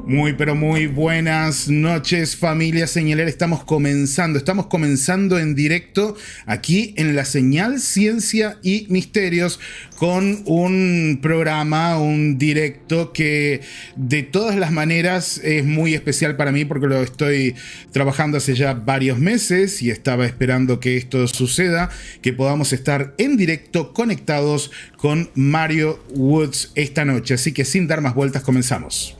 Muy, pero muy buenas noches, familia señalera. Estamos comenzando en directo aquí en la señal Ciencia y Misterios con un programa, un directo que de todas las maneras es muy especial para mí porque lo estoy trabajando hace ya varios meses y estaba esperando que esto suceda, que podamos estar en directo conectados con Mario Woods esta noche. Así que sin dar más vueltas, comenzamos.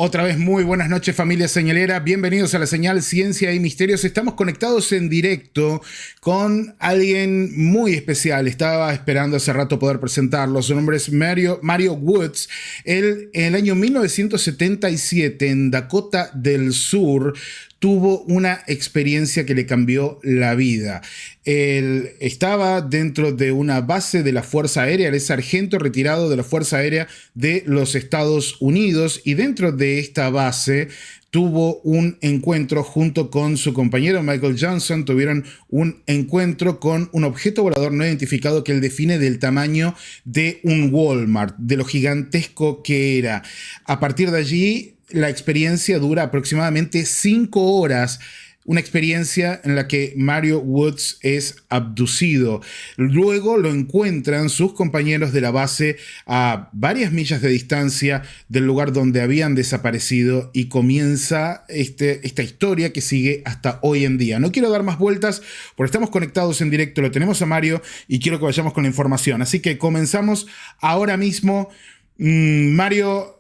Otra vez muy buenas noches, familia señalera, bienvenidos a la señal Ciencia y Misterios. Estamos conectados en directo con alguien muy especial. Estaba esperando hace rato poder presentarlo. Su nombre es Mario Woods. Él en el año 1977 en Dakota del Sur tuvo una experiencia que le cambió la vida. Él estaba dentro de una base de la Fuerza Aérea, él es sargento retirado de la Fuerza Aérea de los Estados Unidos, y dentro de esta base tuvo un encuentro junto con su compañero Michael Johnson. Tuvieron un encuentro con un objeto volador no identificado que él define del tamaño de un Walmart, de lo gigantesco que era. A partir de allí, la experiencia dura aproximadamente 5 horas, una experiencia en la que Mario Woods es abducido. Luego lo encuentran sus compañeros de la base a varias millas de distancia del lugar donde habían desaparecido y comienza esta historia que sigue hasta hoy en día. No quiero dar más vueltas porque estamos conectados en directo, lo tenemos a Mario y quiero que vayamos con la información. Así que comenzamos ahora mismo. Mario,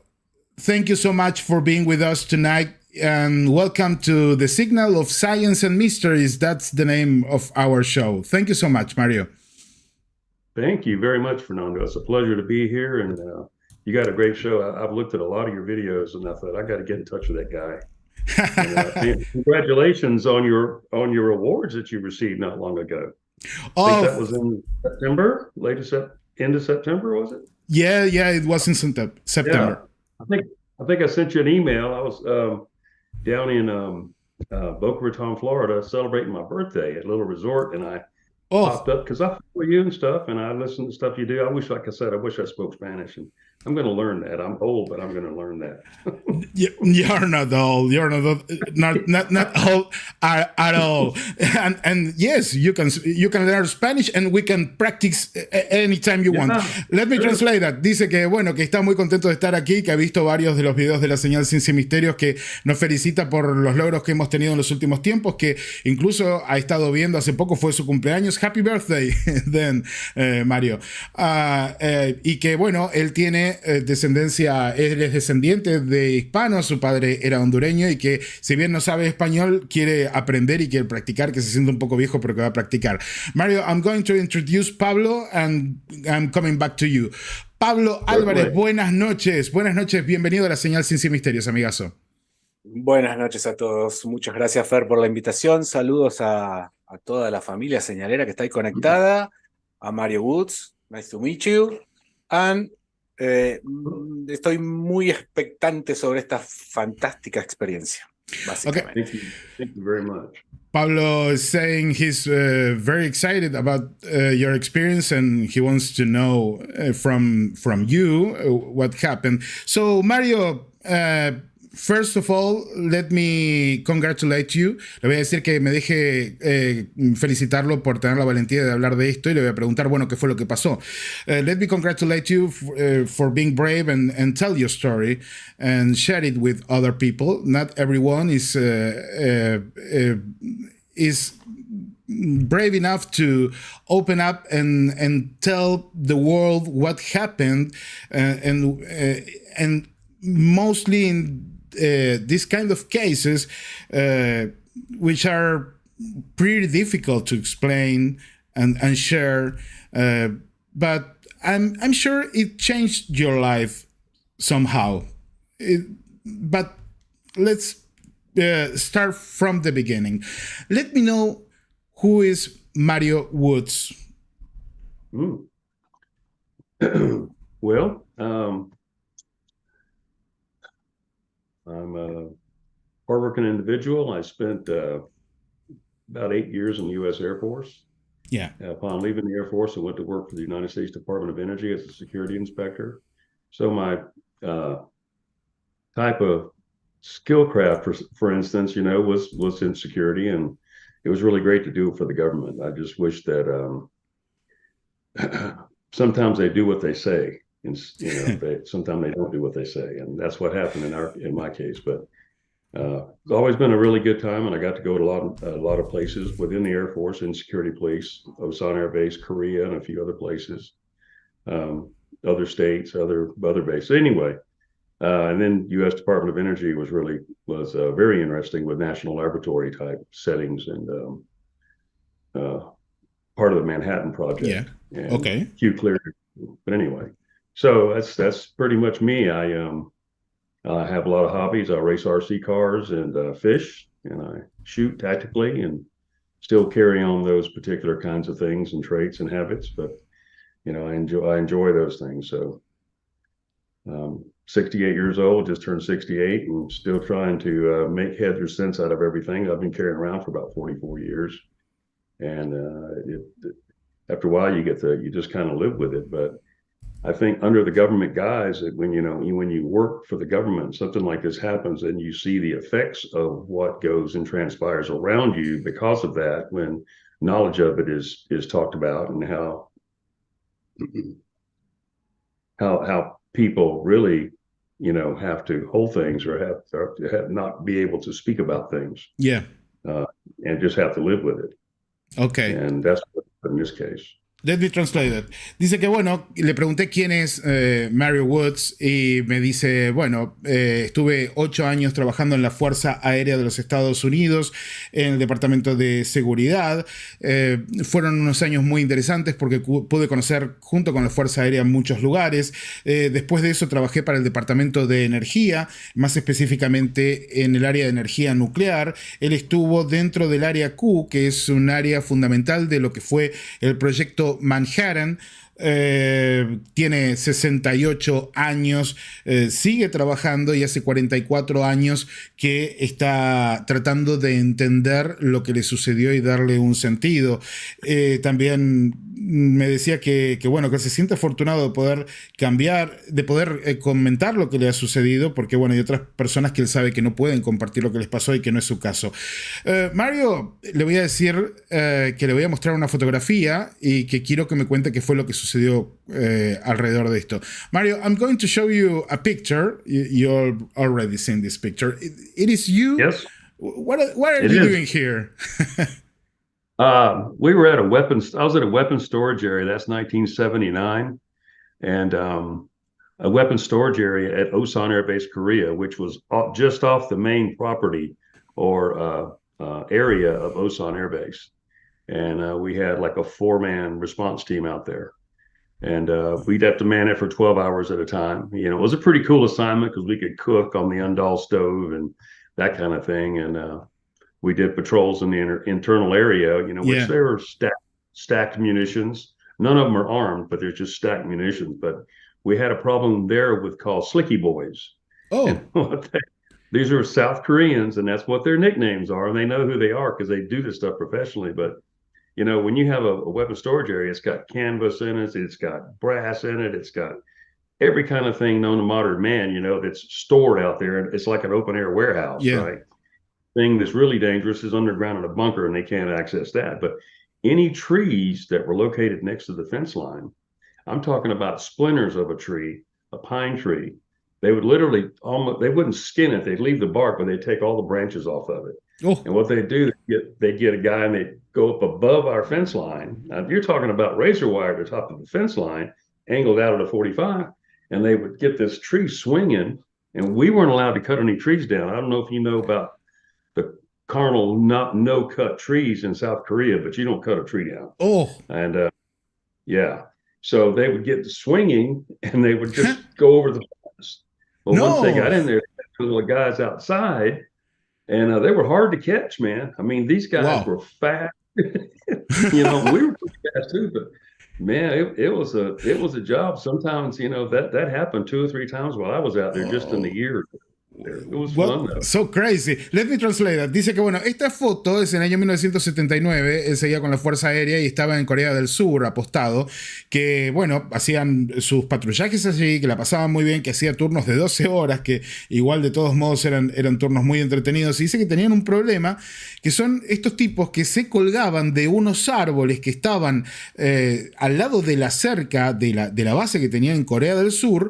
thank you so much for being with us tonight, and welcome to the Signal of Science and Mysteries. That's the name of our show. Thank you so much, Mario. Thank you very much, Fernando. It's a pleasure to be here, and you got a great show. I've looked at a lot of your videos, and I thought I got to get in touch with that guy. And congratulations on your awards that you received not long ago. I think that was in September, end of September, was it? Yeah, it was in September. Yeah. I think I sent you an email. I was down in Boca Raton, Florida, celebrating my birthday at a little resort, and I popped up because I follow you and stuff, and I listen to stuff you do. I wish, like I said, I spoke Spanish, and I'm going to learn that. I'm old, but I'm going to learn that. You're not old. You're not old at all. And yes, you can learn Spanish, and we can practice anytime you want. Let me translate that. Dice que bueno, que está muy contento de estar aquí, que ha visto varios de los videos de la señal Ciencia y Misterios, que nos felicita por los logros que hemos tenido en los últimos tiempos, que incluso ha estado viendo hace poco, fue su cumpleaños. Happy birthday, then, Mario. Y que bueno, él tiene descendencia, él es descendiente de hispanos, su padre era hondureño, y que si bien no sabe español, quiere aprender y quiere practicar, que se siente un poco viejo, pero que va a practicar. Mario, I'm going to introduce Pablo, and I'm coming back to you. Pablo Álvarez, buenas noches, bienvenido a la señal Ciencia y Misterios, amigazo. Buenas noches a todos, muchas gracias, Fer, por la invitación. Saludos a toda la familia señalera que está ahí conectada, a Mario Woods, nice to meet you, and estoy muy expectante sobre esta fantástica experiencia, básicamente. Okay. Thank you very much. Pablo is saying he's very excited about your experience, and he wants to know from you what happened. So, Mario, first of all, let me congratulate you. Le voy a decir que me deje felicitarlo por tener la valentía de hablar de esto, y le voy a preguntar, bueno, qué fue lo que pasó. Let me congratulate you for being brave and tell your story and share it with other people. Not everyone is brave enough to open up and tell the world what happened, and mostly in this kind of cases, which are pretty difficult to explain and share, but I'm sure it changed your life somehow. But let's start from the beginning. Let me know, who is Mario Woods? Well, I'm a hardworking individual. I spent about 8 years in the U.S. Air Force. Yeah. Upon leaving the Air Force, I went to work for the United States Department of Energy as a security inspector. So my type of skill craft, for instance, was in security, and it was really great to do it for the government. I just wish that sometimes they do what they say, and sometimes they don't do what they say, and that's what happened in my case. But it's always been a really good time, and I got to go to a lot of places within the Air Force, in security police, Osan Air Base, Korea, and a few other places, other states, other bases. Anyway, and then U.S. Department of Energy was very interesting with national laboratory type settings, and part of the Manhattan Project. Yeah. Okay. Q cleared. But anyway, so that's pretty much me. I have a lot of hobbies. I race RC cars and fish, and I shoot tactically, and still carry on those particular kinds of things and traits and habits. But I enjoy those things. So 68 years old, just turned 68, and still trying to make head or sense out of everything I've been carrying around for about 44 years. And after a while, you just kind of live with it. But I think under the government guise, that when you work for the government, something like this happens, and you see the effects of what goes and transpires around you because of that, when knowledge of it is talked about, and how people really have to hold things, or have not be able to speak about things. Yeah. And just have to live with it. Okay. And that's what in this case. Let me translate it. Dice que, bueno, le pregunté quién es Mario Woods, y me dice, bueno, estuve 8 años trabajando en la Fuerza Aérea de los Estados Unidos, en el Departamento de Seguridad. Fueron unos años muy interesantes porque pude conocer junto con la Fuerza Aérea muchos lugares. Después de eso trabajé para el Departamento de Energía, más específicamente en el área de energía nuclear. Él estuvo dentro del área Q, que es un área fundamental de lo que fue el proyecto Manhattan. Tiene 68 años, sigue trabajando, y hace 44 años que está tratando de entender lo que le sucedió y darle un sentido. También me decía que se siente afortunado de poder comentar lo que le ha sucedido, porque hay otras personas que él sabe que no pueden compartir lo que les pasó y que no es su caso. Mario, le voy a decir que le voy a mostrar una fotografía y que quiero que me cuente qué fue lo que sucedió alrededor de esto. Mario, I'm going to show you a picture. You're already seen this picture. It is you? Yes. What are you doing here? We were at I was at a weapons storage area. That's 1979. And a weapons storage area at Osan Air Base, Korea, which was just off the main property or area of Osan Air Base. And we had like a 4-man response team out there. And we'd have to man it for 12 hours at a time. It was a pretty cool assignment because we could cook on the Undal stove and that kind of thing. And we did patrols in the internal area, which they were stacked munitions. None of them are armed, but they're just stacked munitions. But we had a problem there called Slicky Boys. Oh. These are South Koreans, and that's what their nicknames are. And they know who they are because they do this stuff professionally. But when you have a weapon storage area, it's got canvas in it, it's got brass in it, it's got every kind of thing known to modern man, that's stored out there. And it's like an open air warehouse, right? Thing that's really dangerous is underground in a bunker, and they can't access that. But any trees that were located next to the fence line, I'm talking about splinters of a tree, a pine tree, they would literally they wouldn't skin it, they'd leave the bark, but they'd take all the branches off of it. Oh, And what they do, they get a guy and they go up above our fence line. Now, you're talking about razor wire at the top of the fence line, angled out at a 45, and they would get this tree swinging, and we weren't allowed to cut any trees down. I don't know if you know about the carnal no cut trees in South Korea, but you don't cut a tree down. oh. And yeah, so they would get swinging, and they would just go over the fence. Well, No. once they got in there, the little guys outside, and they were hard to catch, man. I mean, these guys were fast. You know, we were pretty fast too, but man, it was a job. Sometimes, you know, that happened 2 or 3 times while I was out there just in the year. It was fun, though. So crazy. Let me translate that. Dice que, bueno, esta foto es en el año 1979. Él seguía con la Fuerza Aérea y estaba en Corea del Sur apostado. Que, bueno, hacían sus patrullajes allí, que la pasaban muy bien, que hacía turnos de 12 horas, que igual de todos modos eran turnos muy entretenidos. Y dice que tenían un problema, que son estos tipos que se colgaban de unos árboles que estaban al lado de la cerca de la base que tenía en Corea del Sur,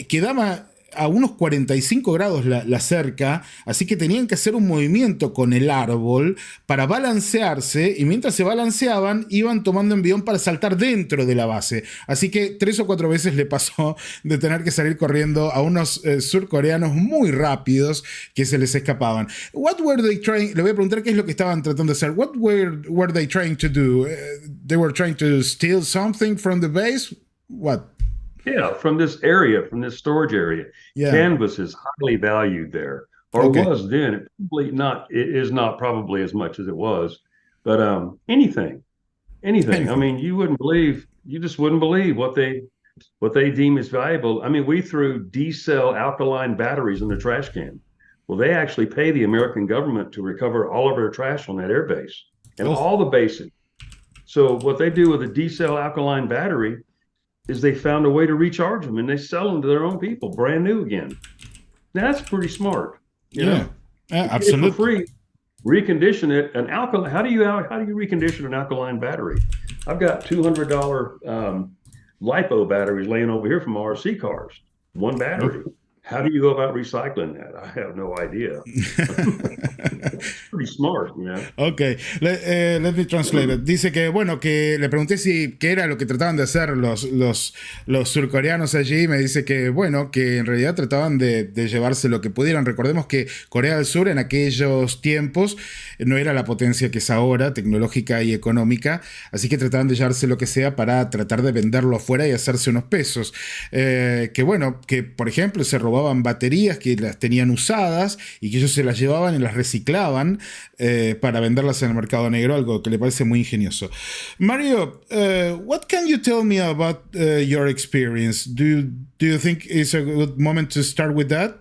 que daba a unos 45 grados la cerca, así que tenían que hacer un movimiento con el árbol para balancearse, y mientras se balanceaban iban tomando envión para saltar dentro de la base. Así que 3 o 4 veces le pasó de tener que salir corriendo a unos surcoreanos muy rápidos que se les escapaban. What were they trying? Le voy a preguntar qué es lo que estaban tratando de hacer. What were they trying to do? They were trying to steal something from the base? What? Yeah, from this storage area. Yeah. Canvas is highly valued there, or was then. It is not probably as much as it was, but anything. I mean, you just wouldn't believe what they deem as valuable. I mean, we threw D-cell alkaline batteries in the trash can. Well, they actually pay the American government to recover all of their trash on that air base and all the bases. So what they do with a D-cell alkaline battery is they found a way to recharge them, and they sell them to their own people, brand new again. Now, that's pretty smart. You know? Absolutely. For free, recondition it. How do you recondition an alkaline battery? I've got $200 LiPo batteries laying over here from RC cars. One battery. How do you go about recycling that? I have no idea. It's pretty smart, you know? Ok, let me translate it. Dice que, bueno, que le pregunté qué era lo que trataban de hacer los surcoreanos allí. Me dice que, bueno, que en realidad trataban de llevarse lo que pudieran. Recordemos que Corea del Sur en aquellos tiempos no era la potencia que es ahora, tecnológica y económica, así que trataban de llevarse lo que sea para tratar de venderlo afuera y hacerse unos pesos. Que bueno, que por ejemplo se robaban baterías que las tenían usadas y que ellos se las llevaban y las reciclaban para venderlas en el mercado negro, algo que le parece muy ingenioso. Mario, what can you tell me about your experience? Do you think it's a good moment to start with that?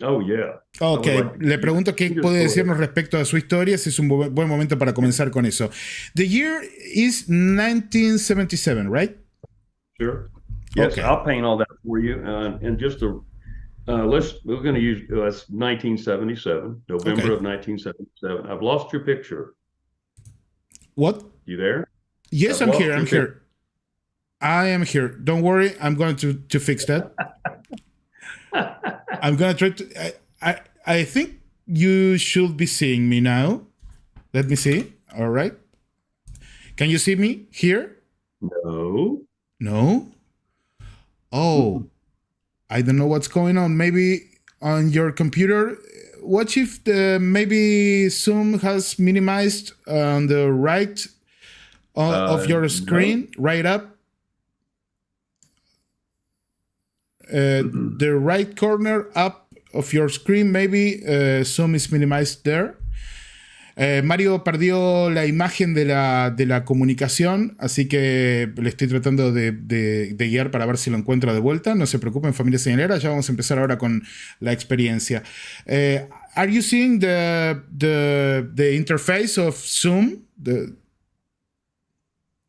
Oh, yeah. Ok, le pregunto qué puede decirnos respecto a su historia, si es un buen momento para comenzar con eso. The year is 1977, right? Sure. Yes, Okay. I'll paint all that for you. And just we're going to use, that's 1977, November of 1977. I've lost your picture. What? You there? Yes, I'm here. I am here. Don't worry, I'm going to fix that. I'm going to try to... I think you should be seeing me now. Let me see. All right. Can you see me here? No. No? Oh, I don't know what's going on. Maybe on your computer. What if maybe Zoom has minimized on the right of your screen, no. Right up? The right corner up of your screen, maybe Zoom is minimized there. Mario perdió la imagen de la comunicación, así que le estoy tratando de guiar para ver si lo encuentro de vuelta. No se preocupen, familia señalera, ya vamos a empezar ahora con la experiencia. Are you seeing the interface of Zoom?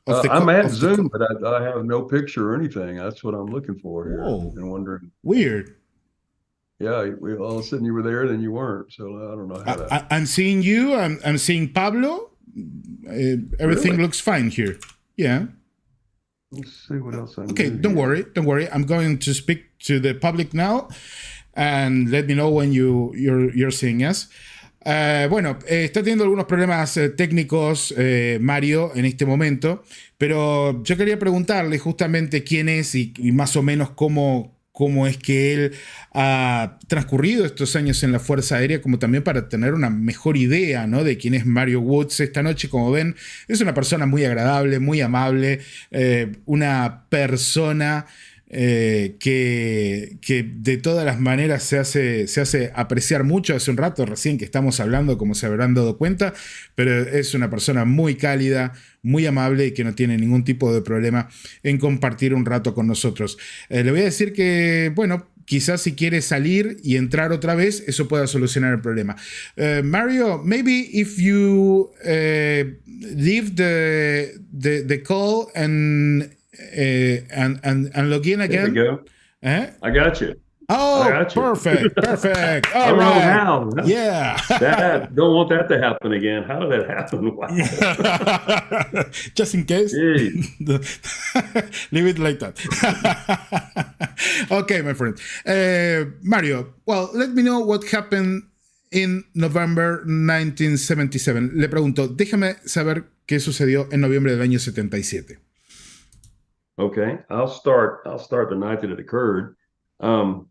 I'm at Zoom, but I have no picture or anything. That's what I'm looking for here. Oh, and wondering. Weird. Yeah, all of a sudden you were there, then you weren't. So I don't know how that. I'm seeing you. I'm seeing Pablo. Everything Really? looks fine here. Yeah. Let's see what else I Okay, don't worry. I'm going to speak to the public now, and let me know when you're seeing us. Bueno, está teniendo algunos problemas técnicos Mario en este momento, pero yo quería preguntarle justamente quién es y más o menos cómo es que él ha transcurrido estos años en la Fuerza Aérea, como también para tener una mejor idea, ¿no?, de quién es Mario Woods. Esta noche, como ven, es una persona muy agradable, muy amable, una persona que de todas las maneras se hace apreciar mucho. Hace un rato recién que estamos hablando, como se habrán dado cuenta, pero es una persona muy cálida, muy amable y que no tiene ningún tipo de problema en compartir un rato con nosotros. Le voy a decir que, bueno, quizás si quiere salir y entrar otra vez, eso pueda solucionar el problema. Mario, maybe if you leave the call and log in again. There we go. I got you. Oh, I got you. perfect. I don't know how. Yeah. Don't want that to happen again. How did that happen? Wow. Just in case. Leave it like that. Okay, my friend. Mario, well, let me know what happened in November 1977. Le pregunto, déjame saber qué sucedió en noviembre del año 77. Okay, I'll start the night that it occurred. It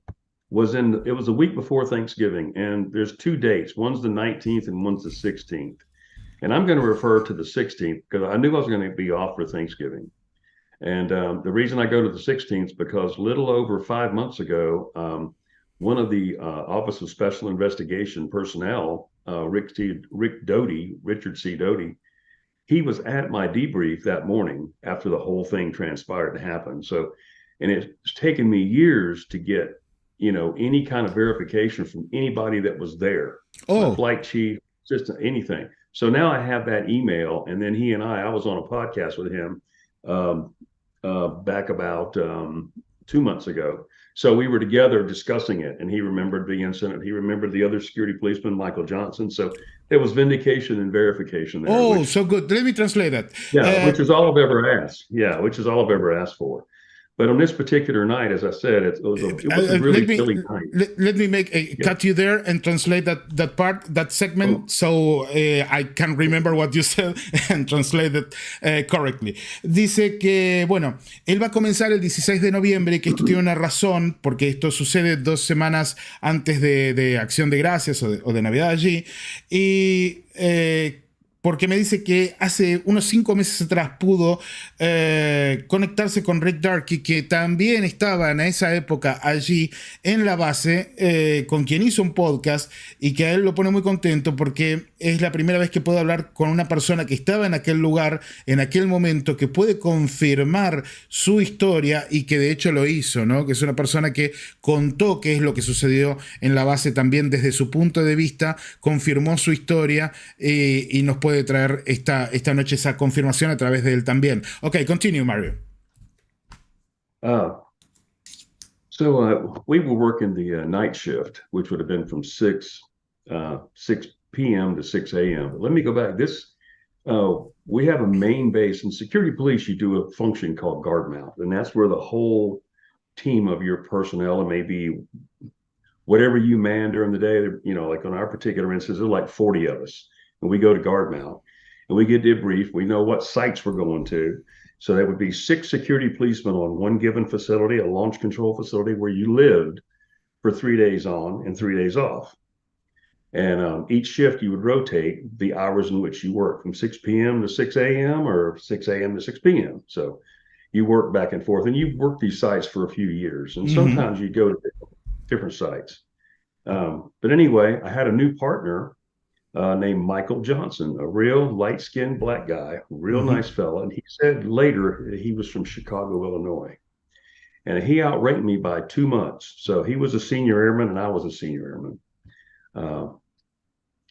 was a week before Thanksgiving, and there's 2 dates. One's the 19th and one's the 16th. And I'm going to refer to the 16th because I knew I was going to be off for Thanksgiving. And the reason I go to the 16th is because little over 5 months ago, one of the Office of Special Investigation personnel, Richard C. Doty, he was at my debrief that morning after the whole thing transpired and happened. So, and it's taken me years to get, any kind of verification from anybody that was there. My flight chief, just anything. So now I have that email, and then he and I was on a podcast with him back about 2 months ago. So we were together discussing it, and he remembered the incident. He remembered the other security policeman, Michael Johnson. So there was vindication and verification there. So good. Let me translate that. Yeah, which is all I've ever asked. Yeah, which is all I've ever asked for. But on this particular night, as I said, it was a really silly night. Let me cut you there and translate that segment, so I can remember what you said and translate it correctly. Dice que, bueno, él va a comenzar el 16 de noviembre, que esto tiene una razón, porque esto sucede 2 semanas antes de Acción de Gracias o de Navidad allí, y porque me dice que hace unos 5 meses atrás pudo conectarse con Rick Darkey, que también estaba en esa época allí en la base, con quien hizo un podcast, y que a él lo pone muy contento porque es la primera vez que puede hablar con una persona que estaba en aquel lugar, en aquel momento, que puede confirmar su historia, y que de hecho lo hizo, ¿no? Que es una persona que contó qué es lo que sucedió en la base también desde su punto de vista, confirmó su historia, y nos puede traer esta noche esa confirmación a través de él también. Okay, continue, Mario. So we were working the night shift, which would have been from 6 p.m. to 6 a.m. But let me go back. We have a main base in security police. You do a function called guard mount, and that's where the whole team of your personnel, and maybe whatever you man during the day, like on our particular instance, there's like 40 of us. And we go to guard mount and we get debriefed. We know what sites we're going to. So there would be 6 security policemen on one given facility, a launch control facility where you lived for 3 days on and 3 days off. And each shift you would rotate the hours in which you work, from 6 p.m. to 6 a.m. or 6 a.m. to 6 p.m. So you work back and forth, and you work these sites for a few years. And sometimes you go to different sites. But anyway, I had a new partner named Michael Johnson, a real light-skinned black guy, real nice fella. And he said later he was from Chicago, Illinois. And he outranked me by 2 months. So he was a senior airman and I was a senior airman,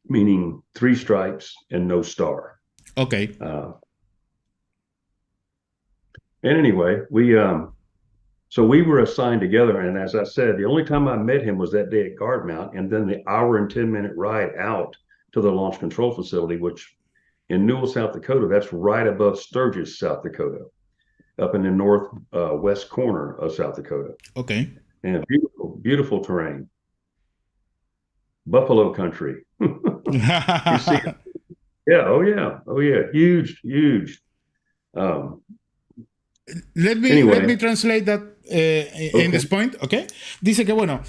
meaning 3 stripes and no star. Okay. And anyway, so we were assigned together. And as I said, the only time I met him was that day at guard mount, and then the hour and 10-minute ride out to the launch control facility, which in Newell, South Dakota, that's right above Sturgis, South Dakota, up in the northwest corner of South Dakota. Okay. And beautiful, beautiful terrain. Buffalo country. You see, yeah, oh yeah, huge, huge. Let me translate that in this point, ¿ok? Dice que, bueno,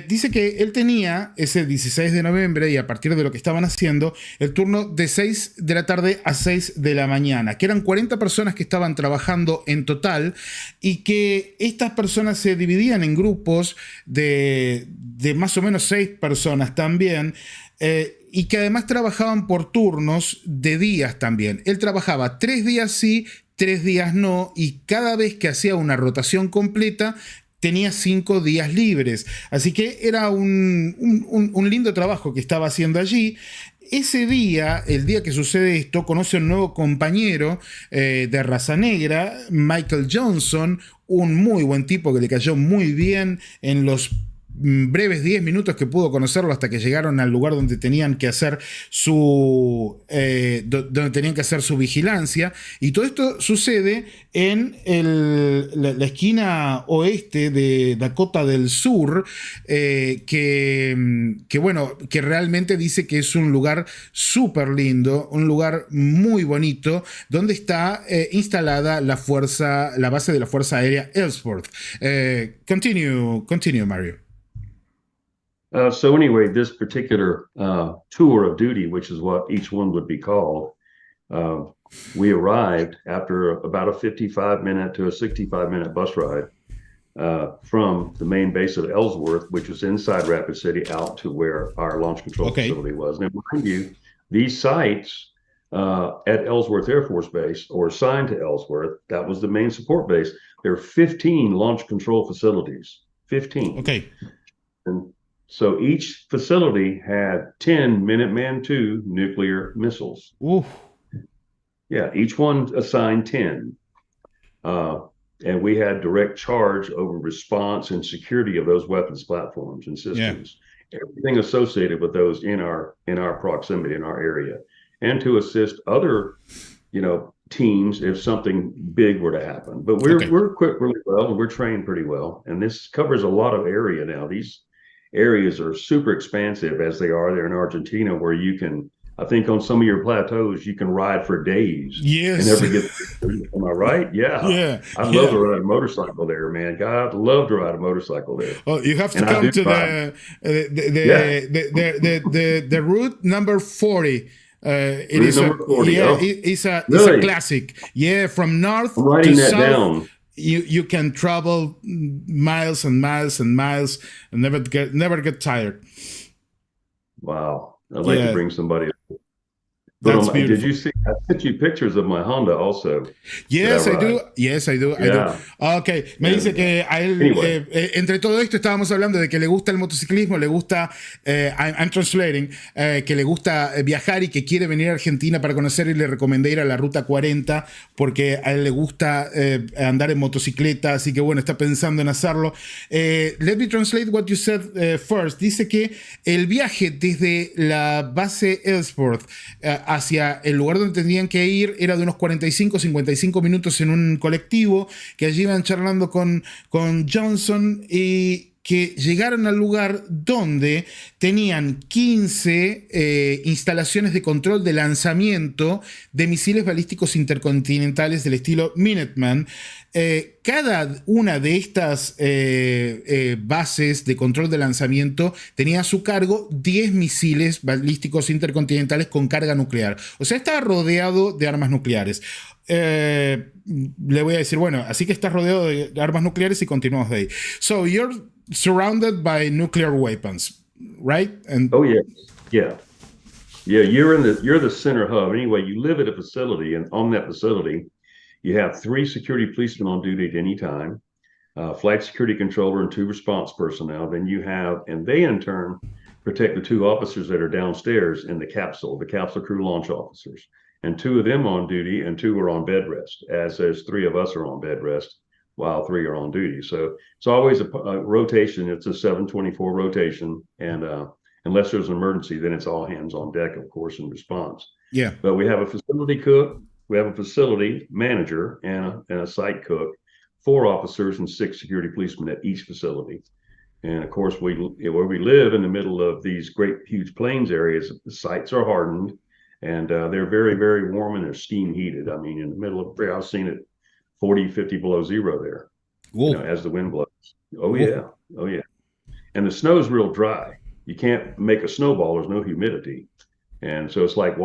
dice que él tenía ese 16 de noviembre y a partir de lo que estaban haciendo, el turno de 6 de la tarde a 6 de la mañana, que eran 40 personas que estaban trabajando en total y que estas personas se dividían en grupos de más o menos 6 personas también, y que además trabajaban por turnos de días también. Él trabajaba 3 días sí, 3 días no, y cada vez que hacía una rotación completa tenía 5 días libres. Así que era un lindo trabajo que estaba haciendo allí. Ese día, el día que sucede esto, conoce a un nuevo compañero de raza negra, Michael Johnson, un muy buen tipo que le cayó muy bien en los breves 10 minutos que pudo conocerlo hasta que llegaron al lugar donde tenían que hacer su vigilancia, y todo esto sucede en la esquina oeste de Dakota del Sur, que realmente dice que es un lugar súper lindo, un lugar muy bonito, donde está instalada la base de la Fuerza Aérea Ellsworth. Continue, Mario. So anyway, this particular tour of duty, which is what each one would be called, we arrived after about a 55-minute to a 65-minute bus ride from the main base of Ellsworth, which was inside Rapid City, out to where our launch control facility was. Now, mind you, these sites at Ellsworth Air Force Base, or assigned to Ellsworth, that was the main support base. There are 15 launch control facilities. 15. Okay. And so each facility had 10 Minuteman II nuclear missiles. Ooh. Yeah, each one assigned 10. And we had direct charge over response and security of those weapons platforms and systems. Yeah. Everything associated with those in our proximity, in our area. And to assist other, teams if something big were to happen. But we're equipped really well, and we're trained pretty well. And this covers a lot of area now. These areas are super expansive, as they are there in Argentina, where you can, I think on some of your plateaus, you can ride for days. Yes. And never get, am I right? Yeah. Yeah. I'd love to ride a motorcycle there, man. God, I'd love to ride a motorcycle there. Oh, you have to come to the route number 40. It's a classic. Yeah, from north to south. Down. You can travel miles and miles and miles and never get tired. Wow. I'd like to bring somebody. That's beautiful. Did you see? I sent you pictures of my Honda also. Yes, I do. Yes, I do. Ok, me dice que a él, entre todo esto estábamos hablando de que le gusta el motociclismo, le gusta, I'm translating, que le gusta viajar y que quiere venir a Argentina para conocer, y le recomendé ir a la Ruta 40 porque a él le gusta andar en motocicleta, así que bueno, está pensando en hacerlo. Let me translate what you said first. Dice que el viaje desde la base Ellsworth hacia el lugar donde tenían que ir era de unos 45-55 minutos en un colectivo, que allí iban charlando con Johnson, y que llegaron al lugar donde tenían 15 instalaciones de control de lanzamiento de misiles balísticos intercontinentales del estilo Minuteman. Cada una de estas bases de control de lanzamiento tenía a su cargo 10 misiles balísticos intercontinentales con carga nuclear. O sea, estaba rodeado de armas nucleares. Le voy a decir, bueno, así que estás rodeado de armas nucleares, y continuamos de ahí. So you're surrounded by nuclear weapons, right? And yeah. You're the center hub. Anyway, you live at a facility, and on that facility, you have 3 security policemen on duty at any time, flight security controller, and 2 response personnel. Then you have, and they in turn protect the 2 officers that are downstairs in the capsule crew launch officers. And 2 of them on duty, and 2 are on bed rest, as 3 of us are on bed rest, while 3 are on duty. So it's always a rotation. It's a 7-24 rotation. And unless there's an emergency, then it's all hands on deck, of course, in response. Yeah. But we have a facility cook, we have a facility manager, and a site cook, 4 officers and 6 security policemen at each facility. And of course, where we live in the middle of these great, huge plains areas, the sites are hardened, and they're very, very warm, and they're steam heated. I mean, in the middle of, I've seen it 40, 50 below zero there, as the wind blows. Oh, yeah. Oh, yeah. And the snow's real dry. You can't make a snowball. There's no humidity. And so it's like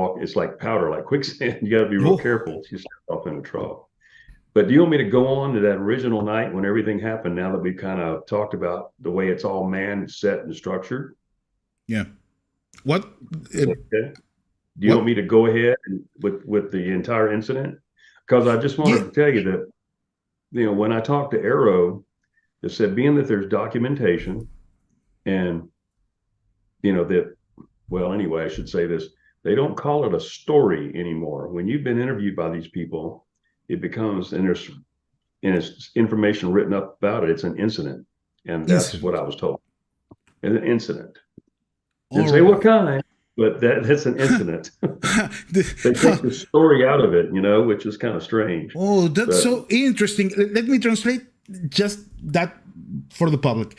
powder, like quicksand. You got to be real careful. You step off in a trough. But do you want me to go on to that original night when everything happened, now that we've kind of talked about the way it's all manned, set, and structured? Yeah. What? Okay. Do you want me to go ahead with the entire incident? Because I just wanted to tell you that, when I talked to Arrow, they said, being that there's documentation and, anyway, I should say this. They don't call it a story anymore. When you've been interviewed by these people, it becomes, and there's information written up about it, it's an incident. And that's what I was told. An incident. Didn't say what kind, but that's an incident. They take the story out of it, which is kind of strange. Oh, that's so interesting. Let me translate just that for the public.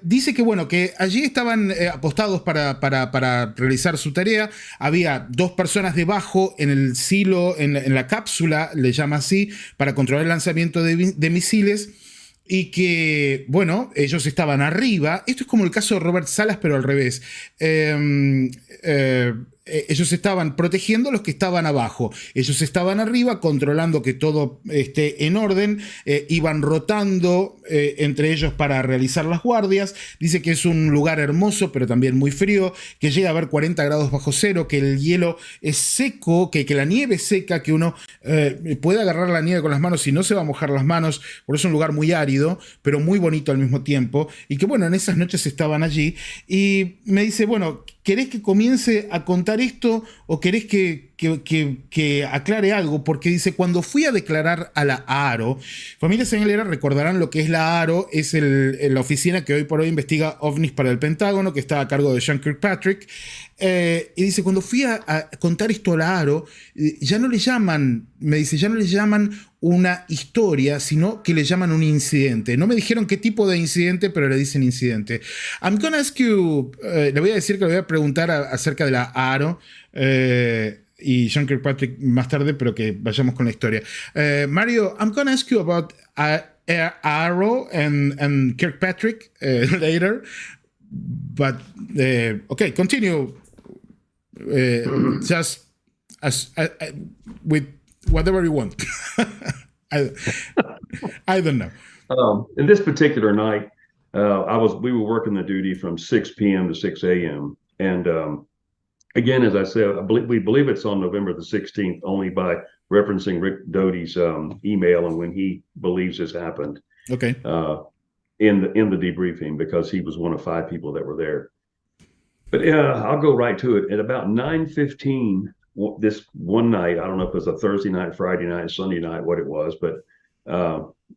Dice que allí estaban apostados para realizar su tarea. Había dos personas debajo en el silo, en la cápsula, le llama así, para controlar el lanzamiento de misiles. Y que, ellos estaban arriba. Esto es como el caso de Robert Salas, pero al revés. Ellos estaban protegiendo a los que estaban abajo. Ellos estaban arriba controlando que todo esté en orden. Iban rotando entre ellos para realizar las guardias. Dice que es un lugar hermoso, pero también muy frío, que llega a haber 40 grados bajo cero, que el hielo es seco, que la nieve es seca, que uno puede agarrar la nieve con las manos y no se va a mojar las manos. Por eso es un lugar muy árido, pero muy bonito al mismo tiempo. Y que en esas noches estaban allí. Y me dice, ¿querés que comience a contar esto o querés que aclare algo? Porque dice, cuando fui a declarar a la AHORA, familia señalera, recordarán lo que es la AHORA, es la oficina que hoy por hoy investiga OVNIs para el Pentágono, que está a cargo de Sean Kirkpatrick. Y dice, cuando fui a contar esto a la AHORA, ya no le llaman una historia, sino que le llaman un incidente. No me dijeron qué tipo de incidente, pero le dicen incidente. I'm gonna ask you, le voy a decir que le voy a preguntar acerca de la AHORA y Sean Kirkpatrick más tarde, pero que vayamos con la historia. Mario, I'm gonna ask you about AHORA and Kirkpatrick later, but okay, continue. Just with whatever you want. I don't know. In this particular night, we were working the duty from 6 p.m. to 6 a.m. And again, as I said, we believe it's on November the 16th, only by referencing Rick Doty's email and when he believes this happened. Okay. In the debriefing, because he was one of 5 people that were there. But I'll go right to it. At about 9:15 this one night, I don't know if it was a Thursday night, Friday night, Sunday night, what it was, but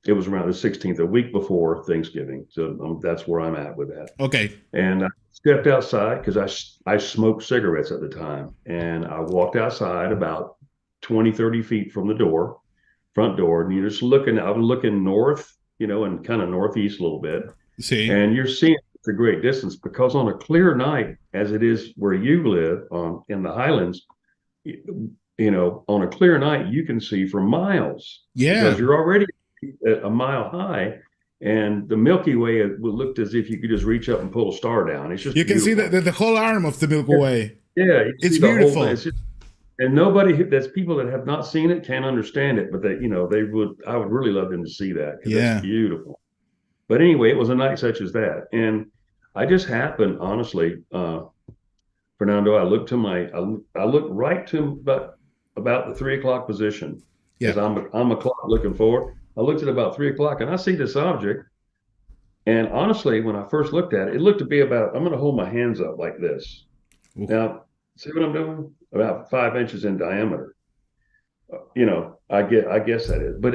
it was around the 16th, a week before Thanksgiving. So that's where I'm at with that. Okay. And I stepped outside because I smoked cigarettes at the time. And I walked outside about 20, 30 feet from the front door. And you're just I'm looking north, and kind of northeast a little bit. See. And you're seeing a great distance, because on a clear night, as it is where you live in the Highlands, on a clear night, you can see for miles. Yeah. Because you're already at a mile high, and the Milky Way, it looked as if you could just reach up and pull a star down. It's just, you can see the whole arm of the Milky Way. Yeah. It's beautiful. And that's people that have not seen it can't understand it, but I would really love them to see that. Yeah. It's beautiful. But anyway, it was a night such as that. And I just happened, honestly, Fernando, I looked right to about the 3 o'clock position. Because I'm a clock looking forward. I looked at about 3 o'clock and I see this object. And honestly, when I first looked at it, it looked to be I'm going to hold my hands up like this. Ooh. Now, see what I'm doing? About 5 inches in diameter. I guess that is. But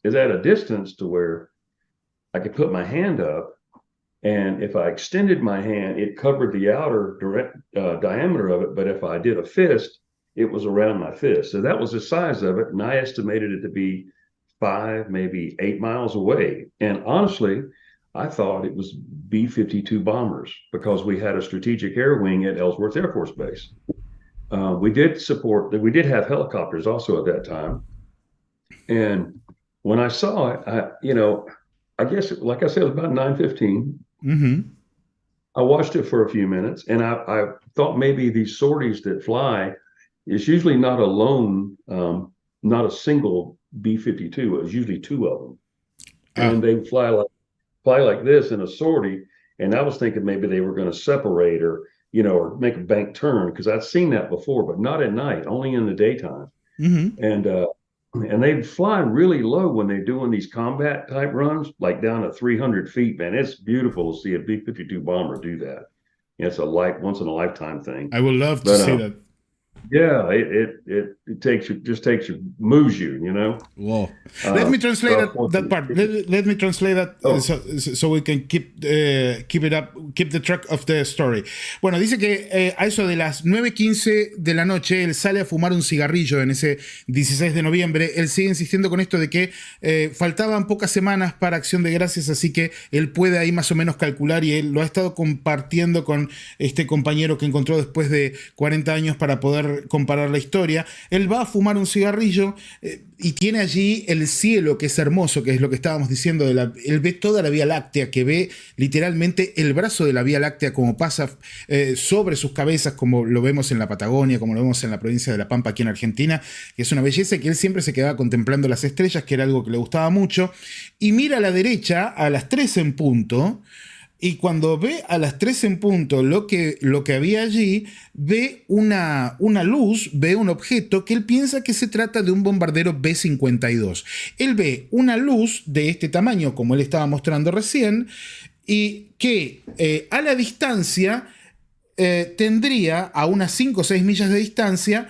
is at a distance to where I could put my hand up. And if I extended my hand, it covered the outer direct diameter of it. But if I did a fist, it was around my fist. So that was the size of it. And I estimated it to be 5, maybe 8 miles away. And honestly, I thought it was B-52 bombers because we had a strategic air wing at Ellsworth Air Force Base. We did have helicopters also at that time. And when I saw it, I guess, like I said, it was about 9:15. I watched it for a few minutes, and I thought maybe these sorties that fly is usually not a lone, not a single B-52. It was usually two of them, and they fly like this in a sortie. And I was thinking maybe they were going to separate or make a bank turn, because I'd seen that before, but not at night, only in the daytime. And they fly really low when they're doing these combat type runs, like down to 300 feet, man. It's beautiful to see a B-52 bomber do that. It's a once in a lifetime thing. I would love to see that. Yeah, it moves you. Wow. Let me translate that part. Let me translate that so we can keep the track of the story. Bueno, dice que a eso de las 9:15 de la noche él sale a fumar un cigarrillo en ese 16 de noviembre. Él sigue insistiendo con esto de que faltaban pocas semanas para Acción de Gracias, así que él puede ahí más o menos calcular, y él lo ha estado compartiendo con este compañero que encontró después de 40 años para poder comparar la historia. Él va a fumar un cigarrillo y tiene allí el cielo, que es hermoso, que es lo que estábamos diciendo. Él ve toda la Vía Láctea, que ve literalmente el brazo de la Vía Láctea como pasa sobre sus cabezas, como lo vemos en la Patagonia, como lo vemos en la provincia de La Pampa aquí en Argentina, que es una belleza, que él siempre se quedaba contemplando las estrellas, que era algo que le gustaba mucho. Y mira a la derecha a las 3 en punto. Y cuando ve a las 3 en punto lo que había allí, ve una luz, ve un objeto que él piensa que se trata de un bombardero B-52. Él ve una luz de este tamaño, como él estaba mostrando recién, y que a la distancia tendría, a unas 5 o 6 millas de distancia,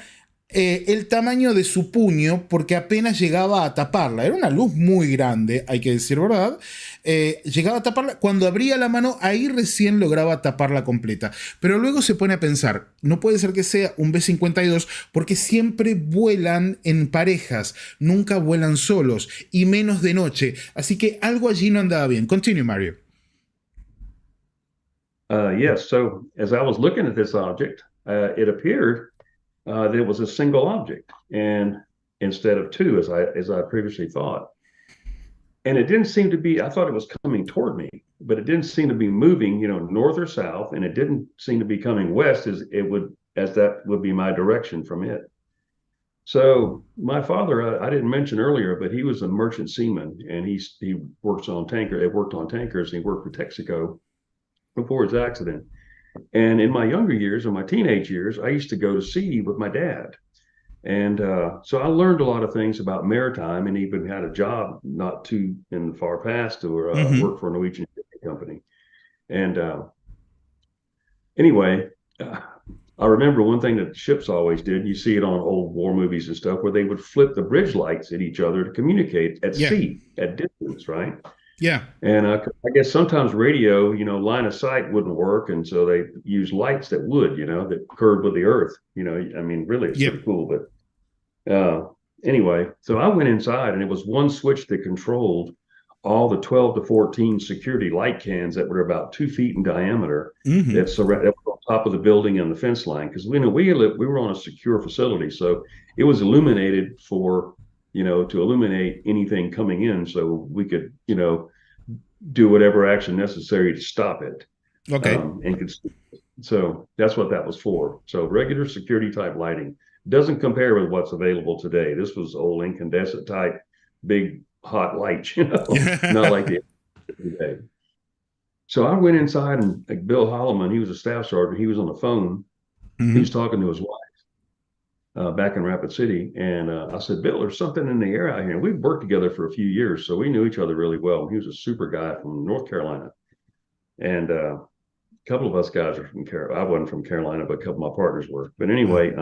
el tamaño de su puño, porque apenas llegaba a taparla. Era una luz muy grande, hay que decir verdad. Llegaba a taparla, cuando abría la mano, ahí recién lograba taparla completa. Pero luego se pone a pensar, no puede ser que sea un B-52, porque siempre vuelan en parejas, nunca vuelan solos, y menos de noche. Así que algo allí no andaba bien. Continue, Mario. Yes, so as I was looking at this object, it appeared that it was a single object, and instead of two, as I previously thought. And it didn't seem to be, I thought it was coming toward me, but it didn't seem to be moving, north or south, and it didn't seem to be coming west as that would be my direction from it. So my father, I didn't mention earlier, but he was a merchant seaman, and he worked on tankers, and he worked for Texaco before his accident. And in my younger years, in my teenage years, I used to go to sea with my dad. And so I learned a lot of things about maritime, and even had a job not too in the far past to work for a Norwegian shipping company. And anyway, I remember one thing that ships always did, you see it on old war movies and stuff, where they would flip the bridge lights at each other to communicate at sea, at distance, right? Yeah. And I guess sometimes radio, line of sight wouldn't work. And so they use lights that would, that curved with the earth. I mean, really, it's pretty cool. But anyway, so I went inside, and it was one switch that controlled all the 12 to 14 security light cans that were about 2 feet in diameter that were on top of the building and the fence line. Because we were on a secure facility. So it was illuminated for, to illuminate anything coming in, so we could, do whatever action necessary to stop it. Okay. So that's what that was for. So regular security type lighting doesn't compare with what's available today. This was old incandescent type, big hot lights, not like the today. So I went inside, and Bill Holloman, he was a staff sergeant. He was on the phone. He was talking to his wife back in Rapid City. And I said, Bill, there's something in the air out here. And we've worked together for a few years, so we knew each other really well. He was a super guy from North Carolina. And a couple of us guys are from Carolina. I wasn't from Carolina, but a couple of my partners were. But anyway,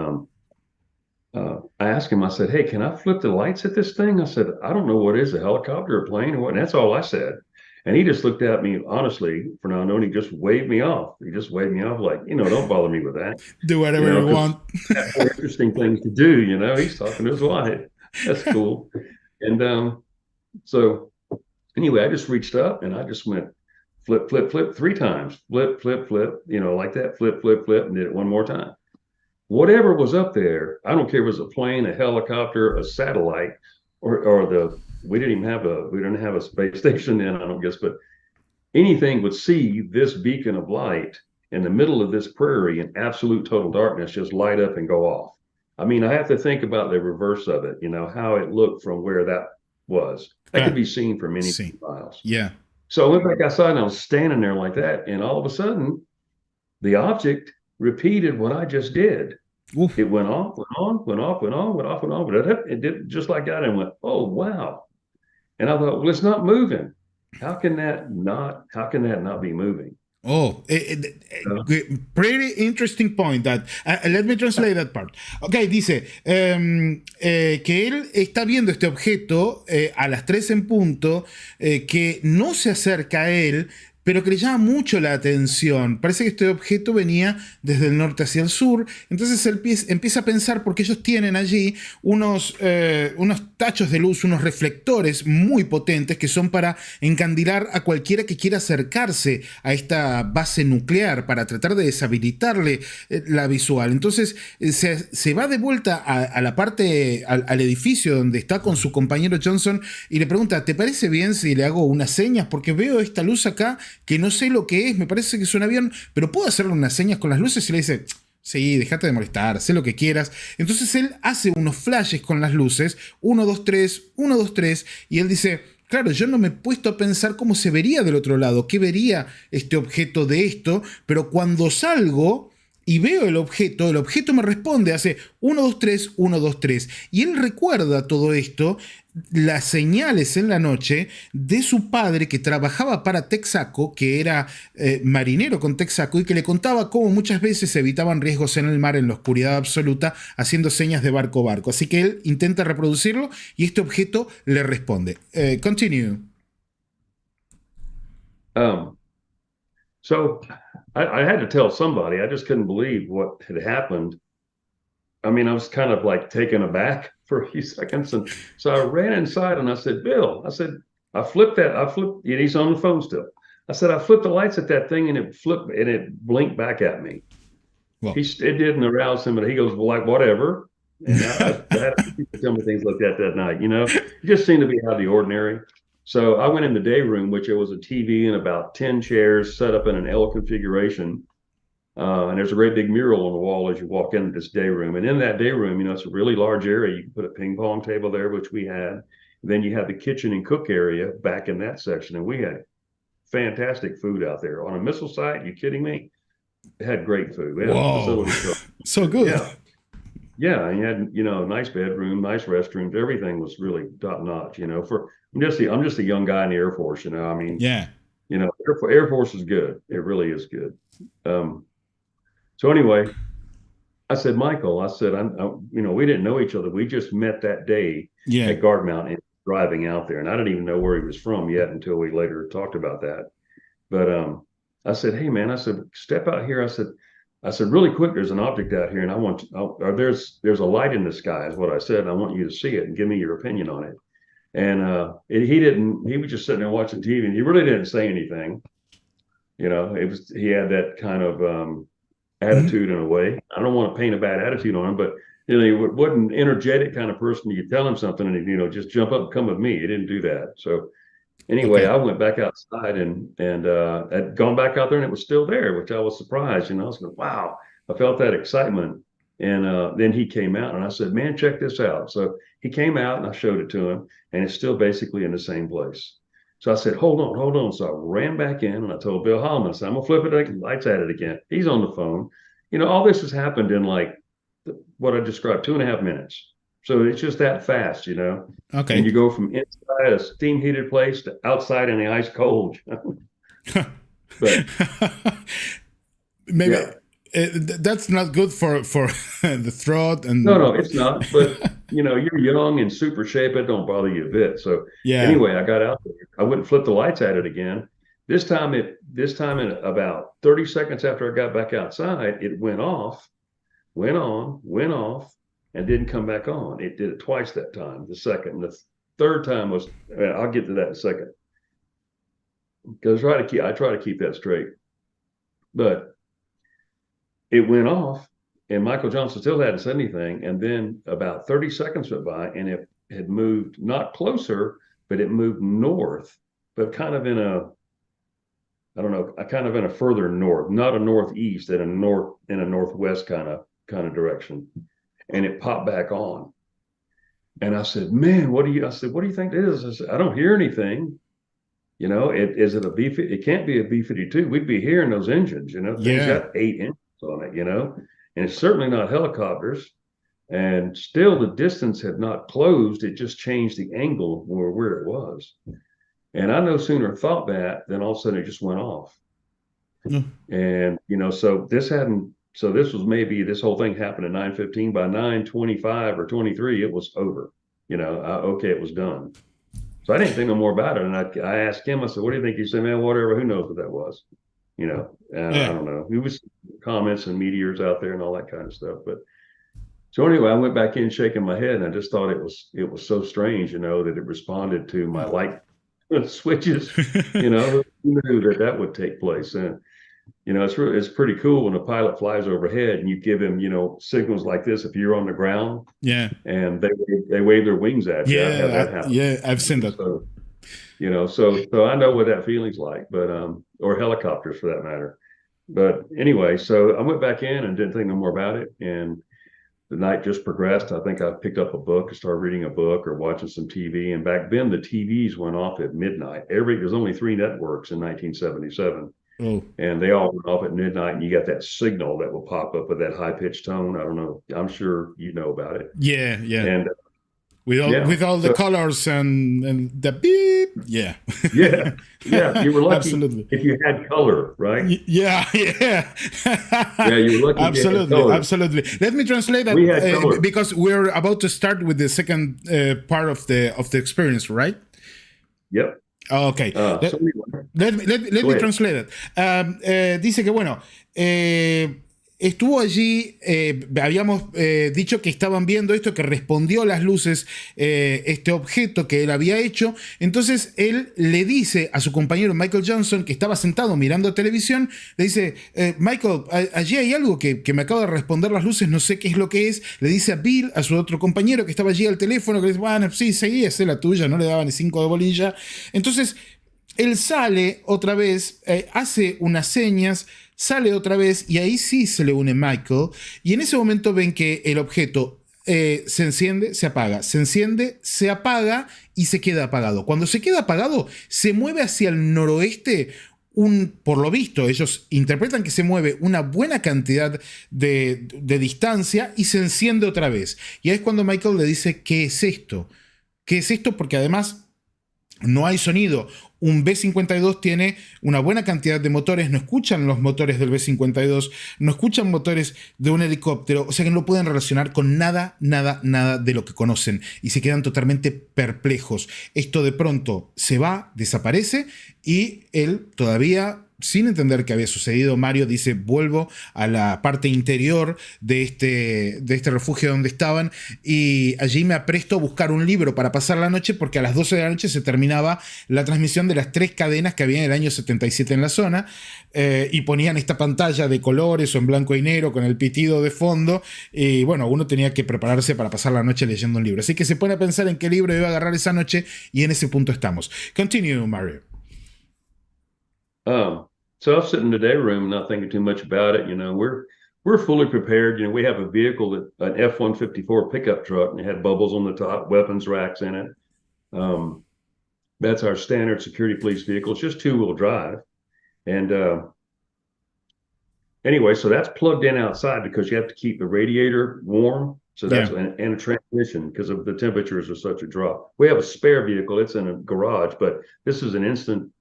I asked him, I said, hey, can I flip the lights at this thing? I said, I don't know what it is, a helicopter or a plane or what. And that's all I said. And he just looked at me, honestly, Fernando, and he just waved me off. He just waved me off like, don't bother me with that. Do whatever you want. That's interesting things to do, He's talking to his wife. That's cool. And so anyway, I just reached up, and I just went, flip, flip, flip 3 times, flip, flip, flip, like that, flip, flip, flip, and did it one more time. Whatever was up there, I don't care if it was a plane, a helicopter, a satellite, or we didn't have a space station then, I don't guess, but anything would see this beacon of light in the middle of this prairie in absolute total darkness just light up and go off. I mean, I have to think about the reverse of it, how it looked from where that was. That could be seen for many miles. Yeah. So I went back outside and I was standing there like that. And all of a sudden, the object repeated what I just did. Oof. It went off, went on, went off, went on, went off, went on. But it did just like that and went, oh, wow. And I thought, well, it's not moving. How can that not be moving? Oh, pretty interesting point. That let me translate that part. Okay, dice que él está viendo este objeto a las 3 en punto, que no se acerca a él, pero que le llama mucho la atención. Parece que este objeto venía desde el norte hacia el sur. Entonces él empieza a pensar, porque ellos tienen allí unos tachos de luz, unos reflectores muy potentes que son para encandilar a cualquiera que quiera acercarse a esta base nuclear, para tratar de deshabilitarle la visual. Entonces se va de vuelta a la parte, al edificio donde está con su compañero Johnson, y le pregunta, ¿te parece bien si le hago unas señas? Porque veo esta luz acá que no sé lo que es, me parece que es un avión, pero puedo hacerle unas señas con las luces. Y le dice, sí, déjate de molestar, sé lo que quieras. Entonces él hace unos flashes con las luces, 1, 2, 3, 1, 2, 3, y él dice, claro, yo no me he puesto a pensar cómo se vería del otro lado, qué vería este objeto de esto, pero cuando salgo y veo el objeto me responde, hace 1, 2, 3, 1, 2, 3. Y él recuerda todo esto, las señales en la noche de su padre, que trabajaba para Texaco, que era marinero con Texaco, y que le contaba cómo muchas veces evitaban riesgos en el mar en la oscuridad absoluta haciendo señas de barco a barco. Así que él intenta reproducirlo y este objeto le responde. Continue. So I had to tell somebody. I just couldn't believe what had happened. I mean, I was kind of like taken aback for a few seconds. And so I ran inside and I said, Bill, I flipped, and he's on the phone still. I said, I flipped the lights at that thing and it blinked back at me. Well, it didn't arouse him, but he goes, well, like, whatever. And I had people tell me things like that night, It just seemed to be out of the ordinary. So I went in the day room, which it was a TV and about 10 chairs set up in an L configuration. And there's a great big mural on the wall as you walk into this day room. And in that day room, it's a really large area. You can put a ping pong table there, which we had. Then you have the kitchen and cook area back in that section. And we had fantastic food out there. On a missile site, you kidding me? It had great food. We had Whoa. So good. Yeah. Yeah, and you had, nice bedroom, nice restrooms. Everything was really top notch. I'm just a young guy in the Air Force. I mean, yeah. Air Force is good. It really is good. So anyway, I said, Michael, we didn't know each other. We just met that day at Guard Mountain, driving out there, and I didn't even know where he was from yet until we later talked about that. But I said, hey man, step out here. I said, really quick, there's an object out here, and there's a light in the sky, is what I said. And I want you to see it and give me your opinion on it. And he was just sitting there watching TV, and he really didn't say anything. He had that kind of attitude in a way. I don't want to paint a bad attitude on him, but he wasn't an energetic kind of person. You could tell him something and he'd, just jump up and come with me. He didn't do that. So anyway, I went back outside and had gone back out there, and it was still there, which I was surprised. I was going, wow, I felt that excitement. And then he came out and I said, man, check this out. So he came out and I showed it to him, and it's still basically in the same place. So I said, hold on. So I ran back in and I told Bill Holman, I said, I'm going to flip it, lights at it again. He's on the phone. All this has happened in like what I described, 2.5 minutes. So it's just that fast, Okay. And you go from inside a steam heated place to outside in the ice cold. But maybe that's not good for the throat. And no, it's not. But you're young and super shape. It don't bother you a bit. So anyway, I got out there. I went and flipped the lights at it again. This time in about 30 seconds after I got back outside, it went off, went on, went off, and didn't come back on. It did it twice that time. The second, and the third time was, I'll get to that in a second. because I try to keep that straight. But it went off, and Michael Johnson still hadn't said anything. And then about 30 seconds went by, and it had moved not closer, but it moved north, but kind of in a, I don't know, kind of in a further north, not a northeast, in a northwest kind of direction. And it popped back on. And I said, man, what do you think it is? I said, I don't hear anything. You know, is it a B? It can't be a B-52. We'd be hearing those engines, you know, things got 8 engines on it, you know, and it's certainly not helicopters. And still the distance had not closed. It just changed the angle where it was. And I no sooner thought that than all of a sudden it just went off. And, you know, so this was maybe, this whole thing happened at 9:15. By 9:25 or 23, it was over. You know, okay, it was done. So I didn't think no more about it. And I asked him, I said, what do you think? He said, man, whatever, who knows what that was? You know, I don't know. It was comments and meteors out there and all that kind of stuff. But so anyway, I went back in shaking my head, and I just thought it was so strange, you know, that it responded to my light switches. You know, who knew that would take place? And you know, it's pretty cool when a pilot flies overhead and you give him, you know, signals like this if you're on the ground. And they wave their wings at you. I've seen that. So, you know, so I know what that feeling's like, but or helicopters for that matter. But anyway, so I went back in and didn't think no more about it. And the night just progressed. I think I picked up a book and started reading a book or watching some TV. And back then the TVs went off at midnight. There's only 3 networks in 1977. And they all went off at midnight, and you got that signal that will pop up with that high-pitched tone. I don't know. I'm sure you know about it. Yeah. And with all the colors and the beep. Yeah. You were lucky. Absolutely. If you had color, right? Yeah, you were lucky. Absolutely. Let me translate that because we're about to start with the second part of the experience, right? Yep. Ok, let me translate it. Dice que bueno, estuvo allí, habíamos dicho que estaban viendo esto, que respondió a las luces este objeto que él había hecho. Entonces él le dice a su compañero Michael Johnson, que estaba sentado mirando televisión, le dice, Michael, allí hay algo que me acaba de responder las luces, no sé qué es lo que es. Le dice a Bill, a su otro compañero que estaba allí al teléfono, que le dice, bueno, sí, seguí, esa es la tuya, no le daba ni 5 de bolilla. Entonces él sale otra vez, hace unas señas, sale otra vez y ahí sí se le une Michael, y en ese momento ven que el objeto se enciende, se apaga, se enciende, se apaga y se queda apagado. Cuando se queda apagado, se mueve hacia el noroeste, por lo visto, ellos interpretan que se mueve una buena cantidad de distancia y se enciende otra vez. Y ahí es cuando Michael le dice, ¿qué es esto? ¿Qué es esto? Porque además no hay sonido. Un B-52 tiene una buena cantidad de motores, no escuchan los motores del B-52, no escuchan motores de un helicóptero, o sea que no lo pueden relacionar con nada de lo que conocen y se quedan totalmente perplejos. Esto de pronto se va, desaparece y él todavía, sin entender qué había sucedido, Mario dice, vuelvo a la parte interior de este refugio donde estaban y allí me apresto a buscar un libro para pasar la noche porque a las 12 de la noche se terminaba la transmisión de las 3 cadenas que había en el año 77 en la zona y ponían esta pantalla de colores o en blanco y negro con el pitido de fondo y bueno, uno tenía que prepararse para pasar la noche leyendo un libro. Así que se pone a pensar en qué libro iba a agarrar esa noche y en ese punto estamos. Continue, Mario. So I was sitting in the day room, not thinking too much about it. You know, we're fully prepared. You know, we have a vehicle an F-154 pickup truck, and it had bubbles on the top, weapons racks in it. That's our standard security police vehicle. It's just 2-wheel drive. And anyway, so that's plugged in outside because you have to keep the radiator warm. So that's and a transmission because of the temperatures are such a drop. We have a spare vehicle. It's in a garage, but this is an instant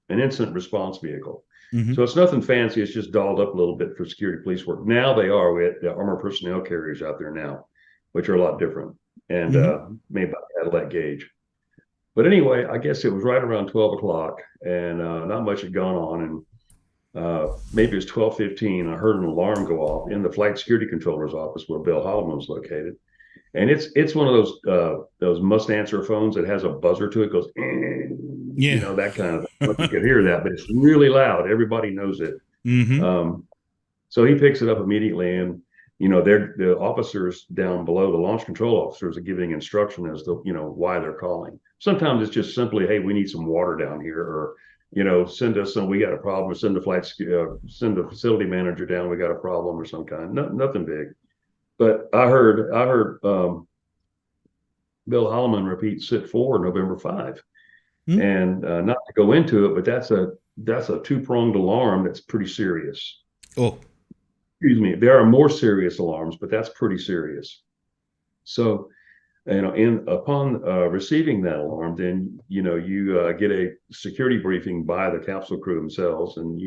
response vehicle. Mm-hmm. So it's nothing fancy. It's just dolled up a little bit for security police work. Now they are. We have the armored personnel carriers out there now, which are a lot different and made by Cadillac gauge. But anyway, I guess it was right around 12 o'clock and not much had gone on. And maybe it was 12:15. I heard an alarm go off in the flight security controller's office where Bill Holloman was located. and it's one of those must answer phones that has a buzzer to it. It goes, Yeah. you know, that kind of. You could hear that, but it's really loud. Everybody knows it. So he picks it up immediately, and you know, the officers down below, the launch control officers, are giving instruction as to, you know, why they're calling. Sometimes it's just simply, hey, we need some water down here, or, you know, send us some, we got a problem, or send send the facility manager down, we got a problem or some kind. Nothing big. But I heard Bill Holloman repeat SIT 4 November 5. And not to go into it, but that's a two-pronged alarm that's pretty serious. Oh. Excuse me, there are more serious alarms, but that's pretty serious. So, you know, upon receiving that alarm, then, you know, you get a security briefing by the capsule crew themselves, and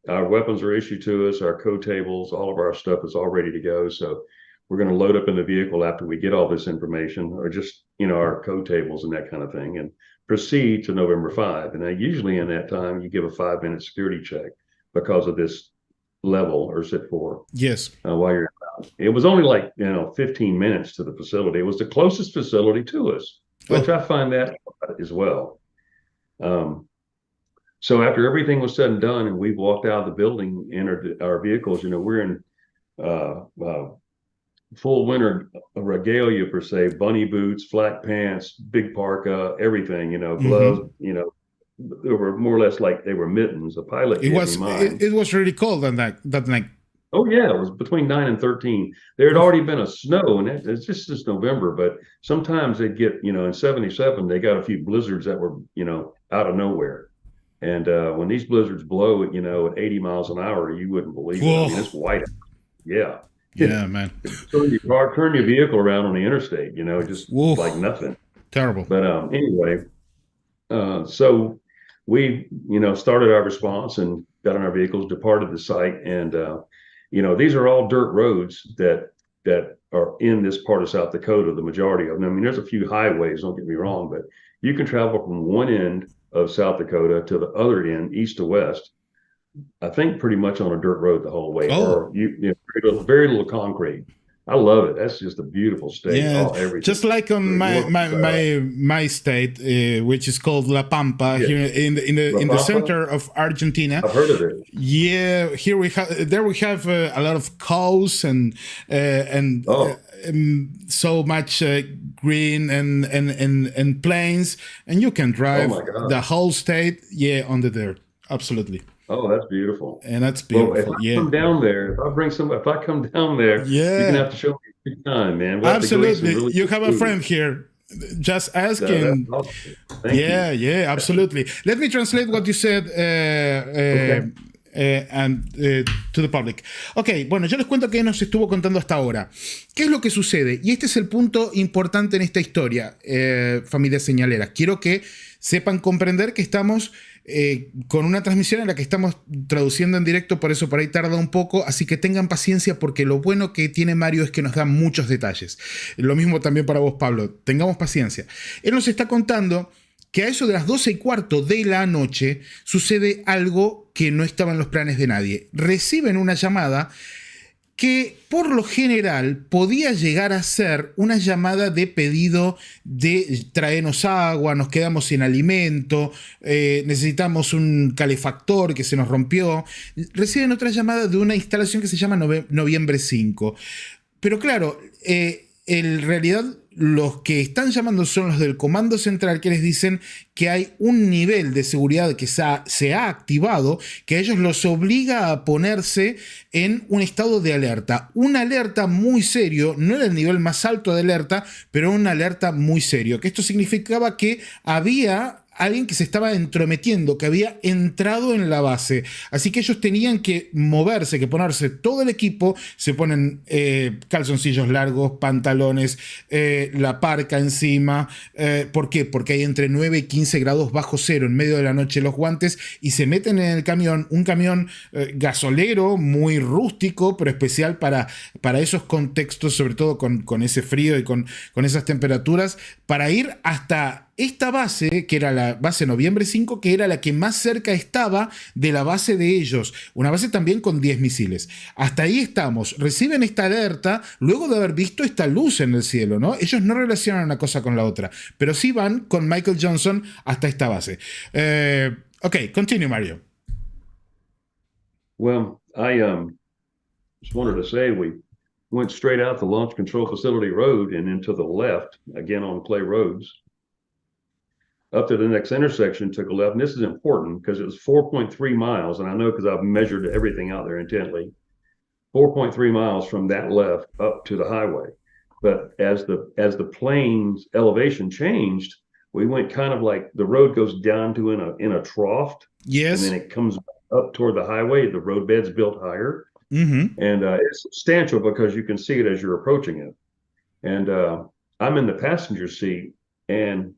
our weapons are issued to us, our code tables, all of our stuff is all ready to go. So we're going to load up in the vehicle after we get all this information, or just, you know, our code tables and that kind of thing, and proceed to November 5. And usually in that time, you give a 5-minute security check because of this level, or SIT 4. Yes. While you're out. It was only like, you know, 15 minutes to the facility. It was the closest facility to us, which I find that as well. So after everything was said and done, and we walked out of the building, entered our vehicles, you know, we're in full winter regalia per se, bunny boots, flat pants, big parka, everything, you know, gloves, you know, they were more or less like they were mittens. The pilot it was really cold on that night. Oh yeah, it was between 9 and 13. There had already been a snow, and it's just this November, but sometimes they get, you know, in 77 they got a few blizzards that were, you know, out of nowhere. And when these blizzards blow, you know, at 80 miles an hour, you wouldn't believe it. I mean, it's white. Yeah. Yeah, man. Turn your vehicle around on the interstate, you know, just like nothing. Terrible. But anyway, so we, you know, started our response and got in our vehicles, departed the site, and you know, these are all dirt roads that are in this part of South Dakota, the majority of them. I mean, there's a few highways, don't get me wrong, but you can travel from one end of South Dakota to the other end, east to west, I think pretty much on a dirt road the whole way. Or you know, very little concrete. I love it. That's just a beautiful state. Yeah, just like on my state, which is called La Pampa, here in the center of Argentina. I've heard of it. Yeah, here we have a lot of cows and so much green and plains, and you can drive the whole state, on the dirt. Absolutely. Oh, that's beautiful. And that's beautiful. Well, if I come down there, if I come down there, you're going to have to show me a good time, man. We'll absolutely. Really you have a friend here. Just asking. Awesome. Yeah, absolutely. Let me translate what you said to the public. Ok, bueno, yo les cuento qué nos estuvo contando hasta ahora. ¿Qué es lo que sucede? Y este es el punto importante en esta historia, familia señalera. Quiero que sepan comprender que estamos con una transmisión en la que estamos traduciendo en directo, por eso por ahí tarda un poco, así que tengan paciencia, porque lo bueno que tiene Mario es que nos da muchos detalles. Lo mismo también para vos, Pablo. Tengamos paciencia. Él nos está contando que a eso de las 12:15 de la noche sucede algo que no estaba en los planes de nadie. Reciben una llamada que por lo general podía llegar a ser una llamada de pedido de traernos agua, nos quedamos sin alimento, necesitamos un calefactor que se nos rompió. Reciben otra llamada de una instalación que se llama Noviembre 5. Pero claro, en realidad los que están llamando son los del comando central, que les dicen que hay un nivel de seguridad que se ha activado, que a ellos los obliga a ponerse en un estado de alerta. Una alerta muy serio, no era el nivel más alto de alerta, pero una alerta muy serio. Que esto significaba que había alguien que se estaba entrometiendo, que había entrado en la base. Así que ellos tenían que moverse, que ponerse todo el equipo, se ponen calzoncillos largos, pantalones, la parca encima. ¿Por qué? Porque hay entre 9 y 15 grados bajo cero en medio de la noche, los guantes, y se meten en el camión, un camión gasolero, muy rústico, pero especial para esos contextos, sobre todo con ese frío y con esas temperaturas, para ir hasta esta base, que era la base Noviembre 5, que era la que más cerca estaba de la base de ellos. Una base también con 10 misiles. Hasta ahí estamos. Reciben esta alerta luego de haber visto esta luz en el cielo, ¿no? Ellos no relacionan una cosa con la otra, pero sí van con Michael Johnson hasta esta base. Ok, continue, Mario. Well, I just wanted to say we went straight out the Launch Control Facility Road and into the left, again on clay roads, up to the next intersection, took a left. And this is important because it was 4.3 miles. And I know because I've measured everything out there intently, 4.3 miles from that left up to the highway. But as the plane's elevation changed, we went kind of like the road goes down to in a trough. Yes. And then it comes up toward the highway. The roadbed's built higher. Mm-hmm. And it's substantial because you can see it as you're approaching it. And I'm in the passenger seat, and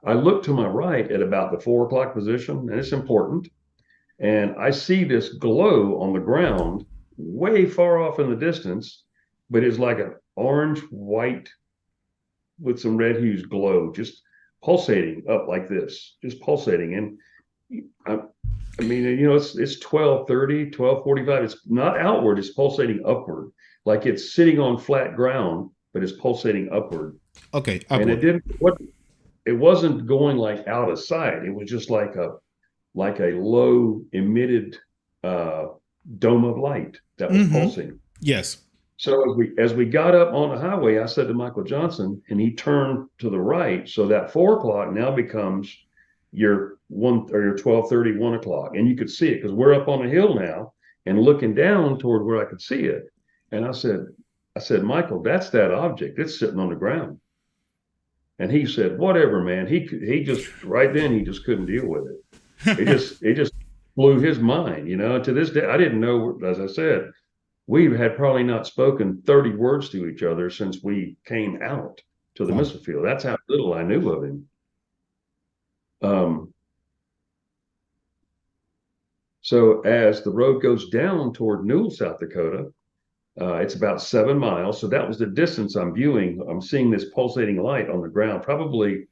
I look to my right at about the 4 o'clock position, and it's important. And I see this glow on the ground way far off in the distance, but it's like an orange white with some red hues glow, just pulsating up like this, just pulsating. And I mean, you know, it's 12:30, 12:45. It's not outward, it's pulsating upward, like it's sitting on flat ground, but it's pulsating upward. Okay, upward. And it wasn't going like out of sight. It was just like a low emitted dome of light that was pulsing. Yes. So as we got up on the highway, I said to Michael Johnson, and he turned to the right. So that 4 o'clock now becomes your 12:30, 1 o'clock. And you could see it because we're up on a hill now and looking down toward where I could see it. And I said, Michael, that's that object. It's sitting on the ground. And he said, whatever, man. He just right then he just couldn't deal with it. It just blew his mind, you know. To this day, I didn't know, as I said, we had probably not spoken 30 words to each other since we came out to the missile field. That's how little I knew of him. So as the road goes down toward Newell, South Dakota, it's about 7 miles. So that was the distance I'm viewing. I'm seeing this pulsating light on the ground, probably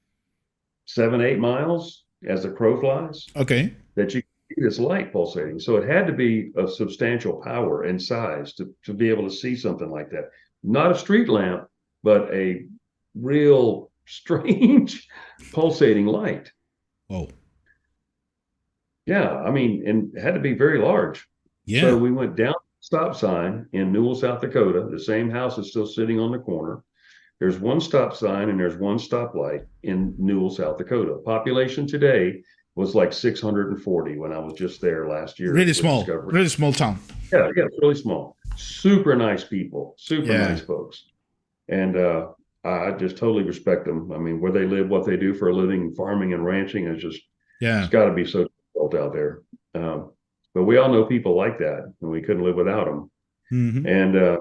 7, 8 miles as the crow flies. Okay. That you can see this light pulsating. So it had to be of substantial power and size to be able to see something like that. Not a street lamp, but a real strange pulsating light. Oh. Yeah, I mean, and it had to be very large. Yeah. So we went down the stop sign in Newell, South Dakota. The same house is still sitting on the corner. There's one stop sign and there's one stoplight in Newell, South Dakota. Population today was like 640 when I was just there last year. Really small town. Yeah, it's really small. Super nice people, nice folks. And I just totally respect them. I mean, where they live, what they do for a living, farming and ranching is just, it's got to be so difficult out there. But we all know people like that, and we couldn't live without them. Mm-hmm. And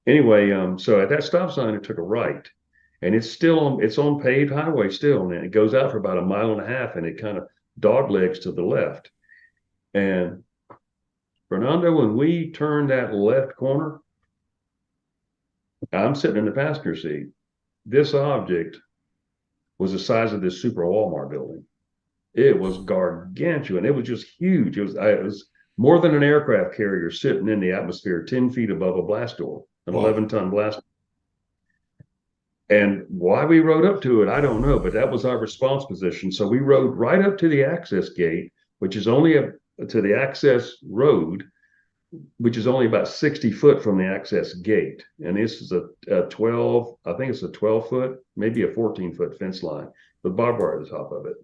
anyway, so at that stop sign, it took a right, and it's on paved highway still, and it goes out for about 1.5 miles, and it kind of doglegs to the left. And Fernando, when we turned that left corner, I'm sitting in the passenger seat. This object was the size of this super Walmart building. It was gargantuan. It was just huge. It was more than an aircraft carrier sitting in the atmosphere 10 feet above a blast door, an 11-ton blast. And why we rode up to it, I don't know, but that was our response position. So we rode right up to the access gate, which is only to the access road, which is only about 60 foot from the access gate. And this is a 12, I think it's a 12-foot, maybe a 14-foot fence line with barbed wire at the top of it.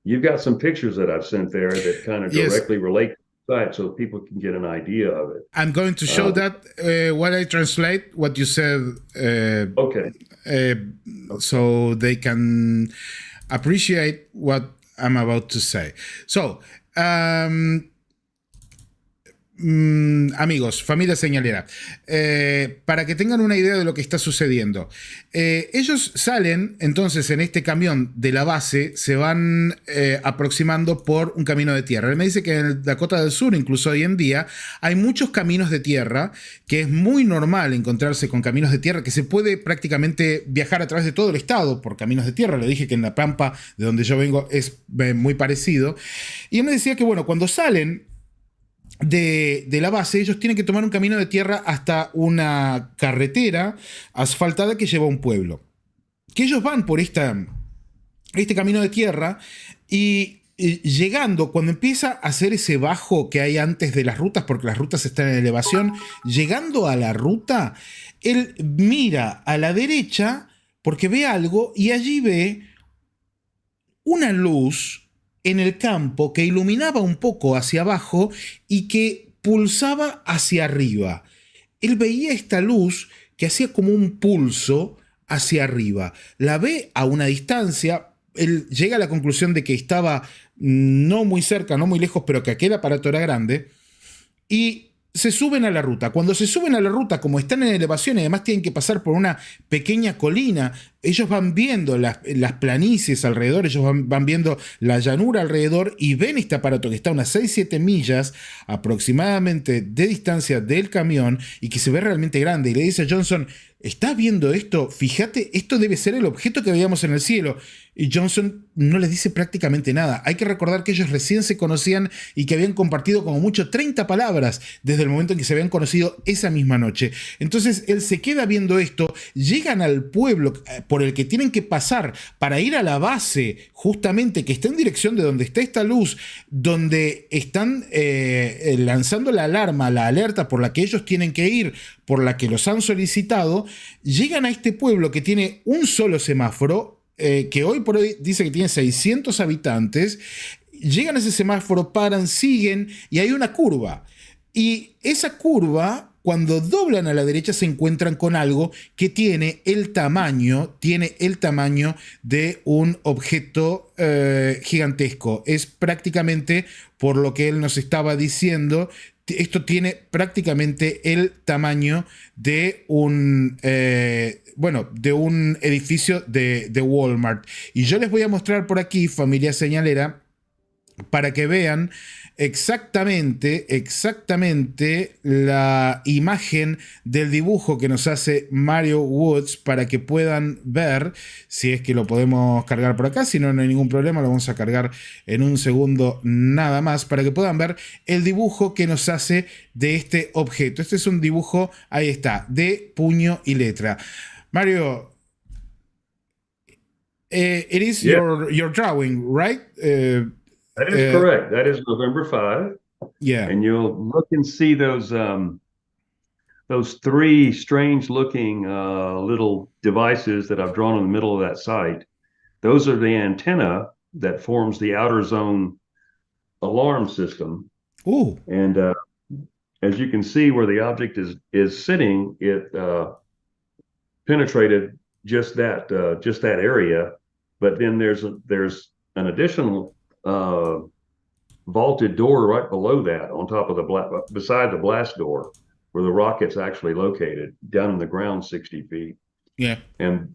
You've got some pictures that I've sent there that kind of directly relate to the site so people can get an idea of it. I'm going to show that while I translate what you said. Okay. So they can appreciate what I'm about to say. So, Amigos, familia señalera, para que tengan una idea de lo que está sucediendo. Ellos salen, entonces, en este camión de la base, se van aproximando por un camino de tierra. Él me dice que en Dakota del Sur, incluso hoy en día, hay muchos caminos de tierra, que es muy normal encontrarse con caminos de tierra, que se puede prácticamente viajar a través de todo el estado por caminos de tierra. Le dije que en La Pampa, de donde yo vengo, es muy parecido. Y él me decía que, bueno, cuando salen de la base, ellos tienen que tomar un camino de tierra hasta una carretera asfaltada que lleva a un pueblo. Que ellos van por este camino de tierra y llegando, cuando empieza a hacer ese bajo que hay antes de las rutas, porque las rutas están en elevación, llegando a la ruta, él mira a la derecha porque ve algo y allí ve una luz en el campo que iluminaba un poco hacia abajo y que pulsaba hacia arriba. Él veía esta luz que hacía como un pulso hacia arriba. La ve a una distancia. Él llega a la conclusión de que estaba no muy cerca, no muy lejos, pero que aquel aparato era grande. Y se suben a la ruta. Cuando se suben a la ruta, como están en elevación y además tienen que pasar por una pequeña colina, ellos van viendo las planicies alrededor, ellos van viendo la llanura alrededor y ven este aparato que está a unas 6-7 millas aproximadamente de distancia del camión y que se ve realmente grande. Y le dice a Johnson, ¿estás viendo esto? Fíjate, esto debe ser el objeto que veíamos en el cielo. Y Johnson no les dice prácticamente nada. Hay que recordar que ellos recién se conocían y que habían compartido como mucho 30 palabras desde el momento en que se habían conocido esa misma noche. Entonces él se queda viendo esto, llegan al pueblo por el que tienen que pasar para ir a la base, justamente que está en dirección de donde está esta luz, donde están lanzando la alarma, la alerta por la que ellos tienen que ir, por la que los han solicitado. Llegan a este pueblo que tiene un solo semáforo, que hoy por hoy dice que tiene 600 habitantes. Llegan a ese semáforo, paran, siguen y hay una curva. Y esa curva, cuando doblan a la derecha, se encuentran con algo que tiene el tamaño de un objeto gigantesco. Es prácticamente, por lo que él nos estaba diciendo, esto tiene prácticamente el tamaño de un edificio de Walmart. Y yo les voy a mostrar por aquí, familia señalera, para que vean exactamente la imagen del dibujo que nos hace Mario Woods, para que puedan ver, si es que lo podemos cargar por acá. Si no, no hay ningún problema, lo vamos a cargar en un segundo nada más, para que puedan ver el dibujo que nos hace de este objeto. Este es un dibujo, ahí está, de puño y letra. Mario, it is your drawing, right? That is correct. That is November 5. Yeah. And you'll look and see those three strange looking little devices that I've drawn in the middle of that site. Those are the antenna that forms the outer zone alarm system. Ooh. And as you can see where the object is sitting, it penetrated just that area. But then there's an additional vaulted door right below that, on top of beside the blast door, where the rocket's actually located, down in the ground 60 feet. Yeah. And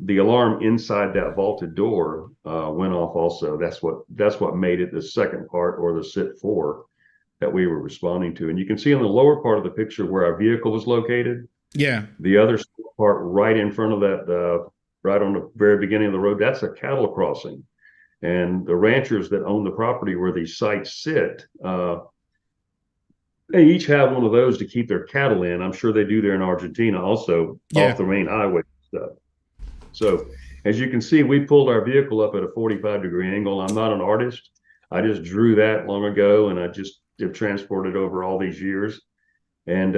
the alarm inside that vaulted door went off also. That's what made it the second part, or the SIT-4, that we were responding to. And you can see on the lower part of the picture where our vehicle was located. Yeah. The other part right in front of that, right on the very beginning of the road, that's a cattle crossing. And the ranchers that own the property where these sites sit, they each have one of those to keep their cattle in. I'm sure they do there in Argentina also, off the main highway stuff. So as you can see, we pulled our vehicle up at a 45-degree angle. I'm not an artist. I just drew that long ago, and I just have transported over all these years. And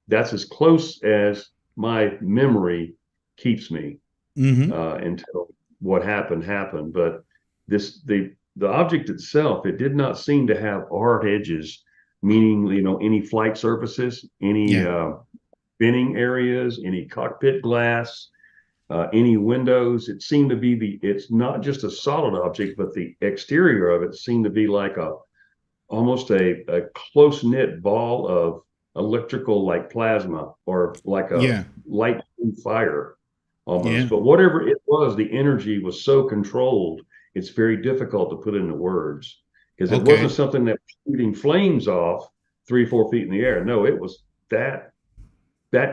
that's as close as my memory keeps me until what happened. But the object itself, it did not seem to have hard edges, meaning, any flight surfaces, any binning areas, any cockpit glass, any windows. It seemed to be it's not just a solid object, but the exterior of it seemed to be like almost a close-knit ball of electrical like plasma or like a Yeah. light fire Yeah. almost. But whatever it was, the energy was so controlled, it's very difficult to put into words because it wasn't Okay. something that was shooting flames off 3, 4 feet in the air. No, it was that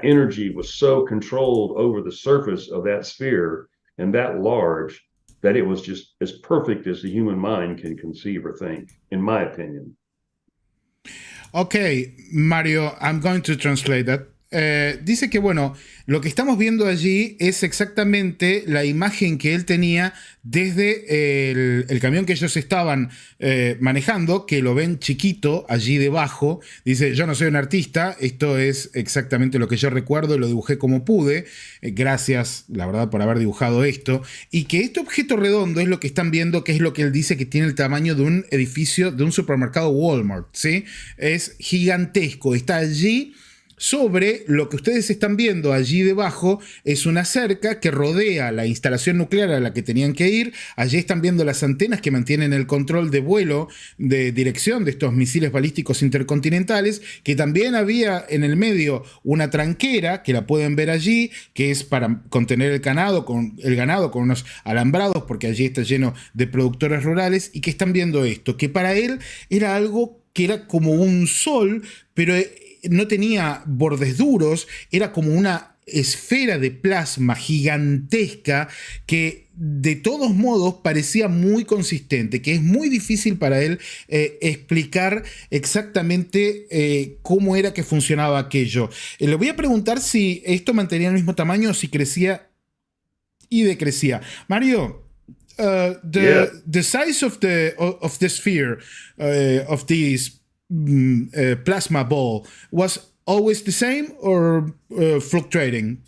energy was so controlled over the surface of that sphere and that large that it was just as perfect as the human mind can conceive or think, in my opinion. Ok, Mario, I'm going to translate that. Dice que, bueno, lo que estamos viendo allí es exactamente la imagen que él tenía desde el camión que ellos estaban manejando, que lo ven chiquito allí debajo. Dice, yo no soy un artista, esto es exactamente lo que yo recuerdo, lo dibujé como pude. Gracias, la verdad, por haber dibujado esto. Y que este objeto redondo es lo que están viendo, que es lo que él dice que tiene el tamaño de un edificio, de un supermercado Walmart, ¿sí? Es gigantesco, está allí. Sobre lo que ustedes están viendo allí debajo es una cerca que rodea la instalación nuclear a la que tenían que ir. Allí están viendo las antenas que mantienen el control de vuelo, de dirección de estos misiles balísticos intercontinentales, que también había en el medio una tranquera, que la pueden ver allí, que es para contener el ganado con unos alambrados, porque allí está lleno de productores rurales, y que están viendo esto, que para él era algo que era como un sol, pero no tenía bordes duros, era como una esfera de plasma gigantesca que de todos modos parecía muy consistente, que es muy difícil para él explicar exactamente cómo era que funcionaba aquello. Le voy a preguntar si esto mantenía el mismo tamaño o si crecía y decrecía. Mario, the size of the sphere of this plasma ball was always the same or fluctuating?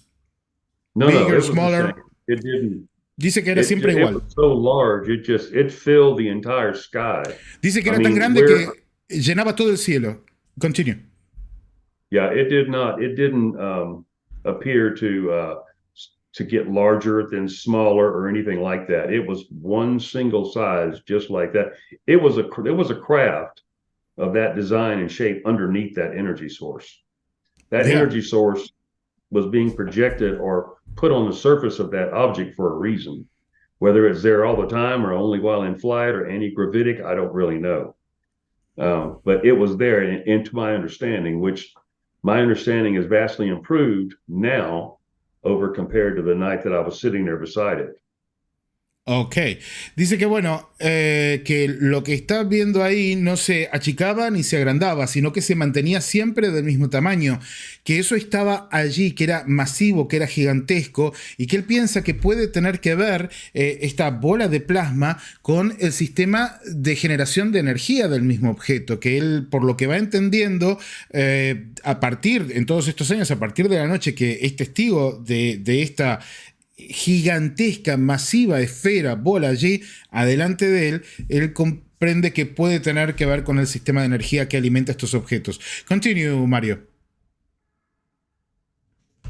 No, Bigger, it was smaller? the same. It didn't. Dice que era siempre It igual. was so large, it filled the entire sky. Dice que I era tan mean, grande que llenaba todo el cielo. Continue. Yeah, it didn't appear to get larger than smaller or anything like that. It was one single size, just like that. It was a craft of that design and shape underneath that energy source. That Yeah. energy source was being projected or put on the surface of that object for a reason. Whether it's there all the time or only while in flight or anti-gravitic, I don't really know. But it was there, and to my understanding, which my understanding is vastly improved now over compared to the night that I was sitting there beside it. Ok, dice que bueno, que lo que está viendo ahí no se achicaba ni se agrandaba, sino que se mantenía siempre del mismo tamaño, que eso estaba allí, que era masivo, que era gigantesco, y que él piensa que puede tener que ver esta bola de plasma con el sistema de generación de energía del mismo objeto, que él, por lo que va entendiendo, en todos estos años, a partir de la noche que es testigo de esta gigantesca, masiva esfera, bola allí, adelante de él comprende que puede tener que ver con el sistema de energía que alimenta estos objetos. Continue, Mario.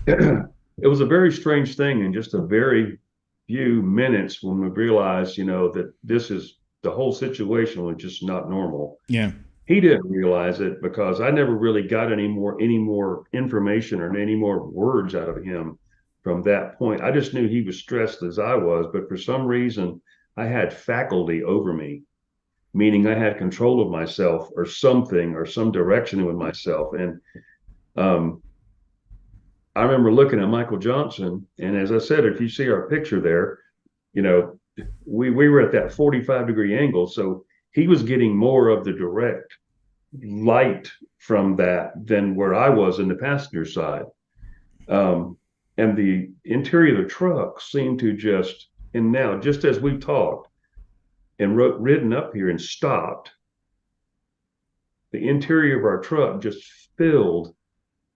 It was a very strange thing in just a very few minutes when we realized, that the whole situation was just not normal. Yeah. He didn't realize it because I never really got any more information or any more words out of him from that point. I just knew he was stressed as I was, but for some reason I had faculty over me, meaning I had control of myself or something or some direction with myself. And I remember looking at Michael Johnson, and as I said, if you see our picture there, we were at that 45-degree angle, so he was getting more of the direct light from that than where I was in the passenger side. And the interior of the truck seemed to just as we talked and ridden up here and stopped, the interior of our truck just filled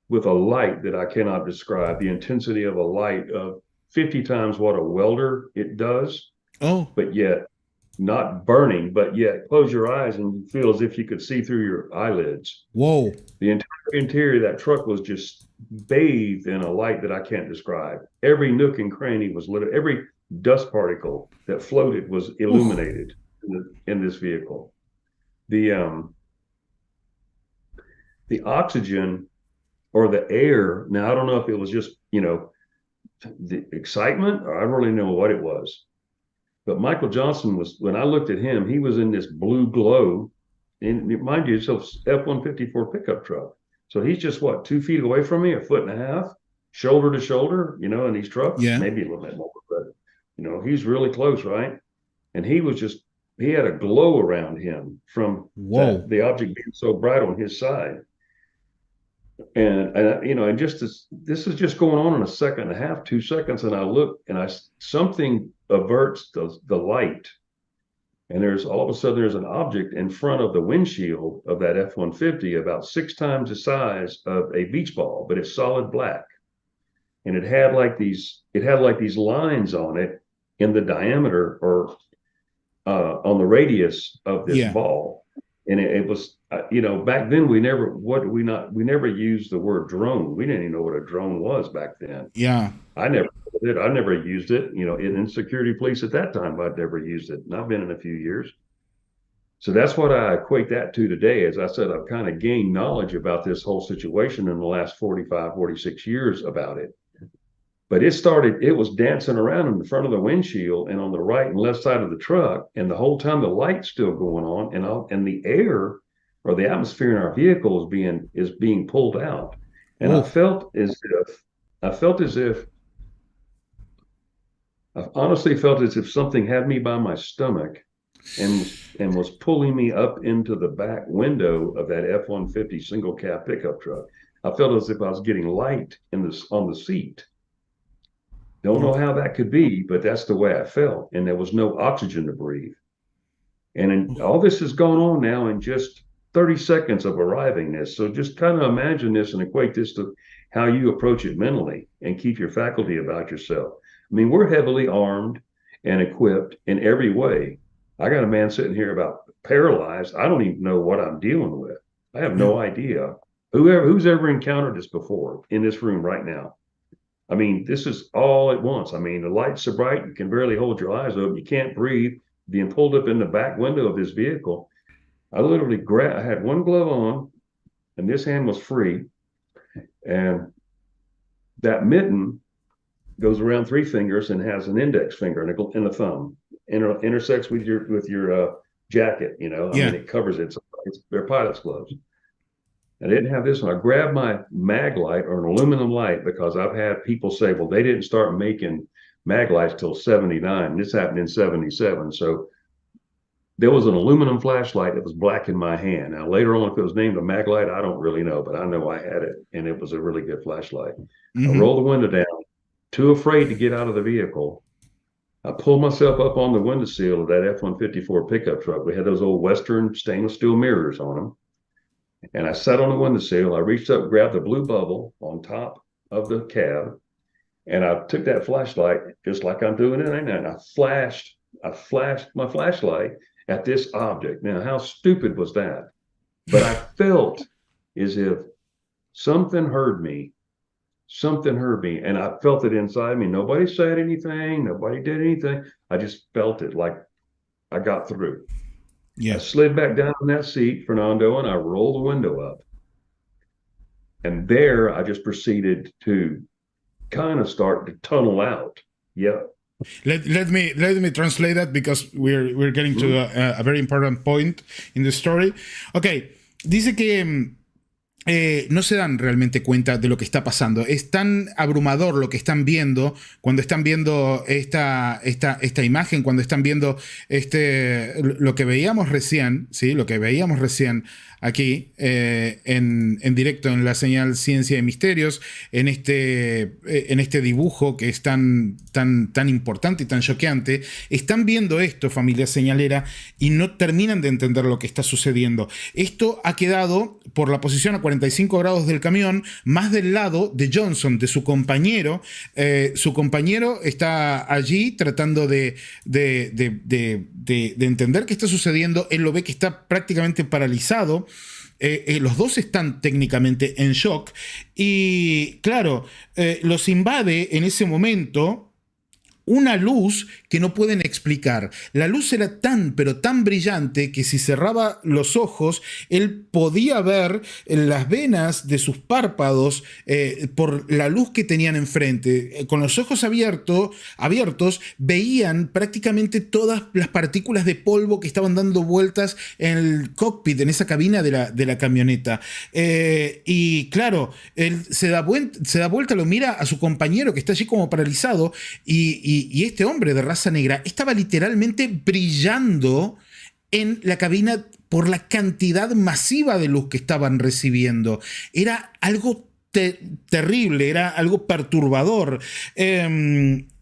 with a light that I cannot describe, the intensity of a light of 50 times what a welder it does. Oh. But yet not burning, but yet close your eyes and you feel as if you could see through your eyelids. Whoa. The entire interior of that truck was just bathed in a light that I can't describe. Every nook and cranny was lit. Every dust particle that floated was illuminated in this vehicle. the oxygen or the air. Now, I don't know if it was just, the excitement, or I don't really know what it was. But Michael Johnson when I looked at him, he was in this blue glow. And mind you, it's an F-154 pickup truck. So he's just, 2 feet away from me, 1.5 feet, shoulder to shoulder, in these trucks, maybe a little bit more, but, he's really close, right? And he had a glow around him from the object being so bright on his side. And just this is just going on in 1.5 seconds, 2 seconds, and I look and something averts the light, and all of a sudden there's an object in front of the windshield of that F-150 about 6 times the size of a beach ball, but it's solid black, and it had like these lines on it in the diameter or on the radius of this ball. And it was, back then we never used the word drone. We didn't even know what a drone was back then. Yeah. I never used it, in security police at that time, I'd never used it. And I've been in a few years. So that's what I equate that to today. As I said, I've kind of gained knowledge about this whole situation in the last 45, 46 years about it. But it was dancing around in the front of the windshield and on the right and left side of the truck. And the whole time the light's still going on, and the air or the atmosphere in our vehicle is being pulled out. And I honestly felt as if something had me by my stomach and was pulling me up into the back window of that F-150 single cab pickup truck. I felt as if I was getting light on the seat. Don't know how that could be, but that's the way I felt. And there was no oxygen to breathe. And all this is going on now in just 30 seconds of arriving this. So just kind of imagine this and equate this to how you approach it mentally and keep your faculty about yourself. I mean, we're heavily armed and equipped in every way. I got a man sitting here about paralyzed. I don't even know what I'm dealing with. I have no idea. Who's ever encountered this before in this room right now? I mean, this is all at once. I mean, the light's so bright, you can barely hold your eyes open. You can't breathe. Being pulled up in the back window of this vehicle. I literally I had one glove on and this hand was free. And that mitten goes around 3 fingers and has an index finger and a thumb. Intersects with your jacket, I mean, it covers it. So they're pilot's gloves. I didn't have this one. I grabbed my mag light or an aluminum light because I've had people say, well, they didn't start making mag lights till 79. This happened in 77. So there was an aluminum flashlight that was black in my hand. Now, later on, if it was named a mag light, I don't really know, but I know I had it, and it was a really good flashlight. I rolled the window down, too afraid to get out of the vehicle. I pulled myself up on the windowsill of that F-154 pickup truck. We had those old Western stainless steel mirrors on them. And I sat on the windowsill. I reached up, grabbed the blue bubble on top of the cab, and I took that flashlight just like I'm doing it right now. And I flashed my flashlight at this object. Now, how stupid was that? But I felt as if something heard me. And I felt it inside me. Nobody said anything. Nobody did anything. I just felt it like I got through. I slid back down in that seat, Fernando, and I rolled the window up. And there I just proceeded to kind of start to tunnel out. Let me translate that because we're getting to a very important point in the story. Okay, dice que no se dan realmente cuenta de lo que está pasando. Es tan abrumador lo que están viendo cuando están viendo esta imagen, cuando están viendo lo que veíamos recién, ¿sí? Lo que veíamos recién aquí en directo en la señal Ciencia y Misterios, en este dibujo que es tan importante y tan choqueante. Están viendo esto, familia señalera, y no terminan de entender lo que está sucediendo. Esto ha quedado por la posición a 45 grados del camión, más del lado de Johnson, de su compañero. Su compañero está allí tratando de entender qué está sucediendo. Él lo ve que está prácticamente paralizado. Los dos están técnicamente en shock y claro, los invade en ese momento una luz que no pueden explicar. La luz era tan, pero tan brillante que si cerraba los ojos, él podía ver las venas de sus párpados por la luz que tenían enfrente. Con los ojos abiertos, veían prácticamente todas las partículas de polvo que estaban dando vueltas en el cockpit, en esa cabina de la camioneta. Y claro, él se da vuelta, lo mira a su compañero que está allí como paralizado y este hombre de raza negra estaba literalmente brillando en la cabina por la cantidad masiva de luz que estaban recibiendo. Era algo terrible, era algo perturbador.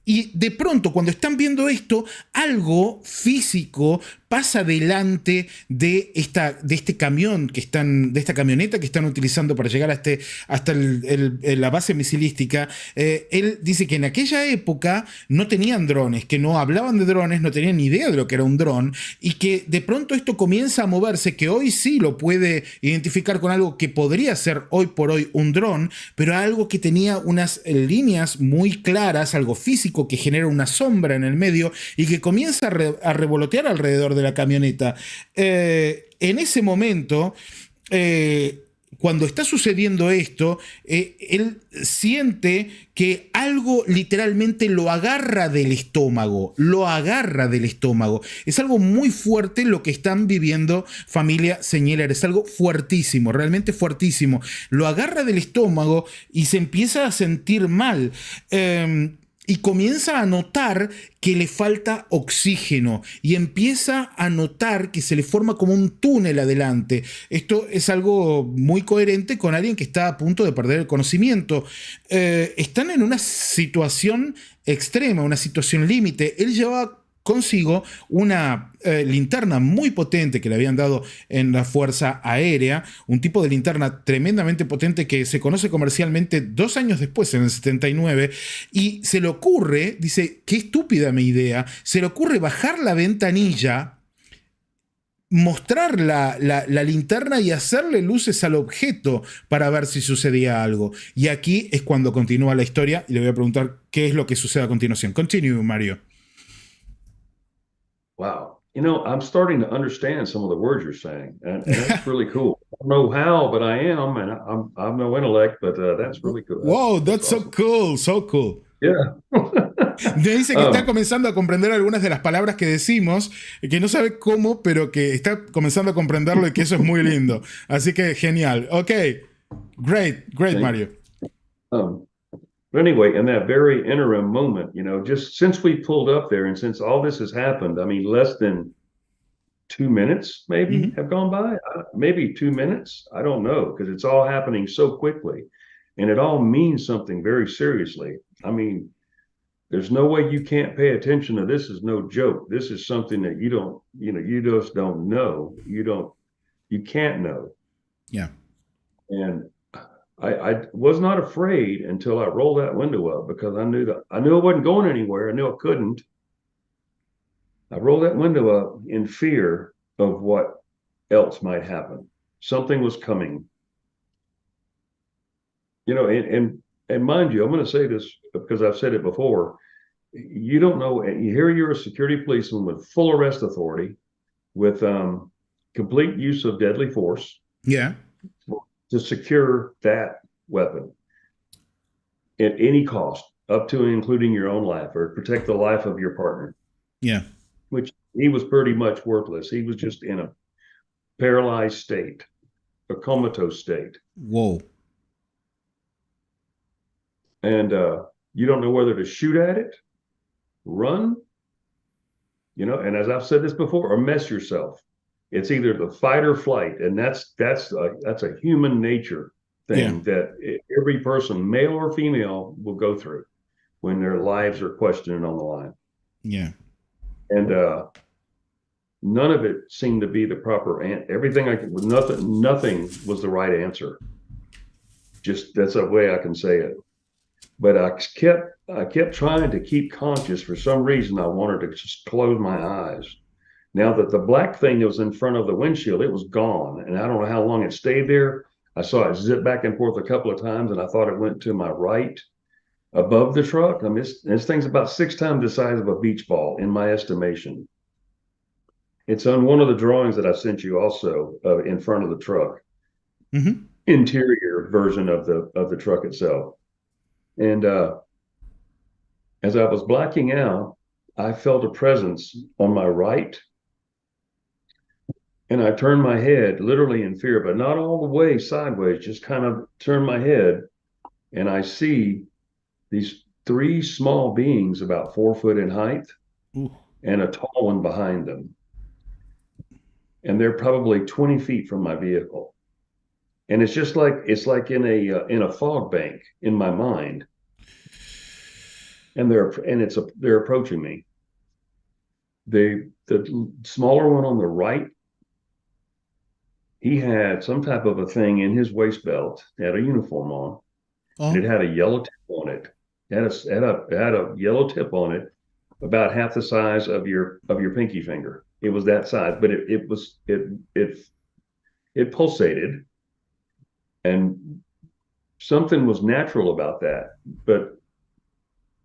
Y de pronto, cuando están viendo esto, algo físico pasa delante de este camión de esta camioneta que están utilizando para llegar hasta la base misilística. Él dice que en aquella época no tenían drones, que no hablaban de drones, no tenían ni idea de lo que era un dron, y que de pronto esto comienza a moverse, que hoy sí lo puede identificar con algo que podría ser hoy por hoy un dron, pero algo que tenía unas líneas muy claras, algo físico que genera una sombra en el medio y que comienza a revolotear alrededor de la camioneta. En ese momento, cuando está sucediendo esto, él siente que algo literalmente lo agarra del estómago. Es algo muy fuerte lo que están viviendo, familia Señal. Es algo fuertísimo, realmente fuertísimo. Lo agarra del estómago y se empieza a sentir mal. Y comienza a notar que le falta oxígeno y empieza a notar que se le forma como un túnel adelante. Esto es algo muy coherente con alguien que está a punto de perder el conocimiento. Están en una situación extrema, una situación límite. Él lleva consigo una linterna muy potente que le habían dado en la Fuerza Aérea, un tipo de linterna tremendamente potente que se conoce comercialmente 2 años después, en el 79, y se le ocurre, dice, qué estúpida mi idea, se le ocurre bajar la ventanilla, mostrar la linterna y hacerle luces al objeto para ver si sucedía algo. Y aquí es cuando continúa la historia y le voy a preguntar qué es lo que sucede a continuación. Continue, Mario. Wow. You know, I'm starting to understand some of the words you're saying, and that's really cool. I don't know how, but I am, and I'm no intellect, but that's really cool. Wow, that's awesome. So cool. Yeah. Me dice que está comenzando a comprender algunas de las palabras que decimos, que no sabe cómo, pero que está comenzando a comprenderlo y que eso es muy lindo. Así que genial. Ok, great, Mario. But anyway, in that very interim moment, you know, just since we pulled up there and since all this has happened, I mean, less than 2 minutes maybe have gone by, maybe 2 minutes. I don't know, because it's all happening so quickly and it all means something very seriously. I mean, there's no way you can't pay attention to this. Is no joke. This is something that you don't, you know, you just don't know. You can't know. Yeah. And I was not afraid until I rolled that window up, because I knew it wasn't going anywhere. I knew I couldn't. I rolled that window up in fear of what else might happen. Something was coming. You know, and mind you, I'm going to say this because I've said it before. You don't know. Here you're a security policeman with full arrest authority, with complete use of deadly force. Yeah. To secure that weapon at any cost, up to and including your own life, or protect the life of your partner. Yeah. Which he was pretty much worthless. He was just in a paralyzed state, a comatose state. Whoa. And you don't know whether to shoot at it, run, you know, and as I've said this before, or mess yourself. It's either the fight or flight, and that's a human nature thing that every person, male or female, will go through when their lives are questioned on the line. Yeah. And none of it seemed to be the proper answer. Everything nothing was the right answer. Just that's a way I can say it. But I kept trying to keep conscious. For some reason, I wanted to just close my eyes. Now that the black thing that was in front of the windshield, it was gone. And I don't know how long it stayed there. I saw it zip back and forth a couple of times, and I thought it went to my right. above the truck. I mean, this thing's about 6 times the size of a beach ball, in my estimation. It's on one of the drawings that I sent you also in front of the truck. Mm-hmm. Interior version of the truck itself. And as I was blacking out, I felt a presence on my right. And I turned my head, literally in fear, but not all the way sideways, just kind of turned my head. And I see these 3 small beings about 4 foot in height. Ooh. And a tall one behind them. And they're probably 20 feet from my vehicle. And it's just like, it's like in a fog bank in my mind. And they're approaching me. The smaller one on the right, he had some type of a thing in his waist belt. He had a uniform on. Oh. And it had a yellow tip on it. It had a yellow tip on it, about half the size of your pinky finger. It was that size, but it pulsated, and something was natural about that. But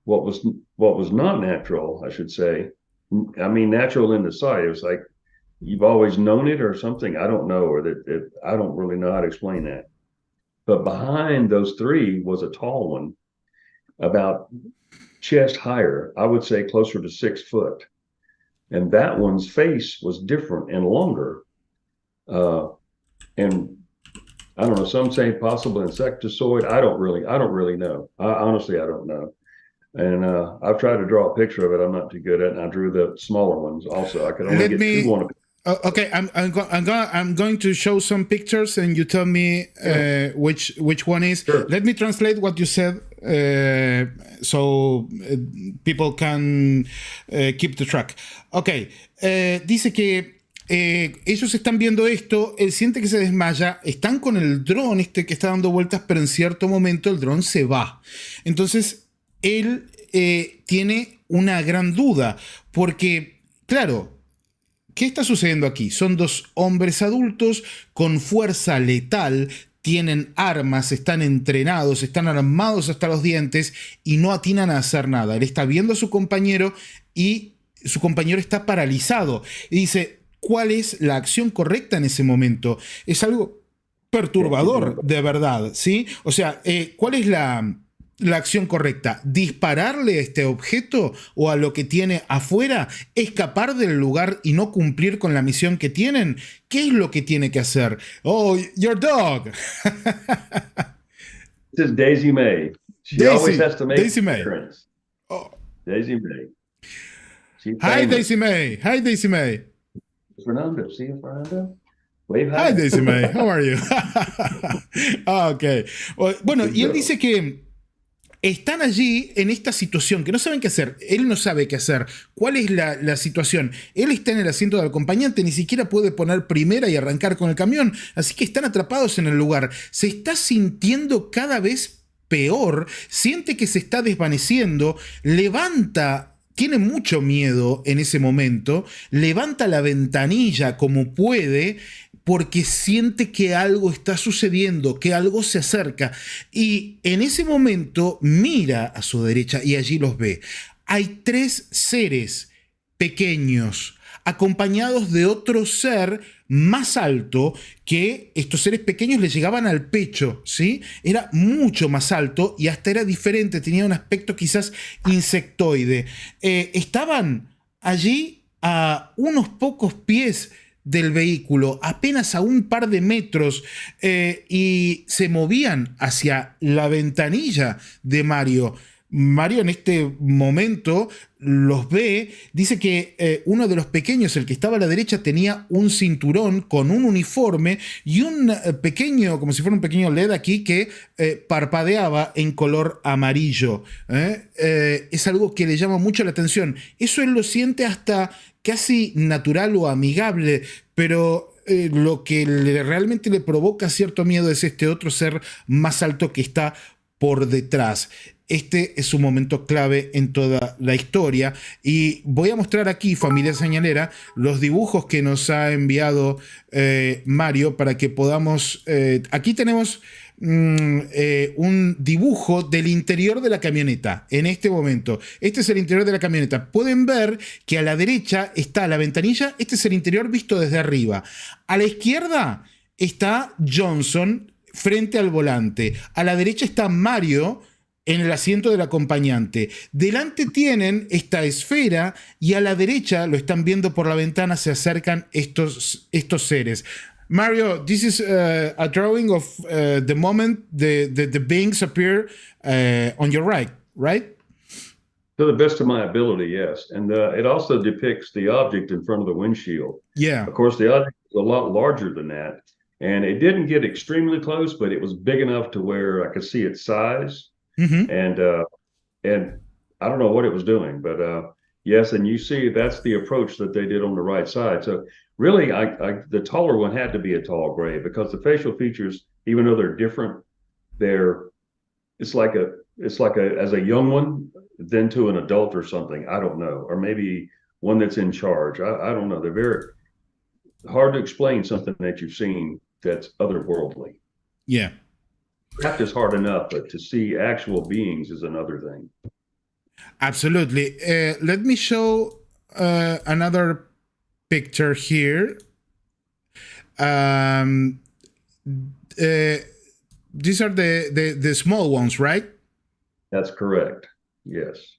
what was not natural, I should say, I mean, natural in the sight, it was like you've always known it or something. I don't know, or that I don't really know how to explain that. But behind those 3 was a tall one, about chest higher, I would say closer to 6 foot. And that one's face was different and longer. And I don't know, some say possible insectoid. I don't really know. Honestly, I don't know. And I've tried to draw a picture of it. I'm not too good at it. And I drew the smaller ones also. I could only get 2 on a okay, I'm going to show some pictures, and you tell me which one is. Sure. Let me translate what you said so people can keep the track. Okay, dice que ellos están viendo esto, él siente que se desmaya, están con el dron que está dando vueltas, pero en cierto momento el dron se va. Entonces, él tiene una gran duda, porque, claro, ¿qué está sucediendo aquí? Son 2 hombres adultos con fuerza letal, tienen armas, están entrenados, están armados hasta los dientes y no atinan a hacer nada. Él está viendo a su compañero y su compañero está paralizado. Y dice, ¿cuál es la acción correcta en ese momento? Es algo perturbador, de verdad, ¿sí? O sea, ¿cuál es la acción correcta? ¿Dispararle a este objeto o a lo que tiene afuera? ¿Escapar del lugar y no cumplir con la misión que tienen? ¿Qué es lo que tiene que hacer? Oh, your dog. This is Daisy May. She always has to make Daisy May. Oh. Daisy May. Hi, Daisy May. Hi, Daisy May. Fernando, see you, Fernando. Wave hi, Daisy May. How are you? Okay. Bueno, y él dice que están allí en esta situación, que no saben qué hacer. Él no sabe qué hacer. ¿Cuál es la situación? Él está en el asiento del acompañante, ni siquiera puede poner primera y arrancar con el camión. Así que están atrapados en el lugar. Se está sintiendo cada vez peor. Siente que se está desvaneciendo. Tiene mucho miedo en ese momento. Levanta la ventanilla como puede, porque siente que algo está sucediendo, que algo se acerca. Y en ese momento mira a su derecha y allí los ve. Hay 3 seres pequeños, acompañados de otro ser más alto, que estos seres pequeños le llegaban al pecho, ¿sí? Era mucho más alto y hasta era diferente, tenía un aspecto quizás insectoide. Estaban allí a unos pocos pies del vehículo, apenas a un par de metros, y se movían hacia la ventanilla de Mario. Mario en este momento los ve, dice que uno de los pequeños, el que estaba a la derecha, tenía un cinturón con un uniforme y un pequeño, como si fuera un pequeño LED aquí, que parpadeaba en color amarillo. Es algo que le llama mucho la atención. Eso él lo siente hasta casi natural o amigable, pero lo que realmente le provoca cierto miedo es este otro ser más alto que está por detrás. Este es un momento clave en toda la historia y voy a mostrar aquí, familia señalera, los dibujos que nos ha enviado Mario para que podamos... aquí tenemos un dibujo del interior de la camioneta en este momento. Este es el interior de la camioneta. Pueden ver que a la derecha está la ventanilla. Este es el interior visto desde arriba. A la izquierda está Johnson frente al volante. A la derecha está Mario en el asiento del acompañante. Delante tienen esta esfera y a la derecha, lo están viendo por la ventana, se acercan estos seres. Mario, this is a drawing of the moment the beings appear on your right, right? To the best of my ability, yes. And it also depicts the object in front of the windshield. Yeah. Of course, the object is a lot larger than that. And it didn't get extremely close, but it was big enough to where I could see its size. Mm-hmm. And I don't know what it was doing, but yes, and you see that's the approach that they did on the right side. So really, the taller one had to be a tall gray because the facial features, even though they're different, it's like as a young one then to an adult or something. I don't know, or maybe one that's in charge. I don't know. They're very hard to explain something that you've seen that's otherworldly. Yeah. Craft is hard enough, but to see actual beings is another thing. Absolutely. Let me show another picture here. These are the small ones, right? That's correct. Yes.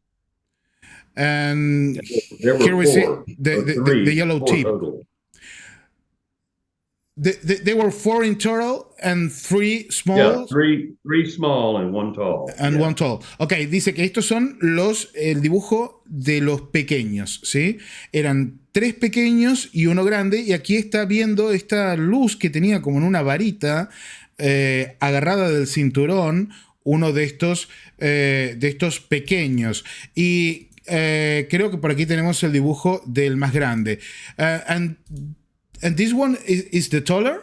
And there were here we four, see the yellow tip. Total. They were 4 in total and 3 small. Yeah, three small and 1 tall. And 1 tall. Ok, dice que estos son el dibujo de los pequeños, ¿sí? Eran 3 pequeños y 1 grande, y aquí está viendo esta luz que tenía como en una varita agarrada del cinturón, uno de estos pequeños. Y creo que por aquí tenemos el dibujo del más grande. And this one is the taller?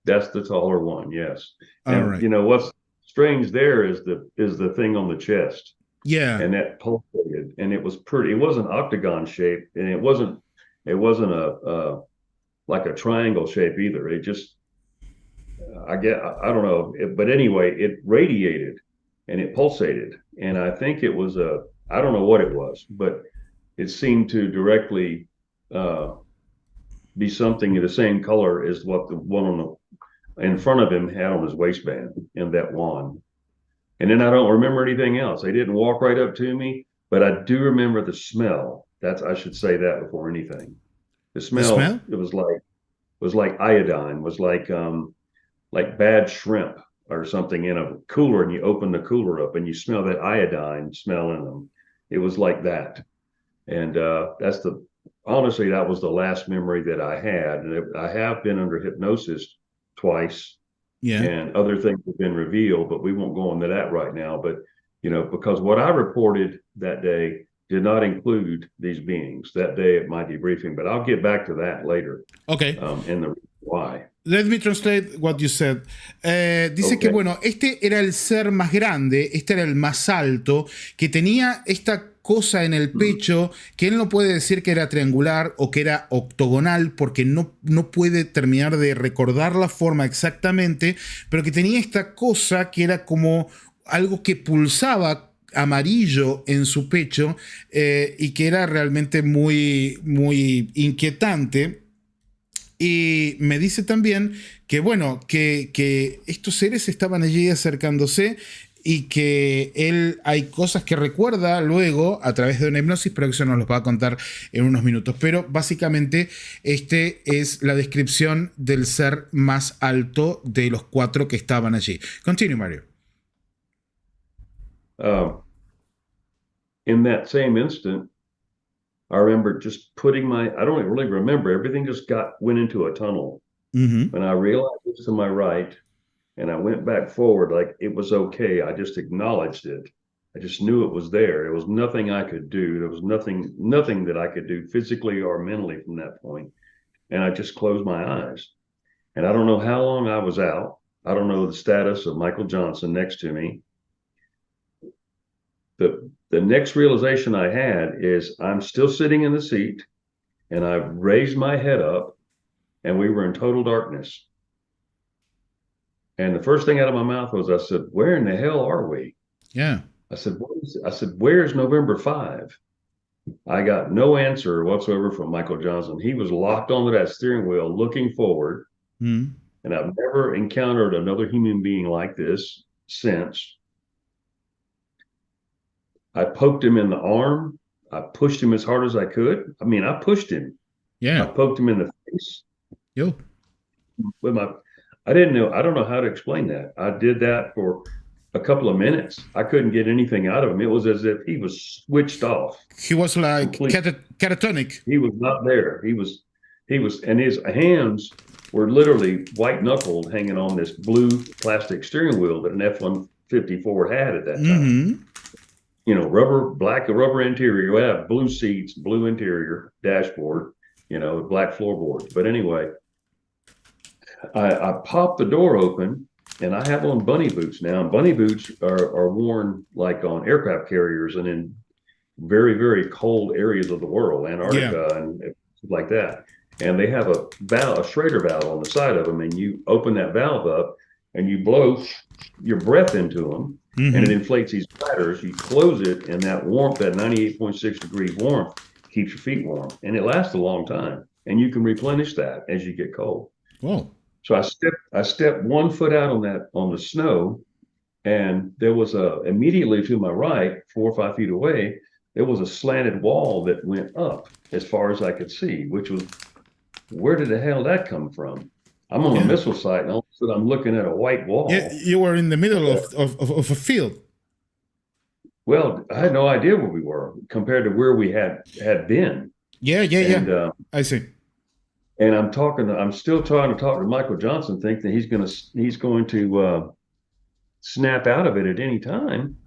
That's the taller one, yes. All and right. You know what's strange there is the thing on the chest. Yeah. And that pulsated, and it was pretty. It wasn't octagon shape, and it wasn't a like a triangle shape either. It just I don't know, but anyway, it radiated and it pulsated, and I think it was I don't know what it was, but it seemed to directly be something of the same color as what the one in front of him had on his waistband in that wand. And then I don't remember anything else. They didn't walk right up to me, but I do remember the smell. I should say that before anything. The smell? It was like iodine, was like bad shrimp or something in a cooler, and you open the cooler up and you smell that iodine smell in them. It was like that. And honestly, that was the last memory that I had. And I have been under hypnosis twice. Yeah. And other things have been revealed, but we won't go into that right now. But, because what I reported that day did not include these beings that day at my debriefing, but I'll get back to that later. Okay. And the why. Let me translate what you said. Dice que, bueno, este era el ser más grande, este era el más alto, que tenía esta cosa en el pecho que él no puede decir que era triangular o que era octogonal porque no puede terminar de recordar la forma exactamente, pero que tenía esta cosa que era como algo que pulsaba amarillo en su pecho y que era realmente muy, muy inquietante. Y me dice también que, bueno, que estos seres estaban allí acercándose y que hay cosas que recuerda luego a través de una hipnosis, pero eso nos lo va a contar en unos minutos. Pero básicamente es la descripción del ser más alto de los 4 que estaban allí. Continue, Mario. In that same instant, I remember just I don't really remember, everything just went into a tunnel. Mm-hmm. And I realized it was to my right, and I went back forward like it was okay. I just acknowledged it. I just knew it was there. There was nothing I could do. There was nothing that I could do physically or mentally from that point. And I just closed my eyes. And I don't know how long I was out. I don't know the status of Michael Johnson next to me. The next realization I had is I'm still sitting in the seat, and I raised my head up, and we were in total darkness. And the first thing out of my mouth was, I said, where in the hell are we? Yeah. I said, where's November 5? I got no answer whatsoever from Michael Johnson. He was locked onto that steering wheel looking forward. Mm. And I've never encountered another human being like this since. I poked him in the arm. I pushed him as hard as I could. I mean, I pushed him. Yeah. I poked him in the face. Yo. With my, I don't know how to explain that. I did that for a couple of minutes. I couldn't get anything out of him. It was as if he was switched off. He was like catatonic. He was not there. He was, and his hands were literally white knuckled hanging on this blue plastic steering wheel that an F-154 had at that time. Mm-hmm. You know, black rubber interior. You have blue seats, blue interior, dashboard, you know, black floorboards. But anyway, I popped the door open, and I have on bunny boots now. And bunny boots are worn like on aircraft carriers and in very, very cold areas of the world, Antarctica and like that. And they have a Schrader valve on the side of them, and you open that valve up and you blow your breath into them, and it inflates these bladders. You close it, and that warmth, that 98.6 degree warmth, keeps your feet warm, and it lasts a long time. And you can replenish that as you get cold. Whoa. So I stepped 1 foot out on the snow, and there was immediately to my right, 4 or 5 feet away, there was a slanted wall that went up as far as I could see, which was, where did the hell that come from? I'm on a missile site, and all of a sudden I'm looking at a white wall. Yeah, you were in the middle of a field. Well, I had no idea where we were compared to where we had been. Yeah. I see. And I'm still trying to talk to Michael Johnson, think that he's going to snap out of it at any time.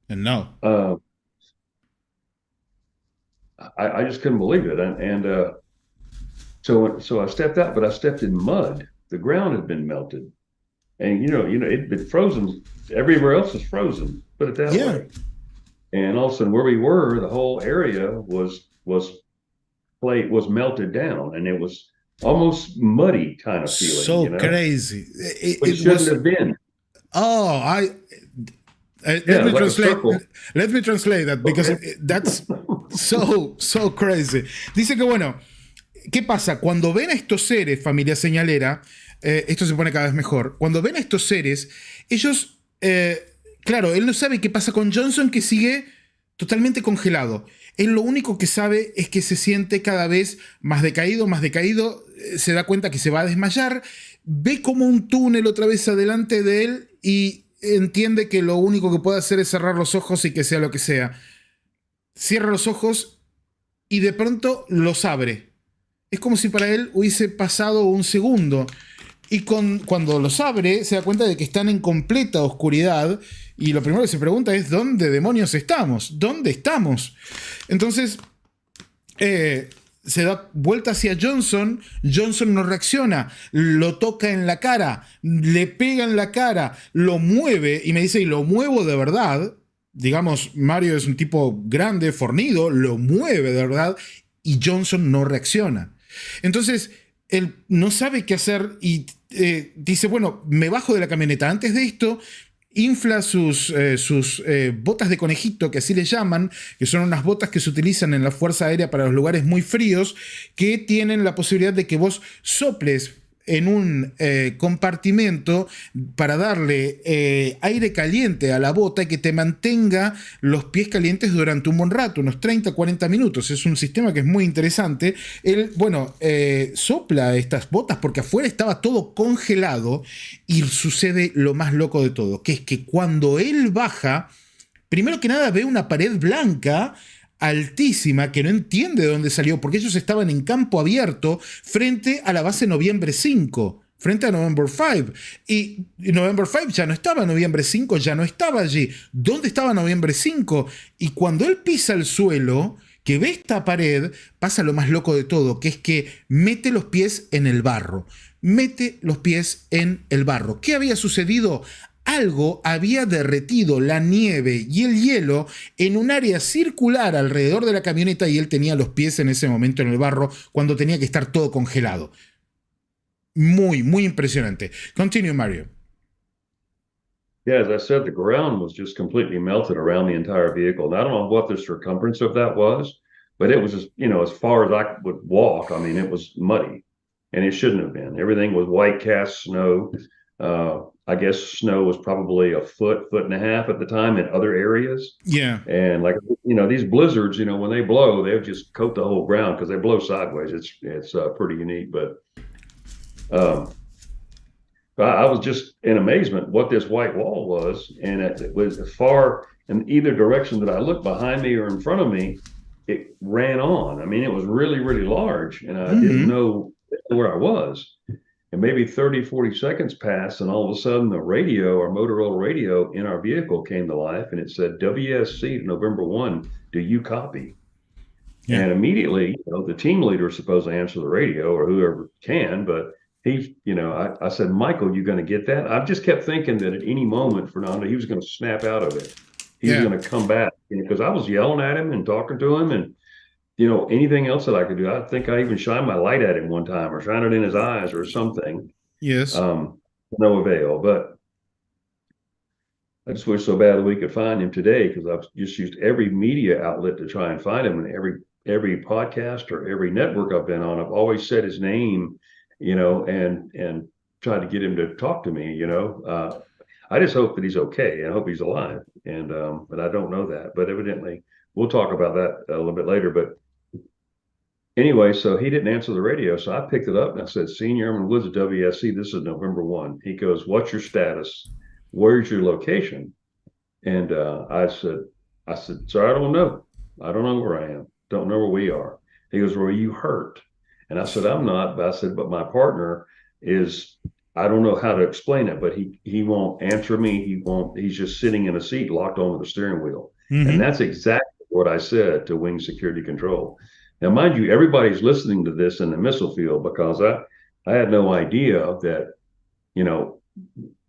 And no. I just couldn't believe it. And so I stepped out, but I stepped in mud. The ground had been melted. And it'd been frozen. Everywhere else is frozen. Put it that way. And all of a sudden where we were, the whole area was melted down, and it was almost muddy kind of feeling. So crazy. It shouldn't have been. Oh, let me translate that, because that's so crazy. Dice que bueno, ¿qué pasa? Cuando ven a estos seres, familia señalera, esto se pone cada vez mejor. Cuando ven a estos seres, ellos, claro, él no sabe qué pasa con Johnson, que sigue totalmente congelado. Él lo único que sabe es que se siente cada vez más decaído, se da cuenta que se va a desmayar, ve como un túnel otra vez adelante de él y entiende que lo único que puede hacer es cerrar los ojos y que sea lo que sea. Cierra los ojos y de pronto los abre. Es como si para él hubiese pasado un segundo. Y cuando los abre, se da cuenta de que están en completa oscuridad. Y lo primero que se pregunta es, ¿dónde demonios estamos? ¿Dónde estamos? Entonces, se da vuelta hacia Johnson. Johnson no reacciona. Lo toca en la cara. Le pega en la cara. Lo mueve. Y me dice, y lo muevo de verdad. Digamos, Mario es un tipo grande, fornido. Lo mueve de verdad. Y Johnson no reacciona. Entonces, él no sabe qué hacer y dice, bueno, me bajo de la camioneta. Antes de esto, infla sus botas de conejito, que así le llaman, que son unas botas que se utilizan en la Fuerza Aérea para los lugares muy fríos, que tienen la posibilidad de que vos soples en un compartimento para darle aire caliente a la bota y que te mantenga los pies calientes durante un buen rato, unos 30, 40 minutos. Es un sistema que es muy interesante. Él, sopla estas botas porque afuera estaba todo congelado y sucede lo más loco de todo, que es que cuando él baja, primero que nada ve una pared blanca altísima que no entiende de dónde salió, porque ellos estaban en campo abierto frente a la base Noviembre 5, frente a November 5. Y November 5 ya no estaba, Noviembre 5 ya no estaba allí. ¿Dónde estaba Noviembre 5? Y cuando él pisa el suelo, que ve esta pared, pasa lo más loco de todo, que es que mete los pies en el barro. Mete los pies en el barro. ¿Qué había sucedido? Algo había derretido la nieve y el hielo en un área circular alrededor de la camioneta y él tenía los pies en ese momento en el barro cuando tenía que estar todo congelado. Muy, muy impresionante. Continue, Mario. Yeah, as I said, the ground was just completely melted around the entire vehicle. And I don't know what the circumference of that was, but it was just, as far as I would walk, I mean, it was muddy and it shouldn't have been. Everything was white cast snow. I guess snow was probably a foot and a half at the time in other areas. Yeah. And like, these blizzards, when they blow, they'll just coat the whole ground because they blow sideways. It's pretty unique, but I was just in amazement what this white wall was. And it was as far in either direction that I looked behind me or in front of me, it ran on. I mean, it was really, really large and I didn't know where I was. And maybe 30, 40 seconds passed, and all of a sudden the radio, our Motorola radio in our vehicle came to life, and it said, WSC November 1, do you copy? Yeah. And immediately, the team leader is supposed to answer the radio or whoever can, but he, I said, Michael, you going to get that? I just kept thinking that at any moment, Fernando, he was going to snap out of it. He was going to come back because I was yelling at him and talking to him and anything else that I could do. I think I even shined my light at him one time or shine it in his eyes or something. Yes. No avail. But I just wish so bad that we could find him today because I've just used every media outlet to try and find him. And every podcast or every network I've been on, I've always said his name, and tried to get him to talk to me, I just hope that he's okay. I hope he's alive. And but I don't know that. But evidently, we'll talk about that a little bit later. But anyway, so he didn't answer the radio. So I picked it up and I said, Senior Airman Woods at WSC, this is November 1. He goes, what's your status? Where's your location? And I said, sir, I don't know. I don't know where I am. Don't know where we are. He goes, well, are you hurt? And I said, I'm not. But I said, but my partner is, I don't know how to explain it, but he won't answer me. He's just sitting in a seat locked onto the steering wheel. And that's exactly what I said to Wing Security Control. Now, mind you, everybody's listening to this in the missile field because I had no idea that,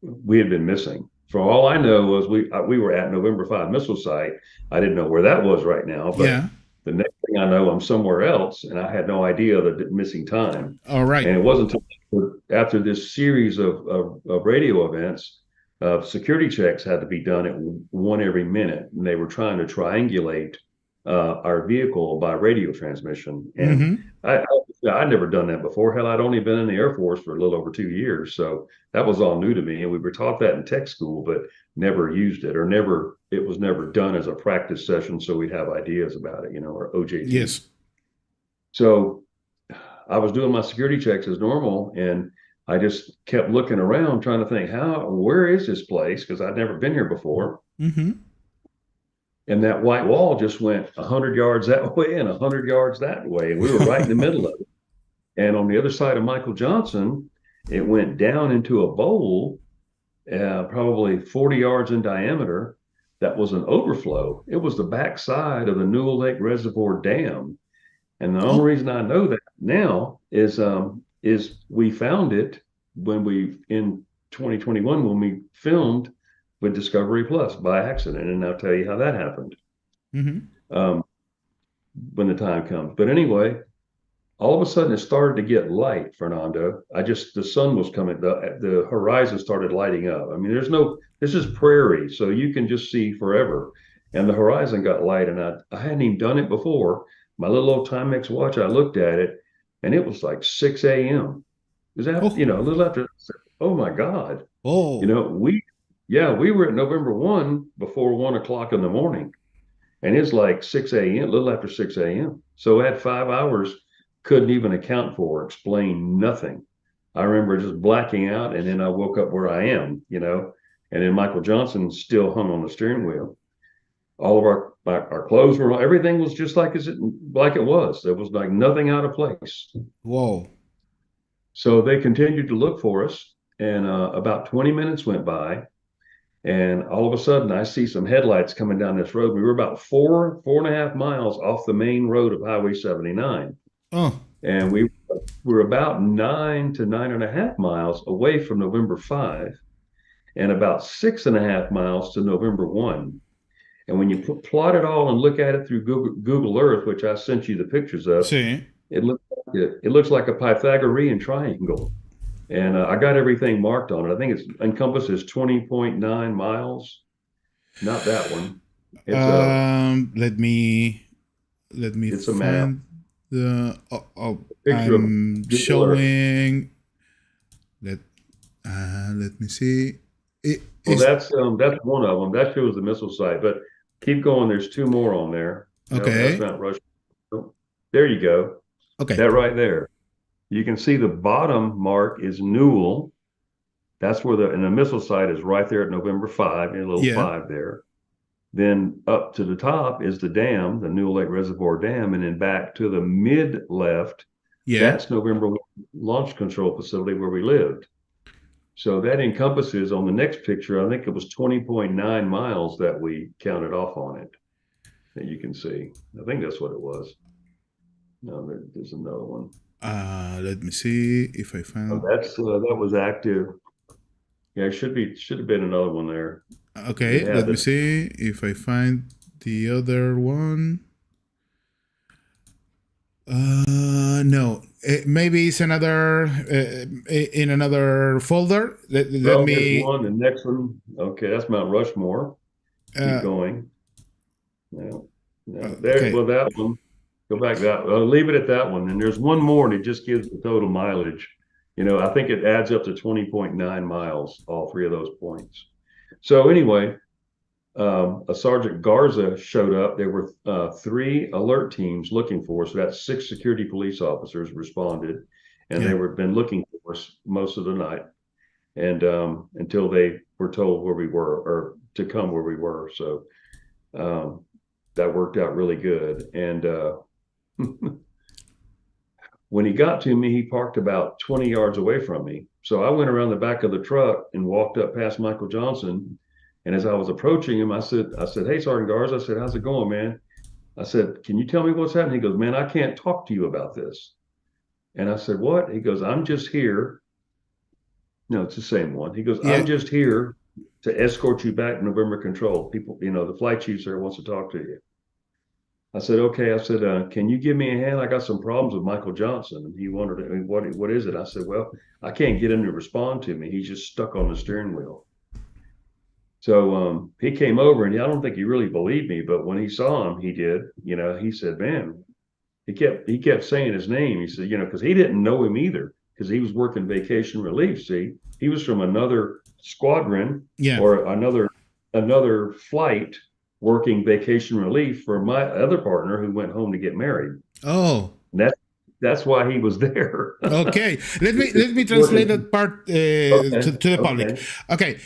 we had been missing. For all I know was we were at November 5 missile site. I didn't know where that was right now, but the next thing I know, I'm somewhere else, and I had no idea the missing time. All right. And it wasn't until after this series of radio events, security checks had to be done at one every minute, and they were trying to triangulate our vehicle by radio transmission. And I'd never done that before. Hell, I'd only been in the Air Force for a little over 2 years. So that was all new to me. And we were taught that in tech school, but never used it it was never done as a practice session. So we'd have ideas about it, or OJT. Yes. So I was doing my security checks as normal. And I just kept looking around trying to think, where is this place? Because I'd never been here before. And that white wall just went 100 yards that way and 100 yards that way. And we were right in the middle of it. And on the other side of Michael Johnson, it went down into a bowl, probably 40 yards in diameter. That was an overflow. It was the backside of the Newell Lake Reservoir Dam. And the only reason I know that now is we found it in 2021 when we filmed with Discovery Plus by accident, and I'll tell you how that happened when the time comes. But anyway, all of a sudden it started to get light, Fernando. The sun was coming, the horizon started lighting up. I mean, this is prairie, so you can just see forever. And the horizon got light, and I hadn't even done it before. My little old Timex watch, I looked at it, and it was like 6 a.m. Is that, a little after, oh my God. Oh. We were at November 1 before 1 o'clock in the morning, and it's like 6 a.m., a little after 6 a.m. So I had 5 hours, couldn't even explain nothing. I remember just blacking out, and then I woke up where I am, and then Michael Johnson still hung on the steering wheel. All of our clothes everything was just like it was. There was like nothing out of place. Whoa. So they continued to look for us, and about 20 minutes went by. And all of a sudden, I see some headlights coming down this road. We were about 4.5 miles off the main road of Highway 79. Oh. And we were about 9 to 9.5 miles away from November 5 and about 6.5 miles to November 1. And when you plot it all and look at it through Google Earth, which I sent you the pictures of, it looks like a Pythagorean triangle. And I got everything marked on it. I think it encompasses 20.9 miles. Not that one. It's let me it's a map. find the Picture of I'm Google showing let me see. Well, that's one of them. That shows the missile site, but keep going. There's two more on there. No, okay. that's Mount Rushmore. There you go. Okay. That right there. You can see the bottom mark is Newell. That's where and the missile site is right there at November 5, in a little 5 there. Then up to the top is the dam, the Newell Lake Reservoir Dam, and then back to the mid left. That's November 1 Launch Control Facility where we lived. So that encompasses, on the next picture, I think it was 20.9 miles that we counted off on it, that you can see. I think that's what it was. No, there's another one. Let me see if I found. That was active. Yeah, it should have been another one there. Okay, let me see if I find the other one. No, maybe it's another in another folder. Let me. One, the next one. Okay, that's Mount Rushmore. Keep going. No, there. Okay. Well, that one. Go back that. Leave it at that one. And there's one more, and it just gives the total mileage. You know, I think it adds up to 20.9 miles. All three of those points. So anyway, a Sergeant Garza showed up. There were 3 alert teams looking for us. So that's 6 security police officers responded, and they were been looking for us most of the night, and until they were told where we were, or to come where we were. So that worked out really good. And when he got to me, he parked about 20 yards away from me. So I went around the back of the truck and walked up past Michael Johnson. And as I was approaching him, I said, "Hey, Sergeant Garza," I said, "How's it going, man?" I said, "Can you tell me what's happening?" He goes, "Man, I can't talk to you about this." And I said, "What?" He goes, "I'm just here." No, it's the same one. He goes, "I'm just here to escort you back to November Control. People, you know, the flight chief there wants to talk to you." I said, "Okay." I said, "Can you give me a hand? I got some problems with Michael Johnson." And he wondered, what is it? I said, "Well, I can't get him to respond to me. He's just stuck on the steering wheel." So he came over, and I don't think he really believed me, but when he saw him, he did. You know, he said, "Man," he kept saying his name. He said, you know, because he didn't know him either, because he was working vacation relief. See, he was from another squadron or another flight, working vacation relief for my other partner who went home to get married. Oh, that's why he was there. Okay, let me translate that part to the public. Okay,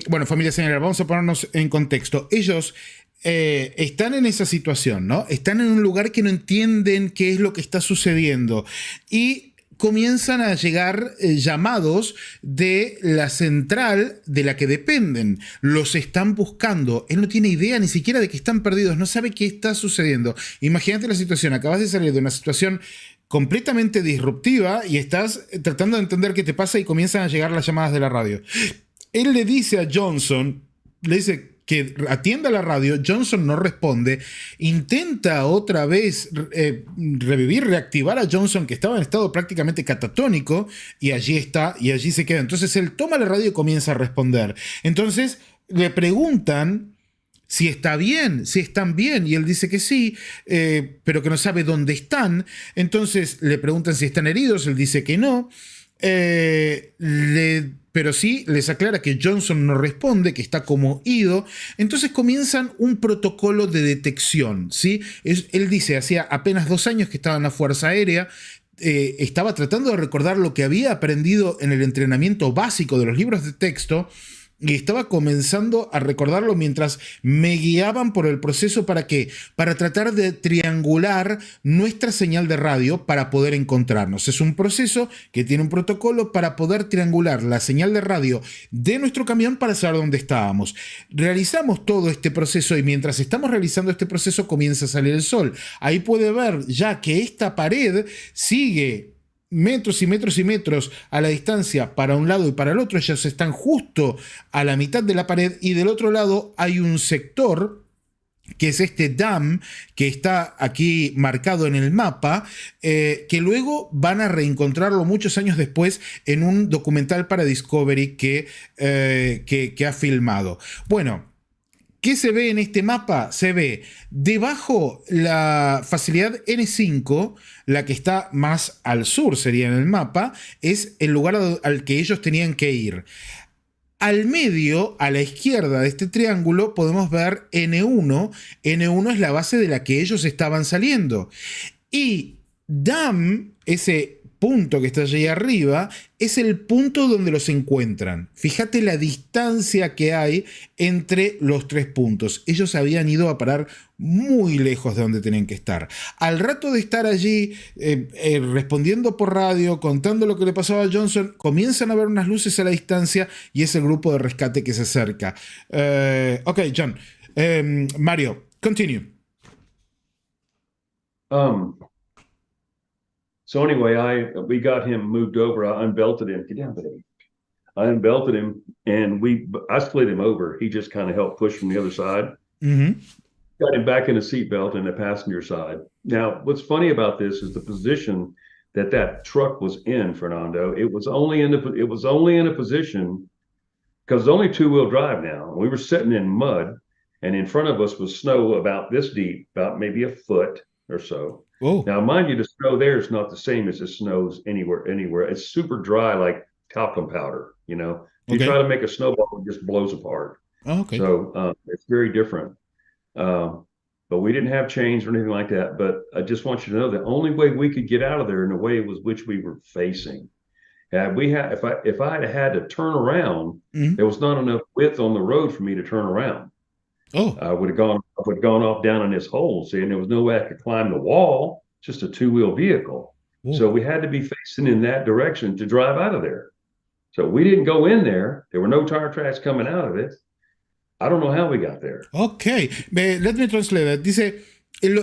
bueno, familia señalera, vamos a ponernos en contexto. Ellos están en esa situación, ¿no? Están en un lugar que no entienden qué es lo que está sucediendo y comienzan a llegar llamados de la central de la que dependen. Los están buscando. Él no tiene idea ni siquiera de que están perdidos. No sabe qué está sucediendo. Imagínate la situación. Acabas de salir de una situación completamente disruptiva y estás tratando de entender qué te pasa y comienzan a llegar las llamadas de la radio. Él le dice a Johnson, le dice que atienda la radio. Johnson no responde, intenta otra vez reactivar a Johnson, que estaba en estado prácticamente catatónico, y allí está, y allí se queda. Entonces él toma la radio y comienza a responder. Entonces le preguntan si está bien, si están bien, y él dice que sí, pero que no sabe dónde están. Entonces le preguntan si están heridos, él dice que no. Pero sí les aclara que Johnson no responde, que está como ido. Entonces comienzan un protocolo de detección, ¿sí? Él dice, hacía apenas 2 años que estaba en la Fuerza Aérea, estaba tratando de recordar lo que había aprendido en el entrenamiento básico de los libros de texto, y estaba comenzando a recordarlo mientras me guiaban por el proceso. ¿Para qué? Para tratar de triangular nuestra señal de radio para poder encontrarnos. Es un proceso que tiene un protocolo para poder triangular la señal de radio de nuestro camión para saber dónde estábamos. Realizamos todo este proceso y mientras estamos realizando este proceso comienza a salir el sol. Ahí puede ver ya que esta pared sigue metros y metros y metros a la distancia para un lado y para el otro. Ellos están justo a la mitad de la pared y del otro lado hay un sector que es este dam que está aquí marcado en el mapa, que luego van a reencontrarlo muchos años después en un documental para Discovery que ha filmado. Bueno, ¿qué se ve en este mapa? Se ve debajo la facilidad N5, la que está más al sur sería en el mapa, es el lugar al que ellos tenían que ir. Al medio, a la izquierda de este triángulo, podemos ver N1. N1 es la base de la que ellos estaban saliendo. Y DAM, ese punto que está allí arriba, es el punto donde los encuentran. Fíjate la distancia que hay entre los tres puntos. Ellos habían ido a parar muy lejos de donde tenían que estar. Al rato de estar allí respondiendo por radio, contando lo que le pasaba a Johnson, comienzan a ver unas luces a la distancia y es el grupo de rescate que se acerca. Ok, John. Mario, continue. So anyway, we got him moved over. I unbelted him. Get down, baby. I unbelted him, and I split him over. He just kind of helped push from the other side. Mm-hmm. Got him back in the seatbelt in the passenger side. Now, what's funny about this is the position that truck was in, Fernando. It was only in a position because it's only two-wheel drive now. We were sitting in mud, and in front of us was snow about this deep, about maybe a foot or so. Oh. Now, mind you, the snow there is not the same as the snows anywhere. It's super dry, like talcum powder. You know, if you try to make a snowball, it just blows apart. Oh, okay. So it's very different. But we didn't have chains or anything like that. But I just want you to know the only way we could get out of there in the way was which we were facing. If I had to turn around, there was not enough width on the road for me to turn around. Oh, I would have gone off down in this hole. See, and there was no way I could climb the wall. Just a two-wheel vehicle. Whoa. So we had to be facing in that direction to drive out of there. So we didn't go in there. There were no tire tracks coming out of it. I don't know how we got there. Ok, let me translate that. Dice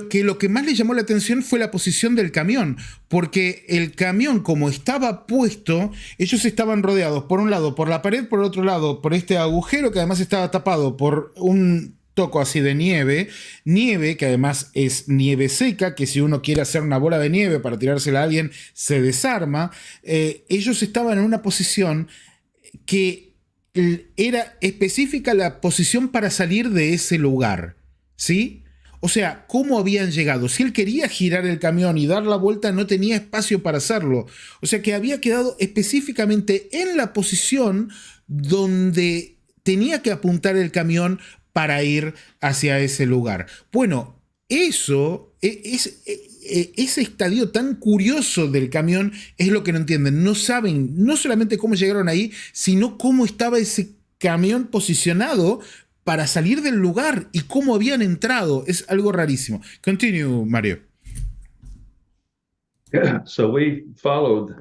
que lo que más le llamó la atención fue la posición del camión, porque el camión, como estaba puesto, ellos estaban rodeados por un lado por la pared, por el otro lado por este agujero que además estaba tapado por un toco así de nieve que además es nieve seca, que si uno quiere hacer una bola de nieve para tirársela a alguien se desarma. Ellos estaban en una posición que era específica, la posición para salir de ese lugar, ¿sí? O sea, ¿cómo habían llegado? Si él quería girar el camión y dar la vuelta, no tenía espacio para hacerlo. O sea, que había quedado específicamente en la posición donde tenía que apuntar el camión para ir hacia ese lugar. Bueno, eso, ese estadio tan curioso del camión es lo que no entienden. No saben no solamente cómo llegaron ahí, sino cómo estaba ese camión posicionado para salir del lugar y cómo habían entrado. Es algo rarísimo. Continue, Mario. Yeah, so we followed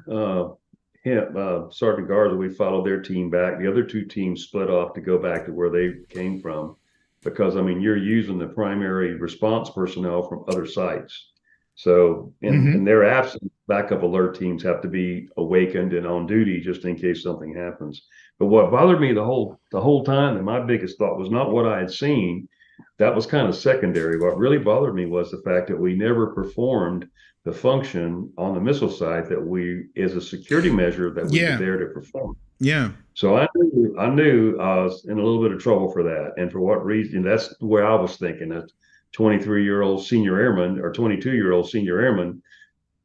Sergeant Garza. We followed their team back. The other two teams split off to go back to where they came from. Because, I mean, you're using the primary response personnel from other sites. So in their absence, backup alert teams have to be awakened and on duty just in case something happens. But what bothered me the whole time, and my biggest thought was not what I had seen. That was kind of secondary. What really bothered me was the fact that we never performed the function on the missile side that we, as a security measure, that we were there to perform. Yeah. So I knew I was in a little bit of trouble for that. And for what reason? That's where I was thinking. A 23-year-old senior airman or 22-year-old senior airman,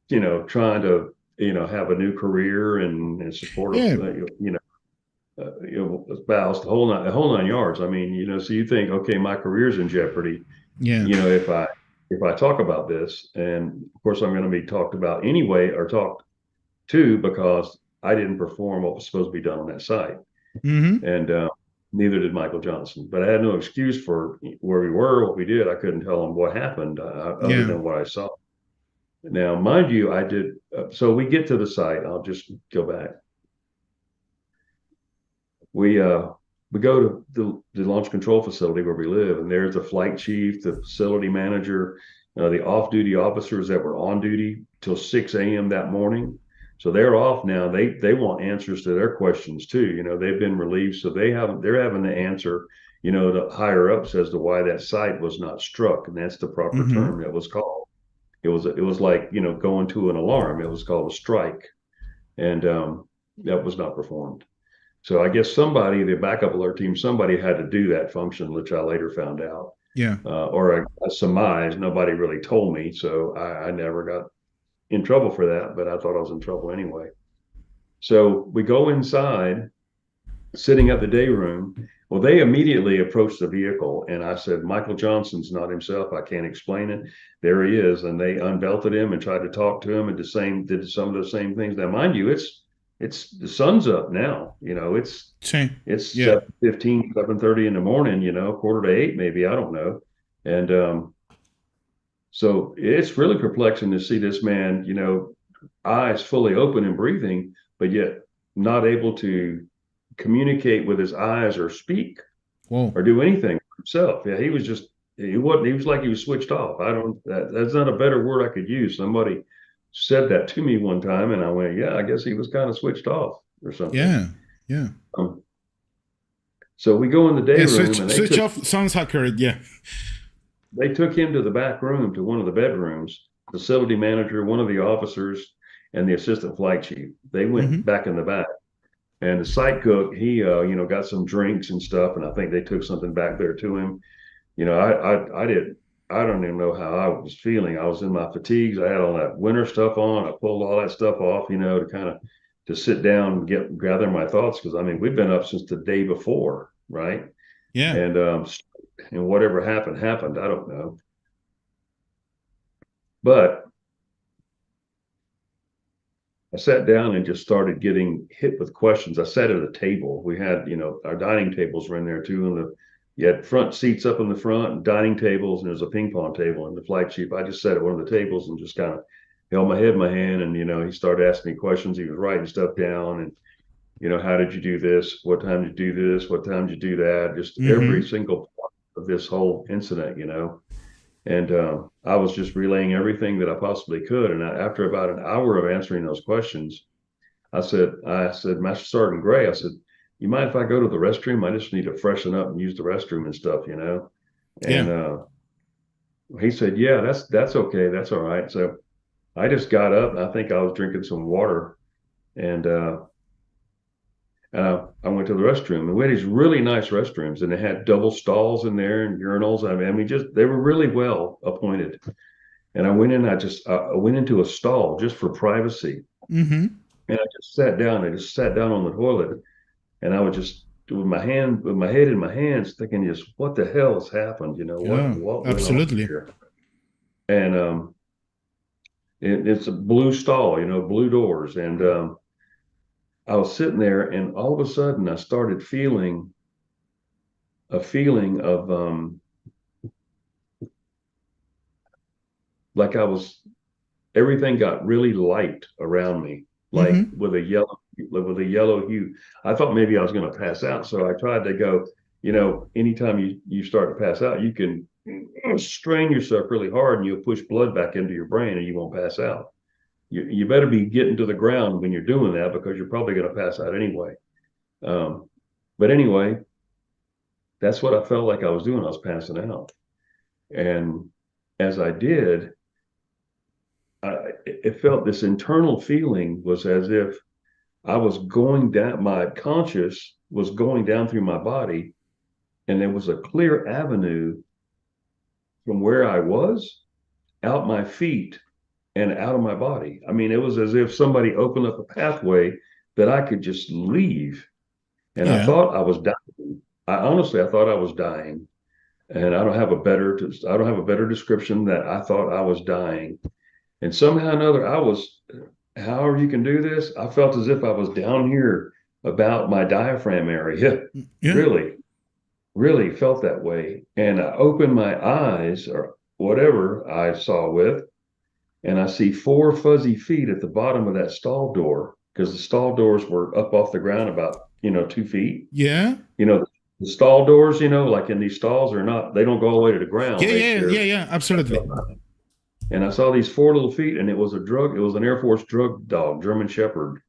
you know, trying to, you know, have a new career and support, spouse, the whole nine yards. I mean, you know, so you think, okay, my career's in jeopardy. Yeah. You know, if I talk about this, and of course I'm going to be talked about anyway, or talked to, because I didn't perform what was supposed to be done on that site. And neither did Michael Johnson. But I had no excuse for where we were, what we did. I couldn't tell him what happened other than what I saw. Now, mind you, I did. So we get to the site. I'll just go back. We go to the launch control facility where we live, and there's the flight chief, the facility manager, the off-duty officers that were on duty till 6 a.m. that morning. So they're off now. They want answers to their questions too. You know, they've been relieved, so they're having to answer, you know, the higher ups as to why that site was not struck, and that's the proper term that was called. It was like, you know, going to an alarm. It was called a strike, and that was not performed. So I guess somebody, the backup alert team, somebody had to do that function, which I later found out. Yeah. Or I surmised. Nobody really told me, so I never got in trouble for that, but I thought I was in trouble anyway. So we go inside, sitting at the day room. Well, they immediately approached the vehicle, and I said, Michael Johnson's not himself. I can't explain it. There he is. And they unbelted him and tried to talk to him and did some of the same things. Now, mind you, it's the sun's up now. You know, it's 7:15, 7:30 in the morning, you know, 7:45 maybe, I don't know. And so it's really perplexing to see this man, you know, eyes fully open and breathing, but yet not able to communicate with his eyes or speak or do anything for himself. Yeah, he was like he was switched off. That's not a better word I could use. Somebody said that to me one time, and I went, yeah, I guess he was kind of switched off or something. Yeah. So we go in the day room. And switch off sounds accurate, yeah. They took him to the back room, to one of the bedrooms. Facility manager, one of the officers, and the assistant flight chief. They went back in the back. And the site cook, he, you know, got some drinks and stuff, and I think they took something back there to him. You know, I don't even know how I was feeling. I was in my fatigues. I had all that winter stuff on. I pulled all that stuff off, you know, to sit down and gather my thoughts. Because I mean, we've been up since the day before, right? Yeah. And whatever happened. I don't know. But I sat down and just started getting hit with questions. I sat at a table. We had, you know, our dining tables were in there too. And you had front seats up in the front, and dining tables, and there's a ping pong table. And the flight chief, I just sat at one of the tables and just kind of held my head in my hand. And, you know, he started asking me questions. He was writing stuff down. And, you know, how did you do this? What time did you do this? What time did you do that? Just every single part of this whole incident, you know. And I was just relaying everything that I possibly could. And after about an hour of answering those questions, I said, Master Sergeant Gray, I said, you mind if I go to the restroom? I just need to freshen up and use the restroom and stuff, you know? And he said, yeah, that's okay. That's all right. So I just got up, and I think I was drinking some water, and I went to the restroom, and we had these really nice restrooms, and they had double stalls in there and urinals. I mean, they were really well appointed. And I went in, I went into a stall just for privacy. And I just sat down. I just sat down on the toilet, and I was just with my head in my hands, thinking, just what the hell has happened? You know, what absolutely. Here? And it's a blue stall, you know, blue doors, and I was sitting there, and all of a sudden I started feeling a feeling of like everything got really light around me, like with a yellow hue. I thought maybe I was going to pass out. So I tried to go, you know, anytime you start to pass out, you can strain yourself really hard, and you'll push blood back into your brain, and you won't pass out. You better be getting to the ground when you're doing that, because you're probably going to pass out anyway. But anyway, that's what I felt like I was doing. I was passing out. And as I did, it felt, this internal feeling was as if I was going down, my conscious was going down through my body, and there was a clear avenue from where I was, out my feet, and out of my body. I mean, it was as if somebody opened up a pathway that I could just leave. And I thought I was dying. I thought I was dying. And I don't have a better description, that I thought I was dying. And somehow or another, however you can do this, I felt as if I was down here about my diaphragm area. Really felt that way. And I opened my eyes, or whatever I saw with, and I see 4 fuzzy feet at the bottom of that stall door, because the stall doors were up off the ground about, 2 feet. Yeah. The stall doors, like in these stalls they don't go all the way to the ground. Yeah, absolutely. And I saw these 4 little feet, and it was an Air Force drug dog, German Shepherd.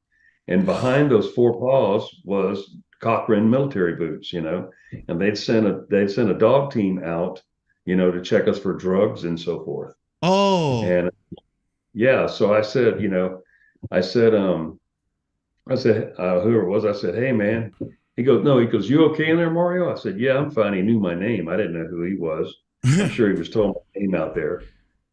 And behind those 4 paws was Cochrane military boots, you know, and they'd send a dog team out, you know, to check us for drugs and so forth. Oh. And yeah, so I said, you know, I said, whoever it was, I said, hey man. He goes, no, he goes, you okay in there, Mario? I said, yeah, I'm fine. He knew my name. I didn't know who he was. I'm sure he was told my name out there.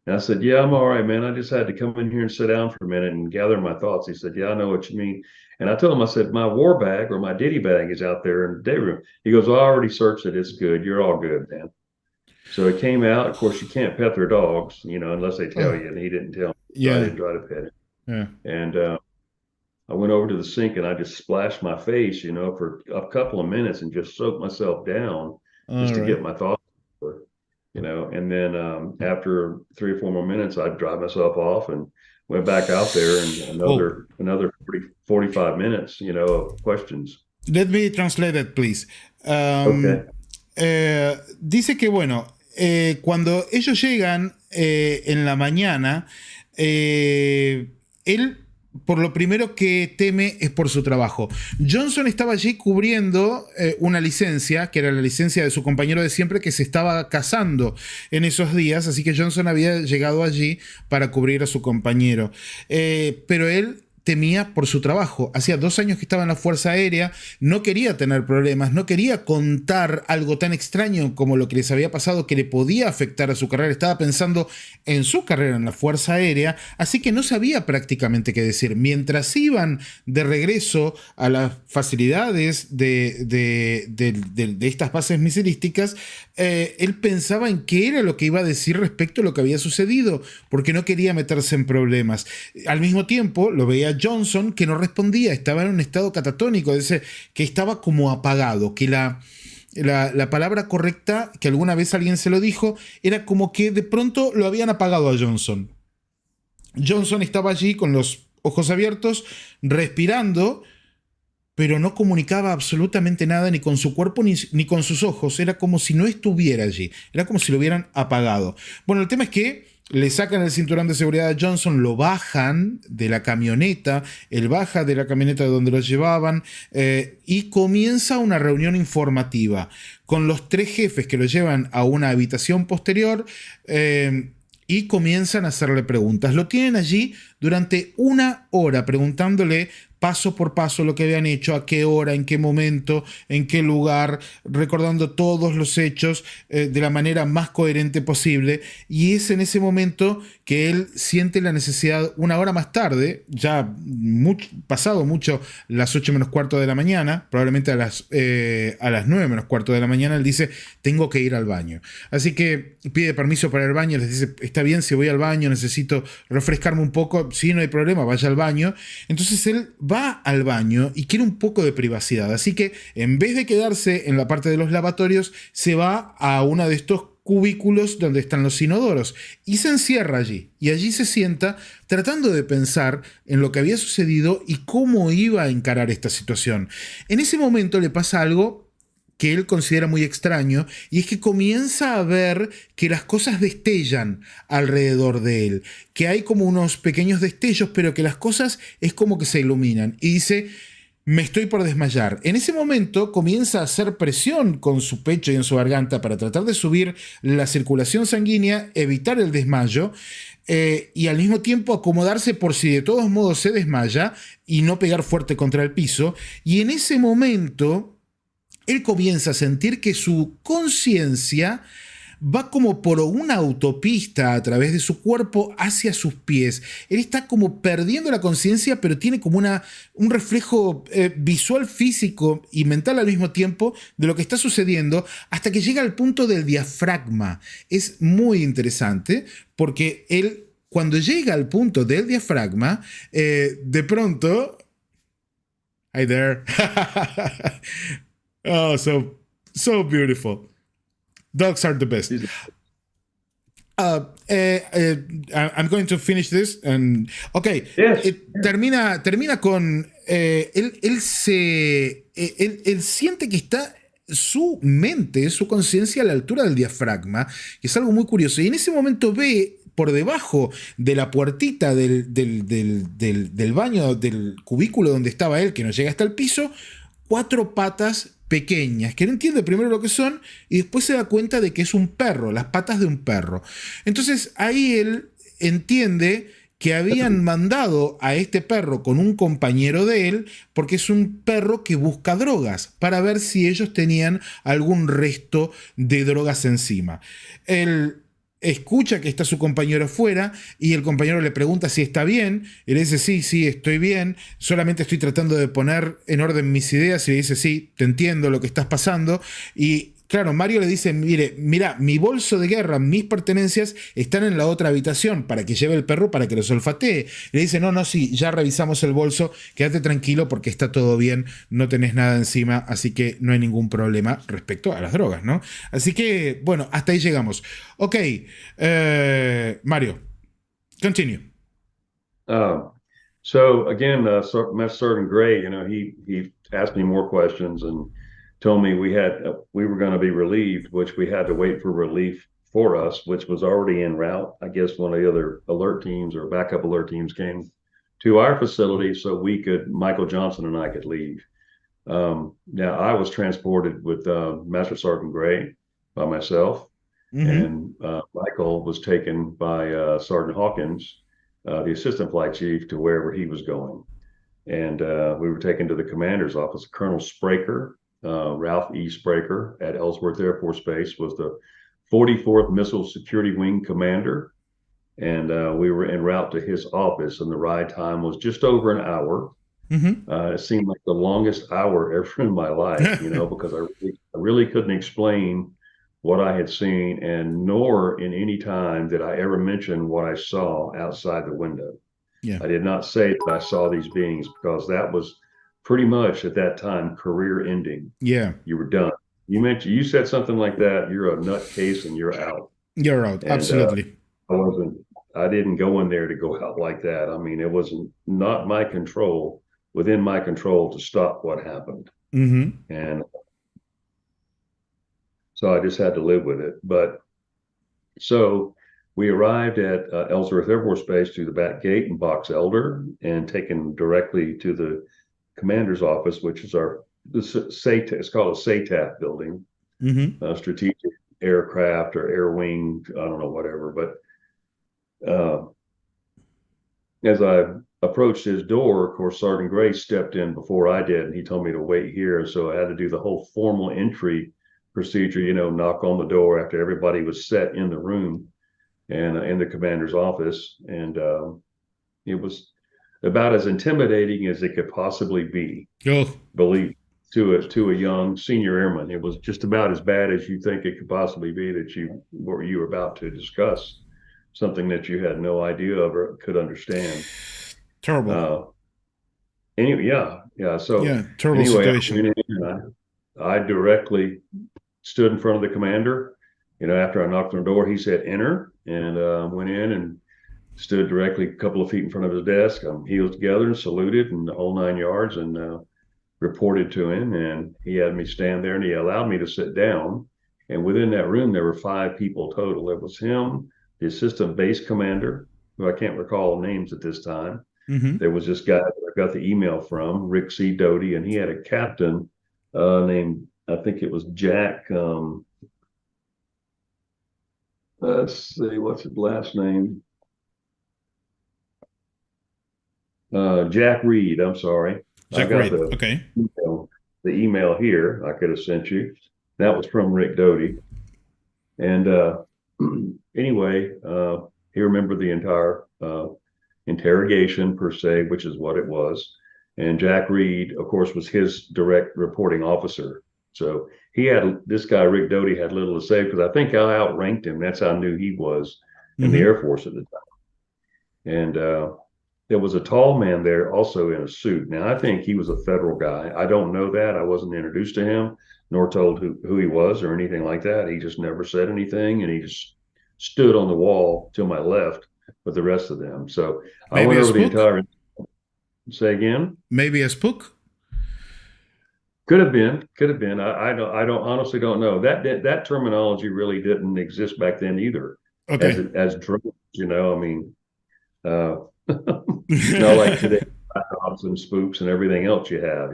And I said, yeah, I'm all right, man. I just had to come in here and sit down for a minute and gather my thoughts. He said, yeah, I know what you mean. And I told him, I said, my war bag or my ditty bag is out there in the day room. He goes, well, I already searched it. It's good. You're all good, man. So it came out. Of course, you can't pet their dogs, you know, unless they tell you. And he didn't tell me. So I didn't try to pet it. Yeah. And I went over to the sink and I just splashed my face, you know, for a couple of minutes and just soaked myself down just to get my thoughts, you know. And then after 3 or 4 more minutes, I'd drive myself off and went back out there and another 45 minutes, you know, of questions. Let me translate that, please. Okay. Dice que, bueno, cuando ellos llegan en la mañana, él por lo primero que teme es por su trabajo. Johnson estaba allí cubriendo una licencia, que era la licencia de su compañero de siempre, que se estaba casando en esos días, así que Johnson había llegado allí para cubrir a su compañero. Pero él temía por su trabajo. Hacía 2 años que estaba en la Fuerza Aérea, no quería tener problemas, no quería contar algo tan extraño como lo que les había pasado, que le podía afectar a su carrera. Estaba pensando en su carrera en la Fuerza Aérea, así que no sabía prácticamente qué decir. Mientras iban de regreso a las facilidades de estas bases misilísticas, él pensaba en qué era lo que iba a decir respecto a lo que había sucedido, porque no quería meterse en problemas. Al mismo tiempo, lo veía Johnson, que no respondía, estaba en un estado catatónico, que estaba como apagado, que la palabra correcta, que alguna vez alguien se lo dijo, era como que de pronto lo habían apagado a Johnson. Johnson estaba allí con los ojos abiertos, respirando, pero no comunicaba absolutamente nada ni con su cuerpo ni con sus ojos. Era como si no estuviera allí, era como si lo hubieran apagado. Bueno, el tema es que le sacan el cinturón de seguridad a Johnson, lo bajan de la camioneta, él baja de la camioneta de donde lo llevaban y comienza una reunión informativa con los 3 jefes que lo llevan a una habitación posterior y comienzan a hacerle preguntas. Lo tienen allí durante 1 hora preguntándole paso por paso lo que habían hecho, a qué hora, en qué momento, en qué lugar, recordando todos los hechos de la manera más coherente posible. Y es en ese momento que él siente la necesidad, 1 hora más tarde, ya pasado mucho las 8 menos cuarto de la mañana, probablemente a las 9 menos cuarto de la mañana, él dice, tengo que ir al baño. Así que pide permiso para ir al baño, les dice, está bien si voy al baño, necesito refrescarme un poco, sí, no hay problema, vaya al baño. Entonces él va al baño y quiere un poco de privacidad, así que en vez de quedarse en la parte de los lavatorios, se va a uno de estos cubículos donde están los inodoros y se encierra allí, y allí se sienta tratando de pensar en lo que había sucedido y cómo iba a encarar esta situación. En ese momento le pasa algo que él considera muy extraño, y es que comienza a ver que las cosas destellan alrededor de él, que hay como unos pequeños destellos, pero que las cosas es como que se iluminan, y dice, me estoy por desmayar. En ese momento comienza a hacer presión con su pecho y en su garganta para tratar de subir la circulación sanguínea, evitar el desmayo, y al mismo tiempo acomodarse por si de todos modos se desmaya y no pegar fuerte contra el piso. Y en ese momento él comienza a sentir que su conciencia va como por una autopista a través de su cuerpo hacia sus pies. Él está como perdiendo la conciencia, pero tiene como un reflejo visual, físico y mental al mismo tiempo de lo que está sucediendo, hasta que llega al punto del diafragma. Es muy interesante porque él, cuando llega al punto del diafragma, de pronto... Hi there. Oh, so beautiful. Dogs are the best. I'm going to finish this. And, okay. Yes. Termina con... Él siente que está su mente, su conciencia a la altura del diafragma, que es algo muy curioso. Y en ese momento ve por debajo de la puertita del baño, del cubículo donde estaba él, que no llega hasta el piso, 4 patas pequeñas, que no entiende primero lo que son y después se da cuenta de que es un perro, las patas de un perro. Entonces ahí él entiende que habían mandado a este perro con un compañero de él porque es un perro que busca drogas para ver si ellos tenían algún resto de drogas encima. Él escucha que está su compañero afuera y el compañero le pregunta si está bien y le dice sí, estoy bien, solamente estoy tratando de poner en orden mis ideas, y le dice sí, te entiendo lo que estás pasando. Y claro, Mario le dice, mira, mi bolso de guerra, mis pertenencias están en la otra habitación para que lleve el perro para que los olfatee. Le dice, no, sí, ya revisamos el bolso, quédate tranquilo porque está todo bien, no tenés nada encima, así que no hay ningún problema respecto a las drogas, ¿no? Así que, bueno, hasta ahí llegamos. Ok, Mario, continue. So again, Sergeant Gray, he asked me more questions and told me we were going to be relieved, which we had to wait for relief for us, which was already en route. I guess one of the other alert teams or backup alert teams came to our facility so Michael Johnson and I could leave. Now I was transported with Master Sergeant Gray by myself, and Michael was taken by Sergeant Hawkins, the assistant flight chief, to wherever he was going. And we were taken to the commander's office. Colonel Spraker, Ralph E. Spraker at Ellsworth Air Force Base, was the 44th Missile Security Wing commander. And we were en route to his office, and the ride time was just over an hour. It seemed like the longest hour ever in my life, because I really couldn't explain what I had seen, and nor in any time did I ever mention what I saw outside the window. Yeah. I did not say that I saw these beings because that was pretty much at that time career ending. Yeah. You were done. You said something like that, you're a nutcase and you're out. You're out, And, absolutely. I didn't go in there to go out like that. I mean, it wasn't not within my control to stop what happened. And so I just had to live with it. But so we arrived at Ellsworth Air Force Base through the back gate in Box Elder and taken directly to the commander's office, which is it's called a SATAF building, strategic aircraft or air wing, I don't know, whatever. But as I approached his door, of course, Sergeant Gray stepped in before I did, and he told me to wait here. So I had to do the whole formal entry procedure, knock on the door after everybody was set in the room and in the commander's office. And it was about as intimidating as it could possibly be. Believe to a young senior airman. It was just about as bad as you think it could possibly be that you were about to discuss something that you had no idea of or could understand. Terrible. Anyway, yeah. So terrible situation. I directly stood in front of the commander. After I knocked on the door, he said, "Enter," and went in and stood directly a couple of feet in front of his desk. Heels together and saluted and the whole 9 yards, and reported to him. And he had me stand there, and he allowed me to sit down. And within that room, there were 5 people total. It was him, the assistant base commander, who I can't recall names at this time. There was this guy that I got the email from, Rick C. Doty, and he had a captain named, I think it was Jack. Let's see, what's his last name? Jack Reed. I'm sorry. Jack I got Reed. the email here. I could have sent you. That was from Rick Doty. And anyway, he remembered the entire interrogation per se, which is what it was. And Jack Reed, of course, was his direct reporting officer. So this guy, Rick Doty, had little to say because I think I outranked him. That's how I knew he was in the Air Force at the time. And there was a tall man there also in a suit. Now, I think he was a federal guy. I don't know that. I wasn't introduced to him nor told who he was or anything like that. He just never said anything, and he just stood on the wall to my left with the rest of them. So I went over the entire. Say again? Maybe a spook? Could have been. I honestly don't know. That terminology really didn't exist back then either. Okay. As drones, I mean, like today, and spooks and everything else you have.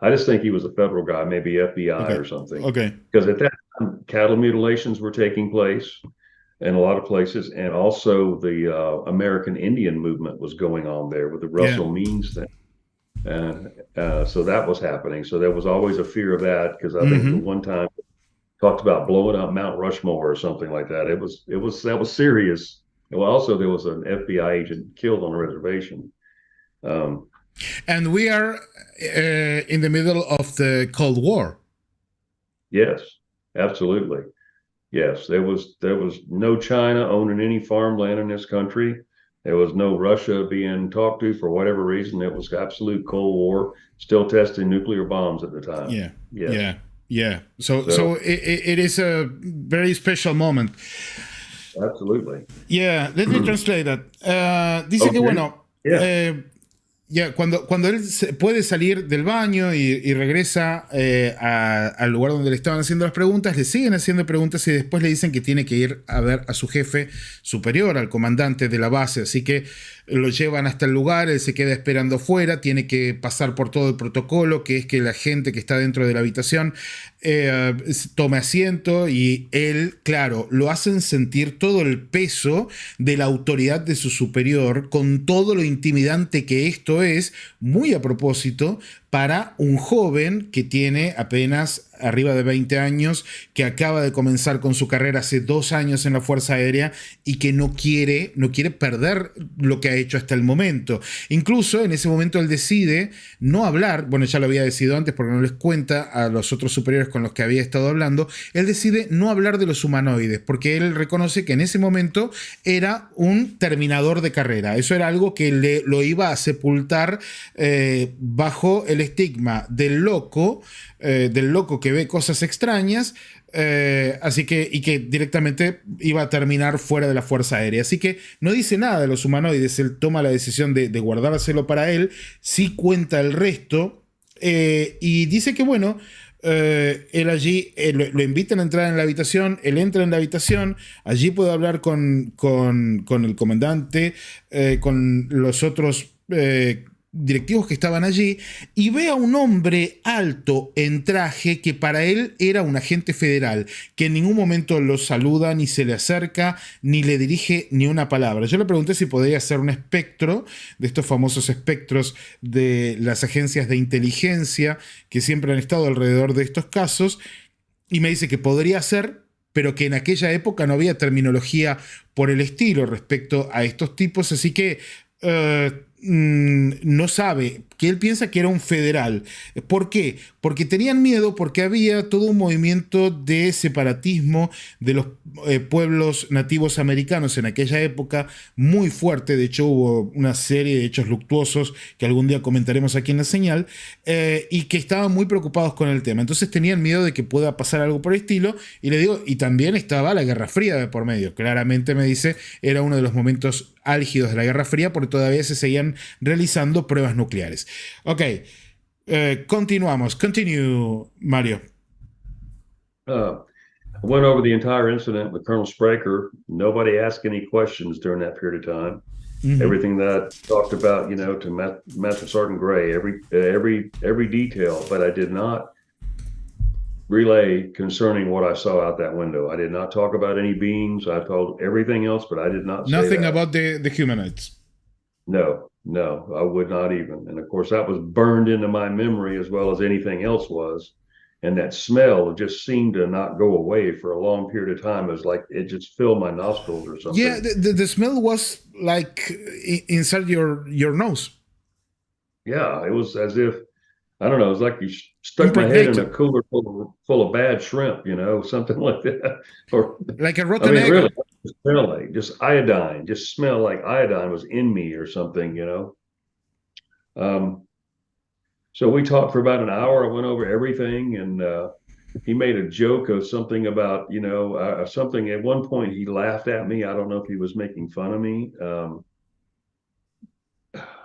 I just think he was a federal guy, maybe FBI Okay. or something. Okay. Because at that time, cattle mutilations were taking place in a lot of places, and also the American Indian movement was going on there with the Russell Means thing. So that was happening. So there was always a fear of that, because I think the one time talked about blowing up Mount Rushmore or something like that. That was serious. Well, also there was an FBI agent killed on a reservation. And we are in the middle of the Cold War. Yes, absolutely. Yes, there was no China owning any farmland in this country. There was no Russia being talked to for whatever reason. It was absolute Cold War, still testing nuclear bombs at the time. Yeah, yes. yeah. So it is a very special moment. Absolutely. Yeah, let me translate that. Dice que bueno, cuando él puede salir del baño y regresa al lugar donde le estaban haciendo las preguntas, le siguen haciendo preguntas y después le dicen que tiene que ir a ver a su jefe superior, al comandante de la base. Así que lo llevan hasta el lugar, él se queda esperando afuera, tiene que pasar por todo el protocolo, que es que la gente que está dentro de la habitación tome asiento, y él, claro, lo hacen sentir todo el peso de la autoridad de su superior, con todo lo intimidante que esto es, muy a propósito, para un joven que tiene apenas arriba de 20 años, que acaba de comenzar con su carrera hace 2 años en la Fuerza Aérea y que no quiere perder lo que ha hecho hasta el momento. Incluso en ese momento él decide no hablar, bueno, ya lo había decidido antes porque no les cuenta a los otros superiores con los que había estado hablando, él decide no hablar de los humanoides porque él reconoce que en ese momento era un terminador de carrera. Eso era algo que lo iba a sepultar bajo el estigma del loco que ve cosas extrañas, así que, y que directamente iba a terminar fuera de la Fuerza Aérea. Así que no dice nada de los humanoides, él toma la decisión de guardárselo para él, sí cuenta el resto, y dice que bueno, él allí lo invitan a entrar en la habitación, él entra en la habitación, allí puede hablar con el comandante, con los otros directivos que estaban allí, y ve a un hombre alto en traje que para él era un agente federal, que en ningún momento lo saluda, ni se le acerca, ni le dirige ni una palabra. Yo le pregunté si podría ser un espectro, de estos famosos espectros de las agencias de inteligencia que siempre han estado alrededor de estos casos, y me dice que podría ser, pero que en aquella época no había terminología por el estilo respecto a estos tipos, así que no sabe, que él piensa que era un federal. ¿Por qué? Porque tenían miedo, porque había todo un movimiento de separatismo de los pueblos nativos americanos en aquella época muy fuerte. De hecho hubo una serie de hechos luctuosos que algún día comentaremos aquí en la señal, y que estaban muy preocupados con el tema. Entonces tenían miedo de que pueda pasar algo por el estilo, y le digo, y también estaba la Guerra Fría de por medio. Claramente, me dice, era uno de los momentos álgidos de la Guerra Fría, porque todavía se seguían realizando pruebas nucleares. Ok, continuamos. Continue, Mario. I went over the entire incident with Colonel Spraker. Nobody asked any questions during that period of time. Everything that I talked about, to Master Sergeant Gray, every detail, but I did not relay concerning what I saw out that window. I did not talk about any beings. I told everything else, but I did not say nothing that. About the humanoids. No, I would not even. And of course, that was burned into my memory as well as anything else was. And that smell just seemed to not go away for a long period of time. It was like it just filled my nostrils or something. Yeah, the smell was like inside your nose. Yeah, it was as if, I don't know, it was like you stuck my head in a cooler full of bad shrimp, something like that. Or like a rotten egg. Really, smell like just iodine, just smell like iodine was in me or something, So we talked for about an hour. I went over everything, and he made a joke of something about, something. At one point he laughed at me. I don't know if he was making fun of me.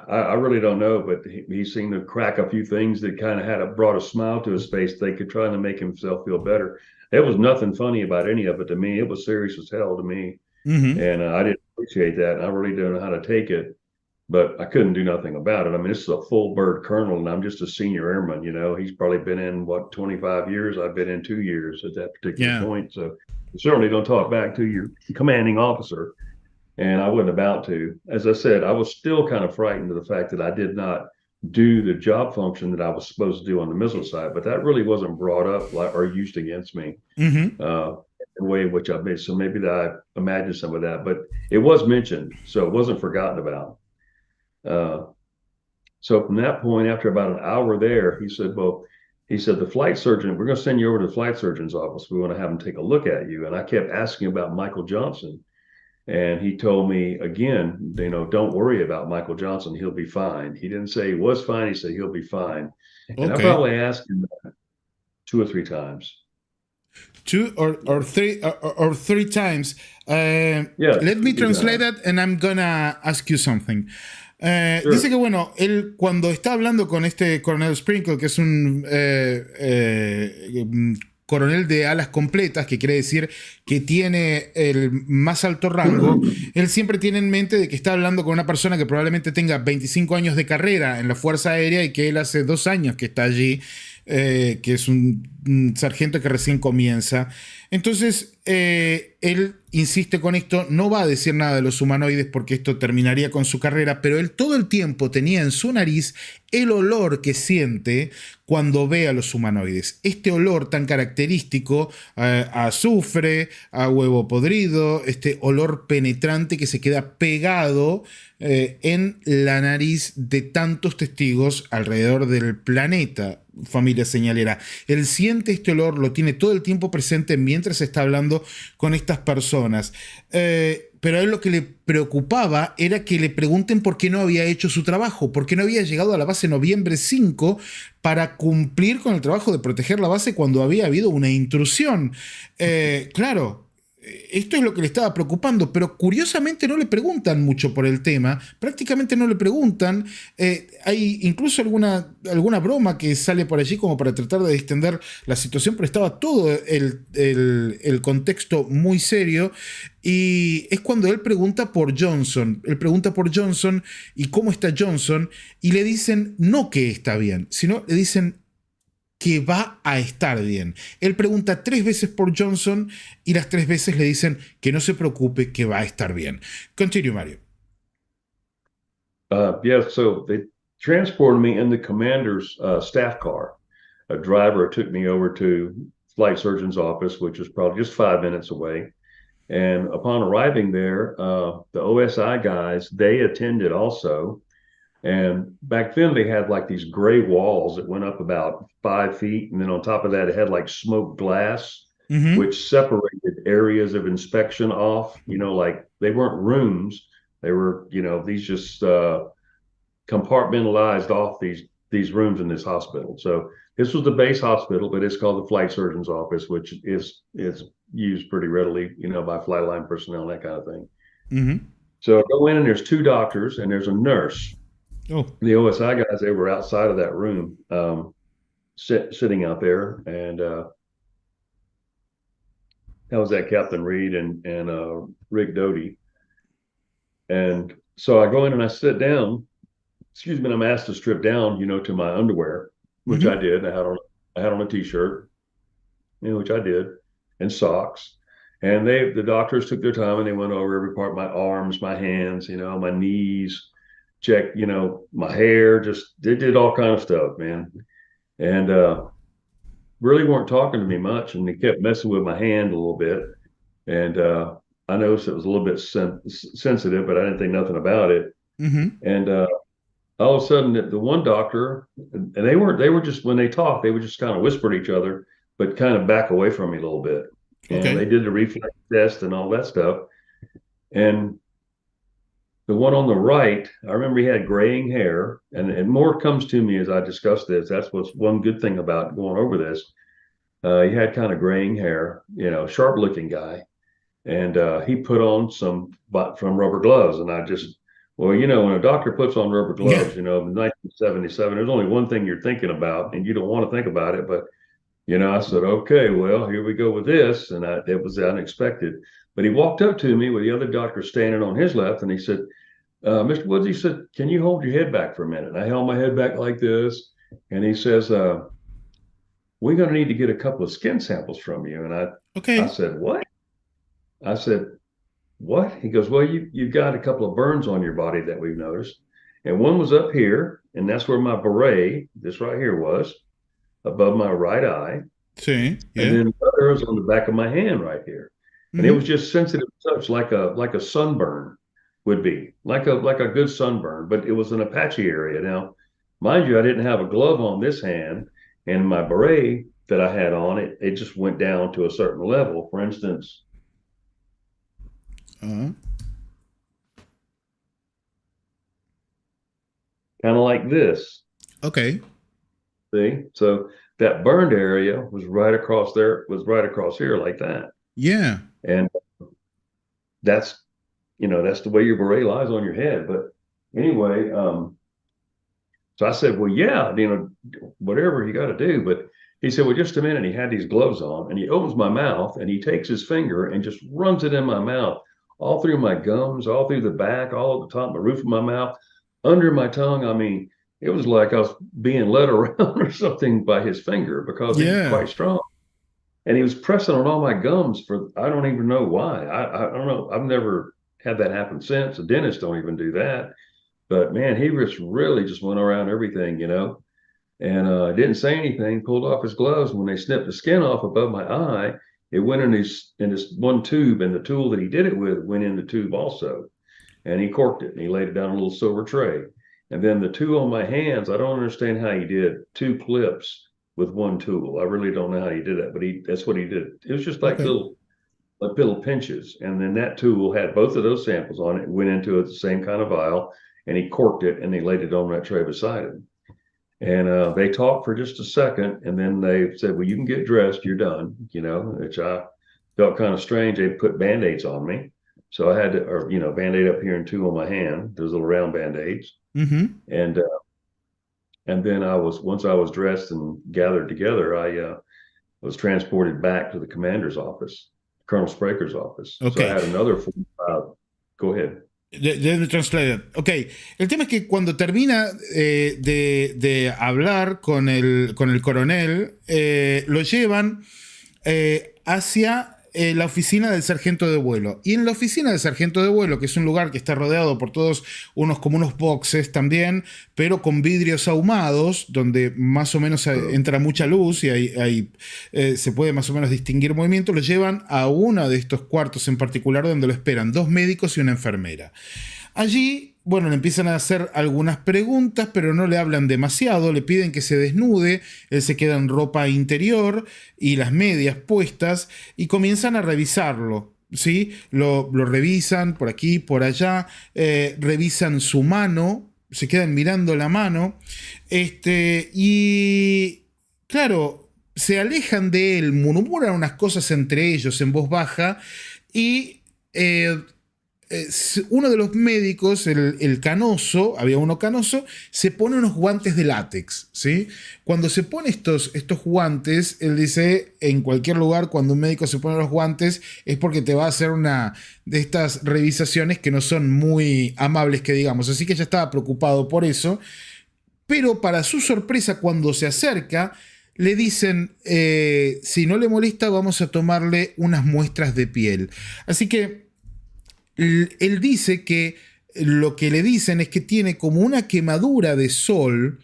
I really don't know, but he seemed to crack a few things that kind of brought a smile to his face. They could try to make himself feel better. There was nothing funny about any of it to me. It was serious as hell to me. And I didn't appreciate that. And I really don't know how to take it. but I couldn't do nothing about it. I mean, this is a full bird colonel, and I'm just a senior airman. You know, he's probably been in, what, 25 years? I've been in 2 years at that particular point. So you certainly don't talk back to your commanding officer. And I wasn't about to. As I said, I was still kind of frightened of the fact that I did not do the job function that I was supposed to do on the missile site, but that really wasn't brought up or used against me in the way in which I made. So maybe that I imagined some of that, but it was mentioned, so it wasn't forgotten about. So from that point, after about an hour there, he said, the flight surgeon, we're going to send you over to the flight surgeon's office. We want to have him take a look at you. And I kept asking about Michael Johnson. And he told me again, you know, don't worry about Michael Johnson. He'll be fine. He didn't say he was fine. He said he'll be fine. And I probably asked him that 2 or 3 times. 2 or 3 times. Let me translate that and I'm gonna ask you something. Sure. Dice que bueno, él cuando está hablando con este coronel Sprinkle, que es un coronel de alas completas, que quiere decir que tiene el más alto rango, él siempre tiene en mente de que está hablando con una persona que probablemente tenga 25 años de carrera en la Fuerza Aérea y que él hace 2 años que está allí, que es un sargento que recién comienza. Entonces, él insiste con esto, no va a decir nada de los humanoides porque esto terminaría con su carrera, pero él todo el tiempo tenía en su nariz el olor que siente cuando ve a los humanoides. Este olor tan característico a azufre, a huevo podrido, este olor penetrante que se queda pegado en la nariz de tantos testigos alrededor del planeta, familia señalera. Él siente este olor, lo tiene todo el tiempo presente mientras está hablando con estas personas. Pero a él lo que le preocupaba era que le pregunten por qué no había hecho su trabajo, por qué no había llegado a la base noviembre 5 para cumplir con el trabajo de proteger la base cuando había habido una intrusión. Claro, esto es lo que le estaba preocupando, pero curiosamente no le preguntan mucho por el tema, prácticamente no le preguntan. Hay incluso alguna broma que sale por allí como para tratar de distender la situación, pero estaba todo el contexto muy serio. Y es cuando él pregunta por Johnson. Él pregunta por Johnson y cómo está Johnson, y le dicen no que está bien, sino le dicen que va a estar bien. Él pregunta 3 veces por Johnson y las 3 veces le dicen que no se preocupe, que va a estar bien. Continue, Mario. Yeah, so they transported me in the commander's staff car. A driver took me over to flight surgeon's office, which is probably just 5 minutes away. And upon arriving there, the OSI guys, they attended also. And back then they had like these gray walls that went up about 5 feet. And then on top of that, it had like smoked glass, which separated areas of inspection off, you know, like they weren't rooms. They were, you know, these just compartmentalized off these rooms in this hospital. So this was the base hospital, but it's called the flight surgeon's office, which is used pretty readily, you know, by flight line personnel, that kind of thing. So I go in and there's 2 doctors and there's a nurse. The OSI guys, they were outside of that room, sitting out there, and that was that Captain Reed and Rick Doty. And so I go in and I sit down. Excuse me, and I'm asked to strip down, you know, to my underwear, which I did. I had on a t-shirt, you know, which I did, and socks. And the doctors took their time and they went over every part, my arms, my hands, you know, my knees. Check, you know, my hair, they did all kind of stuff, man. And really weren't talking to me much, and they kept messing with my hand a little bit. And I noticed it was a little bit sensitive, but I didn't think nothing about it. And all of a sudden, the one doctor, and they were just, when they talked, they would just kind of whisper to each other, but kind of back away from me a little bit. And they did the reflex test and all that stuff. And the one on the right, I remember he had graying hair, and more comes to me as I discuss this. That's what's one good thing about going over this. He had kind of graying hair, you know, sharp looking guy. And he put on some from rubber gloves. And I just, well, you know, when a doctor puts on rubber gloves, you know, in 1977, there's only one thing you're thinking about, and you don't want to think about it. But, you know, I said, okay, well, here we go with this. And it was unexpected. But he walked up to me with the other doctor standing on his left, and he said, Mr. Woods, he said, can you hold your head back for a minute? And I held my head back like this. And he says, we're going to need to get a couple of skin samples from you. And I said, what? I said, what? He goes, well, you've got a couple of burns on your body that we've noticed. And one was up here, and that's where my beret, this right here, was above my right eye. Sí, yeah. And then the other was on the back of my hand right here. And it was just sensitive touch, like a sunburn would be, like a good sunburn, but it was an Apache area. Now, mind you, I didn't have a glove on this hand, and my beret that I had on, it just went down to a certain level. For instance, kind of like this. Okay. See? So that burned area was right across there, was right across here like that. Yeah. And that's, that's the way your beret lies on your head. But anyway, so I said, well, yeah, whatever you got to do. But he said, well, just a minute. He had these gloves on, and he opens my mouth, and he takes his finger and just runs it in my mouth, all through my gums, all through the back, all at the top, the roof of my mouth, under my tongue. I mean, it was like I was being led around or something by his finger, because it was quite strong. And he was pressing on all my gums for, I don't even know why. I don't know. I've never had that happen since. The dentists don't even do that. But man, he just really just went around everything, and didn't say anything, pulled off his gloves. When they snipped the skin off above my eye, it went in this one tube, and the tool that he did it with went in the tube also. And he corked it, and he laid it down on a little silver tray. And then the two on my hands, I don't understand how he did 2 clips with one tool. I really don't know how he did that, but that's what he did. It was just like little pinches. And then that tool had both of those samples on it, went into the same kind of vial, and he corked it, and they laid it on that tray beside him. And they talked for just a second, and then they said, well, you can get dressed, you're done, which I felt kind of strange. They put Band-Aids on me. So I had to, Band-Aid up here and 2 on my hand, those little round Band-Aids. And then once I was dressed and gathered together, I was transported back to the commander's office, Colonel Spraker's office. Okay. So I had another 45. Go ahead. Ok, el tema es que cuando termina de hablar con el coronel, lo llevan hacia la oficina del sargento de vuelo. Y en la oficina del sargento de vuelo, que es un lugar que está rodeado por todos como unos boxes también, pero con vidrios ahumados, donde más o menos entra mucha luz y se puede más o menos distinguir movimiento, lo llevan a uno de estos cuartos en particular, donde lo esperan 2 médicos y una enfermera. Allí, bueno, le empiezan a hacer algunas preguntas, pero no le hablan demasiado, le piden que se desnude, él se queda en ropa interior y las medias puestas, y comienzan a revisarlo, ¿sí? Lo revisan por aquí, por allá, revisan su mano, se quedan mirando la mano, y claro, se alejan de él, murmuran unas cosas entre ellos en voz baja, y uno de los médicos, el canoso, había uno canoso, se pone unos guantes de látex, ¿sí? Cuando se pone estos guantes, él dice, en cualquier lugar, cuando un médico se pone los guantes, es porque te va a hacer una de estas revisaciones que no son muy amables, que digamos. Así que ya estaba preocupado por eso. Pero para su sorpresa, cuando se acerca, le dicen, si no le molesta, vamos a tomarle unas muestras de piel. Así que él dice que lo que le dicen es que tiene como una quemadura de sol,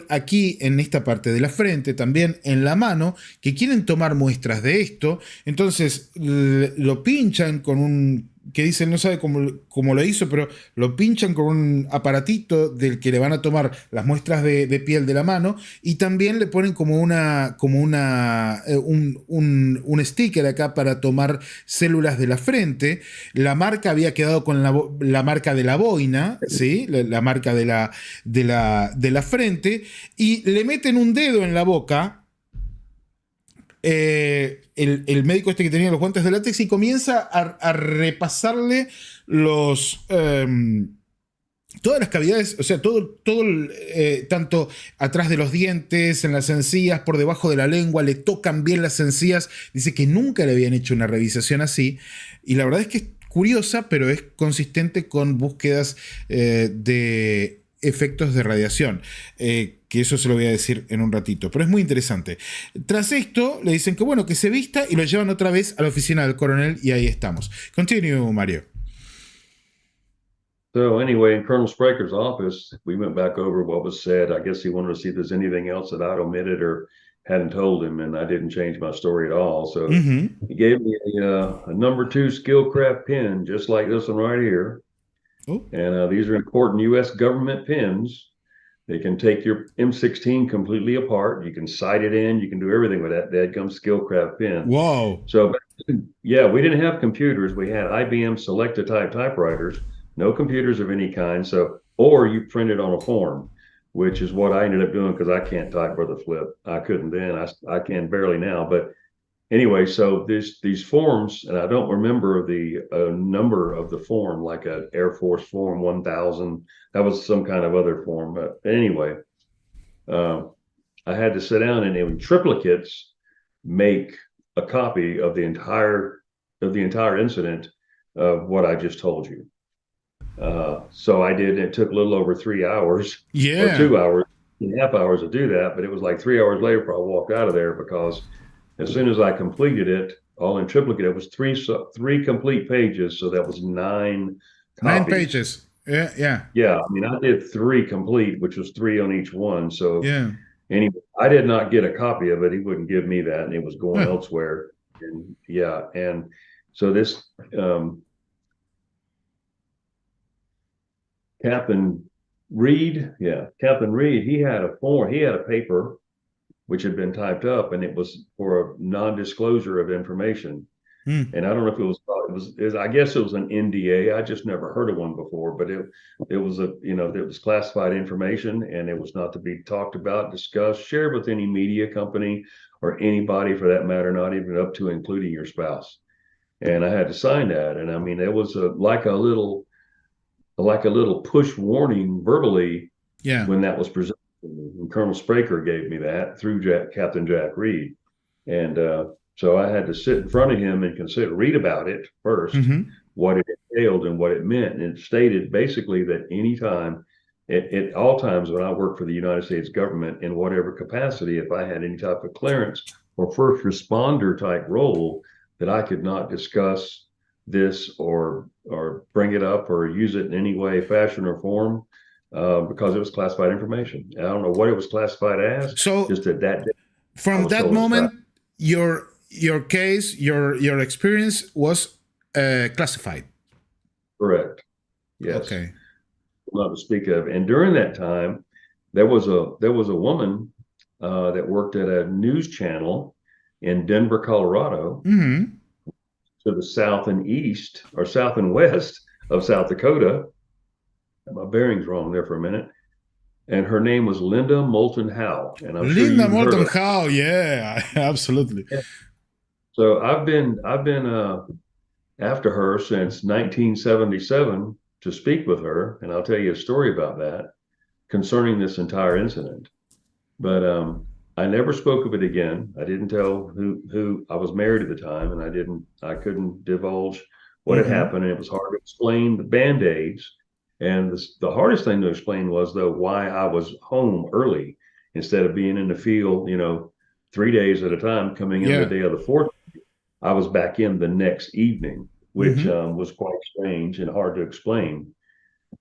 aquí en esta parte de la frente, también en la mano, que quieren tomar muestras de esto. Entonces lo pinchan con un, que dicen, no sabe cómo lo hizo, pero lo pinchan con un aparatito del que le van a tomar las muestras de piel de la mano, y también le ponen un sticker acá para tomar células de la frente. La marca había quedado con la marca de la boina, ¿sí? La marca de la frente, y le meten un dedo en la boca. El médico que tenía los guantes de látex, y comienza a repasarle todas las cavidades, o sea, tanto atrás de los dientes, en las encías, por debajo de la lengua, le tocan bien las encías. Dice que nunca le habían hecho una revisación así, y la verdad es que curiosa, pero es consistente con búsquedas de efectos de radiación, que eso se lo voy a decir en un ratito, pero es muy interesante. Tras esto, le dicen que bueno, que se vista y lo llevan otra vez a la oficina del coronel y ahí estamos. Continue, Mario. So anyway, in Colonel Sprecher's office, we went back over what was said. I guess he wanted to see if there's anything else that I'd omitted or hadn't told him, and I didn't change my story at all. So he gave me a number 2 Skillcraft pen, just like this one right here. Oh. And these are important U.S. government pens. They can take your M16 completely apart. You can sight it in. You can do everything with that dadgum Skillcraft pen. Whoa. So, yeah, we didn't have computers. We had IBM Selecta-type typewriters. No computers of any kind. So, or you print it on a form, which is what I ended up doing because I can't type with a flip. I couldn't then. I can barely now. But anyway, so these forms, and I don't remember the number of the form, like an Air Force Form 1000. That was some kind of other form. But anyway, I had to sit down and in triplicates make a copy of the entire incident of what I just told you. So I did. It took a little over 3 hours, or 2 hours, 2.5 hours to do that. But it was like 3 hours later before I walked out of there, because as soon as I completed it, all in triplicate, it was three complete pages. So that was 9 copies. 9 pages. Yeah. Yeah. I mean, I did 3 complete, which was 3 on each one. So yeah. Anyway, I did not get a copy of it. He wouldn't give me that, and it was going elsewhere. And yeah, and so this Captain Reed, he had a form, he had a paper which had been typed up, and it was for a non-disclosure of information. And I don't know if it was I guess it was an NDA. I just never heard of one before, but it was it was classified information, and it was not to be talked about, discussed, shared with any media company or anybody for that matter, not even up to including your spouse. And I had to sign that. And I mean, it was like a little push warning verbally when that was presented. And Colonel Spraker gave me that through Captain Jack Reed. And so I had to sit in front of him and read about it first, what it entailed and what it meant. And it stated basically that anytime, at all times when I worked for the United States government in whatever capacity, if I had any type of clearance or first responder type role, that I could not discuss this or bring it up or use it in any way, fashion, or form, because it was classified information. I don't know what it was classified as. So just at that day, from that moment, your case, your experience was classified. Correct. Yes. Okay. Not to speak of. And during that time, there was a woman that worked at a news channel in Denver, Colorado, to the south and east, or south and west of South Dakota. My bearing's wrong there for a minute. And her name was Linda Moulton Howe. And I'm Linda sure Moulton Howe, yeah, absolutely. Yeah. So I've been after her since 1977 to speak with her, and I'll tell you a story about that concerning this entire incident. But I never spoke of it again. I didn't tell who I was married at the time, and I couldn't divulge what had happened. And it was hard to explain the Band-Aids. And the hardest thing to explain was, though, why I was home early instead of being in the field, 3 days at a time, coming in the day of the 4th. I was back in the next evening, which was quite strange and hard to explain.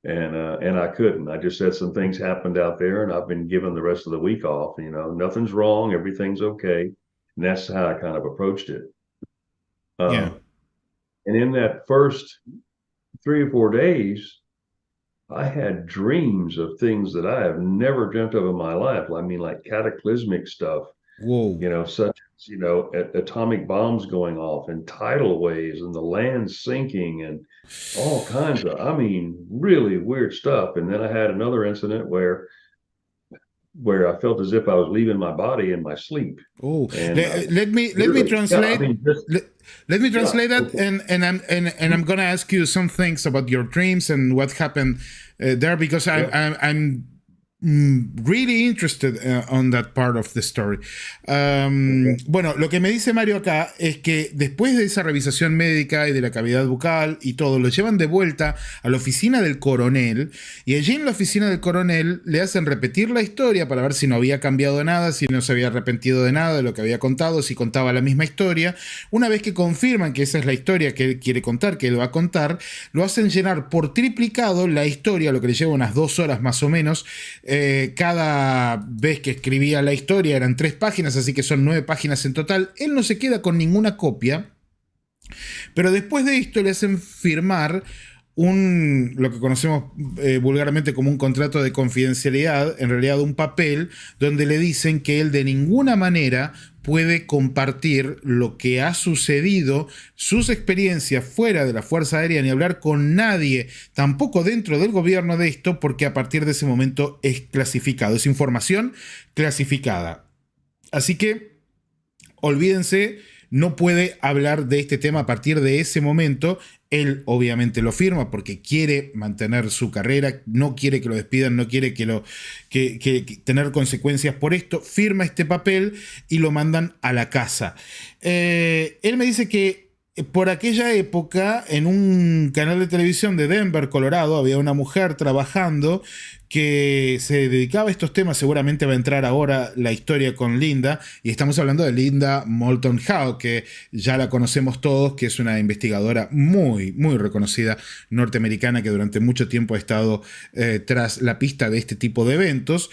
And I couldn't. I just said some things happened out there, and I've been given the rest of the week off. Nothing's wrong, everything's okay. And that's how I kind of approached it. And in that first 3 or 4 days, I had dreams of things that I have never dreamt of in my life. I mean, like cataclysmic stuff. Whoa. Such as, atomic bombs going off and tidal waves and the land sinking and all kinds of, really weird stuff. And then I had another incident where I felt as if I was leaving my body in my sleep. Oh, and, let me translate. Let me translate that, and I'm gonna ask you some things about your dreams and what happened there, because I'm Really interested on that part of the story. Bueno, lo que me dice Mario acá es que después de esa revisación médica y de la cavidad bucal y todo, lo llevan de vuelta a la oficina del coronel, y allí en la oficina del coronel le hacen repetir la historia para ver si no había cambiado nada, si no se había arrepentido de nada de lo que había contado, si contaba la misma historia. Una vez que confirman que esa es la historia que él quiere contar, que él va a contar, lo hacen llenar por triplicado la historia, lo que le lleva unas 2 horas más o menos. Cada vez que escribía la historia eran 3 páginas, así que son 9 páginas en total. Él no se queda con ninguna copia, pero después de esto le hacen firmar lo que conocemos vulgarmente como un contrato de confidencialidad, en realidad un papel donde le dicen que él de ninguna manera puede compartir lo que ha sucedido, sus experiencias fuera de la Fuerza Aérea, ni hablar con nadie, tampoco dentro del gobierno de esto, porque a partir de ese momento es clasificado, es información clasificada. Así que olvídense, no puede hablar de este tema a partir de ese momento. Él obviamente lo firma porque quiere mantener su carrera, no quiere que lo despidan, no quiere que tener consecuencias por esto. Firma este papel y lo mandan a la casa. Él me dice que por aquella época, en un canal de televisión de Denver, Colorado, había una mujer trabajando que se dedicaba a estos temas. Seguramente va a entrar ahora la historia con Linda, y estamos hablando de Linda Moulton Howe, que ya la conocemos todos, que es una investigadora muy, muy reconocida norteamericana que durante mucho tiempo ha estado tras la pista de este tipo de eventos.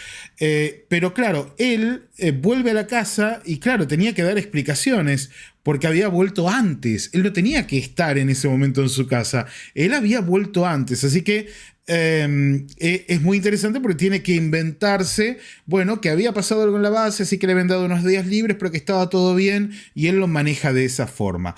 Pero claro, él vuelve a la casa y claro, tenía que dar explicaciones porque había vuelto antes. Él no tenía que estar en ese momento en su casa. Él había vuelto antes, así que es muy interesante porque tiene que inventarse, bueno, que había pasado algo en la base, así que le habían dado unos días libres, pero que estaba todo bien, y él lo maneja de esa forma.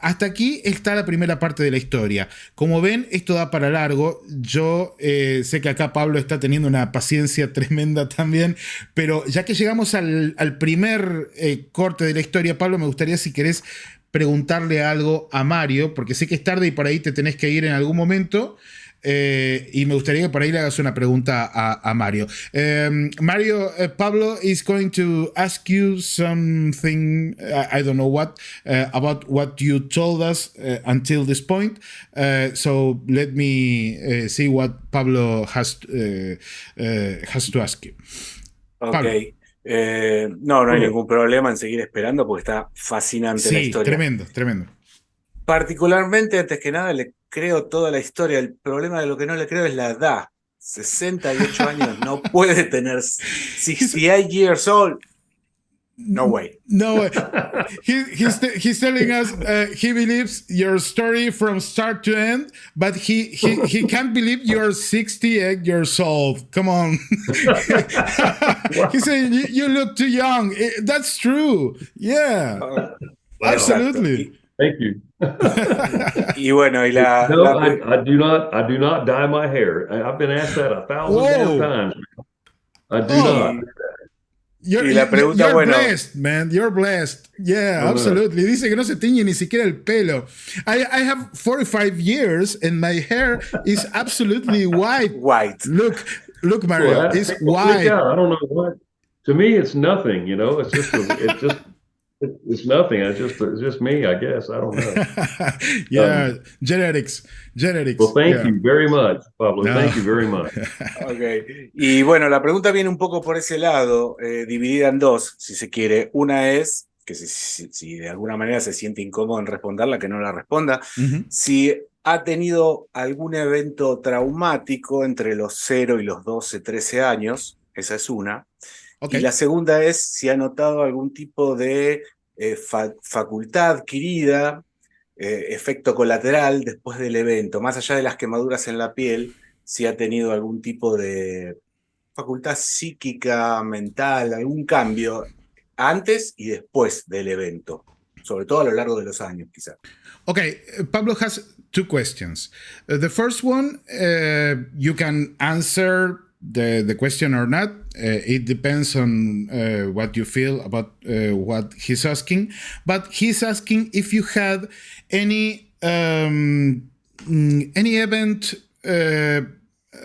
Hasta aquí está la primera parte de la historia. Como ven, esto da para largo. Yo sé que acá Pablo está teniendo una paciencia tremenda también, pero ya que llegamos al primer corte de la historia, Pablo, me gustaría, si querés, preguntarle algo a Mario, porque sé que es tarde y por ahí te tenés que ir en algún momento. Y me gustaría que por ahí le hagas una pregunta a Mario. Mario, Pablo is going to ask you something, I don't know what, about what you told us until this point. So let me see what Pablo has to ask you. Ok. No hay ningún problema en seguir esperando porque está fascinante la historia. Tremendo, tremendo. Particularmente, antes que nada, le creo toda la historia. El problema de lo que no le creo es la edad. 68 años, no puede tener 68 years old. No way. No way. He's telling us he believes your story from start to end, but he can't believe you're 68 years old. Come on. He said, you look too young. That's true. Yeah. Absolutely. Thank you. Y bueno, y no, I do not dye my hair. I've been asked that 1,000 more times. I do not. You're blessed, man. You're blessed. Yeah, absolutely. Dice que no se tiñe ni siquiera el pelo. I have 45 years and my hair is absolutely white. White. Look, Mario, it's white. I don't know what. To me, it's nothing. You know, it's nothing. It's just me, I guess. I don't know. Yeah, genetics. Well, thank you very much, Pablo. No. Thank you very much. Okay. Y bueno, la pregunta viene un poco por ese lado, dividida en dos, si se quiere. Una es, que si de alguna manera se siente incómodo en responderla, que no la responda. Si ha tenido algún evento traumático entre los 0 y los 12, 13 años, esa es una. Okay. Y la segunda es si ha notado algún tipo de facultad adquirida, efecto colateral después del evento, más allá de las quemaduras en la piel, si ha tenido algún tipo de facultad psíquica, mental, algún cambio antes y después del evento, sobre todo a lo largo de los años, quizá. Okay, Pablo has 2 questions. The first one, you can answer the question or not. It depends on what you feel about what he's asking. But he's asking if you had any event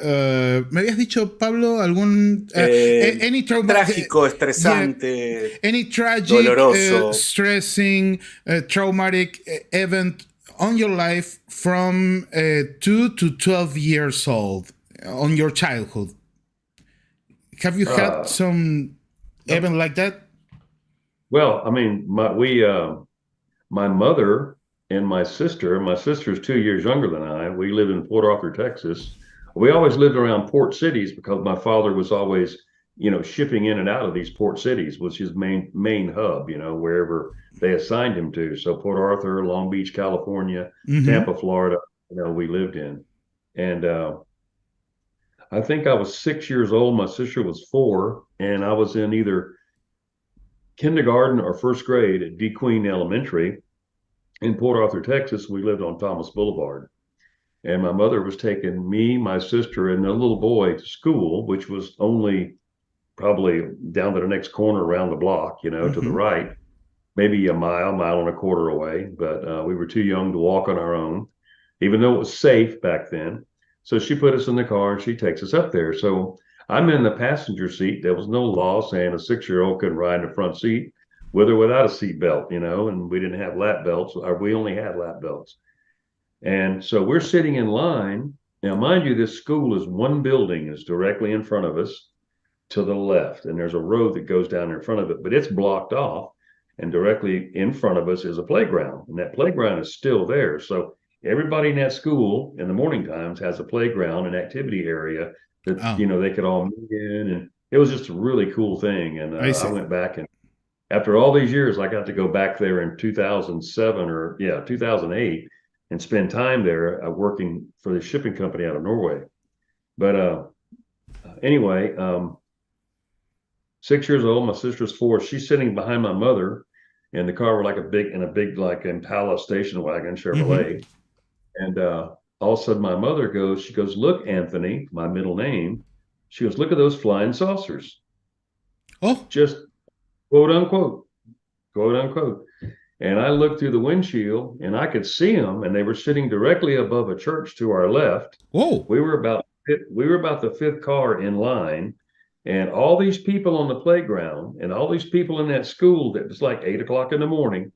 me habías dicho, Pablo, algún any trauma, trágico, estresante, any tragic, doloroso. stressing, traumatic event on your life from 2 to 12 years old on your childhood. Have you had some event like that? Well, I mean, my mother and my sister's 2 years younger than I. We lived in Port Arthur, Texas. We always lived around port cities because my father was always, shipping in and out of these port cities was his main hub, wherever they assigned him to. So Port Arthur, Long Beach, California, Tampa, Florida, we lived in. And I think I was 6 years old. My sister was 4, and I was in either kindergarten or first grade at D. Queen Elementary in Port Arthur, Texas. We lived on Thomas Boulevard. And my mother was taking me, my sister, and a little boy to school, which was only probably down to the next corner around the block, to the right, maybe a mile and a quarter away. But we were too young to walk on our own, even though it was safe back then. So she put us in the car and she takes us up there. So I'm in the passenger seat. There was no law saying a 6-year-old couldn't ride in the front seat with or without a seat belt, and we didn't have lap belts, or we only had lap belts. And so we're sitting in line. Now, mind you, this school is one building is directly in front of us to the left, and there's a road that goes down in front of it, but it's blocked off, and directly in front of us is a playground, and that playground is still there. So everybody in that school in the morning times has a playground and activity area that, they could all meet in, and it was just a really cool thing. And I went back, and after all these years, I got to go back there in 2008 and spend time there working for the shipping company out of Norway. But anyway, 6 years old, my sister's 4. She's sitting behind my mother in the car. We're like a big like Impala station wagon, Chevrolet. And all of a sudden my mother she goes, "Look, Anthony," my middle name. She goes, "Look at those flying saucers." Oh, just quote unquote. And I looked through the windshield and I could see them, and they were sitting directly above a church to our left. Whoa. We were about the 5th car in line, and all these people on the playground and all these people in that school that was like 8 o'clock in the morning.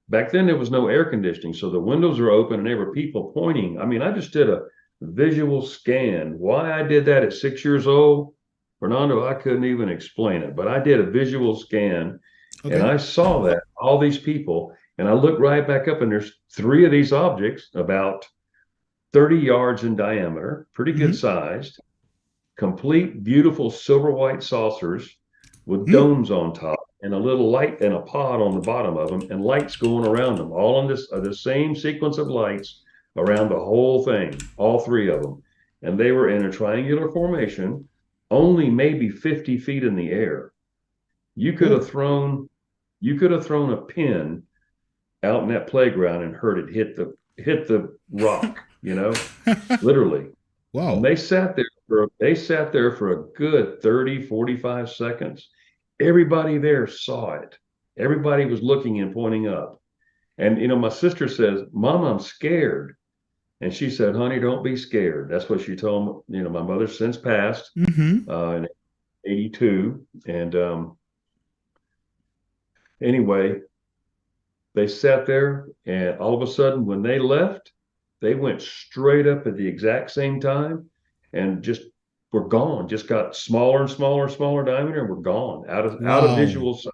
Back then there was no air conditioning, so the windows were open and there were people pointing. I mean, I just did a visual scan. Why I did that at 6 years old, Fernando, I couldn't even explain it, but I did a visual scan. Okay. And I saw that, all these people, and I looked right back up, and there's 3 of these objects about 30 yards in diameter, pretty good sized, complete, beautiful silver white saucers with domes on top and a little light and a pod on the bottom of them and lights going around them, all on the same sequence of lights around the whole thing, all 3 of them. And they were in a triangular formation, only maybe 50 feet in the air. You could have thrown a pin out in that playground and heard it hit the rock, literally. Wow. And they sat there for a good 30, 45 seconds. Everybody there saw it. Everybody was looking and pointing up. And, my sister says, "Mom, I'm scared." And she said, "Honey, don't be scared." That's what she told me. My mother's since passed in 82. And, anyway, they sat there, and all of a sudden when they left, they went straight up at the exact same time and just were gone, just got smaller and smaller diameter, and were gone out of visual sight.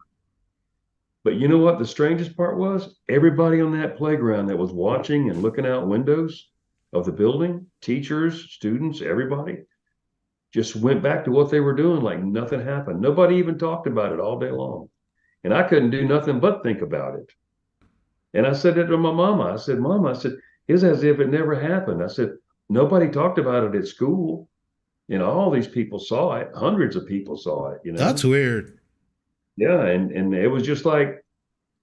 But you know what the strangest part was? Everybody on that playground that was watching and looking out windows of the building, teachers, students, everybody, just went back to what they were doing like nothing happened. Nobody even talked about it all day long. And I couldn't do nothing but think about it. And I said it to my mama. I said, "Mama," "it's as if it never happened." I said, "Nobody talked about it at school. All these people saw it. Hundreds of people saw it. That's weird. Yeah, and it was just like,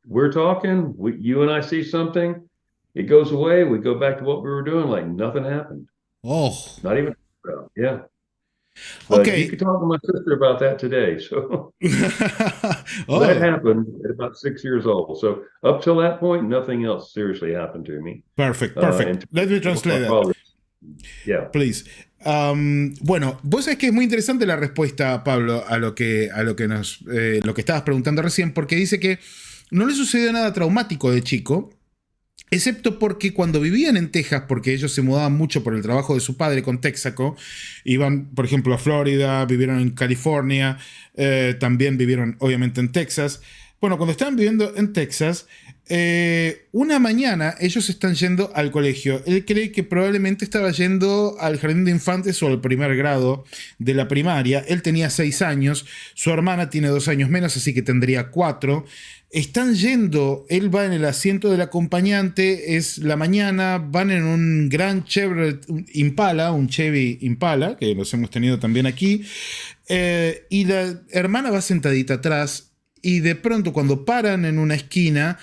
we're talking, you and I see something, it goes away, we go back to what we were doing like nothing happened. Oh. Not even, yeah. But okay. you could talk to my sister about that today. So that happened at about 6 years old. So up till that point, nothing else seriously happened to me. Perfect. Let me translate that. Yeah. Please. Bueno, vos sabés que es muy interesante la respuesta, Pablo, a lo que lo que estabas preguntando recién, porque dice que no le sucedió nada traumático de chico, excepto porque cuando vivían en Texas, porque ellos se mudaban mucho por el trabajo de su padre con Texaco, iban, por ejemplo, a Florida, vivieron en California, también vivieron, obviamente, en Texas. Bueno, cuando estaban viviendo en Texas, una mañana ellos están yendo al colegio. Él cree que probablemente estaba yendo al jardín de infantes o al primer grado de la primaria. Él tenía 6 años, su hermana tiene 2 años menos, así que tendría 4. Están yendo, él va en el asiento del acompañante, es la mañana, van en un gran Chevrolet Impala, un Chevy Impala, que los hemos tenido también aquí, y la hermana va sentadita atrás, y de pronto cuando paran en una esquina,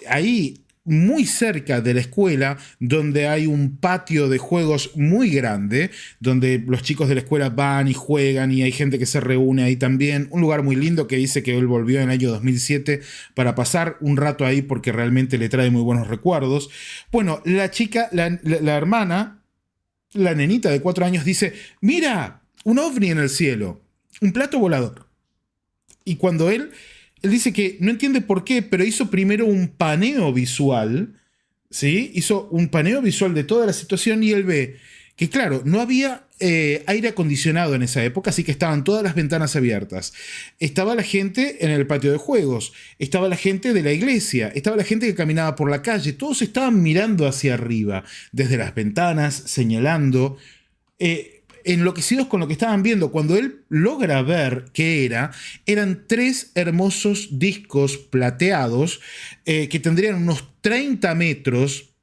ahí muy cerca de la escuela, donde hay un patio de juegos muy grande, donde los chicos de la escuela van y juegan y hay gente que se reúne ahí también. Un lugar muy lindo que dice que él volvió en el año 2007 para pasar un rato ahí porque realmente le trae muy buenos recuerdos. Bueno, la chica, la hermana, la nenita de 4 años dice, mira, un ovni en el cielo, un plato volador. Y cuando él dice que no entiende por qué, pero hizo primero un paneo visual, ¿sí? Hizo un paneo visual de toda la situación y él ve que, claro, no había aire acondicionado en esa época, así que estaban todas las ventanas abiertas. Estaba la gente en el patio de juegos, estaba la gente de la iglesia, estaba la gente que caminaba por la calle, todos estaban mirando hacia arriba, desde las ventanas, señalando, enloquecidos con lo que estaban viendo. Cuando él logra ver qué eran 3 hermosos discos plateados que tendrían unos 30 metros,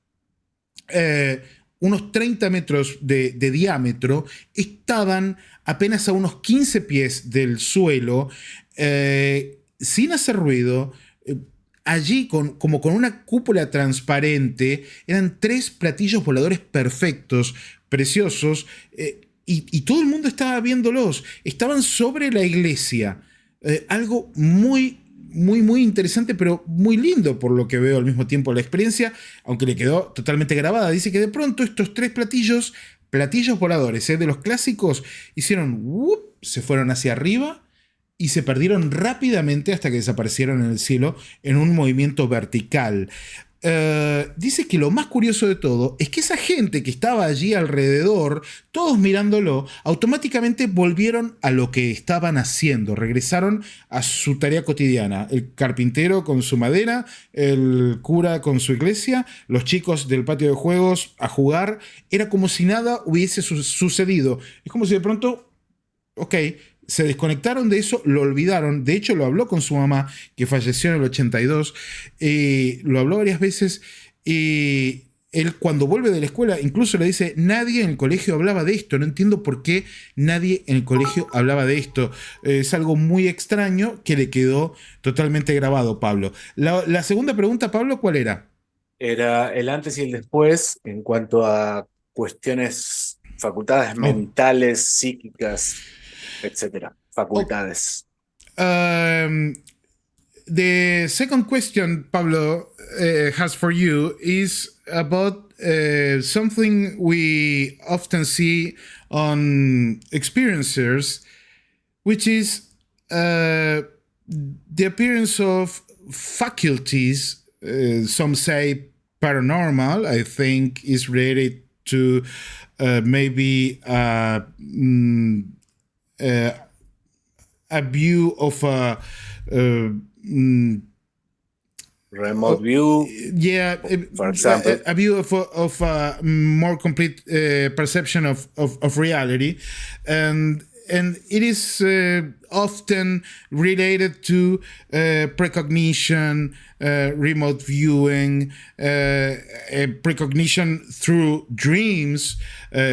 de diámetro, estaban apenas a unos 15 pies del suelo, sin hacer ruido. Allí, como con una cúpula transparente, eran 3 platillos voladores perfectos, preciosos, y todo el mundo estaba viéndolos. Estaban sobre la iglesia. Algo muy, muy, muy interesante, pero muy lindo por lo que veo al mismo tiempo la experiencia, aunque le quedó totalmente grabada. Dice que de pronto estos 3 platillos voladores, de los clásicos, hicieron ¡wup! Se fueron hacia arriba y se perdieron rápidamente hasta que desaparecieron en el cielo en un movimiento vertical. Dice que lo más curioso de todo es que esa gente que estaba allí alrededor, todos mirándolo, automáticamente volvieron a lo que estaban haciendo, regresaron a su tarea cotidiana. El carpintero con su madera, el cura con su iglesia, los chicos del patio de juegos a jugar. Era como si nada hubiese sucedido. Es como si de pronto, ok, se desconectaron de eso, lo olvidaron. De hecho, lo habló con su mamá, que falleció en el 82. Lo habló varias veces. Y él, cuando vuelve de la escuela, incluso le dice, nadie en el colegio hablaba de esto. No entiendo por qué nadie en el colegio hablaba de esto. Es algo muy extraño que le quedó totalmente grabado, Pablo. La segunda pregunta, Pablo, ¿cuál era? Era el antes y el después en cuanto a cuestiones, facultades Oh. mentales, psíquicas, etcétera. Facultades. The second question Pablo has for you is about something we often see on experiencers, which is the appearance of faculties. Some say paranormal, I think, is related to maybe a view of a remote view, yeah, for example, a view of a more complete perception of reality, and it is often related to precognition, remote viewing, precognition through dreams,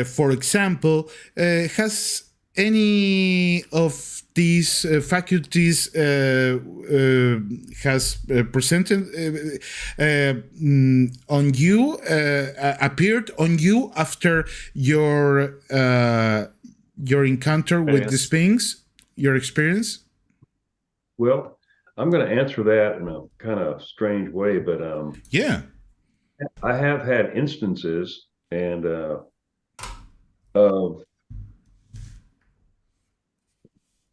for example. Has any of these faculties has presented on you, appeared on you after your encounter with these things, your experience? Well, I'm going to answer that in a kind of strange way, but yeah, I have had instances, and of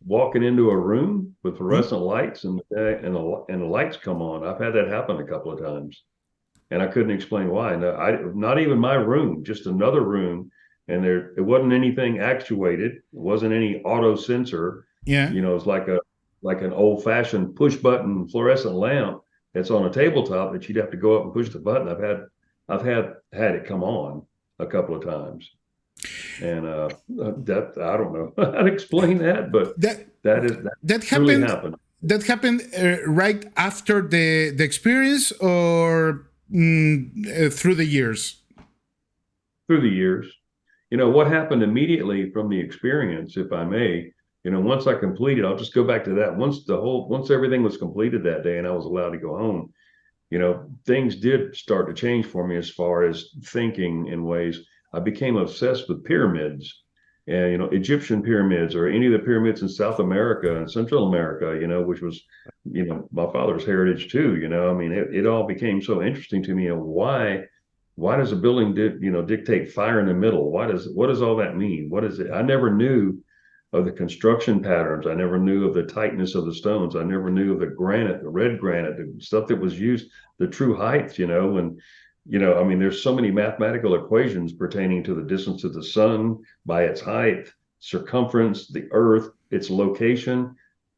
walking into a room with fluorescent lights and the lights come on. I've had that happen a couple of times, and I couldn't explain why. No, not even my room, just another room, and it wasn't anything actuated. It wasn't any auto sensor. Yeah. You know, it's like an old fashioned push button fluorescent lamp that's on a tabletop that you'd have to go up and push the button. I've had it come on a couple of times. And that I don't know how to explain that, but that happened. That happened right after the experience, or through the years? Through the years. You know, what happened immediately from the experience, if I may, you know, once I completed, I'll just go back to that. Once everything was completed that day and I was allowed to go home, you know, things did start to change for me as far as thinking in ways. I became obsessed with pyramids, and, you know, Egyptian pyramids, or any of the pyramids in South America and Central America, you know, which was, you know, my father's heritage too. You know, I mean, it all became so interesting to me. And why does a building dictate fire in the middle? What does all that mean? What is it? I never knew of the construction patterns. I never knew of the tightness of the stones. I never knew of the granite, the red granite, the stuff that was used, the true height, you know. And you know, I mean, there's so many mathematical equations pertaining to the distance of the sun by its height, circumference, the earth, its location.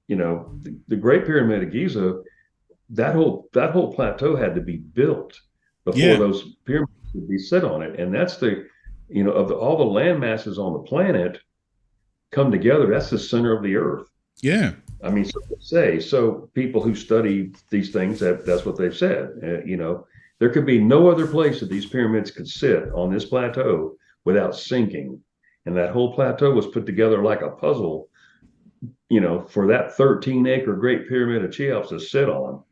You know, the Great Pyramid of Giza, that whole plateau had to be built before those pyramids would be set on it. And that's you know, all the land masses on the planet come together. That's the center of the earth. Yeah. I mean, so they say. So people who study these things, that's what they've said. You know, there could be no other place that these pyramids could sit on this plateau without sinking. And that whole plateau was put together like a puzzle, you know, for that 13-acre Great Pyramid of Cheops to sit on.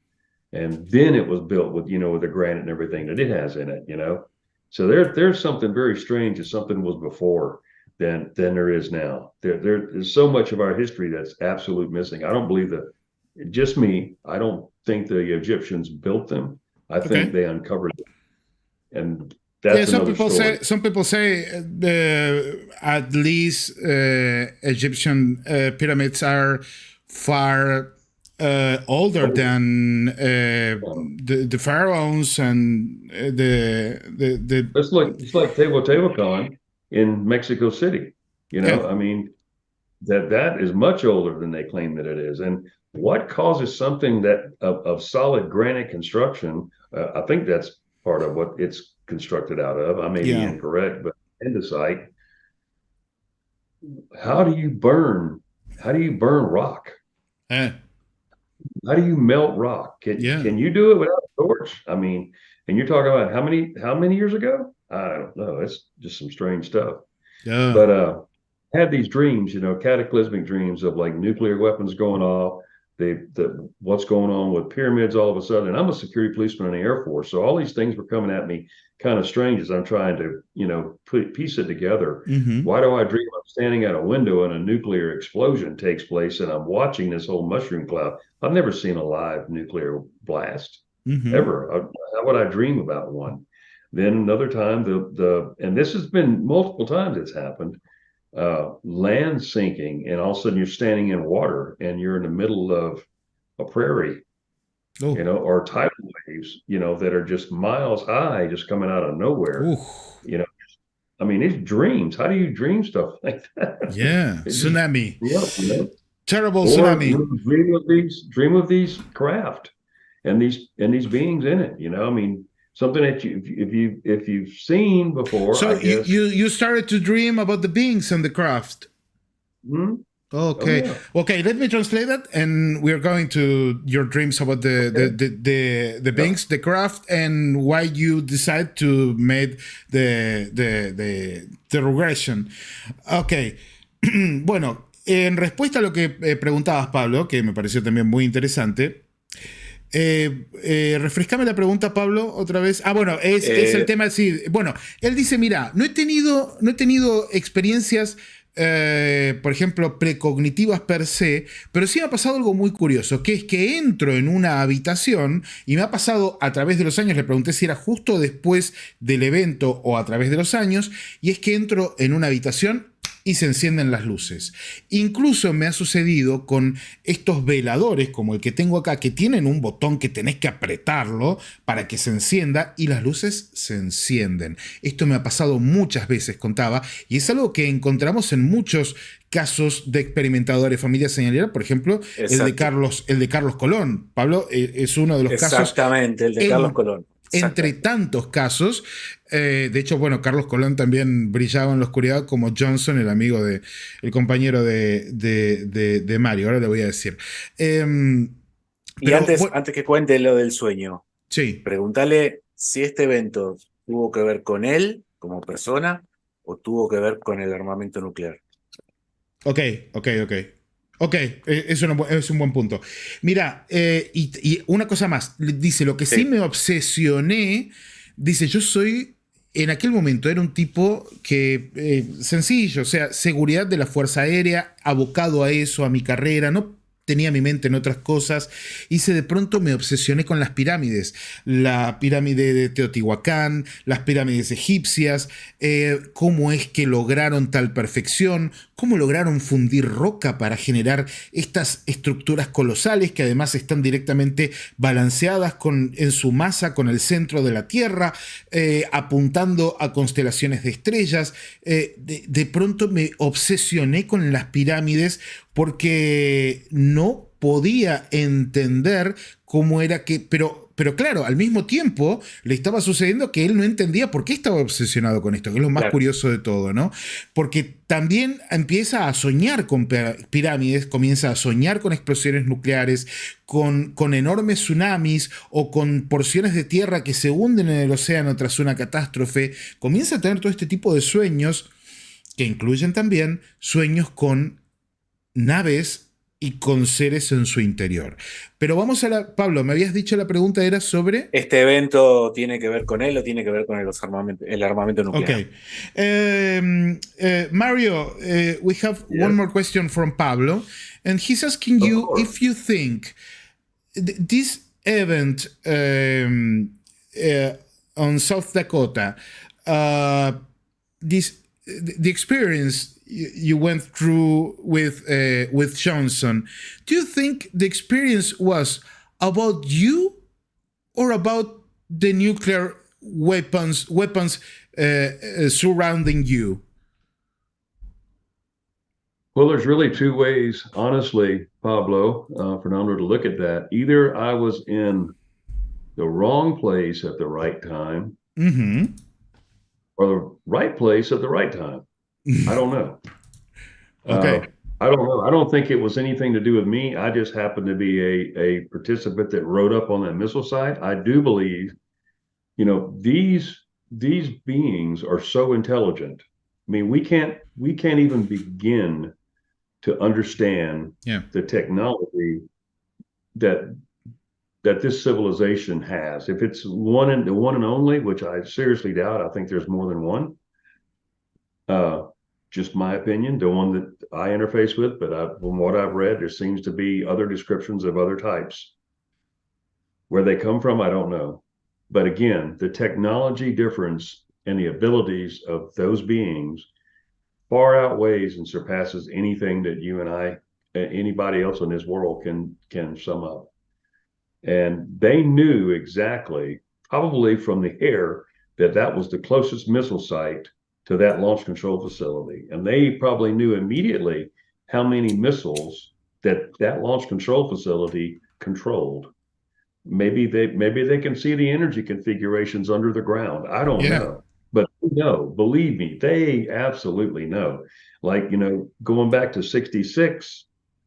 And then it was built with, you know, with the granite and everything that it has in it, you know. So there's something very strange that something was before than there is now. There's so much of our history that's absolute missing. I don't believe that, just me, I don't think the Egyptians built them. I think they uncovered it, and that's another story. Some people say at least Egyptian pyramids are far older than the pharaohs and the. It's like Teotihuacan in Mexico City. You know, I mean, that is much older than they claim that it is. And what causes something that of solid granite construction? I think that's part of what it's constructed out of. I may be incorrect, but andesite. How do you burn rock? How do you melt rock? Can you do it without a torch? I mean, and you're talking about how many years ago? I don't know. It's just some strange stuff. Yeah. But I had these dreams, you know, cataclysmic dreams of like nuclear weapons going off. What's going on with pyramids all of a sudden. And I'm a security policeman in the Air Force, so all these things were coming at me kind of strange as I'm trying to, you know, piece it together. Mm-hmm. Why do I dream I'm standing at a window and a nuclear explosion takes place and I'm watching this whole mushroom cloud? I've never seen a live nuclear blast ever. How would I dream about one? Then another time, and this has been multiple times it's happened, land sinking, and all of a sudden you're standing in water and you're in the middle of a prairie, you know, or tidal waves, you know, that are just miles high, just coming out of nowhere. You know, I mean, it's dreams. How do you dream stuff like that? Yeah, tsunami. You know? Terrible or tsunami. Dream of these craft and these beings in it. You know, I mean, something that if you've seen before. So I guess. you started to dream about the beings and the craft. Mm-hmm. Okay. Oh, yeah. Okay, let me translate that, and we're going to your dreams about the beings, the craft, and why you decide to make the regression. Okay. Bueno, en respuesta a lo que preguntabas, Pablo, que me pareció también muy interesante. Refrescame la pregunta, Pablo, otra vez. Ah, bueno, es el tema, sí. Bueno, él dice, mira, no he tenido experiencias por ejemplo, precognitivas per se, pero sí me ha pasado algo muy curioso, que es que entro en una habitación y me ha pasado a través de los años, le pregunté si era justo después del evento o a través de los años, y es que entro en una habitación y se encienden las luces. Incluso me ha sucedido con estos veladores, como el que tengo acá, que tienen un botón que tenés que apretarlo para que se encienda y las luces se encienden. Esto me ha pasado muchas veces, contaba, y es algo que encontramos en muchos casos de experimentadores familia señalera, por ejemplo, el de Carlos Colón. Pablo, es uno de los casos. Exactamente, el de Carlos Colón. Entre tantos casos, de hecho, bueno, Carlos Colón también brillaba en la oscuridad como Johnson, el amigo el compañero de Mario, ahora le voy a decir. Y antes que cuente lo del sueño, sí. Pregúntale si este evento tuvo que ver con él como persona o tuvo que ver con el armamento nuclear. Ok, es un buen punto. Mira, y una cosa más, dice, lo que sí me obsesioné, dice, yo soy, en aquel momento era un tipo que, sencillo, o sea, seguridad de la Fuerza Aérea, abocado a eso, a mi carrera, no tenía mi mente en otras cosas, de pronto me obsesioné con las pirámides, la pirámide de Teotihuacán, las pirámides egipcias, cómo es que lograron tal perfección, cómo lograron fundir roca para generar estas estructuras colosales que además están directamente balanceadas en su masa con el centro de la Tierra, apuntando a constelaciones de estrellas. De pronto me obsesioné con las pirámides porque no podía entender cómo era que... Pero claro, al mismo tiempo le estaba sucediendo que él no entendía por qué estaba obsesionado con esto, que es lo más curioso de todo, ¿no? Porque también empieza a soñar con pirámides, comienza a soñar con explosiones nucleares, con enormes tsunamis o con porciones de tierra que se hunden en el océano tras una catástrofe. Comienza a tener todo este tipo de sueños que incluyen también sueños con naves y con seres en su interior. Pero vamos a Pablo, me habías dicho la pregunta era sobre... ¿Este evento tiene que ver con él o tiene que ver con el armamento nuclear? Okay. Mario, we have one more question from Pablo, and he's asking you if you think this event on South Dakota, the experience you went through with Johnson, do you think the experience was about you or about the nuclear weapons surrounding you? Well, there's really two ways, honestly, Pablo, Fernando, to look at that. Either I was in the wrong place at the right time, or the right place at the right time. I don't know. Okay. I don't know. I don't think it was anything to do with me. I just happened to be a participant that rode up on that missile site. I do believe, these beings are so intelligent. I mean, we can't even begin to understand the technology that this civilization has. If it's the one and only, which I seriously doubt, I think there's more than one. Just my opinion, the one that I interface with, but from what I've read, there seems to be other descriptions of other types. Where they come from, I don't know. But again, the technology difference and the abilities of those beings far outweighs and surpasses anything that you and I, anybody else in this world can sum up. And they knew exactly, probably from the air, that was the closest missile site to that launch control facility. And they probably knew immediately how many missiles that launch control facility controlled. Maybe they can see the energy configurations under the ground. I don't know. But no, believe me, they absolutely know. Like, going back to 66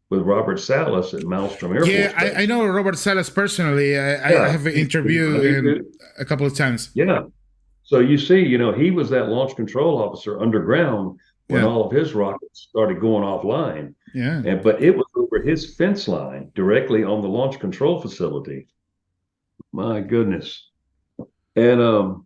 with Robert Salas at Malmstrom Air Force Base. I know Robert Salas personally. I have interviewed him a couple of times. Yeah. So you see, he was that launch control officer underground when all of his rockets started going offline. Yeah. But it was over his fence line directly on the launch control facility. My goodness. And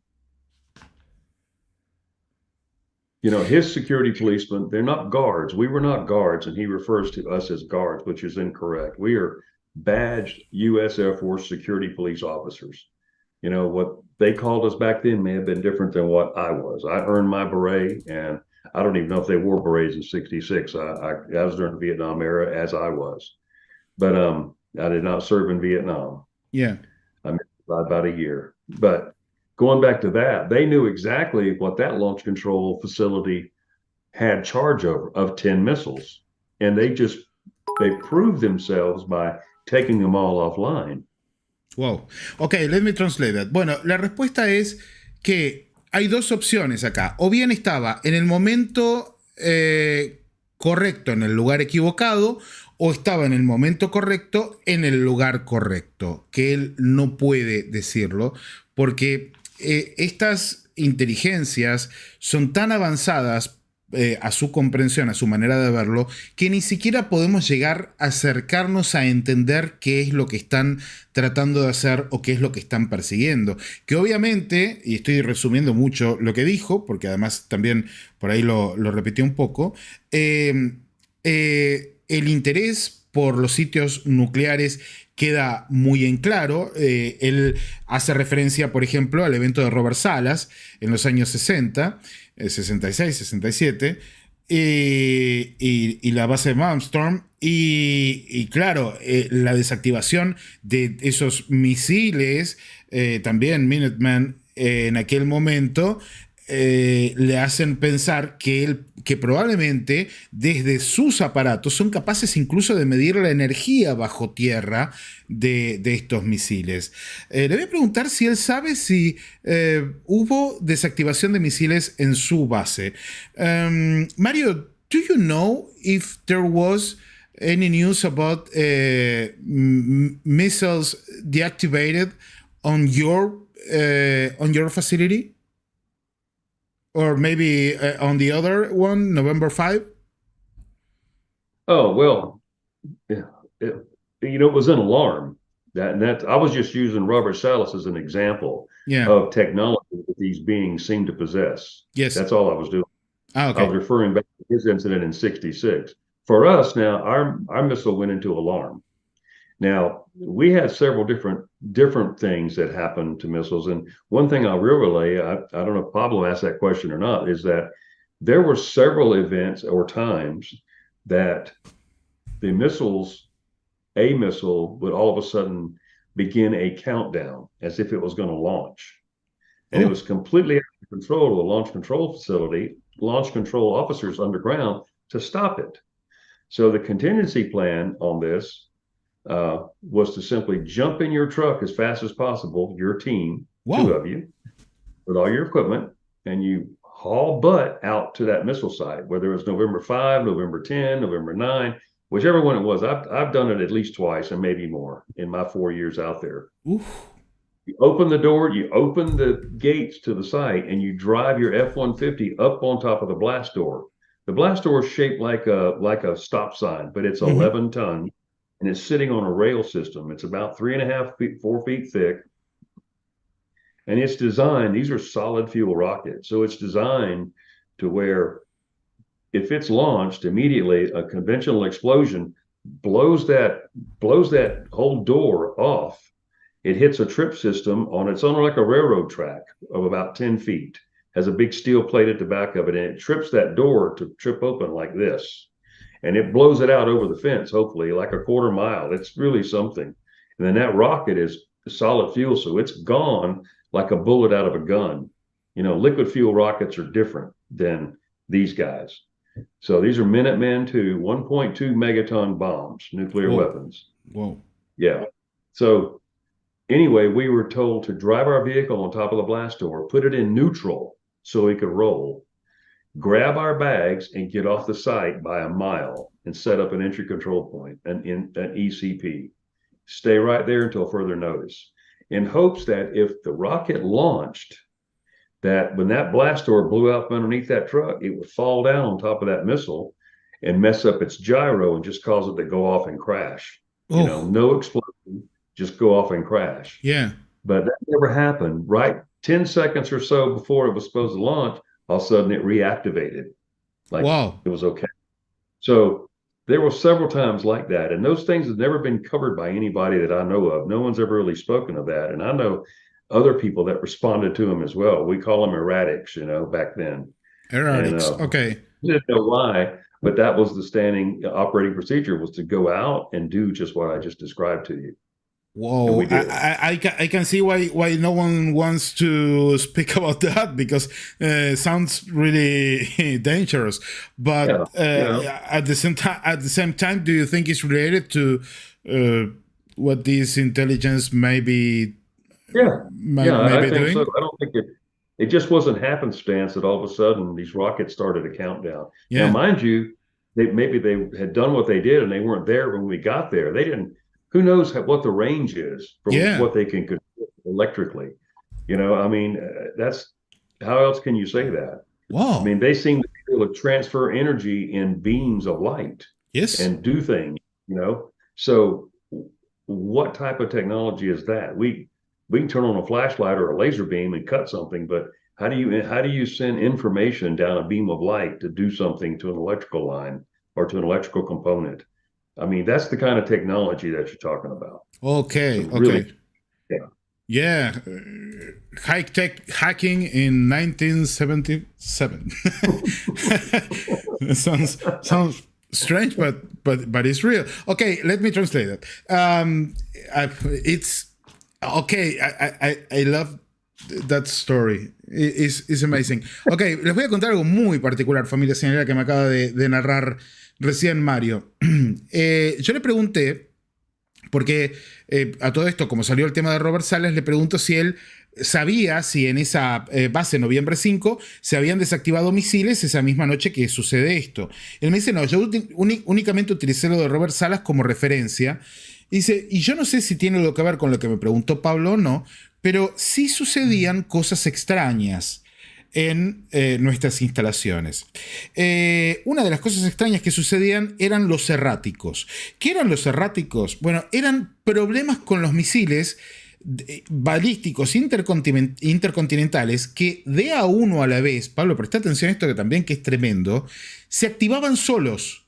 You know, his security policemen, they're not guards. We were not guards, and he refers to us as guards, which is incorrect. We are badged U.S. Air Force security police officers. You know, what they called us back then may have been different than what I was. I earned my beret, and I don't even know if they wore berets in '66. I was during the Vietnam era, as I was. But I did not serve in Vietnam. Yeah. I missed by about a year. But going back to that, they knew exactly what that launch control facility had charge of 10 missiles. And they proved themselves by taking them all offline. Wow. Ok, let me translate that. Bueno, la respuesta es que hay dos opciones acá. O bien estaba en el momento correcto, en el lugar equivocado, o estaba en el momento correcto, en el lugar correcto. Que él no puede decirlo, porque estas inteligencias son tan avanzadas a su comprensión, a su manera de verlo, que ni siquiera podemos llegar a acercarnos a entender qué es lo que están tratando de hacer o qué es lo que están persiguiendo. Que obviamente, y estoy resumiendo mucho lo que dijo, porque además también por ahí lo repetí un poco, el interés por los sitios nucleares queda muy en claro. Él hace referencia, por ejemplo, al evento de Robert Salas en los años 60, 66, 67, y la base de Malmstorm, y claro, la desactivación de esos misiles, también Minuteman, en aquel momento, le hacen pensar que probablemente desde sus aparatos son capaces incluso de medir la energía bajo tierra de estos misiles. Le voy a preguntar si él sabe si hubo desactivación de misiles en su base. Mario, do you know if there was any news about missiles deactivated on your facility? Or maybe on the other one, November 5? Oh, well, it was an alarm. That I was just using Robert Salas as an example of technology that these beings seem to possess. Yes. That's all I was doing. Okay. I was referring back to his incident in '66. For us now, our missile went into alarm. Now, we had several different things that happened to missiles. And one thing I'll relay, I don't know if Pablo asked that question or not, is that there were several events or times that a missile would all of a sudden begin a countdown as if it was going to launch. And it was completely out of control of the launch control facility, launch control officers underground to stop it. So the contingency plan on this was to simply jump in your truck as fast as possible, your team, two of you, with all your equipment, and you haul butt out to that missile site, whether it was November 5, November 10, November 9, whichever one it was. I've done it at least twice and maybe more in my 4 years out there. Oof. You open the door, you open the gates to the site, and you drive your F-150 up on top of the blast door. The blast door is shaped like a stop sign, but it's 11 tons. And it's sitting on a rail system. It's about 3.5 feet, 4 feet thick. And it's designed, these are solid fuel rockets. So it's designed to where if it's launched immediately, a conventional explosion blows that whole door off. It hits a trip system it's on like a railroad track of about 10 feet, has a big steel plate at the back of it, and it trips that door to trip open like this. And it blows it out over the fence, hopefully, like a quarter mile. It's really something. And then that rocket is solid fuel, so it's gone like a bullet out of a gun. You know, liquid fuel rockets are different than these guys. So these are Minuteman II, 1.2 megaton bombs, nuclear weapons. Whoa. Yeah. So anyway, we were told to drive our vehicle on top of the blast door, put it in neutral so we could roll, grab our bags and get off the site by a mile and set up an entry control point, an ECP. Stay right there until further notice, in hopes that if the rocket launched, that when that blast door blew out from underneath that truck, it would fall down on top of that missile and mess up its gyro and just cause it to go off and crash. You know, no explosion, just go off and crash. Yeah. But that never happened. Right 10 seconds or so before it was supposed to launch, all of a sudden it reactivated, like Wow. it was okay. So there were several times like that, and those things have never been covered by anybody that I know of. No one's ever really spoken of that, and I know other people that responded to them as well. We call them erratics, back then. And Erratics. Okay. didn't know why, but that was the standing operating procedure, was to go out and do just what I just described to you. And Whoa, we did. I can see why no one wants to speak about that, because sounds really dangerous. But Yeah. at the same time, do you think it's related to what this intelligence may be Yeah, I think doing? so. I don't think it just wasn't happenstance that all of a sudden these rockets started a countdown. Now, Yeah, mind you, maybe they had done what they did and they weren't there when we got there. They didn't. Who knows what the range is from yeah. what they can control electrically? I mean, that's how else can you say that? I Wow. mean, they seem to be able to transfer energy in beams of light Yes. and do things. So what type of technology is that? We can turn on a flashlight or a laser beam and cut something, but how do you send information down a beam of light to do something to an electrical line or to an electrical component? I mean, that's the kind of technology that you're talking about. Okay. So really, Okay. yeah. Yeah, high tech hacking in 1977. It sounds strange, but it's real. Okay, let me translate it. It's okay. I love that story. It's amazing. Okay, les voy a contar algo muy particular, familia señalera, que me acaba de narrar recién Mario. Yo le pregunté, porque a todo esto, como salió el tema de Robert Salas, le pregunto si él sabía si en esa base Noviembre 5 se habían desactivado misiles esa misma noche que sucede esto. Él me dice, no, yo únicamente utilicé lo de Robert Salas como referencia. Dice, y yo no sé si tiene algo que ver con lo que me preguntó Pablo o no, pero sí sucedían cosas extrañas en nuestras instalaciones. Una de las cosas extrañas que sucedían eran los erráticos. ¿Qué eran los erráticos? Bueno, eran problemas con los misiles balísticos intercontinentales que de a uno a la vez, Pablo, presta atención a esto que también que es tremendo, se activaban solos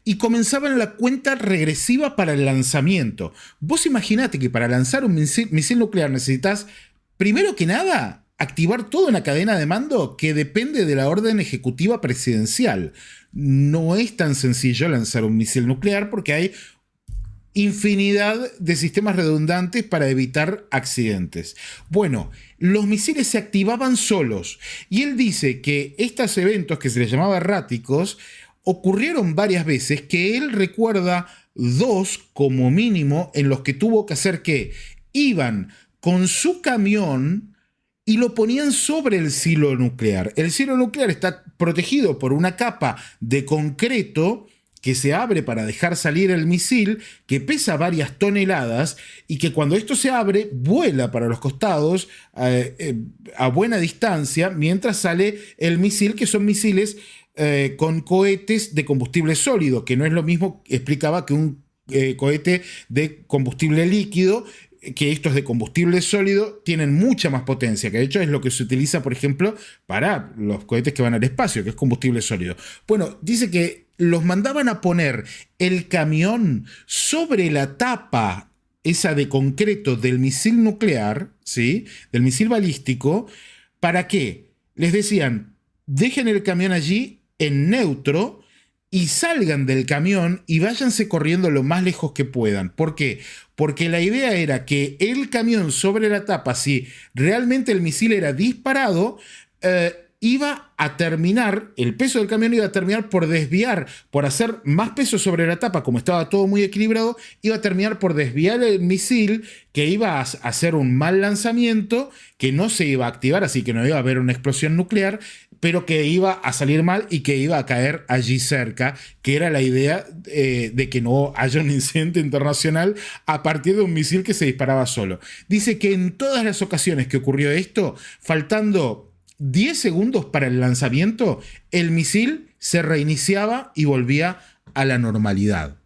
y comenzaban la cuenta regresiva para el lanzamiento. Vos imaginate que para lanzar un misil nuclear necesitas, primero que nada, activar toda una cadena de mando que depende de la orden ejecutiva presidencial. No es tan sencillo lanzar un misil nuclear porque hay infinidad de sistemas redundantes para evitar accidentes. Bueno, los misiles se activaban solos y él dice que estos eventos que se les llamaba erráticos ocurrieron varias veces, que él recuerda 2 como mínimo en los que tuvo que hacer que iban con su camión y lo ponían sobre el silo nuclear. El silo nuclear está protegido por una capa de concreto que se abre para dejar salir el misil, que pesa varias toneladas y que cuando esto se abre vuela para los costados a buena distancia mientras sale el misil, que son misiles con cohetes de combustible sólido, que no es lo mismo, explicaba, que un cohete de combustible líquido, que estos de combustible sólido tienen mucha más potencia, que de hecho es lo que se utiliza, por ejemplo, para los cohetes que van al espacio, que es combustible sólido. Bueno, dice que los mandaban a poner el camión sobre la tapa esa de concreto del misil nuclear, ¿sí? Del misil balístico. ¿Para qué? Les decían, dejen el camión allí en neutro y salgan del camión y váyanse corriendo lo más lejos que puedan. ¿Por qué? Porque la idea era que el camión sobre la tapa, si realmente el misil era disparado, iba a terminar, el peso del camión iba a terminar por desviar, por hacer más peso sobre la tapa, como estaba todo muy equilibrado, iba a terminar por desviar el misil, que iba a hacer un mal lanzamiento, que no se iba a activar, así que no iba a haber una explosión nuclear, pero que iba a salir mal y que iba a caer allí cerca, que era la idea de que no haya un incidente internacional a partir de un misil que se disparaba solo. Dice que en todas las ocasiones que ocurrió esto, faltando 10 segundos para el lanzamiento, el misil se reiniciaba y volvía a la normalidad.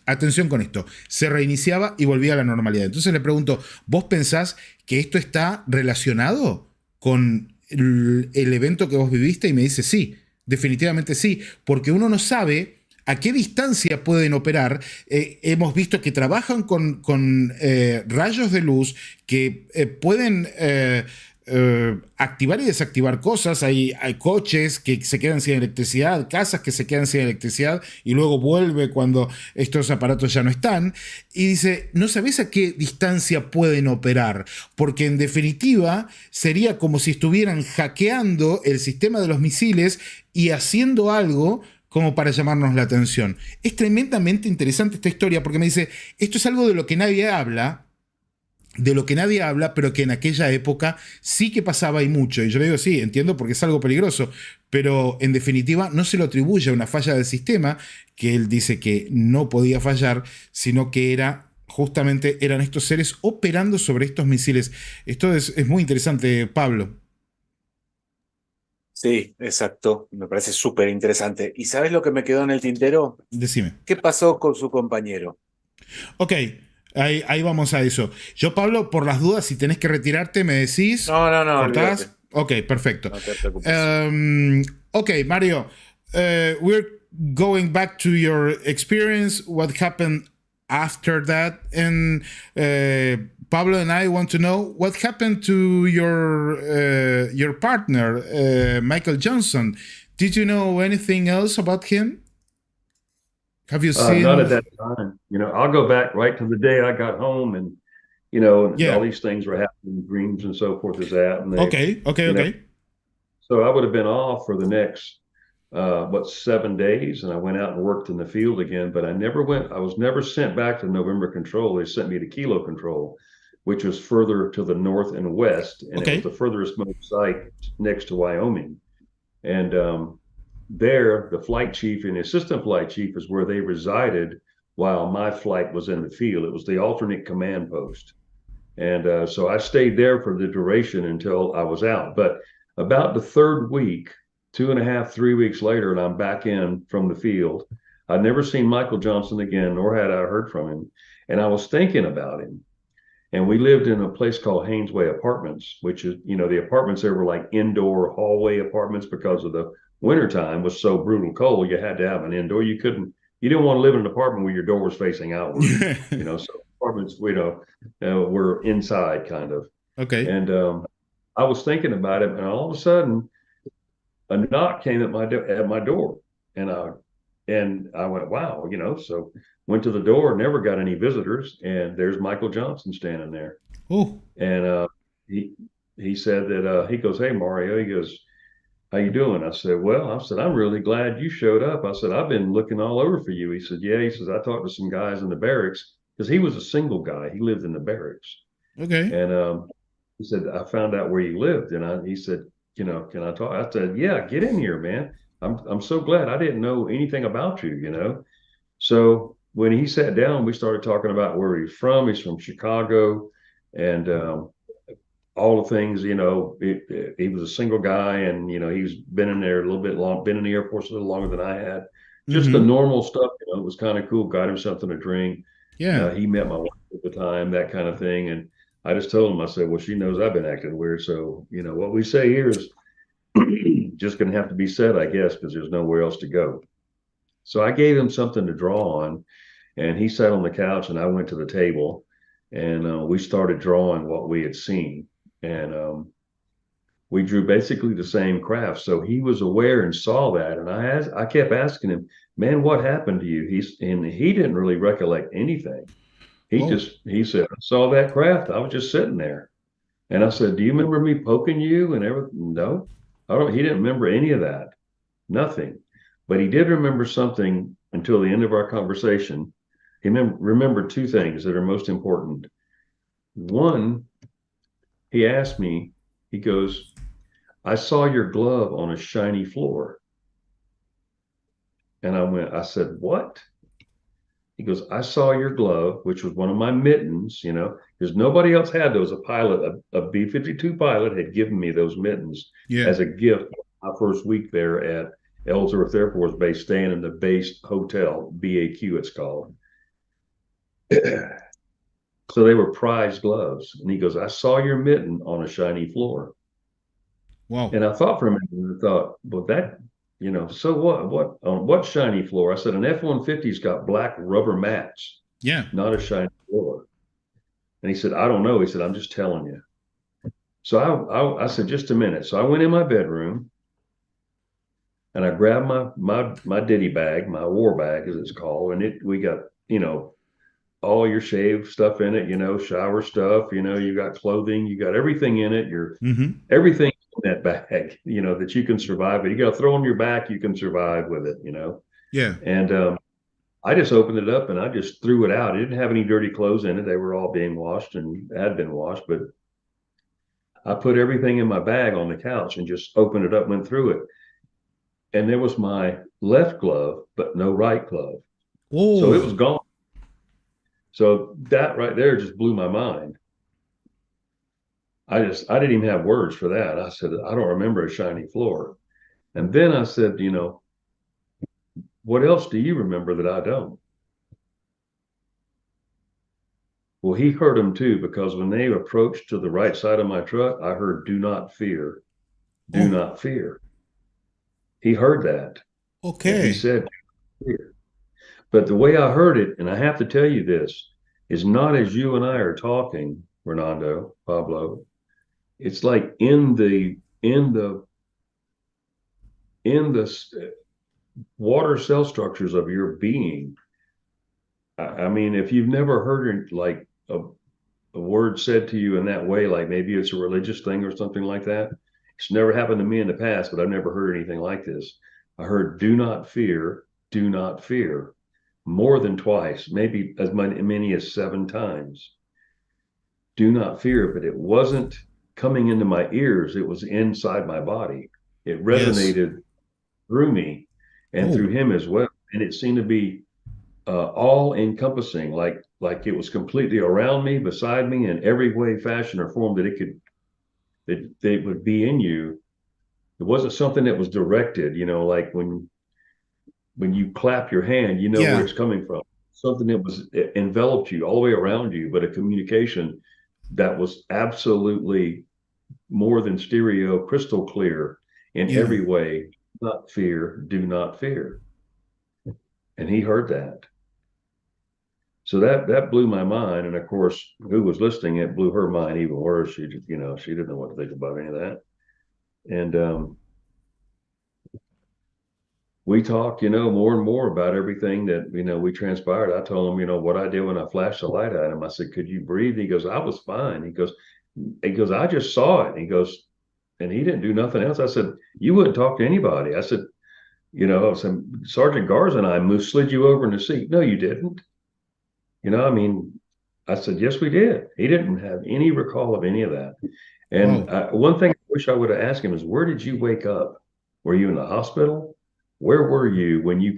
Atención con esto, se reiniciaba y volvía a la normalidad. Entonces le pregunto, ¿vos pensás que esto está relacionado con el evento que vos viviste? Y me dice, sí, definitivamente sí, porque uno no sabe a qué distancia pueden operar. Hemos visto que trabajan con rayos de luz que pueden activar y desactivar cosas. Hay coches que se quedan sin electricidad, casas que se quedan sin electricidad y luego vuelve cuando estos aparatos ya no están. Y dice, no sabes a qué distancia pueden operar, porque en definitiva sería como si estuvieran hackeando el sistema de los misiles y haciendo algo como para llamarnos la atención. Es tremendamente interesante esta historia porque me dice, esto es algo de lo que nadie habla, pero que en aquella época sí que pasaba y mucho. Y yo le digo, sí, entiendo porque es algo peligroso, pero en definitiva no se lo atribuye a una falla del sistema, que él dice que no podía fallar, sino que eran estos seres operando sobre estos misiles. Esto es muy interesante, Pablo. Sí, exacto. Me parece súper interesante. ¿Y sabes lo que me quedó en el tintero? Decime. ¿Qué pasó con su compañero? Ok, ahí vamos a eso. Yo, Pablo, por las dudas, si tenés que retirarte, me decís, No, olvídate. cortás. Ok, perfecto. No te preocupes. Ok, Mario, we're going back to your experience, what happened after that, and Pablo and I want to know what happened to your partner, Michael Johnson. Did you know anything else about him? Have you Not at seen? that time. I'll go back right to the day I got home, and all Yeah. these things were happening, dreams and so forth as that, and Okay. you know, Okay. so I would have been off for the next 7 days, and I went out and worked in the field again. But I was never sent back to November Control. They sent me to Kilo Control, which was further to the north and west, and it was the Okay. furthest site next to Wyoming. And there, the flight chief and the assistant flight chief is where they resided while my flight was in the field. It was the alternate command post. And so I stayed there for the duration until I was out. But about the third week, 2.5, 3 weeks later, and I'm back in from the field. I'd never seen Michael Johnson again, nor had I heard from him. And I was thinking about him. And we lived in a place called Haynesway Apartments, which is, the apartments there were like indoor hallway apartments because of the wintertime was so brutal cold. You had to have an indoor. You didn't want to live in an apartment where your door was facing outward. So apartments, were inside kind of. Okay. And I was thinking about it, and all of a sudden, a knock came at my door, and I went, wow, so went to the door, never got any visitors, and there's Michael Johnson standing there. Oh. And he said that he goes, hey Mario, he goes, how you doing? I said, I'm really glad you showed up. I said, I've been looking all over for you. He said, yeah. He says, I talked to some guys in the barracks, because he was a single guy. He lived in the barracks. Okay. And he said, I found out where you lived. And he said, can I talk? I said, yeah, get in here, man. I'm so glad. I didn't know anything about you. So when he sat down, we started talking about where he's from. He's from Chicago, and all the things. He was a single guy, and he's been in there a little bit long, been in the Air Force a little longer than I had. Just the normal stuff. It was kind of cool. Got him something to drink. Yeah. He met my wife at the time, that kind of thing, and I just told him, I said, well, she knows I've been acting weird, so what we say here is just going to have to be said, I guess, because there's nowhere else to go. So I gave him something to draw on, and he sat on the couch, and I went to the table, and we started drawing what we had seen, and we drew basically the same craft. So he was aware and saw that, and I kept asking him, man, what happened to you? He didn't really recollect anything. He said, I saw that craft. I was just sitting there. And I said, do you remember me poking you and everything? No, he didn't remember any of that. Nothing. But he did remember something until the end of our conversation. He remembered two things that are most important. One, he asked me, he goes, I saw your glove on a shiny floor. And I said, what? He goes, I saw your glove, which was one of my mittens, because nobody else had those. A B-52 pilot had given me those mittens as a gift my first week there at Ellsworth Air Force Base, staying in the base hotel, BAQ it's called. So they were prized gloves. And he goes, I saw your mitten on a shiny floor. Wow. And I thought for a minute, and I thought, well, that, so what? What on what shiny floor? I said, an F-150's got black rubber mats, Yeah. not a shiny floor. And he said, I don't know. He said, I'm just telling you. So I said, just a minute. So I went in my bedroom and I grabbed my ditty bag, my war bag, as it's called, and we got, all your shave stuff in it, shower stuff, you got clothing, you got everything in it. Hmm. Everything in that bag, that you can survive. But you got to throw on your back, you can survive with it, Yeah. And I just opened it up and I just threw it out. It didn't have any dirty clothes in it. They were all being washed and had been washed, but I put everything in my bag on the couch and just opened it up, went through it. And there was my left glove, but no right glove. So it was Oh, gone. So that right there just blew my mind. I didn't even have words for that. I said, I don't remember a shiny floor. And then I said, what else do you remember that I don't? Well, he heard them too, because when they approached to the right side of my truck, I heard, do not fear, do oh, not fear. He heard that. And he okay. said, fear. But the way I heard it, and I have to tell you this, is not as you and I are talking, Fernando, Pablo. It's like in the water cell structures of your being. I mean, if you've never heard like a word said to you in that way, like maybe it's a religious thing or something like that. It's never happened to me in the past, but I've never heard anything like this. I heard, do not fear, more than twice, maybe as many as 7 times. Do not fear, but it wasn't coming into my ears. It was inside my body. It Yes. resonated through me and through Oh, him as well. And it seemed to be all encompassing, like it was completely around me, beside me, in every way, fashion, or form that they would be in you. It wasn't something that was directed, like when you clap your hand, you know where yeah. it's coming from. Something that it enveloped you all the way around you, but a communication that was absolutely more than stereo, crystal clear in Yeah. every way. Not fear, do not fear. And he heard that. So that blew my mind, and of course, who was listening, it blew her mind even worse. She just, she didn't know what to think about any of that. And we talked, more and more about everything that we transpired. I told him, what I did when I flashed the light at him. I said, "Could you breathe?" He goes, "I was fine." He goes, "I just saw it." He goes, and he didn't do nothing else. I said, "You wouldn't talk to anybody." I said, I said, "Sergeant Garza and I slid you over in the seat." "No, you didn't." I mean, I said, "Yes, we did." He didn't have any recall of any of that. And Wow. one thing I wish I would have asked him is, where did you wake up? Were you in the hospital? Where were you when you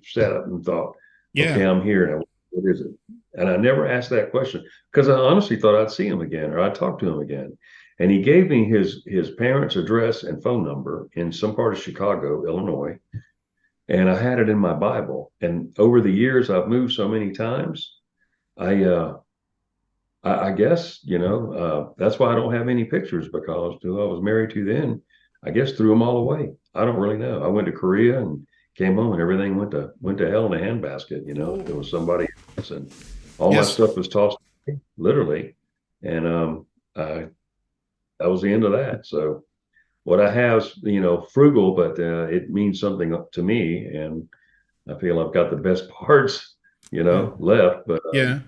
sat up and thought, okay, Yeah. I'm here now. What is it? And I never asked that question because I honestly thought I'd see him again or I'd talk to him again. And he gave me his parents' address and phone number in some part of Chicago, Illinois. And I had it in my Bible. And over the years, I've moved so many times. I I guess, that's why I don't have any pictures, because who I was married to then, I guess, threw them all away. I don't really know. I went to Korea and came home and everything went to hell in a handbasket. There Oh. was somebody else, and all my Yes. stuff was tossed away, literally. And I that was the end of that. So what I have is, frugal, but it means something to me, and I feel I've got the best parts, Yeah. left. But Yeah.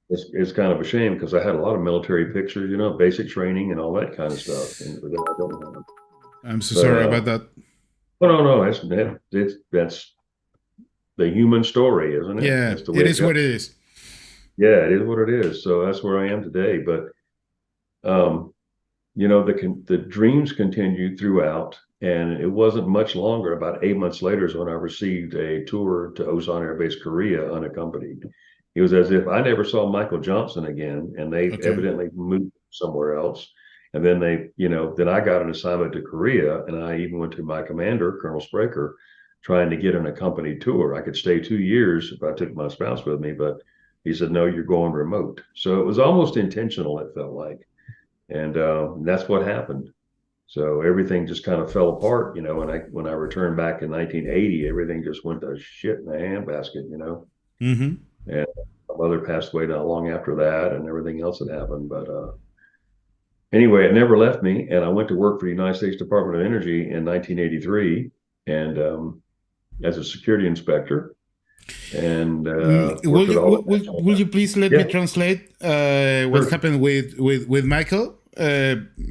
it's kind of a shame because I had a lot of military pictures, basic training and all that kind of stuff, and that I don't have. I'm so But sorry about that. well, no, that's the human story, isn't it? Yeah. That's the It way it is goes. what it is. Yeah, it is what it is. So that's where I am today. But um, the dreams continued throughout, and it wasn't much longer. About 8 months later is when I received a tour to Osan Air Base, Korea, unaccompanied. It was as if I never saw Michael Johnson again, and they Okay. evidently moved somewhere else. And then then I got an assignment to Korea, and I even went to my commander, Colonel Spraker, trying to get an accompanied tour. I could stay 2 years if I took my spouse with me, but he said, "No, you're going remote." So it was almost intentional, it felt like. And that's what happened. So everything just kind of fell apart, you know. And when I returned back in 1980, everything just went to shit in a handbasket, you know. Ujú. And my mother passed away not long after that, and everything else that happened. But anyway, it never left me, and I went to work for the United States Department of Energy in 1983, and as a security inspector, and worked with all of Will you please let me Yeah. translate what Sure. happened with Michael?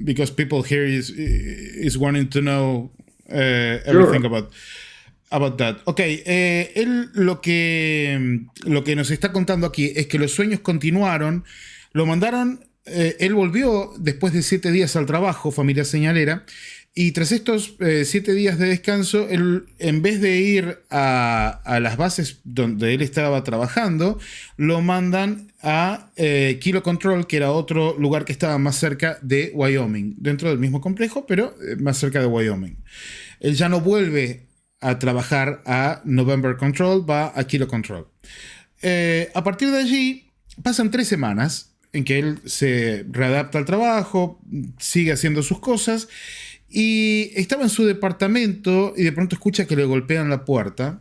Because people here is wanting to know everything about that. Ok, él lo que nos está contando aquí es que los sueños continuaron, lo mandaron, él volvió después de 7 días al trabajo, familia señalera, y tras estos 7 días de descanso, él, en vez de ir a las bases donde él estaba trabajando, lo mandan a Kilo Control, que era otro lugar que estaba más cerca de Wyoming, dentro del mismo complejo, pero más cerca de Wyoming. Él ya no vuelve a trabajar a November Control, va a Kilo Control. A partir de allí, pasan 3 semanas en que él se readapta al trabajo, sigue haciendo sus cosas, y estaba en su departamento y de pronto escucha que le golpean la puerta,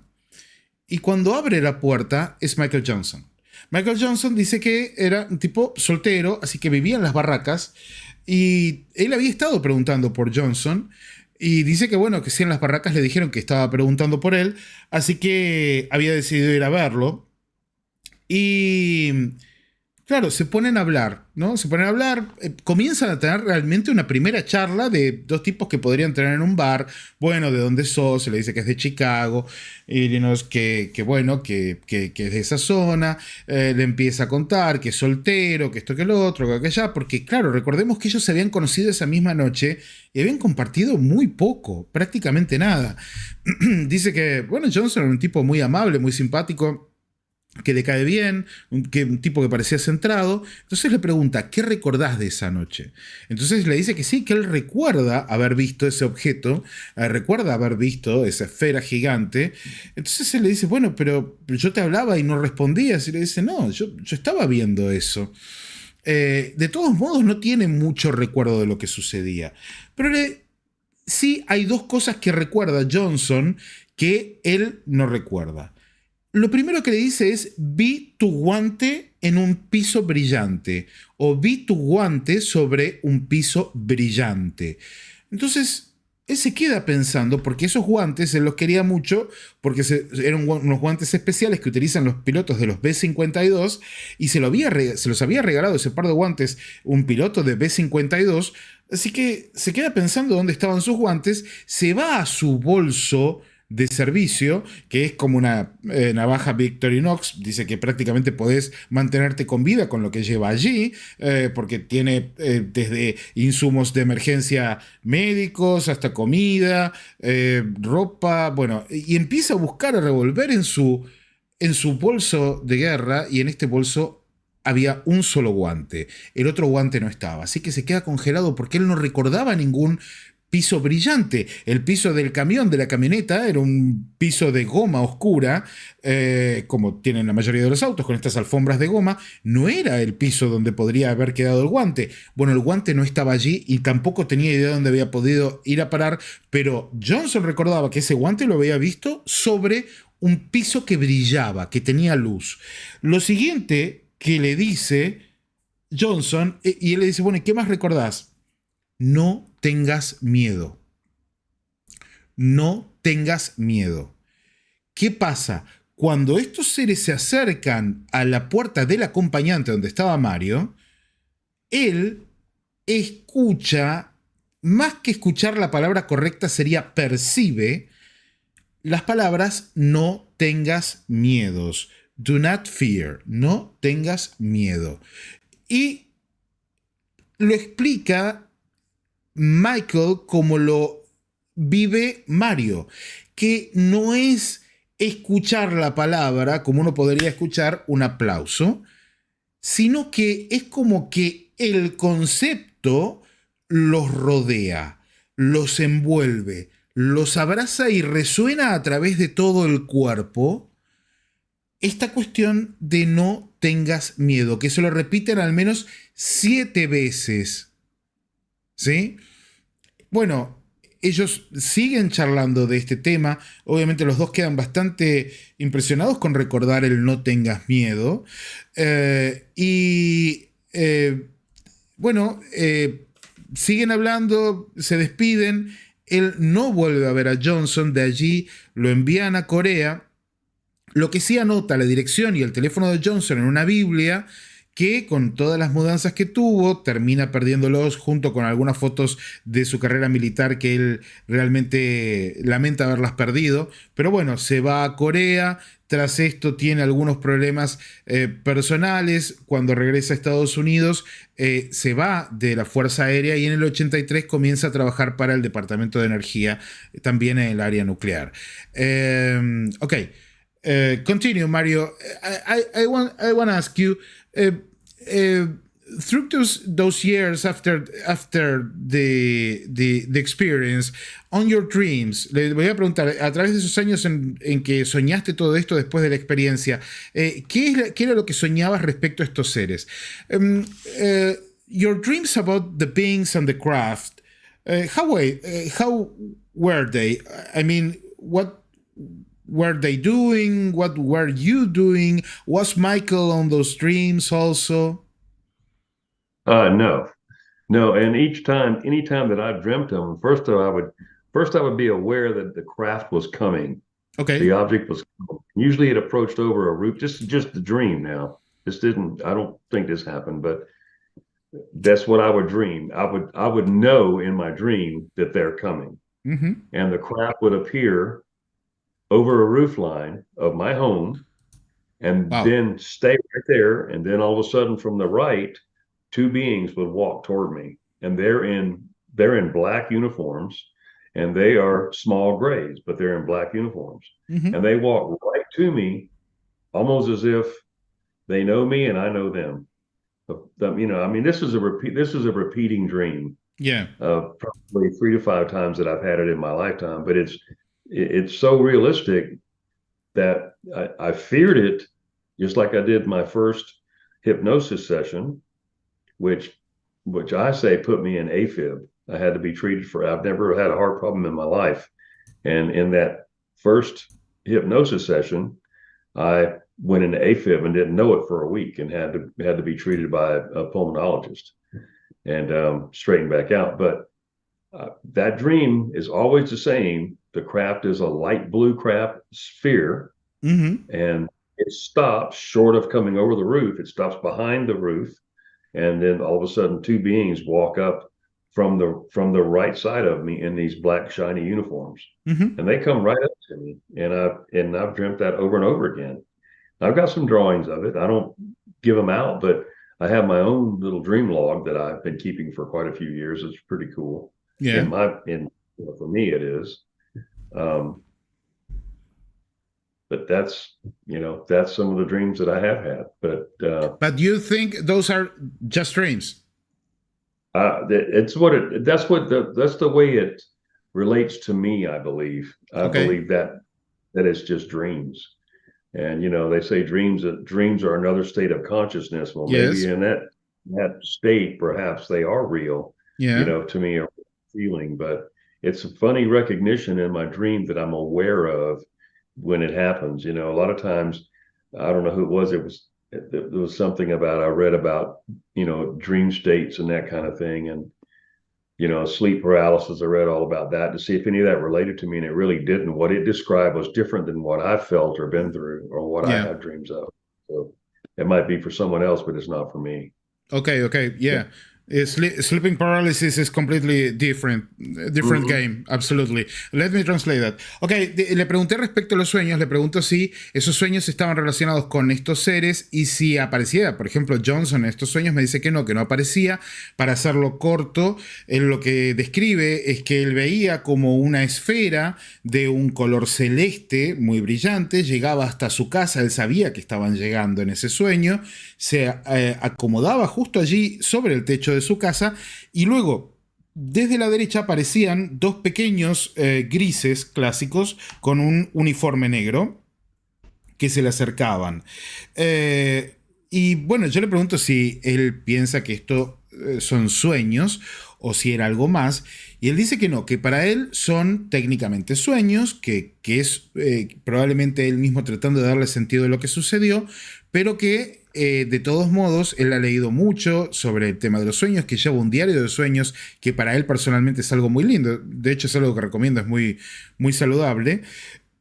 y cuando abre la puerta es Michael Johnson. Michael Johnson dice que era un tipo soltero, así que vivía en las barracas, y él había estado preguntando por Johnson, y dice que bueno, que sí, en las barracas le dijeron que estaba preguntando por él, así que había decidido ir a verlo. Y claro, se ponen a hablar, ¿no? Se ponen a hablar, comienzan a tener realmente una primera charla de dos tipos que podrían tener en un bar. Bueno, ¿de dónde sos? Se le dice que es de Chicago, Illinois, que es de esa zona. Le empieza a contar que es soltero, que esto, que lo otro, que aquella, porque claro, recordemos que ellos se habían conocido esa misma noche y habían compartido muy poco, prácticamente nada. Dice que, bueno, Johnson era un tipo muy amable, muy simpático, que le cae bien, un tipo que parecía centrado. Entonces le pregunta, ¿qué recordás de esa noche? Entonces le dice que sí, que él recuerda haber visto ese objeto, recuerda haber visto esa esfera gigante. Entonces él le dice, bueno, pero yo te hablaba y no respondías. Y le dice, no, yo estaba viendo eso. De todos modos, no tiene mucho recuerdo de lo que sucedía. Pero sí hay dos cosas que recuerda Johnson que él no recuerda. Lo primero que le dice es, vi tu guante en un piso brillante, o vi tu guante sobre un piso brillante. Entonces, él se queda pensando, porque esos guantes él los quería mucho, porque eran unos guantes especiales que utilizan los pilotos de los B-52, y se los había regalado ese par de guantes un piloto de B-52, así que se queda pensando dónde estaban sus guantes, se va a su bolso de servicio, que es como una navaja Victorinox. Dice que prácticamente podés mantenerte con vida con lo que lleva allí, porque tiene desde insumos de emergencia médicos hasta comida, ropa, bueno, y empieza a buscar, a revolver en su bolso de guerra, y en este bolso había un solo guante, el otro guante no estaba, así que se queda congelado porque él no recordaba ningún piso brillante. El piso del camión, de la camioneta, era un piso de goma oscura, como tienen la mayoría de los autos, con estas alfombras de goma. No era el piso donde podría haber quedado el guante. Bueno, el guante no estaba allí y tampoco tenía idea de dónde había podido ir a parar, pero Johnson recordaba que ese guante lo había visto sobre un piso que brillaba, que tenía luz. Lo siguiente que le dice Johnson, y él le dice, bueno, ¿y qué más recordás? No tengas miedo. No tengas miedo. ¿Qué pasa? Cuando estos seres se acercan a la puerta del acompañante donde estaba Mario, él escucha, más que escuchar la palabra correcta sería percibe, las palabras no tengas miedos. Do not fear. No tengas miedo. Y lo explica Michael como lo vive Mario, que no es escuchar la palabra como uno podría escuchar un aplauso, sino que es como que el concepto los rodea, los envuelve, los abraza y resuena a través de todo el cuerpo esta cuestión de no tengas miedo, que se lo repiten al menos 7 veces. ¿Sí? bueno, ellos siguen charlando de este tema. Obviamente los dos quedan bastante impresionados con recordar el no tengas miedo. Y bueno, siguen hablando, se despiden. Él no vuelve a ver a Johnson, de allí lo envían a Corea. Lo que sí anota la dirección y el teléfono de Johnson en una Biblia, que con todas las mudanzas que tuvo, termina perdiéndolos junto con algunas fotos de su carrera militar que él realmente lamenta haberlas perdido. Pero bueno, se va a Corea. Tras esto tiene algunos problemas personales. Cuando regresa a Estados Unidos, se va de la Fuerza Aérea y en el 83 comienza a trabajar para el Departamento de Energía, también en el área nuclear. Ok. Continue, Mario. I want to ask you, through those years after the experience, on your dreams, le voy a preguntar, a través de esos años en que soñaste todo esto después de la experiencia, ¿qué era lo que soñabas respecto a estos seres? Your dreams about the beings and the craft, how were they? I mean, what were they doing? What were you doing? Was Michael on those dreams also? No. And anytime that I dreamt of them, first I would be aware that the craft was coming. Okay. The object was coming. Usually it approached over a roof. Just the dream now. I don't think this happened, but that's what I would dream. I would know in my dream that they're coming. Mm-hmm. And the craft would appear over a roof line of my home and then stay right there. And then all of a sudden from the right, two beings would walk toward me, and they're in black uniforms, and they are small grays, but they're in black uniforms. Mm-hmm. And they walk right to me, almost as if they know me and I know them. You know, I mean, this is a repeating dream. Yeah. Probably 3 to 5 times that I've had it in my lifetime, but it's so realistic that I feared it, just like I did my first hypnosis session, which I say put me in AFib. I had to be treated for, I've never had a heart problem in my life. And in that first hypnosis session, I went into AFib and didn't know it for a week and had to be treated by a pulmonologist and straightened back out. But that dream is always the same. The craft is a light blue craft sphere, mm-hmm. and it stops short of coming over the roof. It stops behind the roof. And then all of a sudden, two beings walk up from the right side of me in these black shiny uniforms, mm-hmm. and they come right up to me. And I've dreamt that over and over again. I've got some drawings of it. I don't give them out, but I have my own little dream log that I've been keeping for quite a few years. It's pretty cool. Yeah. For me, it is. But that's some of the dreams that I have had. But you think those are just dreams? That's the way it relates to me. I believe. I believe that it's just dreams. And they say dreams are another state of consciousness. Well, yes. Maybe in that state, perhaps they are real. Yeah. To me, a feeling, but it's a funny recognition in my dream that I'm aware of when it happens. A lot of times, I don't know who it was. It was something about, I read about, dream states and that kind of thing. And, sleep paralysis, I read all about that to see if any of that related to me. And it really didn't. What it described was different than what I felt or been through or what I have dreams of. So it might be for someone else, but it's not for me. Okay. Yeah. Sleeping paralysis is completely different mm-hmm. game, absolutely. Let me translate that. Okay, le pregunté respecto a los sueños, le pregunto si esos sueños estaban relacionados con estos seres y si aparecía, por ejemplo, Johnson en estos sueños. Me dice que no aparecía. Para hacerlo corto, él lo que describe es que él veía como una esfera de un color celeste muy brillante, llegaba hasta su casa, él sabía que estaban llegando en ese sueño, se acomodaba justo allí sobre el techo de su casa y luego desde la derecha aparecían dos pequeños grises clásicos con un uniforme negro que se le acercaban. Y bueno, yo le pregunto si él piensa que esto son sueños o si era algo más. Y él dice que no, que para él son técnicamente sueños, que es probablemente él mismo tratando de darle sentido a lo que sucedió, pero que de todos modos él ha leído mucho sobre el tema de los sueños, que lleva un diario de sueños, que para él personalmente es algo muy lindo. De hecho es algo que recomiendo, es muy, muy saludable.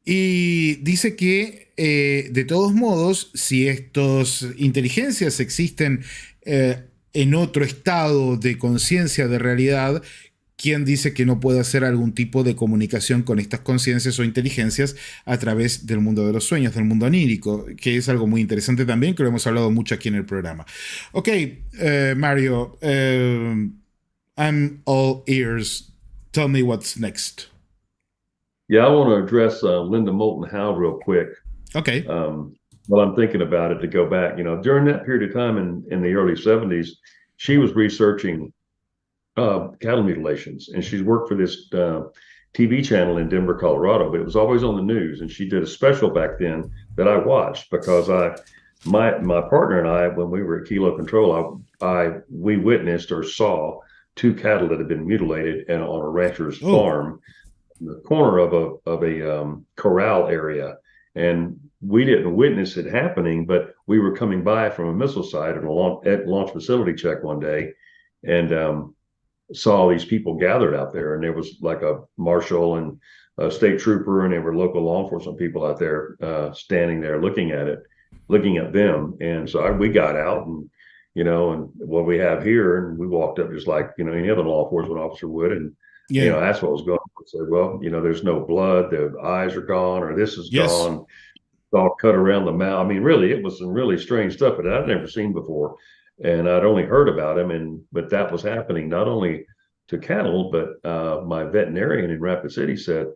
Y dice que de todos modos, si estas inteligencias existen en otro estado de conciencia, de realidad, ¿quién dice que no puede hacer algún tipo de comunicación con estas conciencias o inteligencias a través del mundo de los sueños, del mundo onírico? Que es algo muy interesante también, que lo hemos hablado mucho aquí en el programa. Ok, Mario, I'm all ears. Tell me what's next. Yeah, I want to address Linda Moulton Howe real quick. Okay. While I'm thinking about it, to go back, during that period of time in the early 70s, she was researching cattle mutilations, and she's worked for this TV channel in Denver, Colorado, but it was always on the news. And she did a special back then that I watched because my partner and I, when we were at Kilo Control, we witnessed or saw 2 cattle that had been mutilated and on a rancher's farm in the corner of a corral area. And we didn't witness it happening, but we were coming by from a missile site at launch facility check one day, and saw these people gathered out there. And there was like a marshal and a state trooper, and there were local law enforcement people out there standing there looking at them. And so we got out, and and what we have here, and we walked up just like any other law enforcement officer would, and that's what was going on. I said, well, there's no blood, the eyes are gone, or this is gone. It's all cut around the mouth. I mean, really, it was some really strange stuff that I'd never seen before, and I'd only heard about them. But that was happening not only to cattle, but my veterinarian in Rapid City said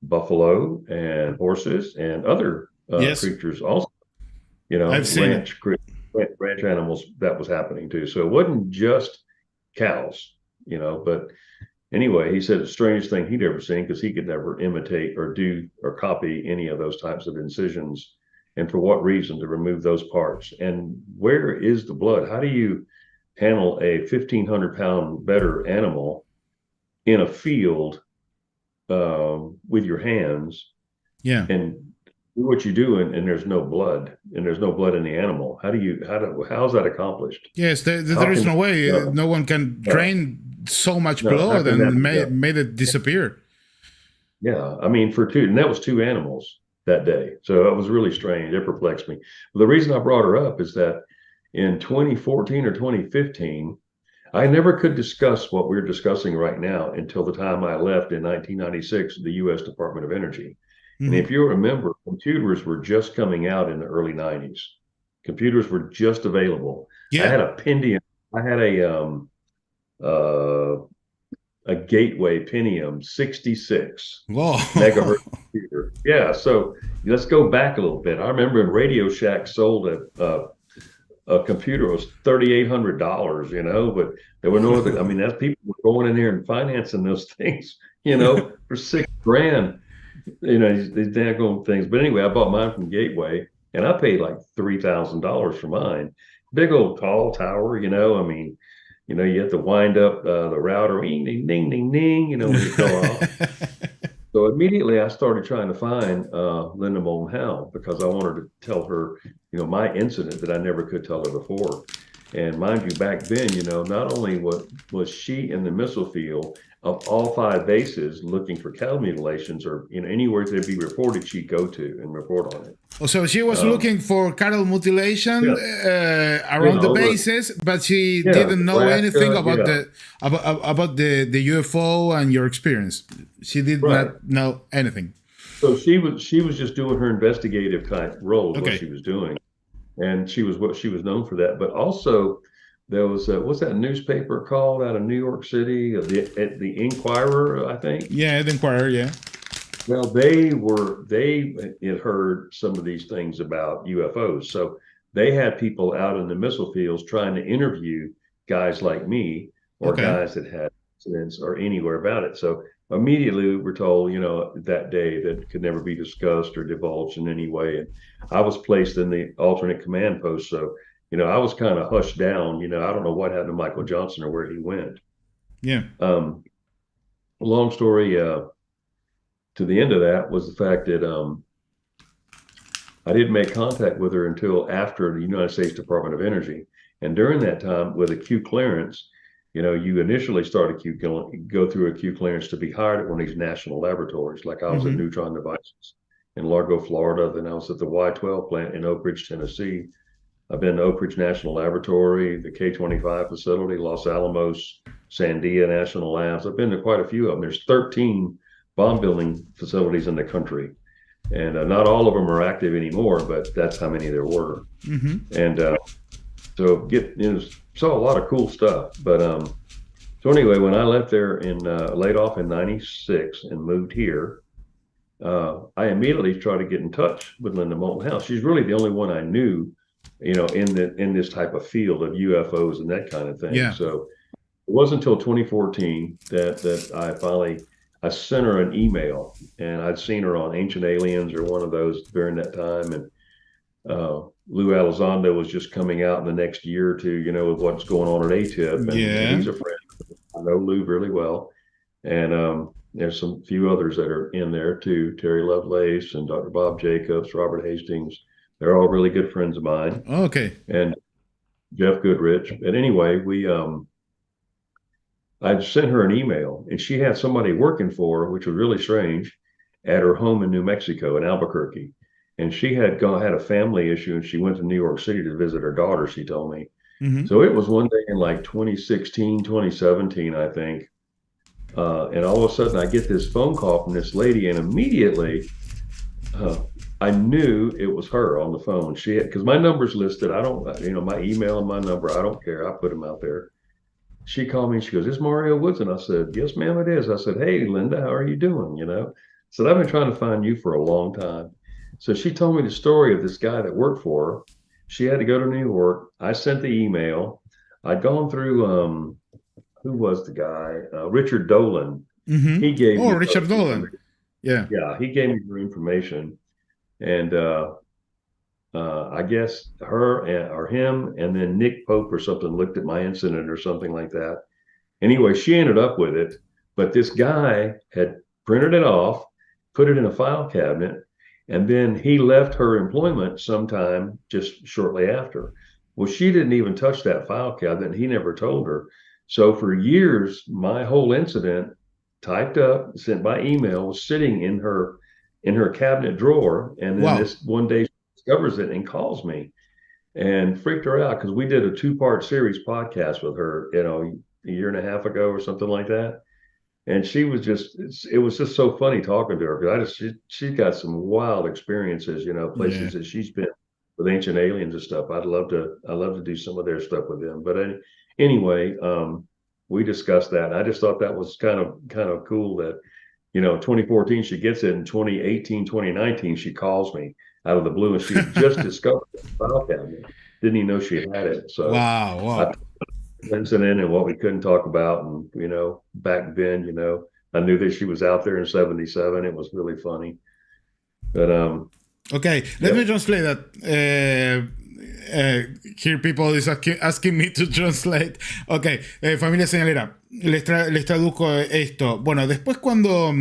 buffalo and horses and other creatures also. I've seen ranch animals, that was happening too. So it wasn't just cows, but anyway, he said the strangest thing he'd ever seen, because he could never imitate or do or copy any of those types of incisions. And for what reason to remove those parts? And where is the blood? How do you handle a 1,500-pound better animal in a field with your hands? Yeah. And do what you do, and there's no blood, and there's no blood in the animal. How is that accomplished? Yes, there is no way. No one can drain so much blood and made it disappear. Yeah, I mean, and that was 2 animals that day. So it was really strange. It perplexed me. But the reason I brought her up is that in 2014 or 2015, I never could discuss what we're discussing right now until the time I left in 1996, the U.S. Department of Energy. And if you remember, computers were just coming out in the early 90s. Computers were just available. Yeah. I had a Pentium. I had a Gateway Pentium 66 megahertz computer. Yeah, so let's go back a little bit. I remember when Radio Shack sold a computer, it was $3,800, but there were no other. I mean, that's people were going in there and financing those things, for $6,000. These daggone things. But anyway, I bought mine from Gateway, and I paid like $3,000 for mine. Big old tall tower, I mean, you have to wind up the router, ding, ding, ding, ding, ding, when you go off. So immediately I started trying to find Linda Moulton Howe, because I wanted to tell her, my incident that I never could tell her before. And mind you, back then, not only was she in the missile field of all 5 bases looking for cattle mutilations, or anywhere they'd be reported, she'd go to and report on it. Oh, so she was looking for cattle mutilation around the bases, but she didn't know anything about the UFO and your experience. She did not know anything. So she was just doing her investigative type role, what she was doing, and she was known for that. But also, there was what's that newspaper called out of New York City? The Inquirer, I think. Yeah, the Inquirer. Yeah. Well, they had heard some of these things about UFOs, so they had people out in the missile fields trying to interview guys like me, or guys that had incidents or anywhere about it. So immediately we were told, that day, that could never be discussed or divulged in any way. And I was placed in the alternate command post, so I was kind of hushed down. I don't know what happened to Michael Johnson or where he went. Yeah. Long story to the end of that was the fact that I didn't make contact with her until after the United States Department of Energy. And during that time, with a Q clearance, you initially go through a Q clearance to be hired at one of these national laboratories. Like I was at Neutron Devices in Largo, Florida. Then I was at the Y12 plant in Oak Ridge, Tennessee. I've been to Oak Ridge National Laboratory, the K-25 facility, Los Alamos, Sandia National Labs. I've been to quite a few of them. There's 13 bomb building facilities in the country. And not all of them are active anymore, but that's how many there were. And so saw a lot of cool stuff. But so anyway, when I left there laid off in '96 and moved here, I immediately tried to get in touch with Linda Moulton House. She's really the only one I knew, in this type of field of UFOs and that kind of thing. Yeah. So it wasn't until 2014 that I sent her an email, and I'd seen her on Ancient Aliens or one of those during that time. And Lou Elizondo was just coming out in the next year or two, with what's going on at ATIP. And he's a friend. I know Lou really well. And there's some few others that are in there too. Terry Lovelace and Dr. Bob Jacobs, Robert Hastings. They're all really good friends of mine. Okay. And Jeff Goodrich. But anyway, I sent her an email, and she had somebody working for her, which was really strange, at her home in New Mexico, in Albuquerque. And she had a family issue, and she went to New York City to visit her daughter, she told me. So it was one day in like 2016, 2017, I think. And all of a sudden I get this phone call from this lady, and immediately I knew it was her on the phone. Because my number's listed. I don't, my email and my number, I don't care. I put them out there. She called me and she goes, "Is Mario Woods?" And I said, "Yes, ma'am, it is." I said, "Hey, Linda, how are you doing?" Said, "I've been trying to find you for a long time." So she told me the story of this guy that worked for her. She had to go to New York. I sent the email. I'd gone through, who was the guy? Richard Dolan. He gave me Richard Dolan. Yeah. Yeah, he gave me your information. And I guess her or him, and then Nick Pope or something looked at my incident or something like that. Anyway, she ended up with it, but this guy had printed it off, put it in a file cabinet, and then he left her employment sometime just shortly after. Well, she didn't even touch that file cabinet, and he never told her. So for years, my whole incident, typed up, sent by email, was sitting in her cabinet drawer, and then this one day discovers it and calls me, and freaked her out, because we did a 2-part series podcast with her, a year and a half ago or something like that. And she was it was just so funny talking to her, because she's got some wild experiences, places that she's been with Ancient Aliens and stuff. I'd love to do some of their stuff with them. But anyway, we discussed that. I just thought that was kind of cool that, 2014 she gets it, in 2018, 2019 she calls me out of the blue, and she had just discovered the file cabinet. Didn't even know she had it. So wow. Incident and what we couldn't talk about, and back then, I knew that she was out there in '77. It was really funny. But okay, let me translate that. Here people is asking me to translate. Ok, familia señalera, les traduzco esto. Bueno, después cuando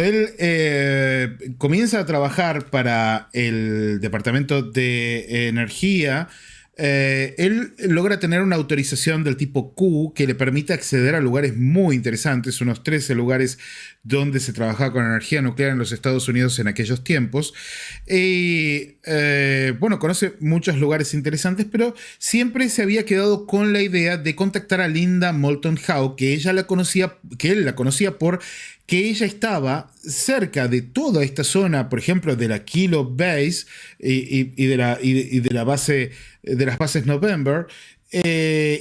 él comienza a trabajar para el Departamento de Energía, él logra tener una autorización del tipo Q que le permite acceder a lugares muy interesantes, unos 13 lugares donde se trabajaba con energía nuclear en los Estados Unidos en aquellos tiempos. Y bueno, conoce muchos lugares interesantes, pero siempre se había quedado con la idea de contactar a Linda Moulton Howe, que él la conocía por que ella estaba cerca de toda esta zona, por ejemplo, de la Kilo Base y de las bases November,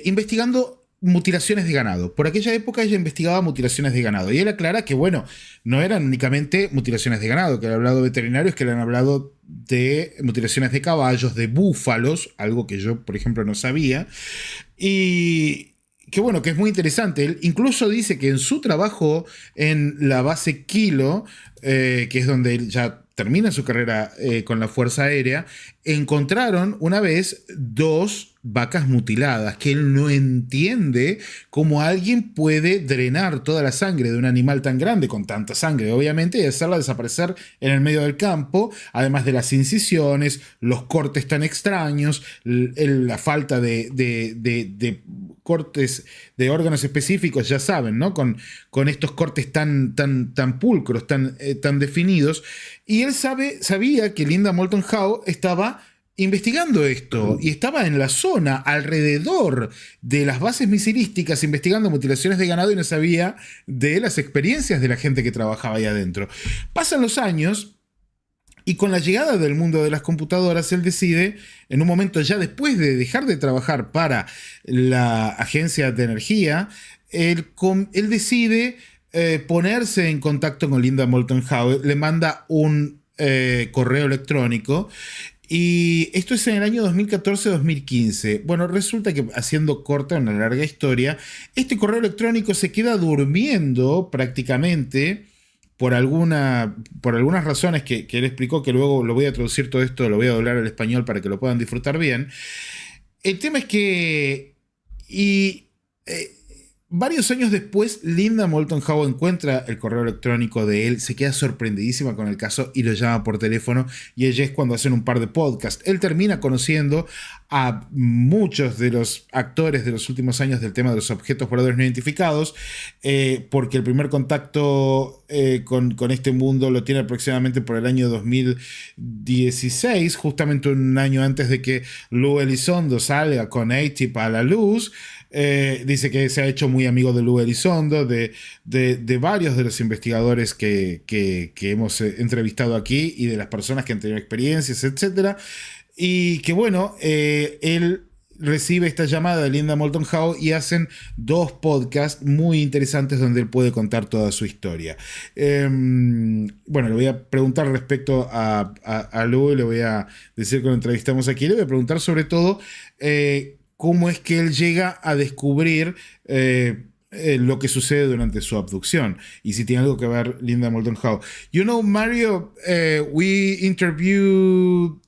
investigando mutilaciones de ganado. Por aquella época ella investigaba mutilaciones de ganado. Y él aclara que, bueno, no eran únicamente mutilaciones de ganado, que le han hablado veterinarios, que le han hablado de mutilaciones de caballos, de búfalos, algo que yo, por ejemplo, no sabía. Y que bueno, que es muy interesante. Él incluso dice que en su trabajo en la base Kilo, que es donde él ya termina su carrera con la Fuerza Aérea, encontraron una vez 2 vacas mutiladas, que él no entiende cómo alguien puede drenar toda la sangre de un animal tan grande, con tanta sangre, obviamente, y hacerla desaparecer en el medio del campo, además de las incisiones, los cortes tan extraños, la falta de cortes de órganos específicos, ya saben, ¿no? Con estos cortes tan pulcros, tan definidos. Y él sabía que Linda Moulton Howe estaba investigando esto y estaba en la zona alrededor de las bases misilísticas investigando mutilaciones de ganado y no sabía de las experiencias de la gente que trabajaba ahí adentro. Pasan los años y con la llegada del mundo de las computadoras él decide, en un momento ya después de dejar de trabajar para la agencia de energía, él decide ponerse en contacto con Linda Moulton Howe, le manda un correo electrónico. Y esto es en el año 2014-2015. Bueno, resulta que, haciendo corta una larga historia, este correo electrónico se queda durmiendo prácticamente por algunas razones que él explicó, que luego lo voy a traducir todo esto, lo voy a doblar al español para que lo puedan disfrutar bien. El tema es que... varios años después, Linda Moulton Howe encuentra el correo electrónico de él, se queda sorprendidísima con el caso y lo llama por teléfono, y ella es cuando hacen un par de podcasts. Él termina conociendo a muchos de los actores de los últimos años del tema de los objetos voladores no identificados, porque el primer contacto con este mundo lo tiene aproximadamente por el año 2016, justamente un año antes de que Lou Elizondo salga con A-Tip a la luz. Dice que se ha hecho muy amigo de Lou Elizondo, de varios de los investigadores que hemos entrevistado aquí y de las personas que han tenido experiencias, etc. Y que bueno, él recibe esta llamada de Linda Moulton Howe y hacen 2 podcasts muy interesantes donde él puede contar toda su historia. Bueno, le voy a preguntar respecto a Lou, le voy a decir que lo entrevistamos aquí, le voy a preguntar sobre todo cómo es que él llega a descubrir lo que sucede durante su abducción y si tiene algo que ver Linda Moulton Howe. You know, Mario, we interviewed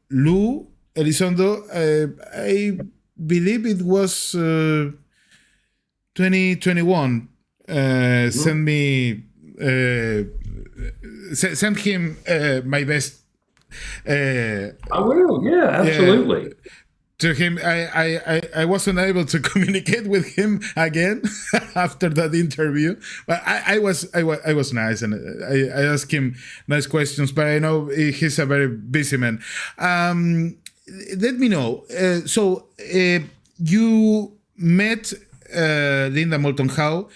Lou Elizondo, I believe it was 2021. Send him my best. I will, yeah, absolutely. To him, I wasn't able to communicate with him again after that interview, but I was nice, and I asked him nice questions. But I know he's a very busy man. Let me know. So you met Linda Moulton Howe.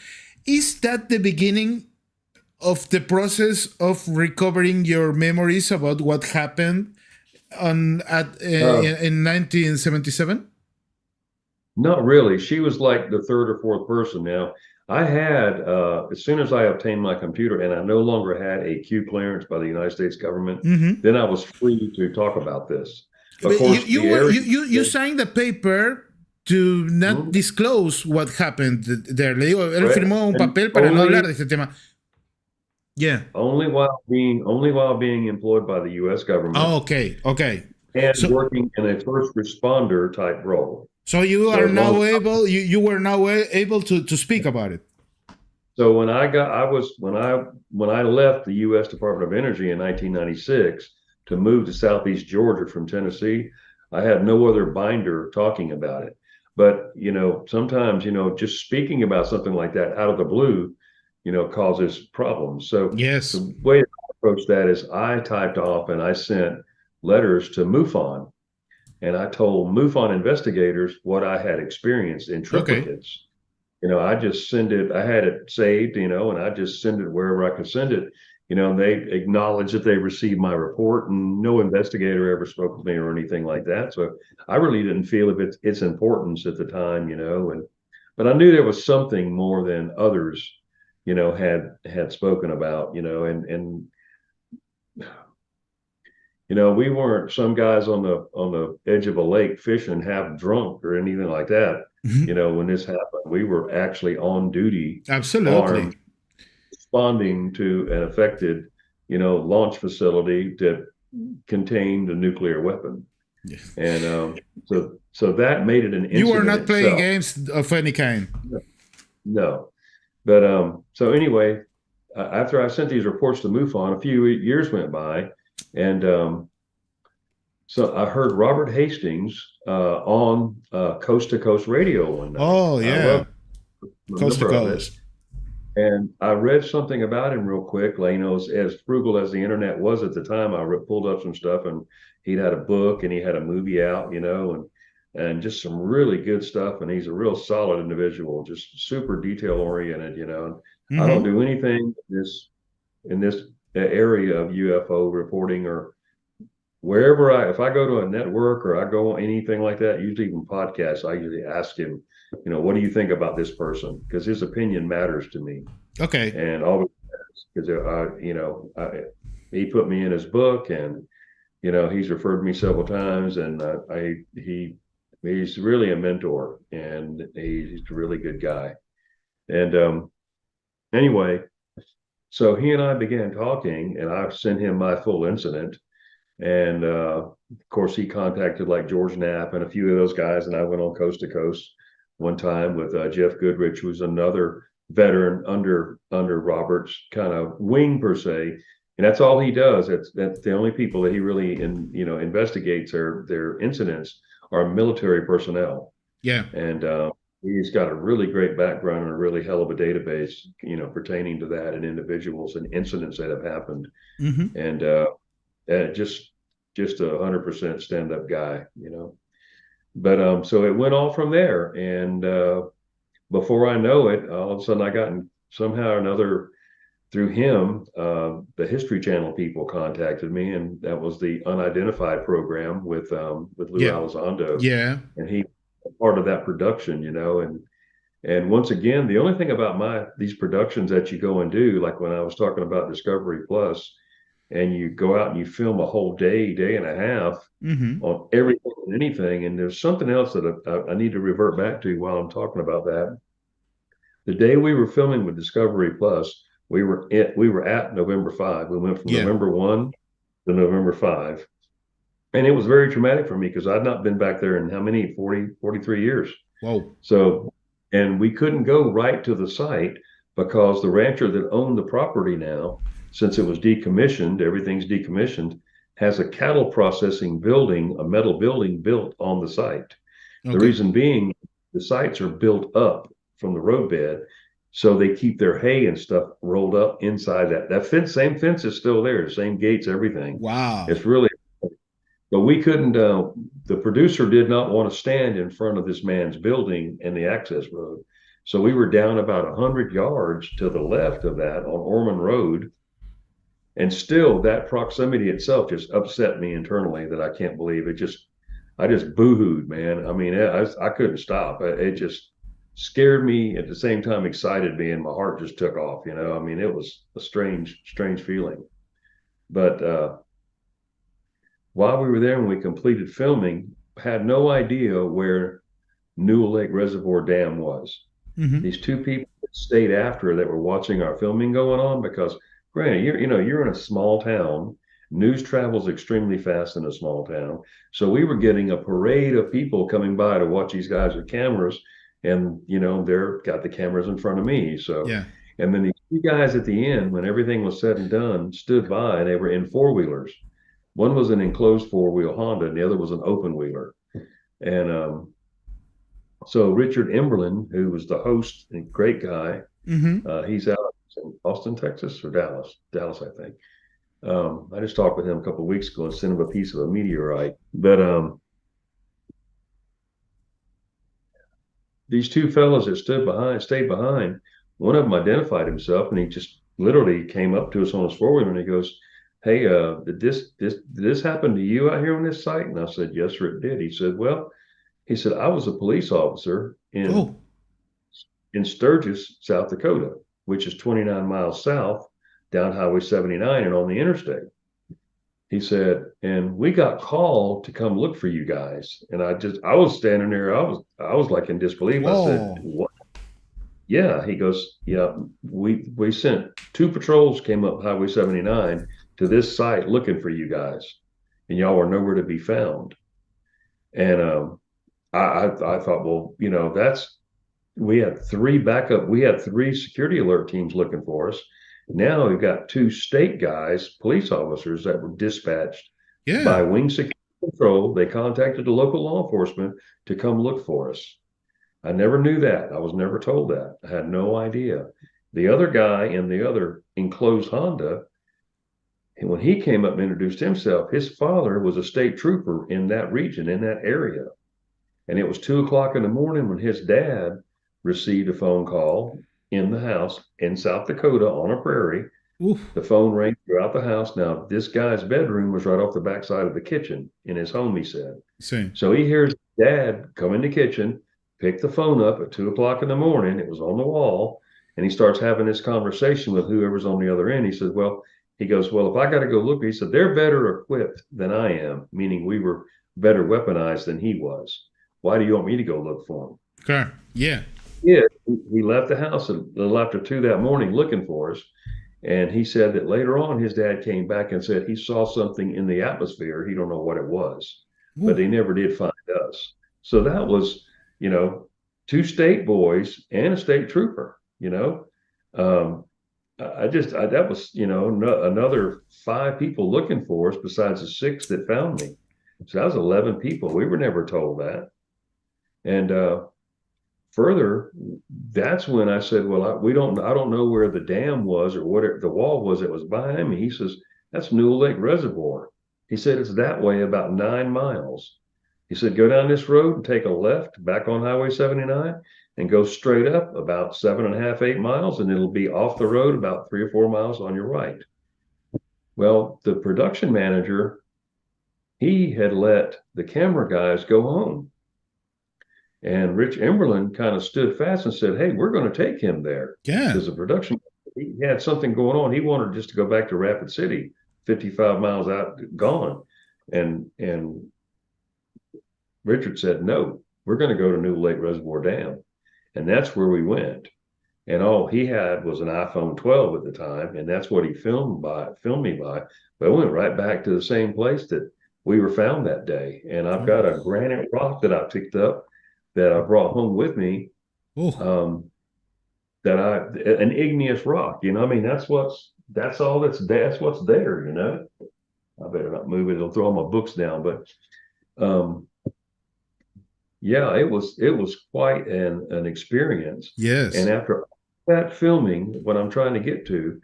Is that the beginning of the process of recovering your memories about what happened in 1977? Not really. She was like the 3rd or 4th person. Now, I had, as soon as I obtained my computer and I no longer had a Q clearance by the United States government, then I was free to talk about this. Of course, you signed a paper to not disclose what happened there. Le digo, él firmó un papel para no hablar de este tema. Yeah. Only while being employed by the U.S. government. Oh, okay. And working in a first responder type role. So you were now able to speak about it. So when I left the U.S. Department of Energy in 1996 to move to Southeast Georgia from Tennessee, I had no other binder talking about it. But sometimes just speaking about something like that out of the blue, causes problems. So yes, the way I approached that is I typed off and I sent letters to MUFON, and I told MUFON investigators what I had experienced in triplicates. Okay. I just send it. I had it saved, and I just send it wherever I could send it. And they acknowledged that they received my report, and no investigator ever spoke with me or anything like that. So I really didn't feel its importance at the time, but I knew there was something more than others had spoken about, and we weren't some guys on the edge of a lake fishing half drunk or anything like that. Mhm. You know, when this happened, we were actually on duty, Absolutely. armed, responding to an affected, you know, launch facility that contained a nuclear weapon. Yeah. And so that made it an You were incident not playing itself. games of any kind. No. But so anyway, after I sent these reports to MUFON, a few years went by, and so I heard Robert Hastings on Coast to Coast Radio one night. Oh, I yeah. love the Coast to number of it. coast. And I read something about him real quick. Like, you know, as frugal as the internet was at the time, I pulled up some stuff, and he'd had a book and he had a movie out, you know, and just some really good stuff. And he's a real solid individual, just super detail oriented, you know. Mm-hmm. I don't do anything in this area of UFO reporting, or wherever if I go to a network or I go on anything like that, usually even podcasts, I usually ask him, you know, what do you think about this person? Because his opinion matters to me. Okay. And always, because he put me in his book, and you know, he's referred to me several times, and he's really a mentor, and he's a really good guy. And anyway, so he and I began talking, and I sent him my full incident. And of course, he contacted like George Knapp and a few of those guys, and I went on Coast to Coast one time with Jeff Goodrich, who's another veteran under Robert's kind of wing per se, and that's all he does. That's the only people that he really investigates their incidents are military personnel. Yeah. And he's got a really great background and a really hell of a database, you know, pertaining to that and individuals and incidents that have happened. Mm-hmm. And just 100% stand-up guy, you know. But so it went all from there, and before I know it, all of a sudden I got somehow or another through him, the History Channel people contacted me, and that was the Unidentified program with Lou Elizondo. Yeah. And he was part of that production, you know. And once again, the only thing about these productions that you go and do, like when I was talking about Discovery Plus, and you go out and you film a whole day and a half on everything and anything. And there's something else that I need to revert back to while I'm talking about that. The day we were filming with Discovery Plus, we were at November 5. We went from November 1 to November 5. And it was very traumatic for me because I'd not been back there in how many, 43 years. Whoa. So, and we couldn't go right to the site because the rancher that owned the property now, since it was decommissioned, everything's decommissioned, has a cattle processing building, a metal building built on the site. Okay. The reason being, the sites are built up from the roadbed, so they keep their hay and stuff rolled up inside that fence. Same fence is still there, same gates, everything. Wow. It's really, but we couldn't, the producer did not want to stand in front of this man's building and the access road. So we were down about 100 yards to the left of that on Ormond Road. And still, that proximity itself just upset me internally, that I can't believe it. I just boohooed, man. I mean, I couldn't stop. It just scared me, at the same time excited me, and my heart just took off, you know. I mean, it was a strange feeling. But while we were there, when we completed filming, had no idea where Newell Lake Reservoir Dam was. These two people that stayed after that were watching our filming going on, because granted, you're in a small town. News travels extremely fast in a small town. So we were getting a parade of people coming by to watch these guys with cameras, and you know, they're got the cameras in front of me. So yeah. And then these two guys at the end, when everything was said and done, stood by, and they were in four-wheelers. One was an enclosed four-wheel Honda, and the other was an open-wheeler. And so Richard Emberlin, who was the host, and great guy, he's out in Austin, Texas, or Dallas, I think. I just talked with him a couple of weeks ago and sent him a piece of a meteorite. But these two fellows that stayed behind, one of them identified himself, and he just literally came up to us on his four-wheeler, and he goes, "Hey, did this happen to you out here on this site?" And I said, "Yes, sir, it did." He said, "Well," he said, "I was a police officer in Sturgis, South Dakota, which is 29 miles south down Highway 79 and on the interstate." he said, and we got called to come look for you guys. And I was standing there. I was like in disbelief. Whoa. I said, what? Yeah. He goes, yeah, we sent 2 patrols came up Highway 79 to this site looking for you guys, and y'all were nowhere to be found. And I thought, well, you know, we had 3 security alert teams looking for us. Now we've got 2 state guys, police officers that were dispatched by Wing Security Control. They contacted the local law enforcement to come look for us. I never knew that. I was never told that. I had no idea. The other guy in the other enclosed Honda, and when he came up and introduced himself, his father was a state trooper in that region, in that area. And it was 2 o'clock in the morning when his dad received a phone call in the house in South Dakota on a prairie. Oof. The phone rang throughout the house. Now, this guy's bedroom was right off the backside of the kitchen in his home, he said. So he hears dad come in the kitchen, pick the phone up at 2 o'clock in the morning. It was on the wall. And he starts having this conversation with whoever's on the other end. He says, he goes, well, if I got to go look, he said, they're better equipped than I am, meaning we were better weaponized than he was. Why do you want me to go look for him? Okay. Yeah. Yeah. He left the house a little after 2 that morning looking for us. And he said that later on, his dad came back and said he saw something in the atmosphere. He don't know what it was, but he never did find us. So that was, you know, 2 state boys and a state trooper, you know. That was, you know, another 5 people looking for us besides the 6 that found me. So that was 11 people. We were never told that. And further, that's when I said, well, I don't know where the dam was or what the wall was that was behind me. He says, that's Newell Lake Reservoir. He said, it's that way about 9 miles. He said, go down this road and take a left back on Highway 79 and go straight up about 7.5, 8 miles, and it'll be off the road about 3 or 4 miles on your right. Well, the production manager, he had let the camera guys go home. And Rich Emberlin kind of stood fast and said, hey, we're going to take him there. Yeah. Because the production, he had something going on. He wanted just to go back to Rapid City, 55 miles out, gone. And Richard said, no, we're going to go to Newell Lake Reservoir Dam. And that's where we went. And all he had was an iPhone 12 at the time. And that's what he filmed me by. But I went right back to the same place that we were found that day. And I've got a granite rock that I picked up that I brought home with me. An igneous rock, you know, I mean, that's what's there, you know. I better not move it, it'll throw all my books down. But yeah, it was quite an experience. Yes. And after that filming, what I'm trying to get to,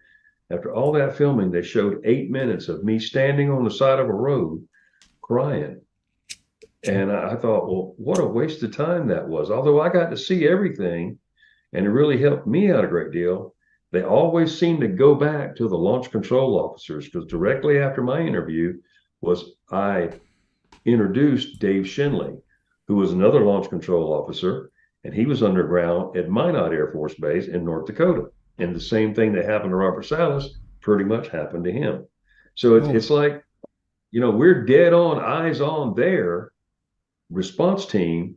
after all that filming, they showed 8 minutes of me standing on the side of a road crying. And I thought, well, what a waste of time that was. Although I got to see everything and it really helped me out a great deal, they always seem to go back to the launch control officers, because directly after my interview I introduced Dave Shinley, who was another launch control officer, and he was underground at Minot Air Force Base in North Dakota. And the same thing that happened to Robert Salas pretty much happened to him. So it's like, you know, we're dead on, eyes on their response team,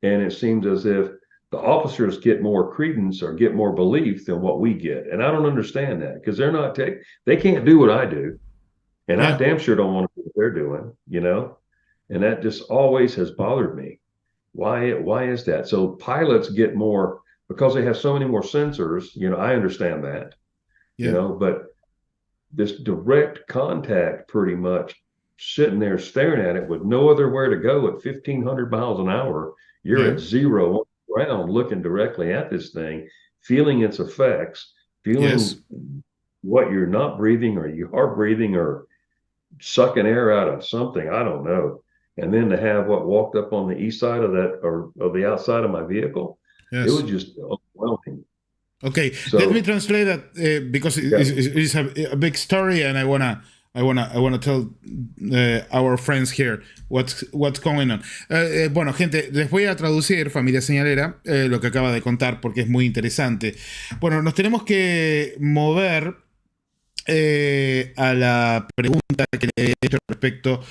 and it seems as if the officers get more credence or get more belief than what we get. And I don't understand that, because they're not they can't do what I do, and I damn sure don't want to do what they're doing, you know. And that just always has bothered me. Why is that? So pilots get more because they have so many more sensors, you know. I understand that, you know, but this direct contact, pretty much sitting there staring at it with no other where to go at 1,500 miles an hour, you're at zero on the ground looking directly at this thing, feeling its effects, feeling what you're not breathing or you are breathing or sucking air out of something, I don't know. And then to have what walked up on the east side of that, or of the outside of my vehicle, it was just overwhelming. Okay, so, let me translate that because it's a big story, and I wanna tell our friends here what's going on. Bueno, gente, les voy a traducir, familia señalera, lo que acaba de contar porque es muy interesante. Bueno, nos tenemos que mover a la pregunta que le he hecho respecto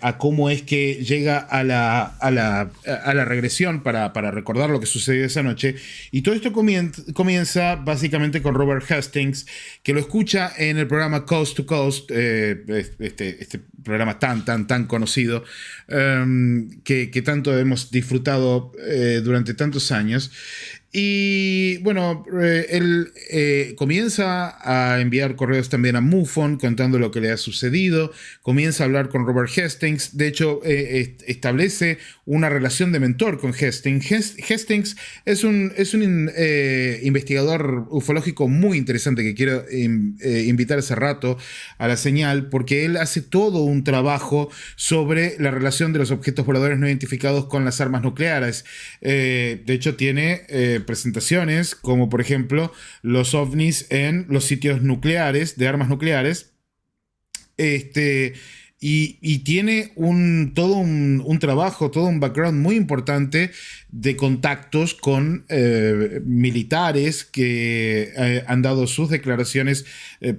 a cómo es que llega a la regresión para recordar lo que sucedió esa noche. Y todo esto comienza básicamente con Robert Hastings, que lo escucha en el programa Coast to Coast, este programa tan conocido, que tanto hemos disfrutado durante tantos años. Y bueno, él comienza a enviar correos también a MUFON contando lo que le ha sucedido, comienza a hablar con Robert Hastings, de hecho establece una relación de mentor con Hastings. Hastings es un investigador ufológico muy interesante que quiero invitar hace rato a la señal, porque él hace todo un trabajo sobre la relación de los objetos voladores no identificados con las armas nucleares. De hecho tiene presentaciones como por ejemplo los ovnis en los sitios nucleares de armas nucleares, y tiene todo un trabajo, todo un background muy importante de contactos con militares que han dado sus declaraciones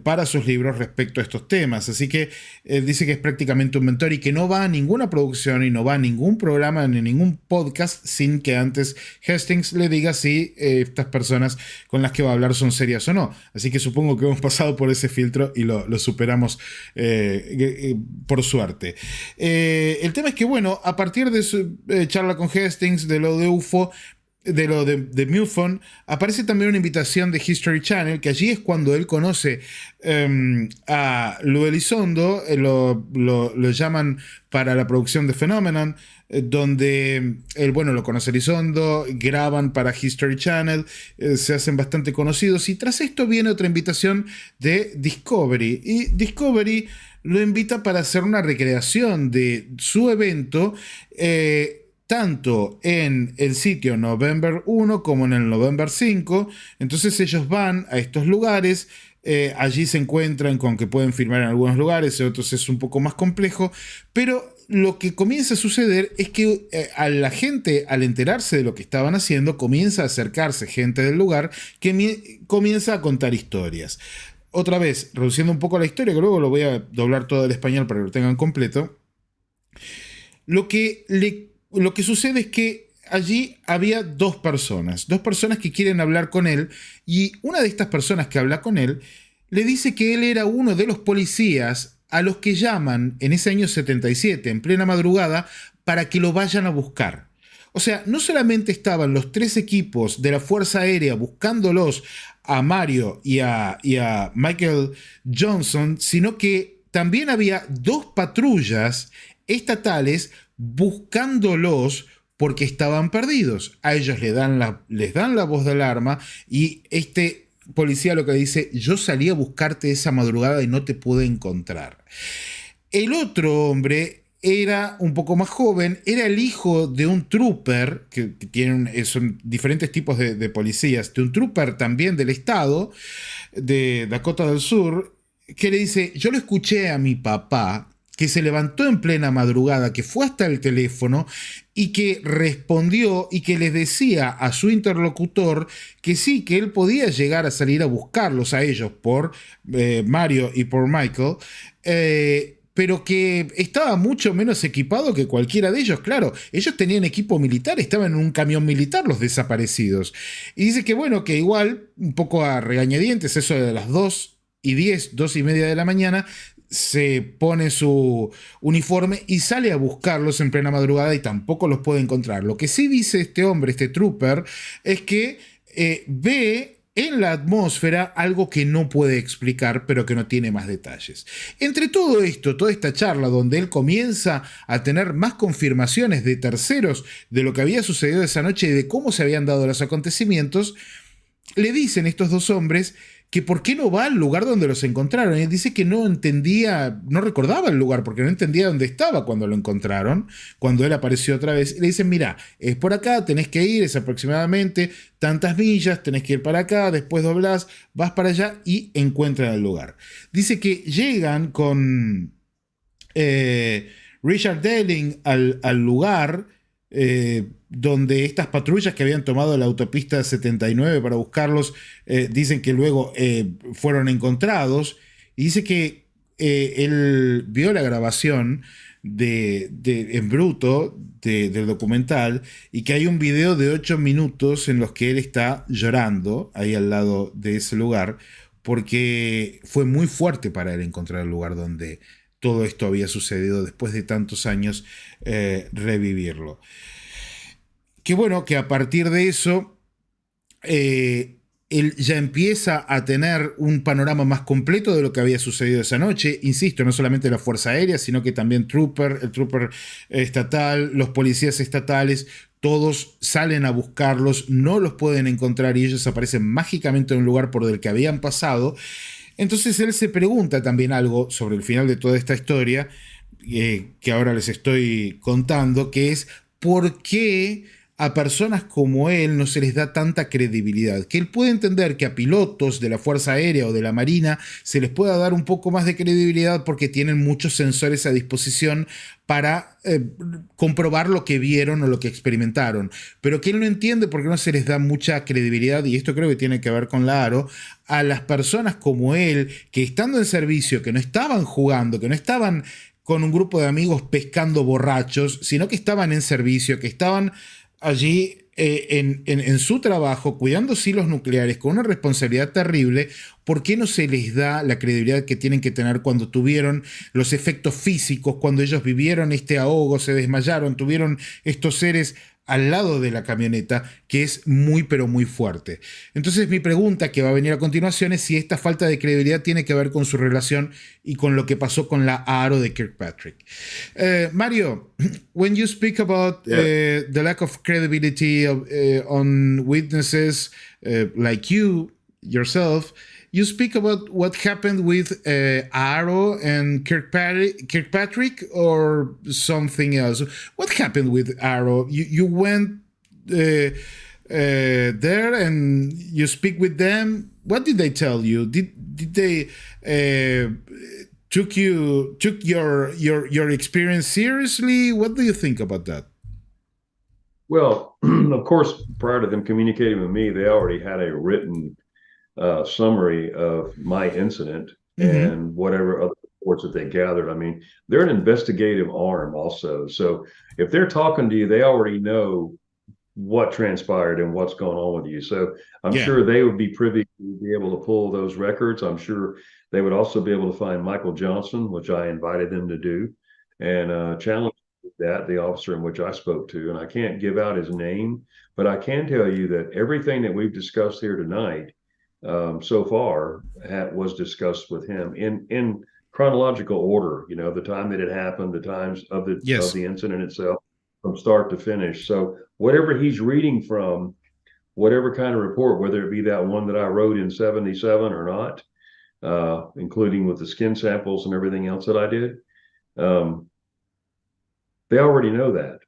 para sus libros respecto a estos temas. Así que dice que es prácticamente un mentor y que no va a ninguna producción y no va a ningún programa ni ningún podcast sin que antes Hastings le diga si estas personas con las que va a hablar son serias o no. Así que supongo que hemos pasado por ese filtro y lo superamos por suerte. El tema es que, bueno, a partir de su charla con Hastings, de lo de UFO, de lo de MUFON, aparece también una invitación de History Channel, que allí es cuando él conoce a Lou Elizondo, lo llaman para la producción de Phenomenon, donde él, bueno, lo conoce Elizondo, graban para History Channel, se hacen bastante conocidos, y tras esto viene otra invitación de Discovery, y Discovery lo invita para hacer una recreación de su evento, tanto en el sitio November 1 como en el November 5. Entonces ellos van a estos lugares, allí se encuentran con que pueden filmar en algunos lugares, en otros es un poco más complejo, pero lo que comienza a suceder es que a la gente, al enterarse de lo que estaban haciendo, comienza a acercarse gente del lugar que comienza a contar historias. Otra vez, reduciendo un poco la historia, que luego lo voy a doblar todo al español para que lo tengan completo. Lo que sucede es que allí había dos personas que quieren hablar con él, y una de estas personas que habla con él le dice que él era uno de los policías a los que llaman en ese año 77, en plena madrugada, para que lo vayan a buscar. O sea, no solamente estaban los 3 equipos de la Fuerza Aérea buscándolos a Mario y a Michael Johnson, sino que también había 2 patrullas estatales buscándolos porque estaban perdidos. A ellos les dan la voz de alarma, y este policía lo que dice: yo salí a buscarte esa madrugada y no te pude encontrar. El otro hombre era un poco más joven, era el hijo de un trooper, que son diferentes tipos de policías, de un trooper también del estado de Dakota del Sur, que le dice: yo lo escuché a mi papá, que se levantó en plena madrugada, que fue hasta el teléfono y que respondió y que les decía a su interlocutor que sí, que él podía llegar a salir a buscarlos a ellos por Mario y por Michael, pero que estaba mucho menos equipado que cualquiera de ellos. Claro, ellos tenían equipo militar, estaban en un camión militar los desaparecidos. Y dice que, bueno, que igual, un poco a regañadientes, eso de las 2:10, 2:30 de la mañana, se pone su uniforme y sale a buscarlos en plena madrugada, y tampoco los puede encontrar. Lo que sí dice este hombre, este trooper, es que ve en la atmósfera algo que no puede explicar, pero que no tiene más detalles. Entre todo esto, toda esta charla donde él comienza a tener más confirmaciones de terceros de lo que había sucedido esa noche y de cómo se habían dado los acontecimientos, le dicen estos 2 hombres que por qué no va al lugar donde los encontraron. Y él dice que no recordaba el lugar, porque no entendía dónde estaba cuando lo encontraron, cuando él apareció otra vez. Y le dicen: mira, es por acá, tenés que ir, es aproximadamente tantas millas, tenés que ir para acá, después doblás, vas para allá y encuentran el lugar. Dice que llegan con Richard Delling al lugar, donde estas patrullas que habían tomado la autopista 79 para buscarlos, dicen que luego fueron encontrados, y dice que él vio la grabación en bruto del documental y que hay un video de 8 minutos en los que él está llorando ahí al lado de ese lugar porque fue muy fuerte para él encontrar el lugar donde todo esto había sucedido después de tantos años, revivirlo. Qué bueno que a partir de eso él ya empieza a tener un panorama más completo de lo que había sucedido esa noche. Insisto, no solamente la Fuerza Aérea, sino que también el trooper estatal, los policías estatales, todos salen a buscarlos, no los pueden encontrar y ellos aparecen mágicamente en un lugar por el que habían pasado. Entonces él se pregunta también algo sobre el final de toda esta historia, que ahora les estoy contando, que es ¿por qué a personas como él no se les da tanta credibilidad? Que él puede entender que a pilotos de la Fuerza Aérea o de la Marina se les pueda dar un poco más de credibilidad porque tienen muchos sensores a disposición para comprobar lo que vieron o lo que experimentaron, pero que él no entiende por qué no se les da mucha credibilidad, y esto creo que tiene que ver con la ARO, a las personas como él, que estando en servicio, que no estaban jugando, que no estaban con un grupo de amigos pescando borrachos, sino que estaban en servicio, que estaban allí en su trabajo, cuidando silos nucleares con una responsabilidad terrible. ¿Por qué no se les da la credibilidad que tienen que tener cuando tuvieron los efectos físicos, cuando ellos vivieron este ahogo, se desmayaron, tuvieron estos seres al lado de la camioneta, que es muy pero muy fuerte? Entonces mi pregunta que va a venir a continuación es si esta falta de credibilidad tiene que ver con su relación y con lo que pasó con la ARO de Kirkpatrick. Mario, when you speak about the lack of credibility on witnesses like you yourself, you speak about what happened with ARO and Kirkpatrick or something else. What happened with ARO? You went there and you speak with them. What did they tell you? Did they took your experience seriously? What do you think about that? Well, of course, prior to them communicating with me, they already had a written summary of my incident and whatever other reports that they gathered. I mean, they're an investigative arm also. So if they're talking to you, they already know what transpired and what's going on with you. So I'm sure they would be privy to be able to pull those records. I'm sure they would also be able to find Michael Johnson, which I invited them to do, and challenge that, the officer in which I spoke to. And I can't give out his name, but I can tell you that everything that we've discussed here tonight so far was discussed with him in chronological order. You know, the time that it happened, the times of the incident itself, from start to finish. So whatever he's reading from, whatever kind of report, whether it be that one that I wrote in 77 or not, including with the skin samples and everything else that I did, they already know that.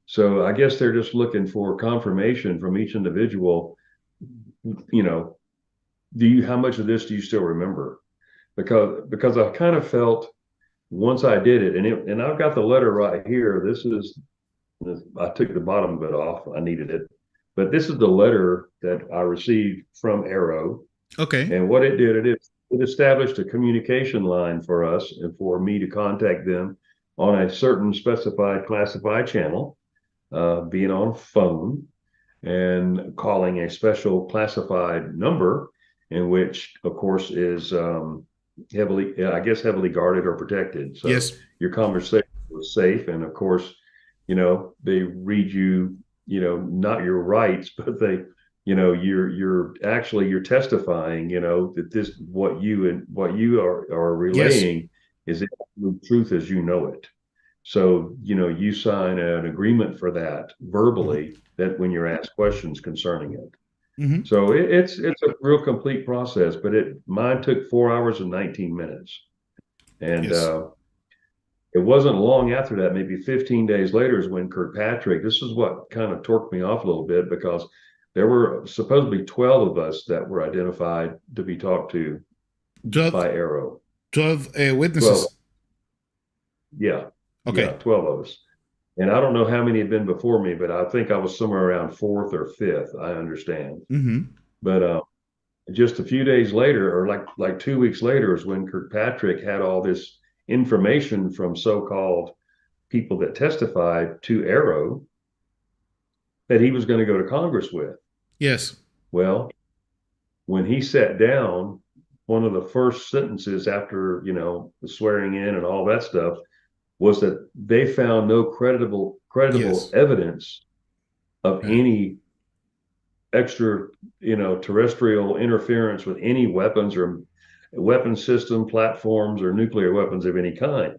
So I guess they're just looking for confirmation from each individual, you know, how much of this do you still remember? Because I kind of felt once I did it, and I've got the letter right here. I took the bottom of it off. I needed it, but this is the letter that I received from ARO. Okay. And what it did, it established a communication line for us and for me to contact them on a certain specified classified channel, being on phone and calling a special classified number, in which, of course, is heavily guarded or protected. So your conversation was safe. And of course, you know, they read you, you know, not your rights, but they, you know, you're testifying, you know, that this, what you are relaying is the absolute truth as you know it. So, you know, you sign an agreement for that verbally, that when you're asked questions concerning it. So it's a real complete process, but mine took 4 hours and 19 minutes. And it wasn't long after that, maybe 15 days later, is when Kirkpatrick, this is what kind of torqued me off a little bit, because there were supposedly 12 of us that were identified to be talked to by ARO. 12 witnesses. 12. Yeah. Okay. Yeah, 12 of us. And I don't know how many had been before me, but I think I was somewhere around fourth or fifth, I understand. But just a few days later, or like 2 weeks later, is when Kirkpatrick had all this information from so-called people that testified to AHRO that he was going to go to Congress with. Yes. Well, when he sat down, one of the first sentences after, the swearing in and all that stuff was that they found no credible Yes. evidence of Right. any extra, terrestrial interference with any weapons or weapon system platforms or nuclear weapons of any kind.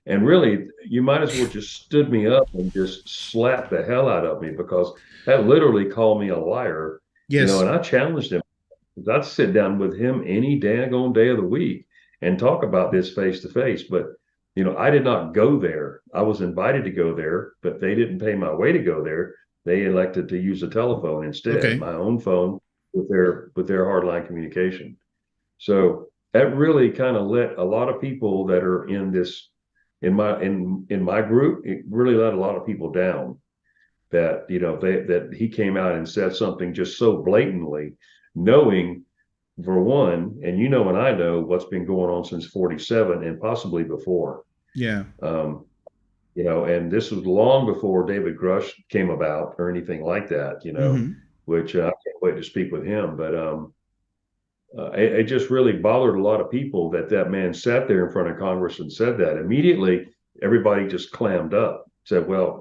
And really, you might as well just stood me up and just slapped the hell out of me, because that literally called me a liar. Yes. And I challenged him. I'd sit down with him any daggone day of the week and talk about this face to face. But, I did not go there. I was invited to go there, but they didn't pay my way to go there. They elected to use a telephone instead, Okay. my own phone with their hardline communication. So that really kind of let a lot of people that are in this, in my group, it really let a lot of people down. That, that he came out and said something just so blatantly, knowing, for one, and and I know what's been going on since 47 and possibly before. Yeah. And this was long before David Grush came about or anything like that, which I can't wait to speak with him. But it just really bothered a lot of people that man sat there in front of Congress and said that. Immediately, everybody just clammed up, said, well,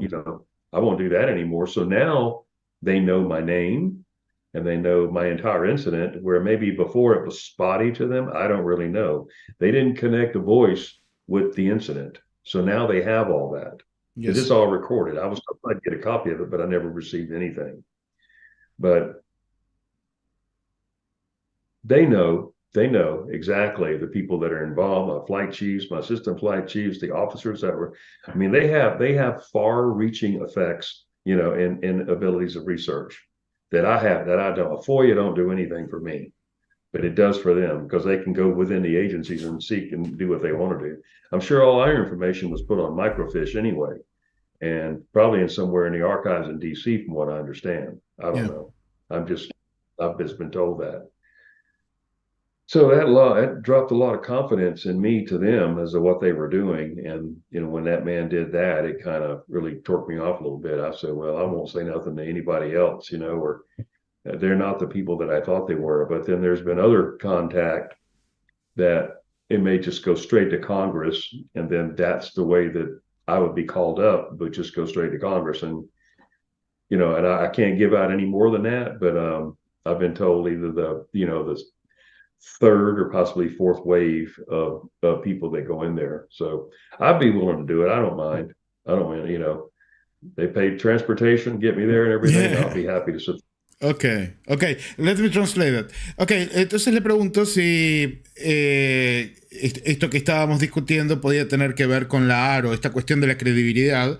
I won't do that anymore. So now they know my name and they know my entire incident, where maybe before it was spotty to them. I don't really know. They didn't connect the voice with the incident. So now they have all that. Yes. It's all recorded. I was trying to get a copy of it, but I never received anything. But they know exactly the people that are involved, my flight chiefs, my assistant flight chiefs, the officers that were, they have far-reaching effects, in abilities of research that I have, that I don't. A FOIA don't do anything for me, but it does for them, because they can go within the agencies and seek and do what they want to do. I'm sure all our information was put on microfiche anyway, and probably in somewhere in the archives in DC, from what I understand. I don't know. I've just been told that. So that dropped a lot of confidence in me to them as to what they were doing. And, when that man did that, it kind of really torqued me off a little bit. I said, well, I won't say nothing to anybody else, or they're not the people that I thought they were. But then there's been other contact that it may just go straight to Congress. And then that's the way that I would be called up, but just go straight to Congress. And, and I can't give out any more than that. But I've been told either the third or possibly fourth wave of people that go in there. So I'd be willing to do it. I don't mind. They pay transportation, get me there and everything. Yeah. I'll be happy to sit. Okay, let me translate that. Okay, entonces le pregunto si esto que estábamos discutiendo podía tener que ver con la AHORA, esta cuestión de la credibilidad.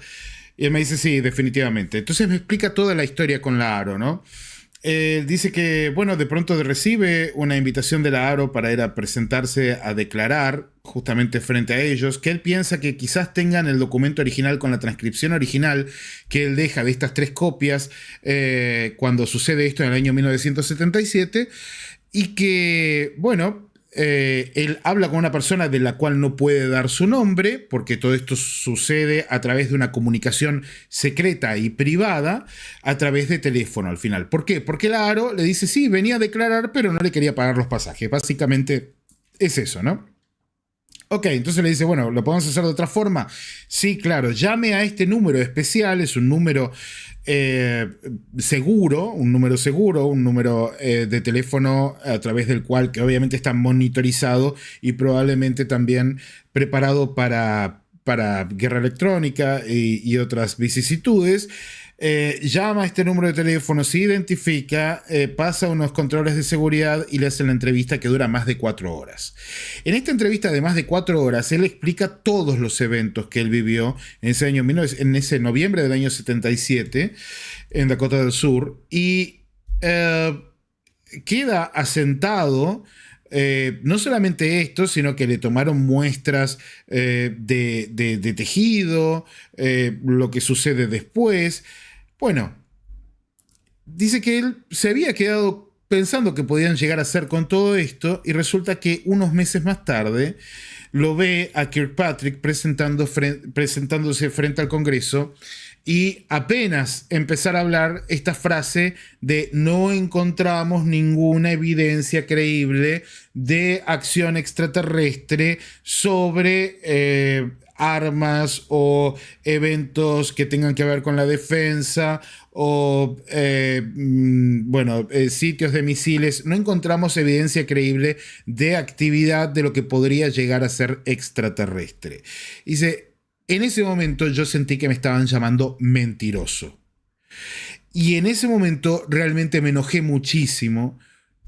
Y él me dice, sí, definitivamente. Entonces me explica toda la historia con la AHORA, ¿no? Él dice que, bueno, de pronto recibe una invitación de la AHORA para ir a presentarse a declarar justamente frente a ellos, que él piensa que quizás tengan el documento original con la transcripción original que él deja de estas 3 copias cuando sucede esto en el año 1977, y que, bueno, él habla con una persona de la cual no puede dar su nombre, porque todo esto sucede a través de una comunicación secreta y privada a través de teléfono al final. ¿Por qué? Porque la AHORA le dice, sí, venía a declarar, pero no le quería pagar los pasajes. Básicamente es eso, ¿no? Ok, entonces le dice, bueno, ¿lo podemos hacer de otra forma? Sí, claro, llame a este número especial, es un número seguro, un número de teléfono a través del cual, que obviamente está monitorizado y probablemente también preparado para guerra electrónica y otras vicisitudes. Llama a este número de teléfono, se identifica, pasa unos controles de seguridad y le hace la entrevista, que dura más de 4 horas. En esta entrevista de más de 4 horas, él explica todos los eventos que él vivió en ese noviembre del año 77 en Dakota del Sur, y queda asentado. No solamente esto, sino que le tomaron muestras de tejido, lo que sucede después. Bueno, dice que él se había quedado pensando que podían llegar a hacer con todo esto, y resulta que unos meses más tarde lo ve a Kirkpatrick presentándose frente al Congreso y apenas empezar a hablar esta frase de no encontramos ninguna evidencia creíble de acción extraterrestre sobre armas o eventos que tengan que ver con la defensa o sitios de misiles. No encontramos evidencia creíble de actividad de lo que podría llegar a ser extraterrestre. Dice, en ese momento yo sentí que me estaban llamando mentiroso. Y en ese momento realmente me enojé muchísimo.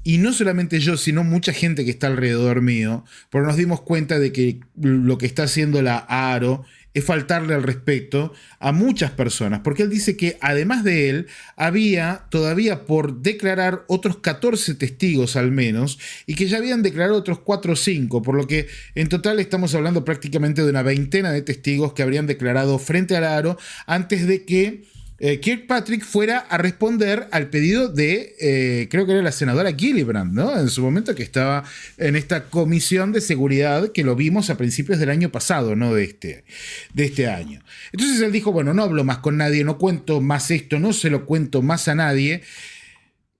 Y no solamente yo, sino mucha gente que está alrededor mío, porque nos dimos cuenta de que lo que está haciendo la AHORA es faltarle al respeto a muchas personas, porque él dice que además de él, había todavía por declarar otros 14 testigos al menos, y que ya habían declarado otros 4 o 5, por lo que en total estamos hablando prácticamente de una veintena de testigos que habrían declarado frente a la AHORA antes de que Kirkpatrick fuera a responder al pedido de, creo que era la senadora Gillibrand, ¿no? En su momento, que estaba en esta comisión de seguridad que lo vimos a principios del año pasado, no de este año. Entonces él dijo, bueno, no hablo más con nadie, no cuento más esto, no se lo cuento más a nadie.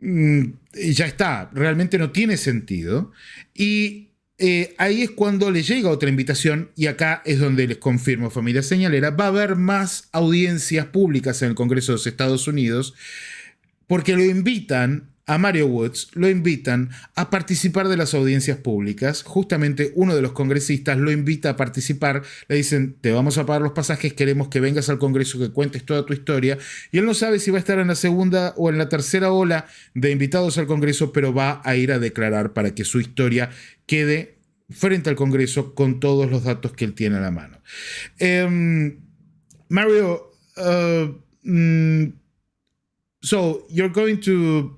Ya está, realmente no tiene sentido. Y ahí es cuando le llega otra invitación, y acá es donde les confirmo, familia señalera, va a haber más audiencias públicas en el Congreso de los Estados Unidos, porque lo invitan a Mario Woods, lo invitan a participar de las audiencias públicas. Justamente uno de los congresistas lo invita a participar, le dicen, te vamos a pagar los pasajes, queremos que vengas al Congreso, que cuentes toda tu historia, y él no sabe si va a estar en la segunda o en la tercera ola de invitados al Congreso, pero va a ir a declarar para que su historia quede frente al Congreso con todos los datos que él tiene a la mano. Mario, so you're going to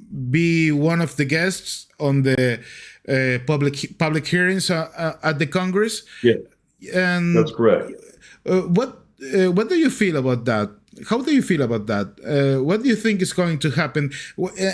be one of the guests on the public hearings at the Congress. Yeah, and that's correct. What do you feel about that? How do you feel about that? What do you think is going to happen?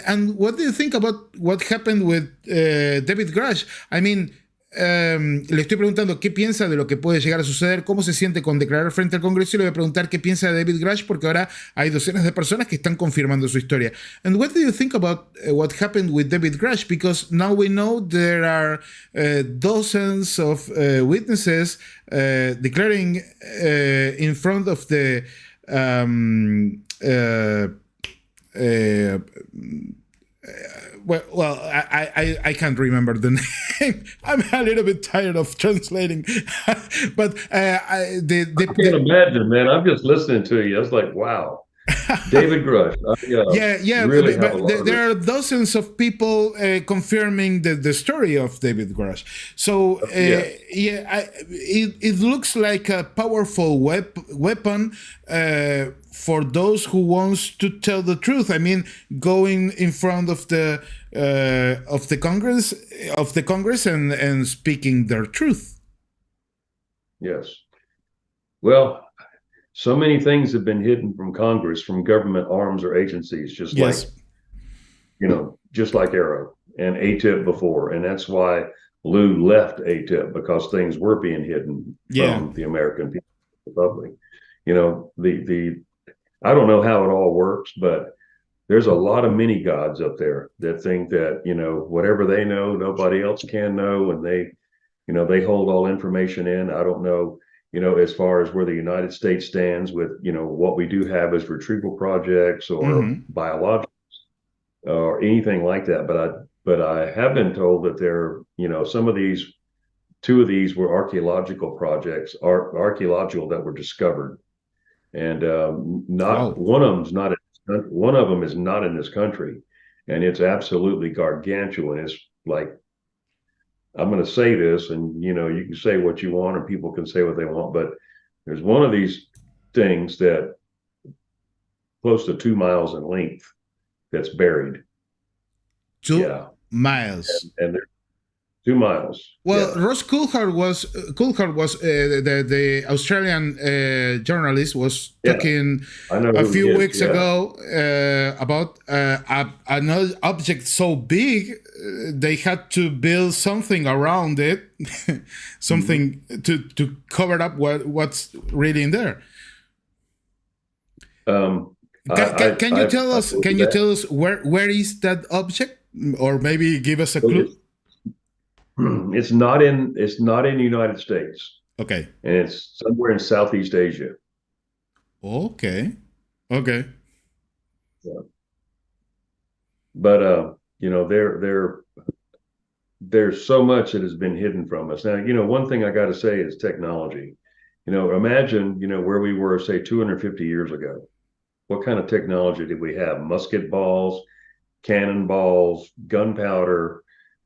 And what do you think about what happened with David Grush? I mean, le estoy preguntando qué piensa de lo que puede llegar a suceder, cómo se siente con declarar frente al Congreso, y le voy a preguntar qué piensa de David Grush, porque ahora hay docenas de personas que están confirmando su historia. And what do you think about what happened with David Grush? Because now we know there are dozens of witnesses declaring in front of the I can't remember the name. I'm a little bit tired of translating, but I can't imagine, man. I'm just listening to you. I was like, wow. David Grush. Really but there are dozens of people confirming the story of David Grush. So it looks like a powerful weapon for those who wants to tell the truth. I mean, going in front of the Congress and speaking their truth. Yes. Well, so many things have been hidden from Congress, from government arms or agencies, just like Arrow and ATIP before. And that's why Lou left ATIP, because things were being hidden from the American people, the public. You know, I don't know how it all works, but there's a lot of mini gods up there that think that, whatever they know, nobody else can know. And they hold all information in. I don't know, as far as where the United States stands with, what we do have as retrieval projects or biologics or anything like that. But I have been told that there, two of these were archaeological projects, archaeological that were discovered. And one of them is not in this country, and it's absolutely gargantuan. It's like, I'm going to say this, and you can say what you want, or people can say what they want, but there's one of these things that close to 2 miles in length that's buried. 2 miles. And 2 miles. Well, Yeah. Ross Coulthard was the Australian journalist was Yeah. talking I know a who he few is, weeks yeah. ago about an object so big they had to build something around it, something to cover up what's really in there. Can you tell us? Can you tell us where is that object, or maybe give us a clue? It's not in the United States. Okay. And it's somewhere in Southeast Asia. Okay. Okay. Yeah. But you know, there's so much that has been hidden from us. Now, you know, one thing I got to say is technology. You know, imagine, you know, where we were, say, 250 years ago. What kind of technology did we have? Musket balls, cannonballs, gunpowder,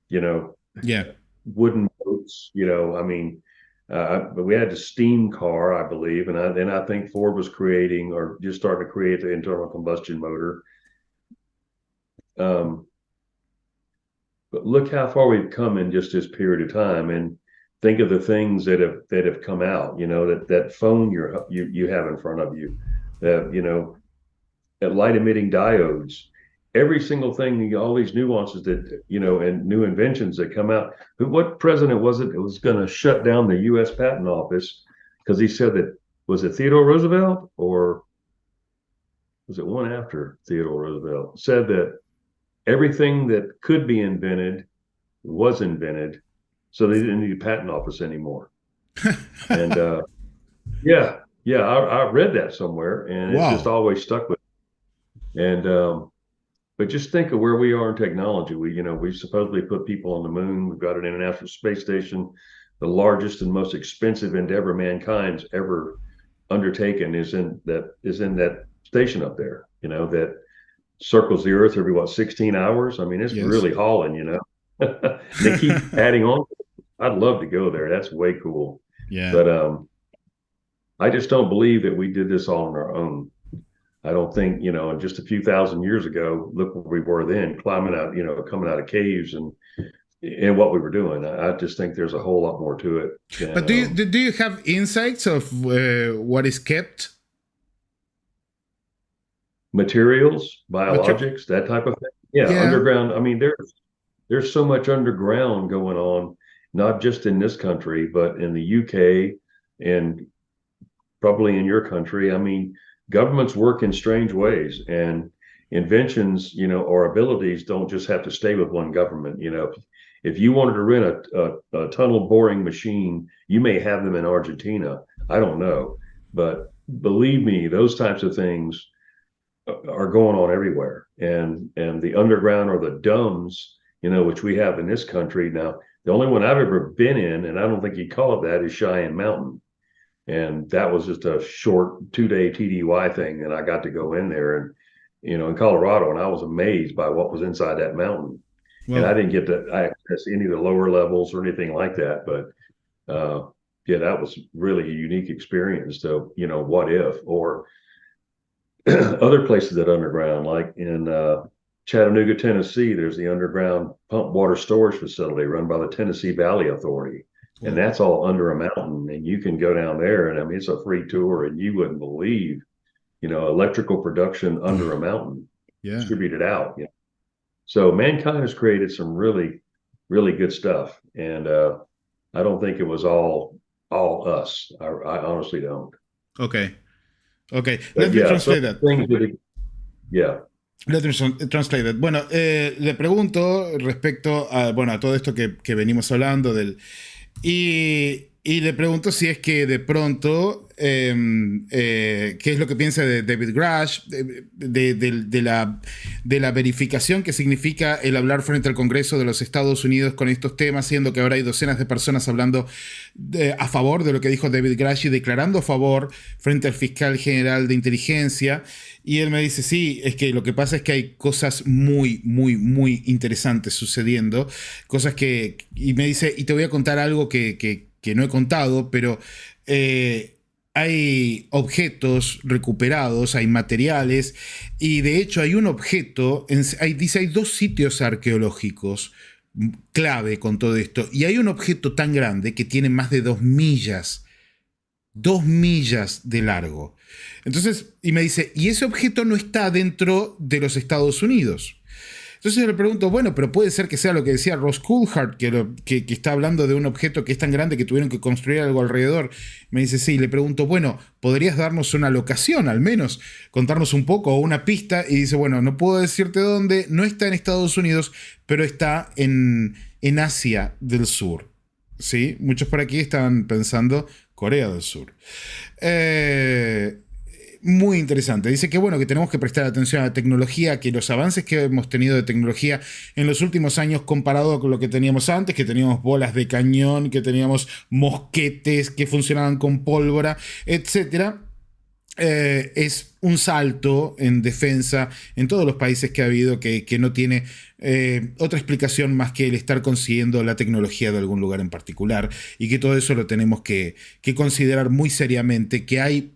you know, yeah, wooden boats, you know, I mean, but we had the steam car, I believe, and I think Ford was creating or just starting to create the internal combustion motor. But look how far we've come in just this period of time, and think of the things that have come out. You know, that phone you have in front of you, that, you know, that light emitting diodes. Every single thing, all these nuances that, you know, and new inventions that come out. What president was it that was going to shut down the U.S. Patent Office because he said that, was it Theodore Roosevelt or was it one after Theodore Roosevelt, said that everything that could be invented was invented, so they didn't need a patent office anymore. And yeah, I read that somewhere, and wow. It just always stuck with me. And but just think of where we are in technology. We supposedly put people on the moon. We've got an International Space Station. The largest and most expensive endeavor mankind's ever undertaken is in that station up there, you know, that circles the Earth every 16 hours. I mean, it's really hauling, you know. They keep adding on. I'd love to go there. That's way cool. Yeah. But I just don't believe that we did this all on our own. I don't think, you know, just a few thousand years ago, look where we were then, climbing out, you know, coming out of caves and what we were doing. I just think there's a whole lot more to it. And, but do you have insights of what is kept? Materials, biologics, that type of thing. Yeah, underground. I mean, there's so much underground going on, not just in this country, but in the UK and probably in your country. I mean, governments work in strange ways, and inventions, you know, or abilities don't just have to stay with one government. You know, if you wanted to rent a tunnel boring machine, you may have them in Argentina. I don't know, but believe me, those types of things are going on everywhere. And the underground, or the dumbs, you know, which we have in this country now. The only one I've ever been in, and I don't think you call it that, is Cheyenne Mountain. And that was just a short 2-day TDY thing. And I got to go in there, and, you know, in Colorado, and I was amazed by what was inside that mountain. Well, and I didn't get to access any of the lower levels or anything like that. But yeah, that was really a unique experience. So, you know, what if, or other places that underground, like in Chattanooga, Tennessee, there's the underground pump water storage facility run by the Tennessee Valley Authority. And that's all under a mountain, and you can go down there, and I mean, it's a free tour, and you wouldn't believe, you know, electrical production under a mountain, distributed out. You know? So mankind has created some really, really good stuff, and I don't think it was all us. I honestly don't. Okay. Let me translate that. Let me translate that. Bueno, le pregunto respecto a, bueno, a todo esto que venimos hablando del... Y le pregunto si es que de pronto, qué es lo que piensa de David Grush, de la verificación que significa el hablar frente al Congreso de los Estados Unidos con estos temas, siendo que ahora hay docenas de personas hablando a favor de lo que dijo David Grush y declarando a favor frente al fiscal general de inteligencia. Y él me dice, sí, es que lo que pasa es que hay cosas muy, muy, muy interesantes sucediendo, cosas que... Y me dice, y te voy a contar algo que no he contado, pero hay objetos recuperados, hay materiales, y de hecho hay un objeto, dice, hay 2 sitios arqueológicos clave con todo esto. Y hay un objeto tan grande que tiene más de 2 millas. 2 millas de largo. Entonces, y me dice, y ese objeto no está dentro de los Estados Unidos. Entonces yo le pregunto, bueno, pero puede ser que sea lo que decía Ross Coulthard, que está hablando de un objeto que es tan grande que tuvieron que construir algo alrededor. Me dice, sí, le pregunto, bueno, ¿podrías darnos una locación al menos? Contarnos un poco o una pista. Y dice, bueno, no puedo decirte dónde, no está en Estados Unidos, pero está en Asia del Sur. ¿Sí? Muchos por aquí estaban pensando Corea del Sur. Muy interesante. Dice que bueno, que tenemos que prestar atención a la tecnología, que los avances que hemos tenido de tecnología en los últimos años comparado con lo que teníamos antes, que teníamos bolas de cañón, que teníamos mosquetes que funcionaban con pólvora, etcétera. Es un salto en defensa en todos los países que ha habido que no tiene otra explicación más que el estar consiguiendo la tecnología de algún lugar en particular, y que todo eso lo tenemos que considerar muy seriamente, que hay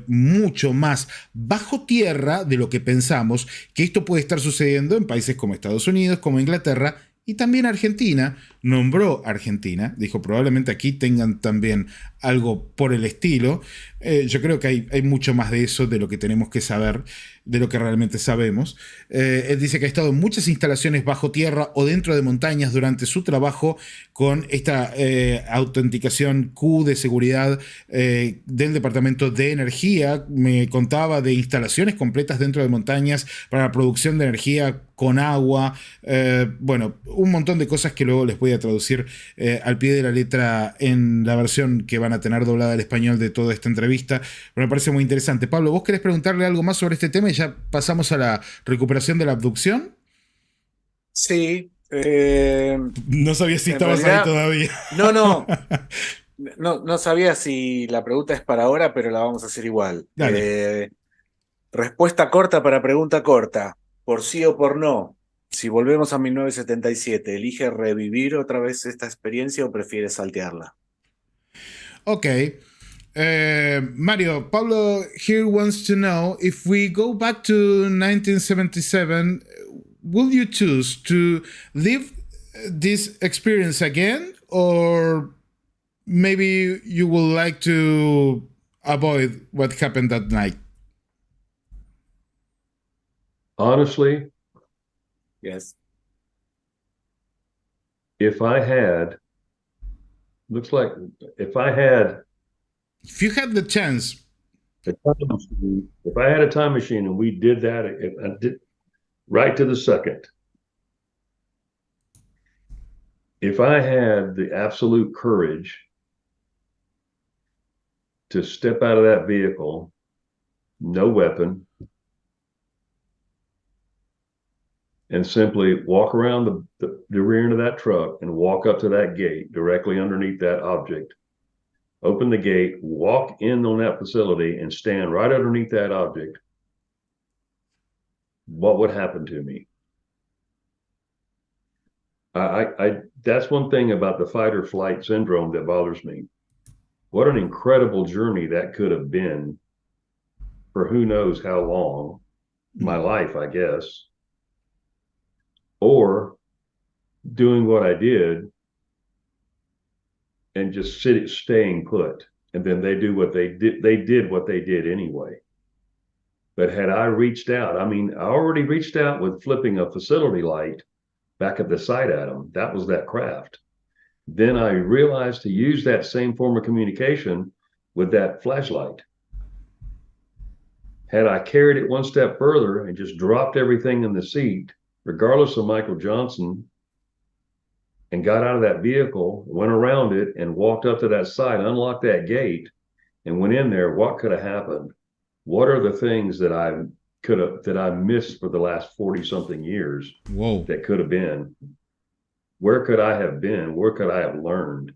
mucho más bajo tierra de lo que pensamos, que esto puede estar sucediendo en países como Estados Unidos, como Inglaterra y también Argentina. Nombró Argentina, dijo probablemente aquí tengan también algo por el estilo. Yo creo que hay mucho más de eso de lo que tenemos que saber, de lo que realmente sabemos. Él dice que ha estado en muchas instalaciones bajo tierra o dentro de montañas durante su trabajo con esta autenticación Q de seguridad del Departamento de Energía. Me contaba de instalaciones completas dentro de montañas para la producción de energía con agua. Bueno, un montón de cosas que luego les voy a traducir al pie de la letra en la versión que van a tener doblada al español de toda esta entrevista. Pero me parece muy interesante. Pablo, ¿vos querés preguntarle algo más sobre este tema y ya pasamos a la recuperación de la abducción? Sí. No sabía si En estabas realidad, ahí todavía. No sabía si la pregunta es para ahora, pero la vamos a hacer igual. Dale. Respuesta corta para pregunta corta. Por sí o por no. Si volvemos a 1977, ¿elige revivir otra vez esta experiencia o prefiere saltearla? Ok. Mario, Pablo here wants to know if we go back to 1977, will you choose to live this experience again, or maybe you would like to avoid what happened that night? Honestly, Yes. if I had, looks like if I had If you had the chance, a time machine, if I had a time machine and we did that, if I did right to the second, if I had the absolute courage to step out of that vehicle, no weapon, and simply walk around the rear end of that truck and walk up to that gate directly underneath that object, open the gate, walk in on that facility, and stand right underneath that object, what would happen to me? That's one thing about the fight or flight syndrome that bothers me. What an incredible journey that could have been for who knows how long, my life, I guess, or doing what I did and just staying put. And then they did what they did anyway. But had I reached out, I mean, I already reached out with flipping a facility light back at the site at them. That was that craft. Then I realized to use that same form of communication with that flashlight. Had I carried it one step further and just dropped everything in the seat, regardless of Michael Johnson, and got out of that vehicle, went around it, and walked up to that site, unlocked that gate, and went in there, what could have happened? What are the things that I missed for the last 40-something years? Whoa. That could have been? Where could I have been? Where could I have learned?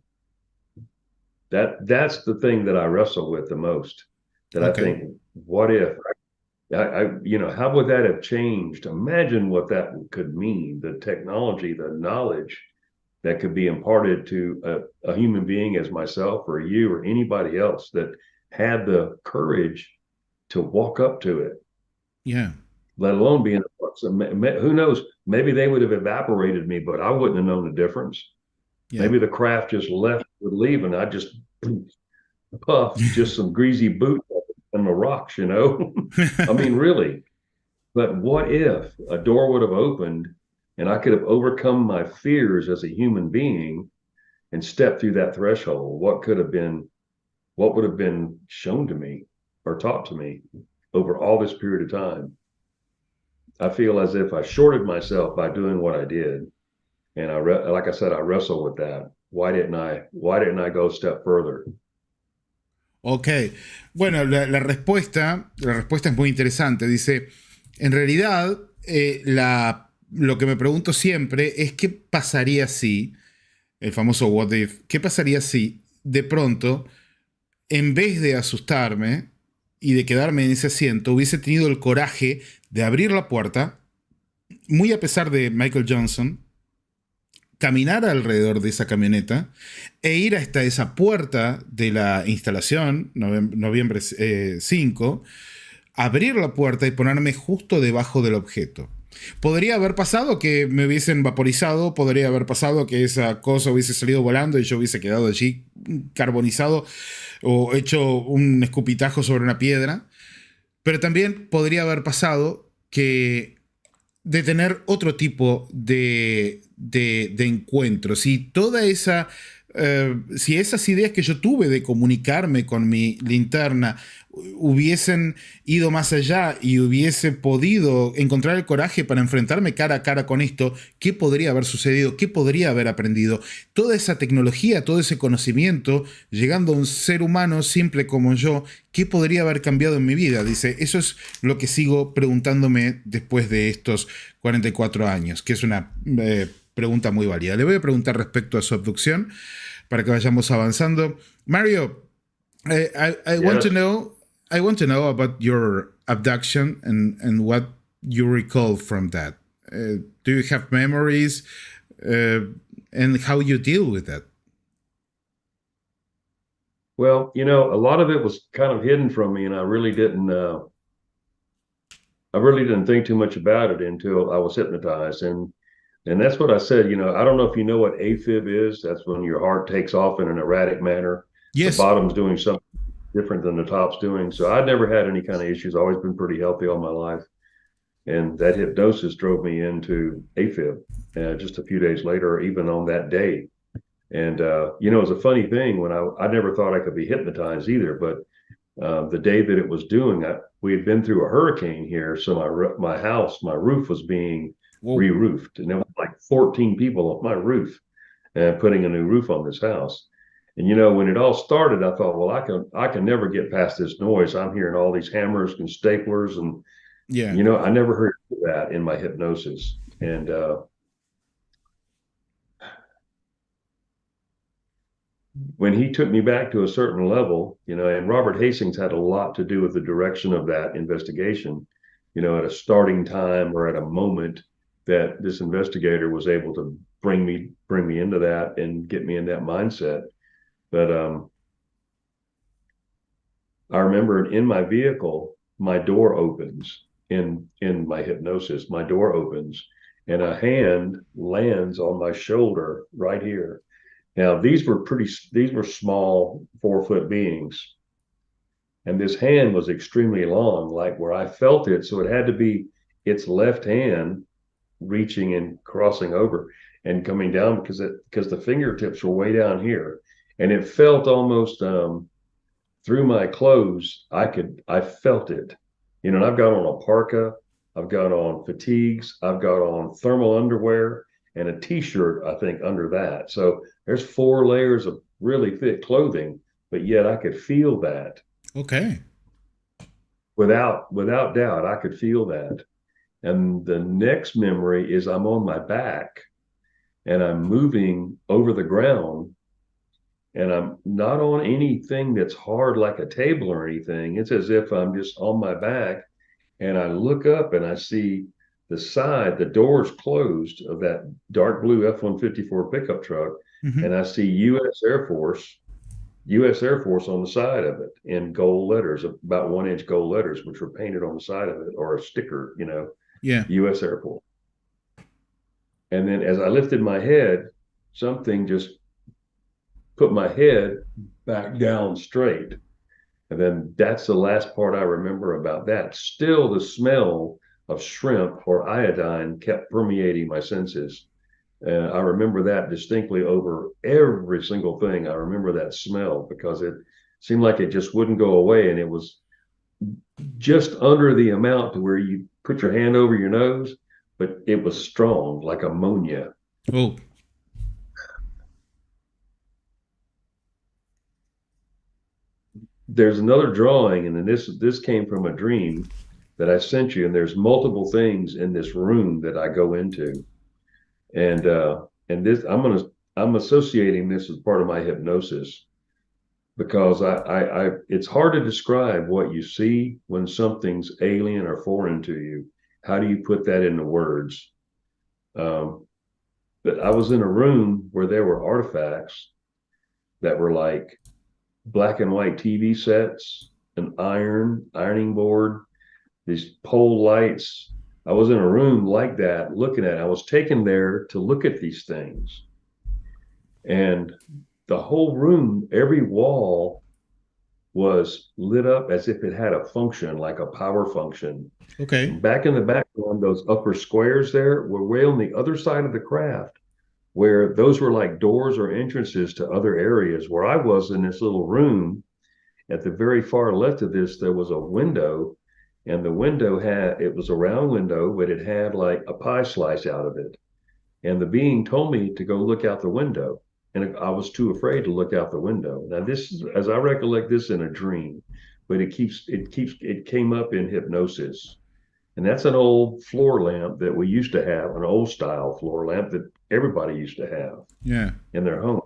That's the thing that I wrestle with the most. That okay. I think, what if? How would that have changed? Imagine what that could mean. The technology, the knowledge that could be imparted to a human being as myself or you or anybody else that had the courage to walk up to it. Yeah. Let alone be in So who knows? Maybe they would have evaporated me, but I wouldn't have known the difference. Yeah. Maybe the craft just left would leave, and I just puffed just some greasy boots on the rocks, you know? I mean, really. But what if a door would have opened and I could have overcome my fears as a human being and stepped through that threshold? What would have been shown to me or taught to me over all this period of time? I feel as if I shorted myself by doing what I did. And like I said, I wrestle with that. Why didn't I go a step further? Ok, bueno, la respuesta es muy interesante. Dice, en realidad, lo que me pregunto siempre es qué pasaría si, el famoso what if, qué pasaría si de pronto, en vez de asustarme y de quedarme en ese asiento, hubiese tenido el coraje de abrir la puerta, muy a pesar de Michael Johnson, caminar alrededor de esa camioneta e ir hasta esa puerta de la instalación, noviembre 5, abrir la puerta y ponerme justo debajo del objeto. Podría haber pasado que me hubiesen vaporizado, podría haber pasado que esa cosa hubiese salido volando y yo hubiese quedado allí carbonizado o hecho un escupitajo sobre una piedra, pero también podría haber pasado que de tener otro tipo de encuentros. Si esas ideas que yo tuve de comunicarme con mi linterna hubiesen ido más allá y hubiese podido encontrar el coraje para enfrentarme cara a cara con esto, ¿qué podría haber sucedido? ¿Qué podría haber aprendido? Toda esa tecnología, todo ese conocimiento, llegando a un ser humano simple como yo, ¿qué podría haber cambiado en mi vida? Dice, eso es lo que sigo preguntándome después de estos 44 años, que es una pregunta muy válida. Le voy a preguntar respecto a su abducción para que vayamos avanzando. Mario, I want to know about your abduction and what you recall from that. Do you have memories and how you deal with that? Well, you know, a lot of it was kind of hidden from me, and I really didn't think too much about it until I was hypnotized. And that's what I said. You know, I don't know if you know what AFib is. That's when your heart takes off in an erratic manner. Yes. The bottom's doing something different than the top's doing. So I'd never had any kind of issues. Always been pretty healthy all my life. And that hypnosis drove me into AFib just a few days later, or even on that day. And, you know, it was a funny thing when I never thought I could be hypnotized either. But the day that it was doing, we had been through a hurricane here. So my house, my roof was being re-roofed. And there was like 14 people on my roof putting a new roof on this house. And, you know, when it all started, I thought, well, I can never get past this noise. I'm hearing all these hammers and staplers. And, yeah, you know, I never heard that in my hypnosis. And when he took me back to a certain level, you know, and Robert Hastings had a lot to do with the direction of that investigation, you know, at a starting time or at a moment that this investigator was able to bring me into that and get me in that mindset. But I remember in my vehicle, my door opens in my hypnosis. My door opens and a hand lands on my shoulder right here. Now, these were small 4-foot beings. And this hand was extremely long, like where I felt it. So it had to be its left hand reaching and crossing over and coming down because the fingertips were way down here. And it felt almost through my clothes. I felt it, you know, and I've got on a parka, I've got on fatigues, I've got on thermal underwear and a t-shirt, I think, under that. So there's 4 layers of really thick clothing, but yet I could feel that. Okay. Without doubt, I could feel that. And the next memory is I'm on my back and I'm moving over the ground. And I'm not on anything that's hard like a table or anything. It's as if I'm just on my back and I look up and I see the doors closed of that dark blue F-154 pickup truck. Mm-hmm. And I see U.S. Air Force on the side of it in gold letters, about 1-inch gold letters, which were painted on the side of it, or a sticker, you know. Yeah. U.S. airport. And then as I lifted my head, something just put my head back down straight. And then that's the last part I remember about that. Still, the smell of shrimp or iodine kept permeating my senses. I remember that distinctly over every single thing. I remember that smell because it seemed like it just wouldn't go away. And it was just under the amount to where you put your hand over your nose, but it was strong, like ammonia. Oh. There's another drawing, and then this came from a dream that I sent you, and there's multiple things in this room that I go into. And this I'm associating this as part of my hypnosis, because I it's hard to describe what you see when something's alien or foreign to you. How do you put that into words? But I was in a room where there were artifacts that were like black and white TV sets, an ironing board, these pole lights. I was in a room like that looking at it. I was taken there to look at these things. And the whole room, every wall was lit up as if it had a function, like a power function. Okay. Back in the background, those upper squares there were way on the other side of the craft, where those were like doors or entrances to other areas. Where I was in this little room, at the very far left of this, there was a window, and the window it was a round window, but it had like a pie slice out of it. And the being told me to go look out the window, and I was too afraid to look out the window. Now, this is, as I recollect this in a dream, but it came up in hypnosis. And that's an old floor lamp that we used to have, an old style floor lamp that everybody used to have in their homes,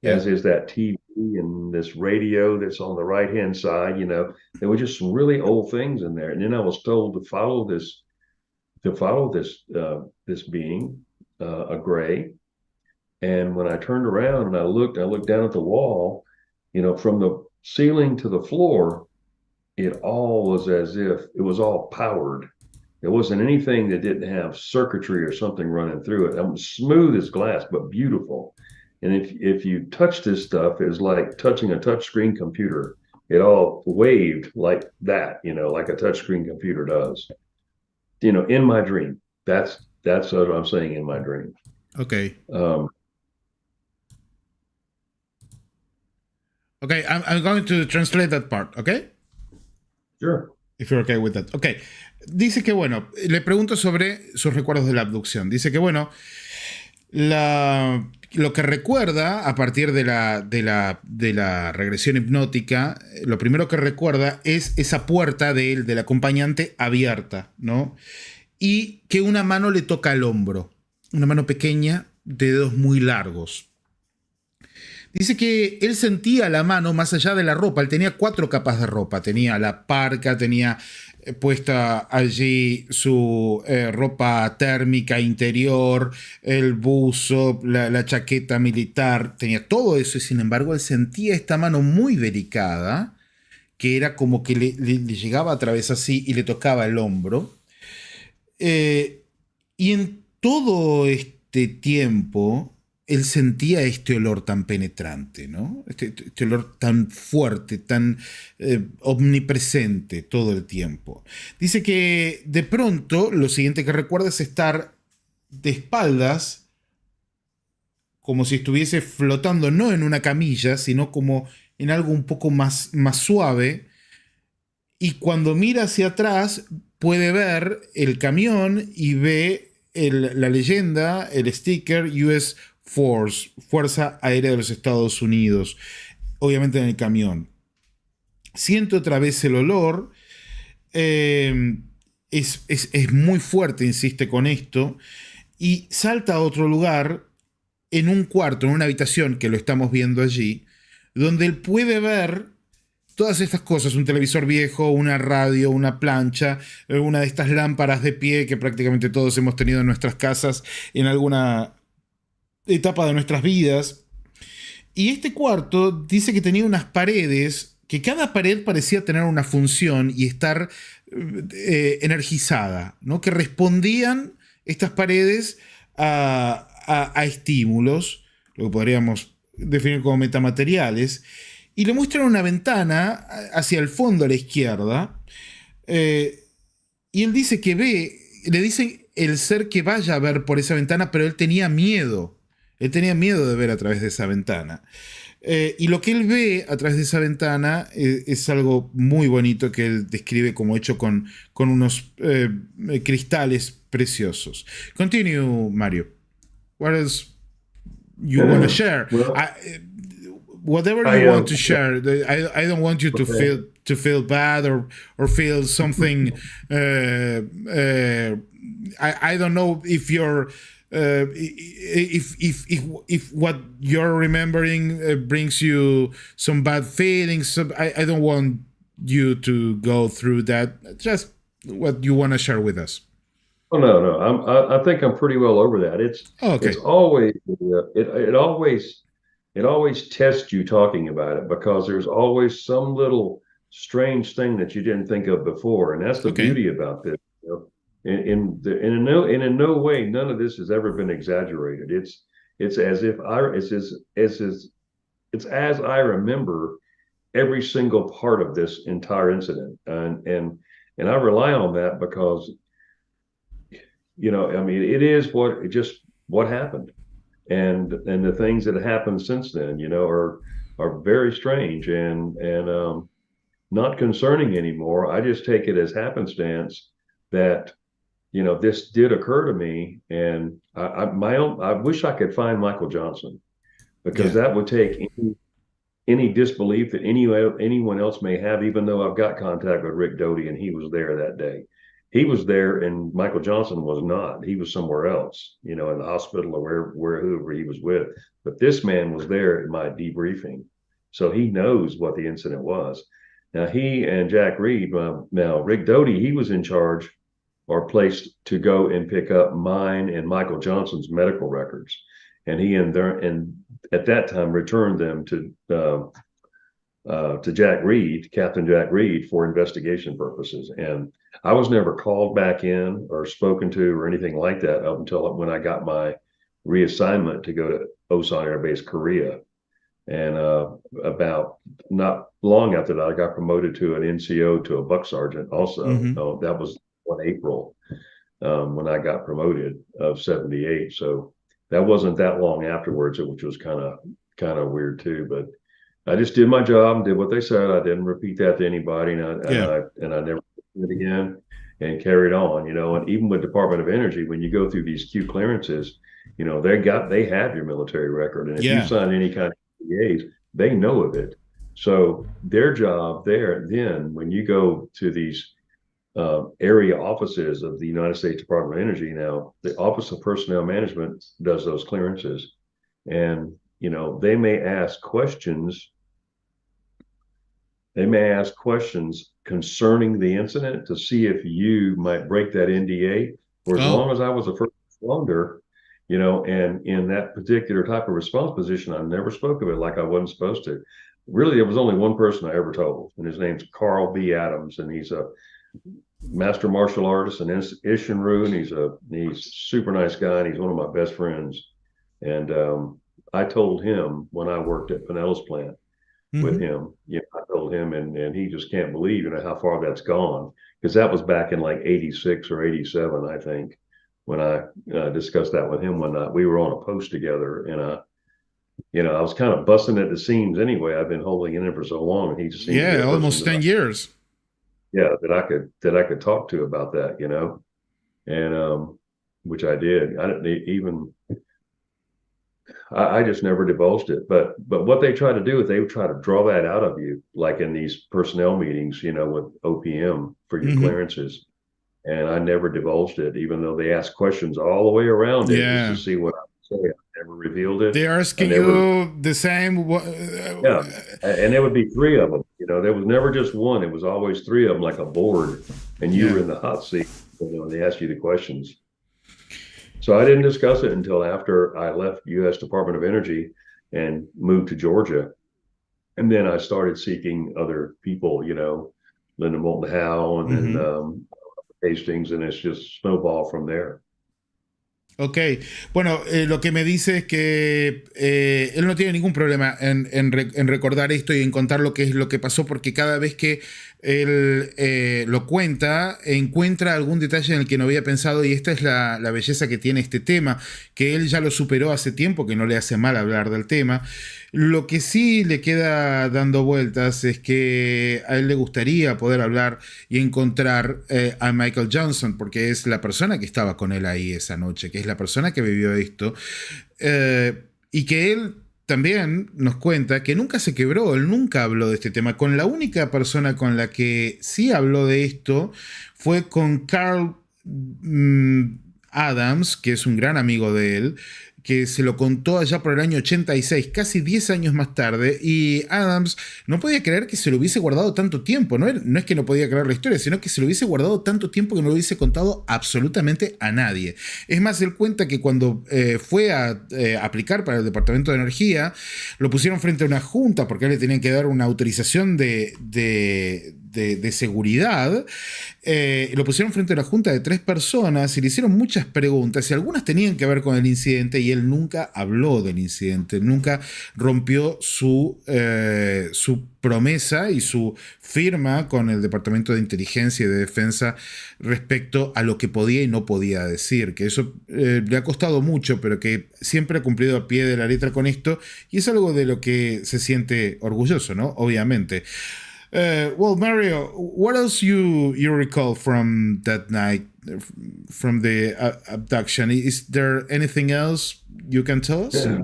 as is that TV and this radio that's on the right-hand side. You know, there were just some really old things in there. And then I was told to follow this being, a gray. And when I turned around and I looked down at the wall, you know, from the ceiling to the floor, it all was as if it was all powered. There wasn't anything that didn't have circuitry or something running through it. It was smooth as glass, but beautiful. And if you touch this stuff, it's like touching a touchscreen computer. It all waved like that, you know, like a touchscreen computer does. You know, in my dream. That's what I'm saying, in my dream. Okay. Okay, I'm going to translate that part, okay? Sure. If you're okay with that. Ok. Dice que, bueno, le pregunto sobre sus recuerdos de la abducción. Dice que, bueno, lo que recuerda a partir de la regresión hipnótica, lo primero que recuerda es esa puerta del acompañante abierta, ¿no? Y que una mano le toca el hombro. Una mano pequeña de dedos muy largos. Dice que él sentía la mano más allá de la ropa. Él tenía 4 capas de ropa. Tenía la parca, tenía puesta allí su ropa térmica interior, el buzo, la chaqueta militar. Tenía todo eso y sin embargo él sentía esta mano muy delicada, que era como que le llegaba a través así y le tocaba el hombro. Y en todo este tiempo él sentía este olor tan penetrante, ¿no? Este olor tan fuerte, tan omnipresente todo el tiempo. Dice que de pronto lo siguiente que recuerda es estar de espaldas, como si estuviese flotando, no en una camilla, sino como en algo un poco más suave. Y cuando mira hacia atrás puede ver el camión y ve la leyenda, el sticker US Force, Fuerza Aérea de los Estados Unidos, obviamente en el camión. Siente otra vez el olor, es muy fuerte, insiste con esto, y salta a otro lugar, en un cuarto, en una habitación que lo estamos viendo allí, donde él puede ver todas estas cosas, un televisor viejo, una radio, una plancha, una de estas lámparas de pie que prácticamente todos hemos tenido en nuestras casas en alguna etapa de nuestras vidas. Y este cuarto dice que tenía unas paredes que cada pared parecía tener una función y estar energizada, ¿no? Que respondían estas paredes a estímulos, lo que podríamos definir como metamateriales, y le muestran una ventana hacia el fondo a la izquierda, y él dice que ve, le dice el ser que vaya a ver por esa ventana, pero él tenía miedo de ver a través de esa ventana. Y lo que él ve a través de esa ventana es algo muy bonito que él describe como hecho con unos cristales preciosos. Continue, Mario. What else you want to share? Well, Whatever you want to share. I don't want you to feel bad or feel something. I don't know if you're. If what you're remembering brings you some bad feelings, I don't want you to go through that. Just what you want to share with us. Oh no, I think I'm pretty well over that. It's always it always tests you talking about it, because there's always some little strange thing that you didn't think of before, and that's the beauty about this. You know? In no way, none of this has ever been exaggerated. It's as if it's as I remember every single part of this entire incident, and I rely on that because, you know, I mean, it is what happened, and the things that have happened since then, you know, are very strange and not concerning anymore. I just take it as happenstance that, you know, this did occur to me, and I wish I could find Michael Johnson, because that would take any disbelief that anyone else may have, even though I've got contact with Rick Doty and he was there that day. He was there and Michael Johnson was not. He was somewhere else, you know, in the hospital or whoever he was with. But this man was there at my debriefing, so he knows what the incident was. Now, he and Jack Reed, now Rick Doty, he was in charge or placed to go and pick up mine and Michael Johnson's medical records, and he and at that time returned them to Jack Reed, Captain Jack Reed, for investigation purposes. And I was never called back in or spoken to or anything like that up until when I got my reassignment to go to Osan Air Base, Korea. And about not long after that, I got promoted to an NCO to a buck sergeant also. That was in April when I got promoted of 78. So that wasn't that long afterwards, which was kind of weird too. But I just did my job and did what they said. I didn't repeat that to anybody, and I never did it again, and carried on. You know, and even with Department of Energy, when you go through these Q clearances, you know, they have your military record, and if you sign any kind of NDAs, they know of it. So their job there, then when you go to these area offices of the United States Department of Energy, now the Office of Personnel Management does those clearances, and you know, they may ask questions concerning the incident to see if you might break that NDA. For as long as I was a first responder, you know, and in that particular type of response position, I never spoke of it like I wasn't supposed to. Really, there was only one person I ever told, and his name's Carl B. Adams, and he's a master martial artist in Ishinru, and he's a super nice guy, and he's one of my best friends. And I told him when I worked at Pinellas plant with him, you know, I told him, and he just can't believe, you know, how far that's gone, because that was back in like 86 or 87, I think, when I discussed that with him one night. We were on a post together, and you know, I was kind of busting at the seams anyway. I've been holding in for so long, and he just seemed almost 10 years. Yeah, that I could talk to about that, you know, and which I did. I didn't even. I just never divulged it, but what they try to do is they would try to draw that out of you, like in these personnel meetings, you know, with OPM for your clearances. And I never divulged it, even though they asked questions all the way around it just to see what I would say. I never revealed it. They're asking you the same. Yeah, and there would be three of them. You know, there was never just one. It was always three of them, like a board, and you were in the hot seat. You know, and they asked you the questions. So I didn't discuss it until after I left U.S. Department of Energy and moved to Georgia. And then I started seeking other people, Linda Moulton Howe and then Hastings, and it's just snowball from there. Ok, bueno, lo que me dice es que él no tiene ningún problema en recordar esto y en contar lo que es lo que pasó, porque cada vez que él lo cuenta, encuentra algún detalle en el que no había pensado, y esta es la belleza que tiene este tema, que él ya lo superó hace tiempo, que no le hace mal hablar del tema. Lo que sí le queda dando vueltas es que a él le gustaría poder hablar y encontrar a Michael Johnson, porque es la persona que estaba con él ahí esa noche, que es la persona que vivió esto, y que él también nos cuenta que nunca se quebró, él nunca habló de este tema. Con la única persona con la que sí habló de esto fue con Carl Adams, que es un gran amigo de él, que se lo contó allá por el año 86, casi 10 años más tarde, y Adams no podía creer que se lo hubiese guardado tanto tiempo. No es que no podía creer la historia, sino que se lo hubiese guardado tanto tiempo que no lo hubiese contado absolutamente a nadie. Es más, él cuenta que cuando fue a aplicar para el Departamento de Energía, lo pusieron frente a una junta, porque a él le tenían que dar una autorización de seguridad. Lo pusieron frente a una junta de 3 personas y le hicieron muchas preguntas, y algunas tenían que ver con el incidente, y él nunca habló del incidente, nunca rompió su promesa y su firma con el Departamento de Inteligencia y de Defensa respecto a lo que podía y no podía decir, que eso le ha costado mucho, pero que siempre ha cumplido a pie de la letra con esto, y es algo de lo que se siente orgulloso, ¿no? Obviamente. Well, Mario, what else you recall from that night, from the abduction? Is there anything else you can tell us? Yeah.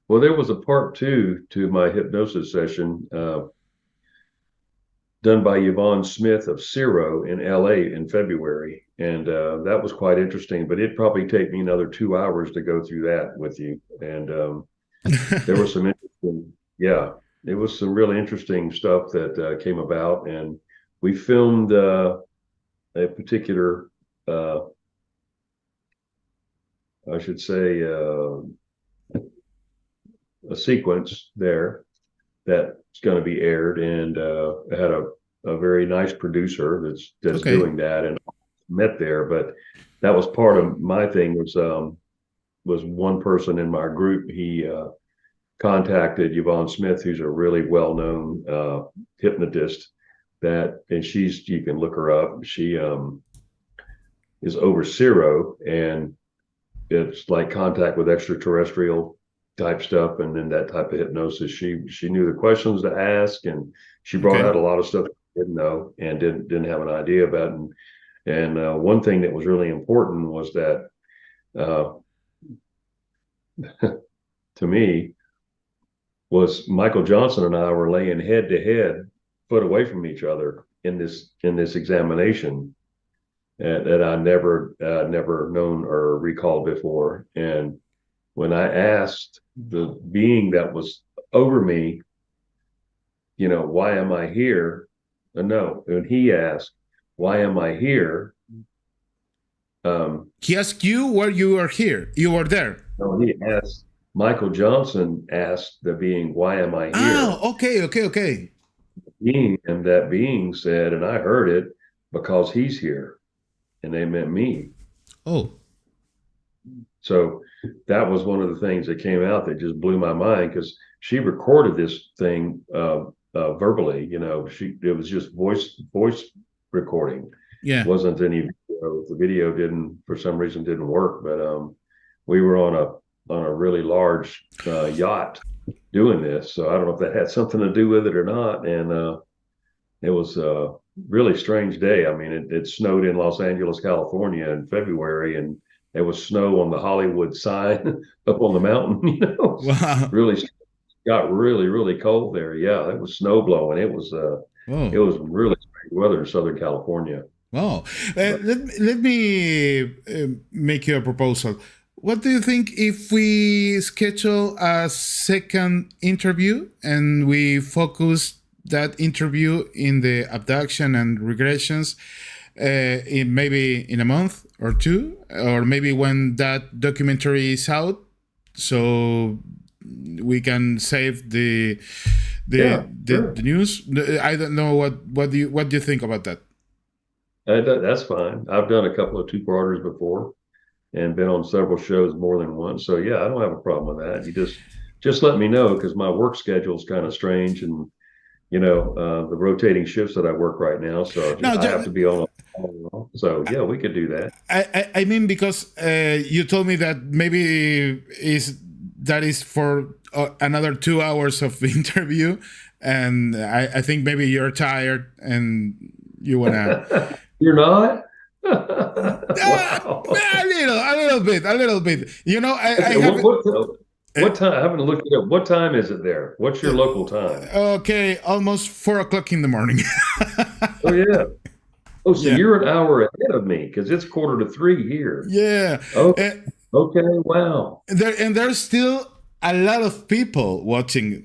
Well, there was a part 2 to my hypnosis session done by Yvonne Smith of Ciro in LA in February. And that was quite interesting, but it'd probably take me another 2 hours to go through that with you. And there was some interesting, it was some really interesting stuff that came about. And we filmed a particular, I should say, a sequence there that's going to be aired, and I had a very nice producer that's Okay. doing that, and met there. But that was part of my thing was one person in my group. He contacted Yvonne Smith, who's a really well-known hypnotist, and you can look her up. She is over Ciro, and it's like contact with extraterrestrial type stuff, and then that type of hypnosis. She knew the questions to ask, and she brought out a lot of stuff I didn't know and didn't have an idea about. And one thing that was really important was that to me was Michael Johnson and I were laying head to head, foot away from each other in this examination that I never known or recalled before. And when I asked the being that was over me, why am I here? No, when he asked, why am I here? He asked you where you were here. You were there. No, Michael Johnson asked the being, why am I here? Oh, okay. And that being said, and I heard it, because he's here. And they meant me. Oh. So that was one of the things that came out that just blew my mind, because she recorded this thing verbally. It was just voice recording. Yeah. It wasn't any video. The video for some reason didn't work. But we were on a really large yacht doing this, so I don't know if that had something to do with it or not. And it was a really strange day. I mean, it snowed in Los Angeles, California in February, and there was snow on the Hollywood sign up on the mountain. Wow. Really got really, really cold there. Yeah, it was snow blowing. It was really strange weather in Southern California. Wow. Let me make you a proposal. What do you think if we schedule a second interview and we focus that interview in the abduction and regressions, maybe in a month or 2, or maybe when that documentary is out, so we can save the the news. I don't know what do you think about that? That's fine. I've done a couple of two-parters before and been on several shows more than once. So yeah, I don't have a problem with that. You just let me know, because my work schedule is kind of strange, and the rotating shifts that I work right now. So I have to be on. So yeah, we could do that. I mean, because you told me that maybe that is for another 2 hours of interview, and I think maybe you're tired and you wanna. You're not. Wow. A little bit. What time? I haven't looked it up. What time is it there? What's your local time? Okay, almost 4 o'clock in the morning. Oh yeah. Oh, so you're an hour ahead of me, because it's 2:45 here. Yeah. Okay. Okay. Wow. There's still a lot of people watching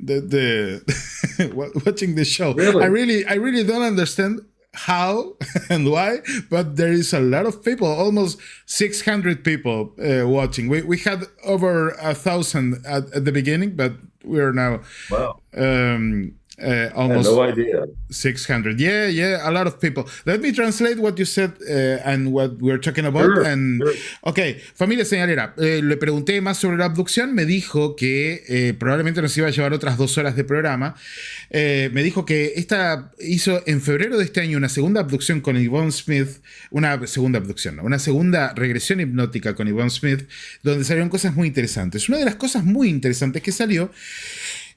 watching the show. Really? I really don't understand how and why, but there is a lot of people, almost 600 people watching. We had over 1,000 at the beginning, but we're now almost I had no idea. 600. Yeah, a lot of people. Let me translate what you said and what we're talking about. Sure. Ok, familia señalera, le pregunté más sobre la abducción. Me dijo que probablemente nos iba a llevar otras 2 horas de programa. Me dijo que hizo en febrero de este año una segunda abducción con Yvonne Smith, una segunda regresión hipnótica con Yvonne Smith, donde salieron cosas muy interesantes. Una de las cosas muy interesantes que salió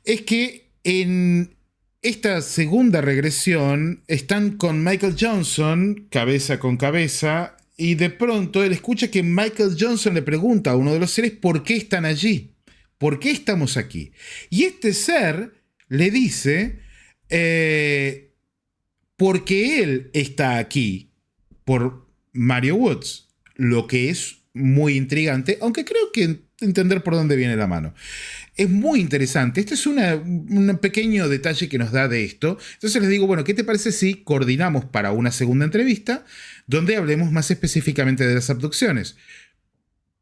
es que en esta segunda regresión están con Michael Johnson, cabeza con cabeza, y de pronto él escucha que Michael Johnson le pregunta a uno de los seres por qué están allí, por qué estamos aquí. Y este ser le dice, porque él está aquí por Mario Woods, lo que es muy intrigante, aunque creo que entender por dónde viene la mano. Es muy interesante. Este es un pequeño detalle que nos da de esto. Entonces les digo, bueno, ¿qué te parece si coordinamos para una segunda entrevista donde hablemos más específicamente de las abducciones?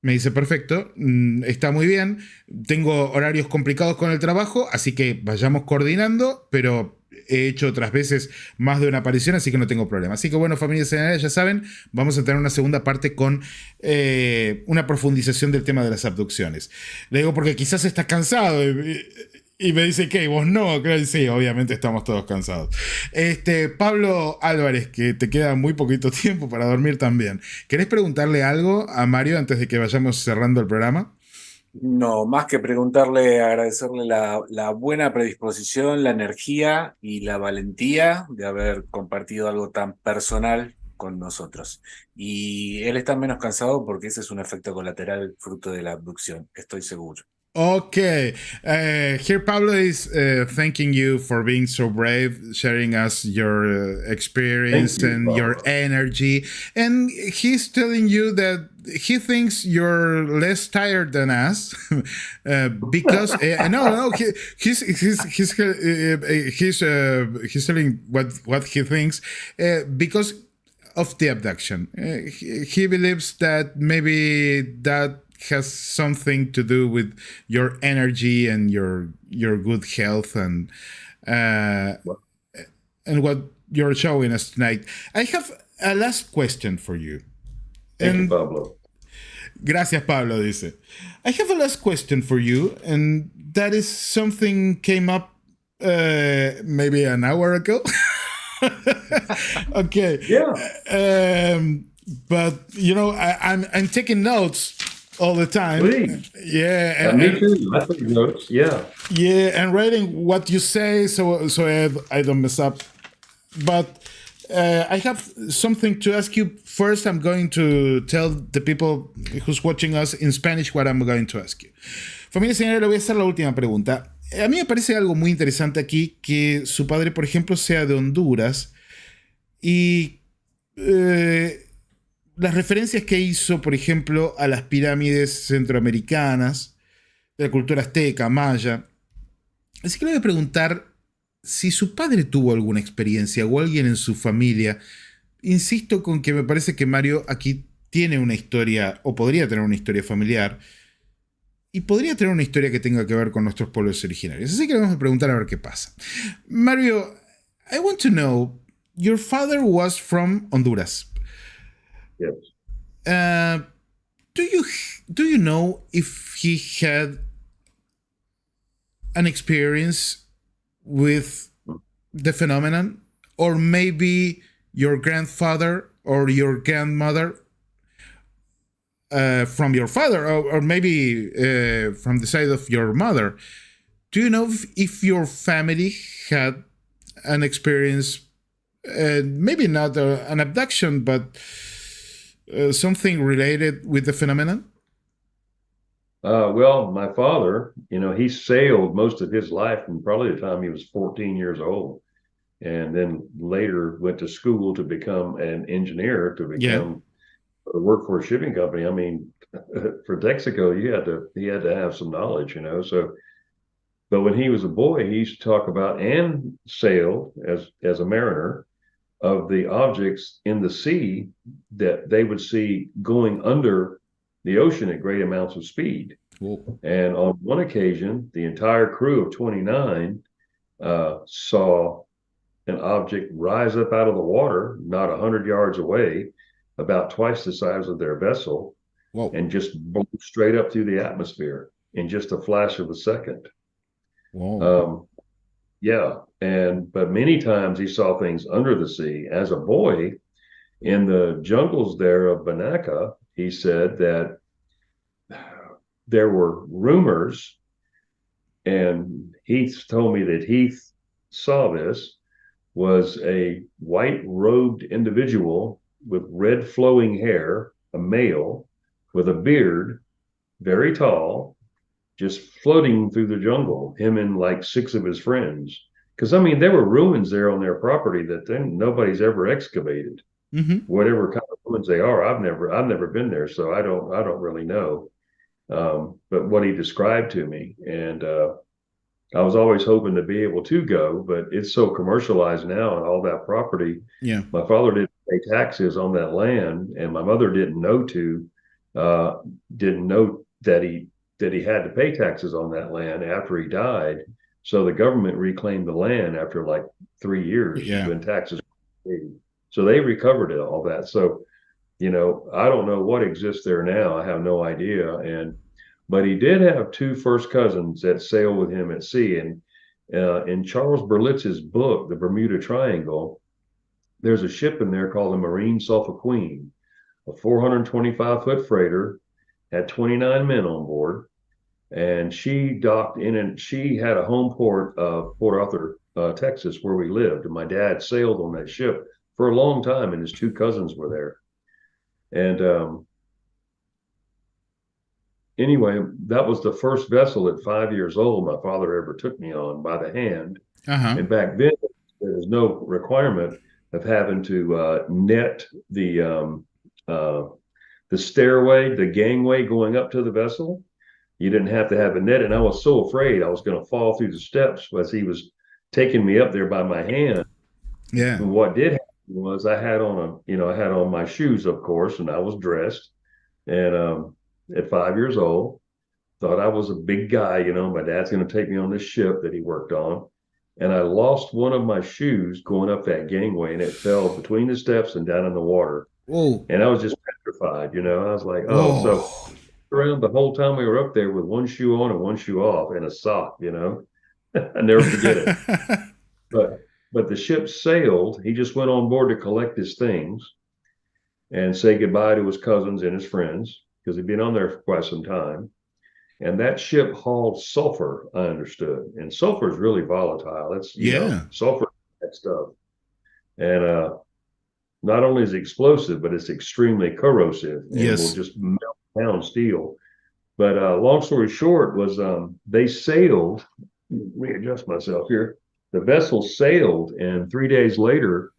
Me dice, perfecto, está muy bien. Tengo horarios complicados con el trabajo, así que vayamos coordinando, pero he hecho otras veces más de una aparición, así que no tengo problema. Así que bueno, familia señalera, ya saben, vamos a tener una segunda parte con una profundización del tema de las abducciones. Le digo porque quizás estás cansado y me dice, ¿qué? ¿Vos no? Sí, obviamente estamos todos cansados. Pablo Álvarez, que te queda muy poquito tiempo para dormir también. ¿Querés preguntarle algo a Mario antes de que vayamos cerrando el programa? No, más que preguntarle, agradecerle la buena predisposición, la energía y la valentía de haber compartido algo tan personal con nosotros. Y él está menos cansado porque ese es un efecto colateral fruto de la abducción, estoy seguro. Okay, here Pablo is thanking you for being so brave, sharing us your experience and Pablo. your energy, and he's telling you that he thinks you're less tired than us because he's telling what he thinks because of the abduction. He believes that maybe that has something to do with your energy and your good health and what you're showing us tonight. I have a last question for you. Thank you, Pablo. Gracias, Pablo, dice. I have a last question for you, and that is something came up maybe an hour ago. Okay. Yeah. But I'm taking notes all the time. Please. Yeah. Me too. I took notes. Yeah. Yeah, and writing what you say so I don't mess up. But I have something to ask you. First, I'm going to tell the people who's watching us in Spanish what I'm going to ask you. Familia señora, le voy a hacer la última pregunta. A mí me parece algo muy interesante aquí que su padre, por ejemplo, sea de Honduras y las referencias que hizo, por ejemplo, a las pirámides centroamericanas, de la cultura azteca, maya. Así que le voy a preguntar si su padre tuvo alguna experiencia o alguien en su familia. Insisto con que me parece que Mario aquí tiene una historia, o podría tener una historia familiar. y podría tener una historia que tenga que ver con nuestros pueblos originarios. Así que le vamos a preguntar a ver qué pasa. Mario, I want to know, your father was from Honduras. Yes. Do you know if he had an experience with the phenomenon, or maybe your grandfather or your grandmother from your father, or maybe from the side of your mother? Do you know if your family had an experience, maybe not an abduction, but something related with the phenomenon? Well, my father, he sailed most of his life from probably the time he was 14 years old, and then later went to school to become an engineer, to become work for a shipping company. I mean, for Texaco, he had to have some knowledge, So, but when he was a boy, he used to talk about and sailed as a mariner of the objects in the sea that they would see going under the ocean at great amounts of speed. Whoa. And on one occasion, the entire crew of 29 saw an object rise up out of the water, not 100 yards away, about twice the size of their vessel. Whoa. And just blew straight up through the atmosphere in just a flash of a second. Whoa. But many times he saw things under the sea. As a boy, in the jungles there of Banaka, he said that there were rumors, and Heath told me that Heath saw this, was a white-robed individual with red flowing hair, a male, with a beard, very tall, just floating through the jungle, him and like 6 of his friends. Because, I mean, there were ruins there on their property that then nobody's ever excavated. Mm-hmm. Whatever kind of ruins they are, I've never been there, so I don't really know. But what he described to me, and I was always hoping to be able to go, but it's so commercialized now and all that property. Yeah. My father didn't pay taxes on that land, and my mother didn't know that he had to pay taxes on that land after he died. So the government reclaimed the land after like 3 years when taxes were paid. So they recovered it, all that. So, I don't know what exists there now. I have no idea. But he did have 2 first cousins that sailed with him at sea. And in Charles Berlitz's book, The Bermuda Triangle, there's a ship in there called the Marine Suffolk Queen, a 425-foot freighter, had 29 men on board. And she docked in, and she had a home port of Port Arthur, Texas, where we lived. And my dad sailed on that ship for a long time, and his 2 cousins were there. And anyway, that was the first vessel at 5 years old my father ever took me on by the hand. Uh-huh. And back then, there was no requirement of having to net the stairway, the gangway going up to the vessel. You didn't have to have a net, and I was so afraid I was going to fall through the steps as he was taking me up there by my hand. Yeah. And what did happen was I had on my shoes, of course, and I was dressed. And at 5 years old, thought I was a big guy. My dad's going to take me on this ship that he worked on. And I lost one of my shoes going up that gangway, and it fell between the steps and down in the water. Whoa. And I was just petrified. I was like, oh. So around the whole time we were up there with one shoe on and one shoe off and a sock, I never forget it. But the ship sailed. He just went on board to collect his things and say goodbye to his cousins and his friends, because he'd been on there for quite some time. And that ship hauled sulfur, I understood. And sulfur is really volatile. It's sulfur, that stuff. And not only is it explosive, but it's extremely corrosive and will just melt down steel. But long story short was they sailed. Readjust myself here. The vessel sailed, and 3 days later,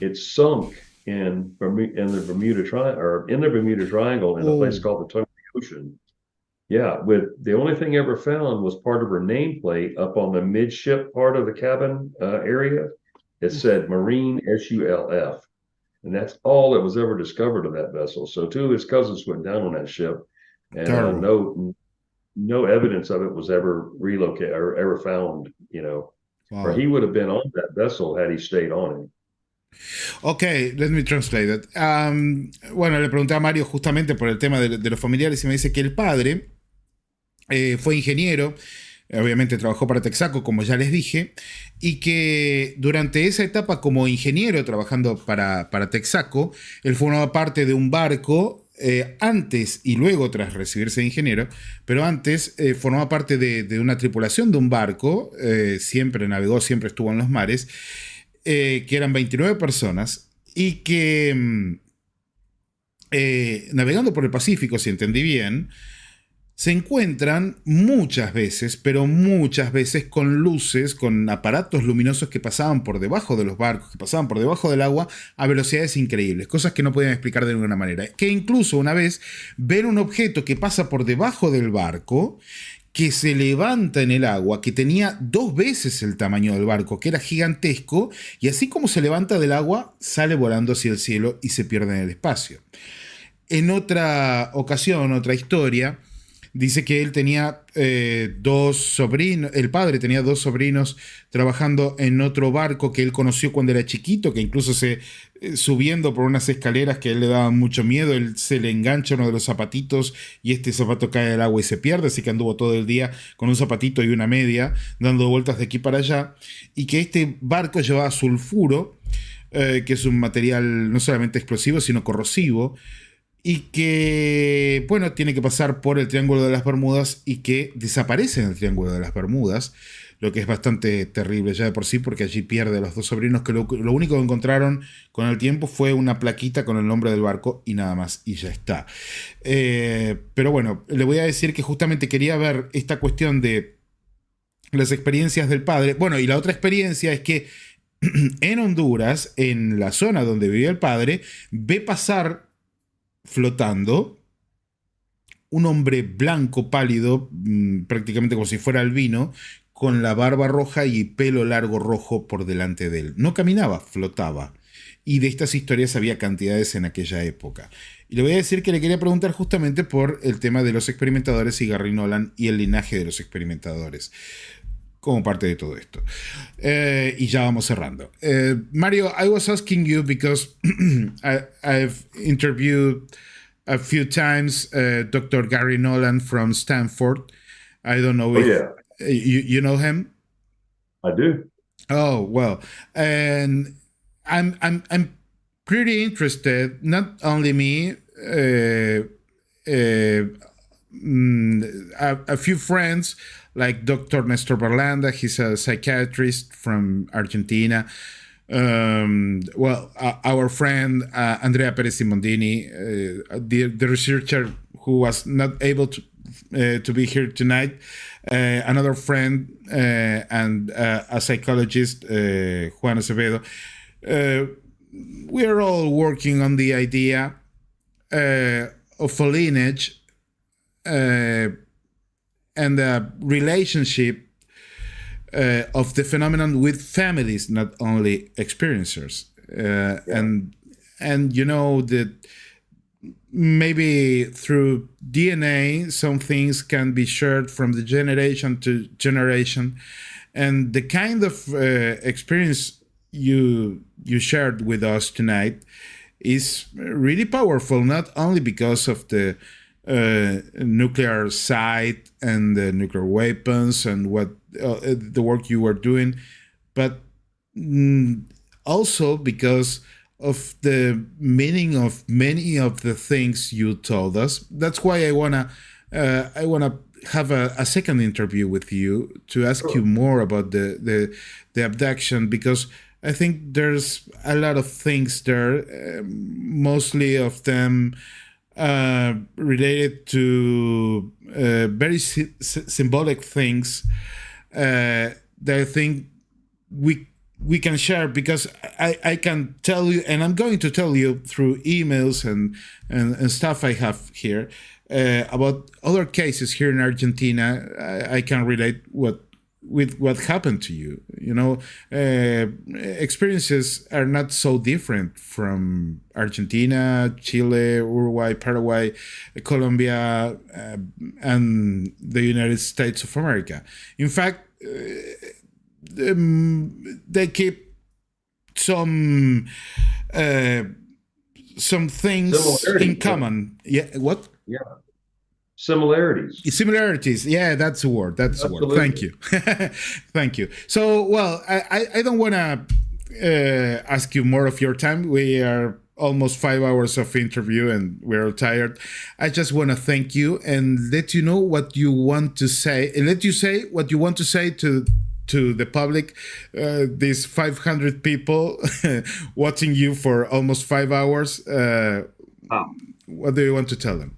it sunk in the Bermuda Triangle in a place called the Tongue of the Ocean. Yeah, with the only thing ever found was part of her nameplate up on the midship part of the cabin area. It said Marine SULF, and that's all that was ever discovered of that vessel. So 2 of his cousins went down on that ship, and no evidence of it was ever relocated or ever found, or Wow. he would have been on that vessel had he stayed on it. Ok, let me translate it. Bueno, le pregunté a Mario justamente por el tema de los familiares y me dice que el padre fue ingeniero, obviamente trabajó para Texaco, como ya les dije, y que durante esa etapa como ingeniero trabajando para Texaco, él formaba parte de un barco antes y luego tras recibirse de ingeniero, pero antes formaba parte de una tripulación de un barco, siempre navegó, siempre estuvo en los mares, que eran 29 personas y que navegando por el Pacífico, si entendí bien, se encuentran muchas veces, pero muchas veces con luces, con aparatos luminosos que pasaban por debajo de los barcos, que pasaban por debajo del agua a velocidades increíbles, cosas que no podían explicar de ninguna manera. Que incluso una vez ven un objeto que pasa por debajo del barco, que se levanta en el agua, que tenía 2 veces el tamaño del barco, que era gigantesco, y así como se levanta del agua, sale volando hacia el cielo y se pierde en el espacio. En otra ocasión, otra historia, dice que él tenía 2 sobrinos, el padre tenía 2 sobrinos trabajando en otro barco que él conoció cuando era chiquito, que incluso subiendo por unas escaleras que a él le daban mucho miedo, él se le engancha uno de los zapatitos y este zapato cae al agua y se pierde, así que anduvo todo el día con un zapatito y una media, dando vueltas de aquí para allá, y que este barco llevaba sulfuro, que es un material no solamente explosivo, sino corrosivo, y que, bueno, tiene que pasar por el Triángulo de las Bermudas y que desaparece en el Triángulo de las Bermudas, lo que es bastante terrible ya de por sí, porque allí pierde a los 2 sobrinos, que lo único que encontraron con el tiempo fue una plaquita con el nombre del barco y nada más, y ya está. Pero bueno, le voy a decir que justamente quería ver esta cuestión de las experiencias del padre. Bueno, y la otra experiencia es que en Honduras, en la zona donde vivía el padre, ve pasar flotando un hombre blanco, pálido, prácticamente como si fuera albino, con la barba roja y pelo largo rojo por delante de él. No caminaba, flotaba. Y de estas historias había cantidades en aquella época. Y le voy a decir que le quería preguntar justamente por el tema de los experimentadores y Gary Nolan y el linaje de los experimentadores, como parte de todo esto. Y ya vamos cerrando. Mario, I was asking you because I've interviewed a few times Dr. Gary Nolan from Stanford. I don't know if you know him. I do. Oh, well, and I'm pretty interested. Not only me, a few friends like Dr. Nestor Berlanda. He's a psychiatrist from Argentina. Our friend Andrea Perez Simondini, the researcher who was not able to be here tonight. Another friend and a psychologist, Juan Acevedo. We are all working on the idea of a lineage and the relationship of the phenomenon with families, not only experiencers. And you know that maybe through DNA, some things can be shared from the generation to generation. And the kind of experience you shared with us tonight is really powerful, not only because of the nuclear side and the nuclear weapons and what the work you were doing, but also because of the meaning of many of the things you told us. That's why I wanna have a second interview with you to ask you more about the abduction, because I think there's a lot of things there, mostly of them related to very symbolic things that I think we can share, because I can tell you, and I'm going to tell you through emails and stuff I have here about other cases here in Argentina. I can relate what with what happened to you. You know, experiences are not so different from Argentina, Chile, Uruguay, Paraguay, Colombia, and the United States of America. In fact, they keep some things in common. Yeah, what? Yeah. Similarities. Similarities. Yeah, that's a word. That's Absolutely. A word. Thank you. Thank you. So, well, I don't want to ask you more of your time. We are almost 5 hours of interview and we're all tired. I just want to thank you and let you know what you want to say. And let you say what you want to say to the public, these 500 people watching you for almost 5 hours. What do you want to tell them?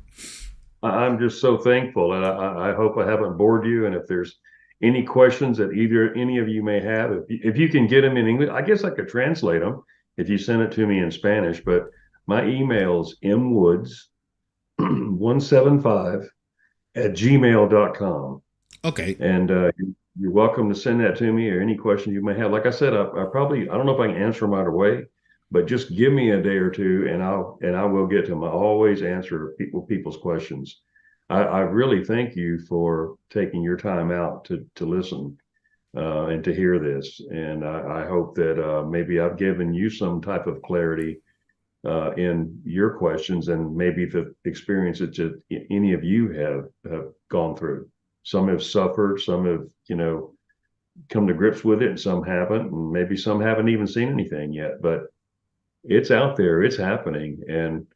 I'm just so thankful, and I hope I haven't bored you. And if there's any questions that any of you may have, if you can get them in English, I guess I could translate them if you send it to me in Spanish. But my email is mwoods175@gmail.com. Okay. And you're welcome to send that to me or any questions you may have. Like I said, I don't know if I can answer them right away, but just give me a day or two and I will get to them. I always answer people's questions. I really thank you for taking your time out to listen and to hear this. And I hope that maybe I've given you some type of clarity in your questions and maybe the experiences that any of you have gone through. Some have suffered, some have, come to grips with it, and some haven't, and maybe some haven't even seen anything yet. But it's out there, it's happening, and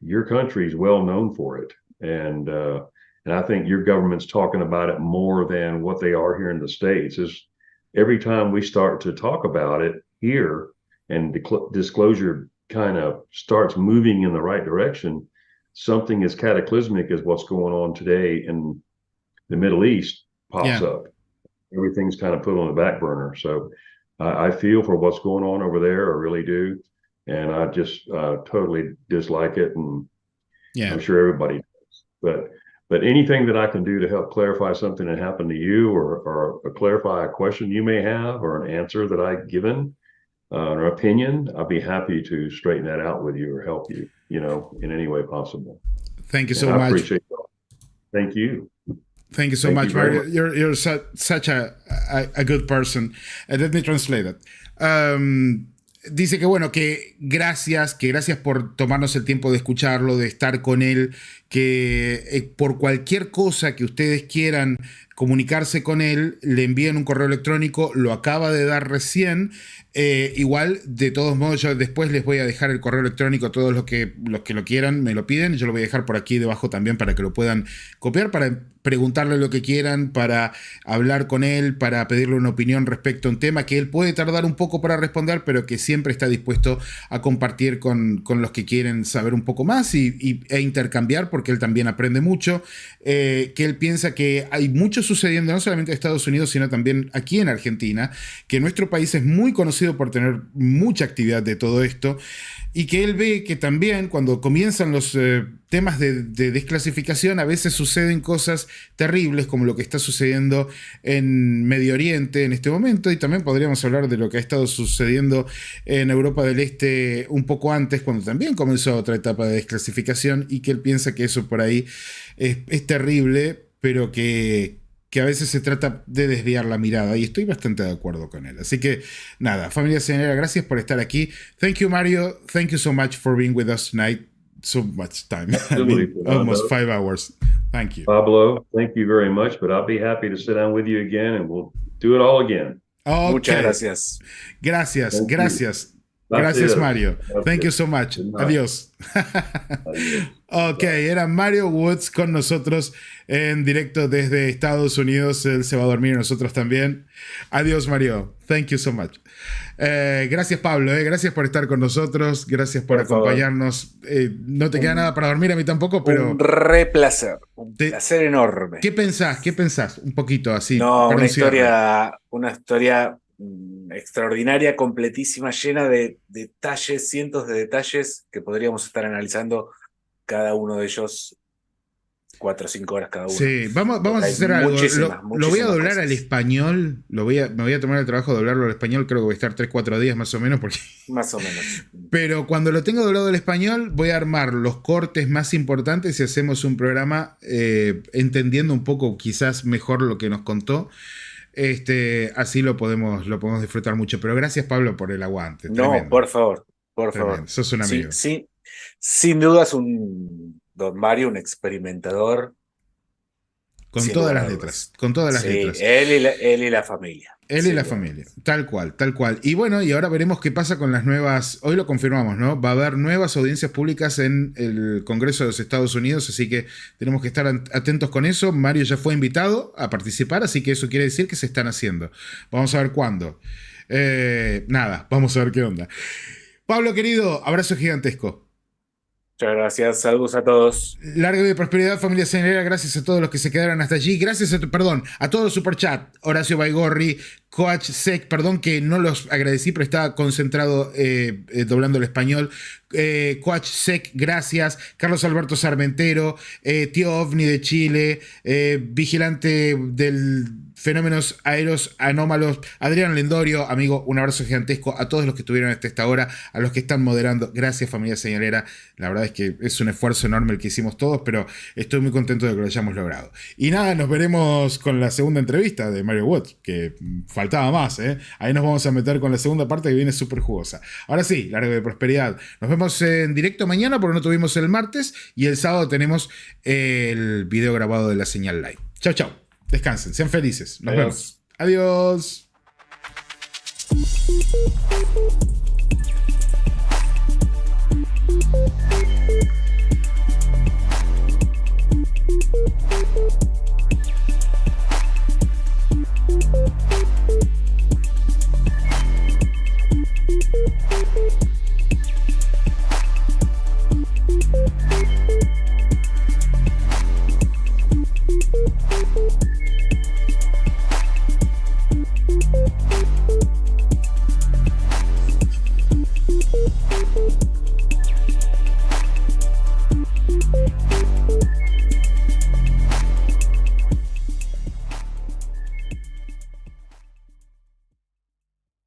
your country is well known for it. And I think your government's talking about it more than what they are here in the States. Is every time we start to talk about it here and disclosure kind of starts moving in the right direction, something as cataclysmic as what's going on today in the Middle East pops up. Everything's kind of put on the back burner. So I feel for what's going on over there. I really do. And I just totally dislike it. And I'm sure everybody does. But anything that I can do to help clarify something that happened to you or clarify a question you may have or an answer that I've given or opinion, I'll be happy to straighten that out with you or help you, in any way possible. Thank you so much. I appreciate it. Thank you. Thank you so much, Mario. You're such a good person. Let me translate it. Dice que bueno, que gracias por tomarnos el tiempo de escucharlo, de estar con él, que por cualquier cosa que ustedes quieran comunicarse con él, le envíen un correo electrónico, lo acaba de dar recién. Igual, de todos modos, yo después les voy a dejar el correo electrónico a todos los que lo quieran, me lo piden. Yo lo voy a dejar por aquí debajo también para que lo puedan copiar, para preguntarle lo que quieran, para hablar con él, para pedirle una opinión respecto a un tema que él puede tardar un poco para responder, pero que siempre está dispuesto a compartir con los que quieren saber un poco más e intercambiar, porque él también aprende mucho, que él piensa que hay mucho sucediendo, no solamente en Estados Unidos, sino también aquí en Argentina, que nuestro país es muy conocido por tener mucha actividad de todo esto, y que él ve que también cuando comienzan los temas de desclasificación, a veces suceden cosas terribles como lo que está sucediendo en Medio Oriente en este momento, y también podríamos hablar de lo que ha estado sucediendo en Europa del Este un poco antes, cuando también comenzó otra etapa de desclasificación, y que él piensa que eso por ahí es terrible, pero que a veces se trata de desviar la mirada, y estoy bastante de acuerdo con él. Así que nada, familia señalera, gracias por estar aquí. Thank you, Mario. Thank you so much for being with us tonight. So much time. Almost 5 hours. Thank you. Pablo, thank you very much, but I'll be happy to sit down with you again and we'll do it all again. Okay. Muchas gracias. Gracias, Mario. Thank you so much. Adiós. Ok, era Mario Woods con nosotros en directo desde Estados Unidos. Él se va a dormir, nosotros también. Adiós, Mario. Thank you so much. Gracias, Pablo. Gracias por estar con nosotros. Gracias por acompañarnos. No te queda nada para dormir, a mí tampoco, pero... Un re placer. Un placer enorme. ¿Qué pensás? Un poquito así. No, una historia extraordinaria, completísima, llena de detalles, cientos de detalles que podríamos estar analizando cada uno de ellos 4 o 5 horas cada uno. Sí, vamos a hacer algo. Lo voy a doblar al español. Me voy a tomar el trabajo de doblarlo al español. Creo que voy a estar 3-4 días más o menos. Más o menos. Pero cuando lo tenga doblado al español, voy a armar los cortes más importantes y hacemos un programa entendiendo un poco quizás mejor lo que nos contó. Así lo podemos disfrutar mucho. Pero gracias, Pablo, por el aguante. No, Tremendo. por favor. Sos un amigo. Sí, sin duda es don Mario, un experimentador. Con todas las letras. Con todas las letras. Él y la familia. Él y la familia. Tal cual, tal cual. Y bueno, y ahora veremos qué pasa con las nuevas. Hoy lo confirmamos, ¿no? Va a haber nuevas audiencias públicas en el Congreso de los Estados Unidos, así que tenemos que estar atentos con eso. Mario ya fue invitado a participar, así que eso quiere decir que se están haciendo. Vamos a ver cuándo. Nada, vamos a ver qué onda. Pablo, querido, abrazo gigantesco. Muchas gracias, saludos a todos. Larga vida y prosperidad, familia señalera. Gracias a todos los que se quedaron hasta allí. Gracias a todos los superchat. Horacio Baigorri, Coach Sec, perdón que no los agradecí, pero estaba concentrado doblando el español. Coach Sec, gracias. Carlos Alberto Sarmentero, Tío OVNI de Chile, Vigilante del Fenómenos Aéreos Anómalos, Adrián Lendorio, amigo, un abrazo gigantesco a todos los que estuvieron hasta esta hora, a los que están moderando. Gracias, familia señalera. La verdad es que es un esfuerzo enorme el que hicimos todos, pero estoy muy contento de que lo hayamos logrado. Y nada, nos veremos con la segunda entrevista de Mario Watts, que faltaba más, ¿eh? Ahí nos vamos a meter con la segunda parte que viene súper jugosa. Ahora sí, larga de prosperidad. Nos vemos en directo mañana porque no tuvimos el martes y el sábado tenemos el video grabado de la señal live. Chau, chau. Descansen, sean felices. Nos vemos. Adiós.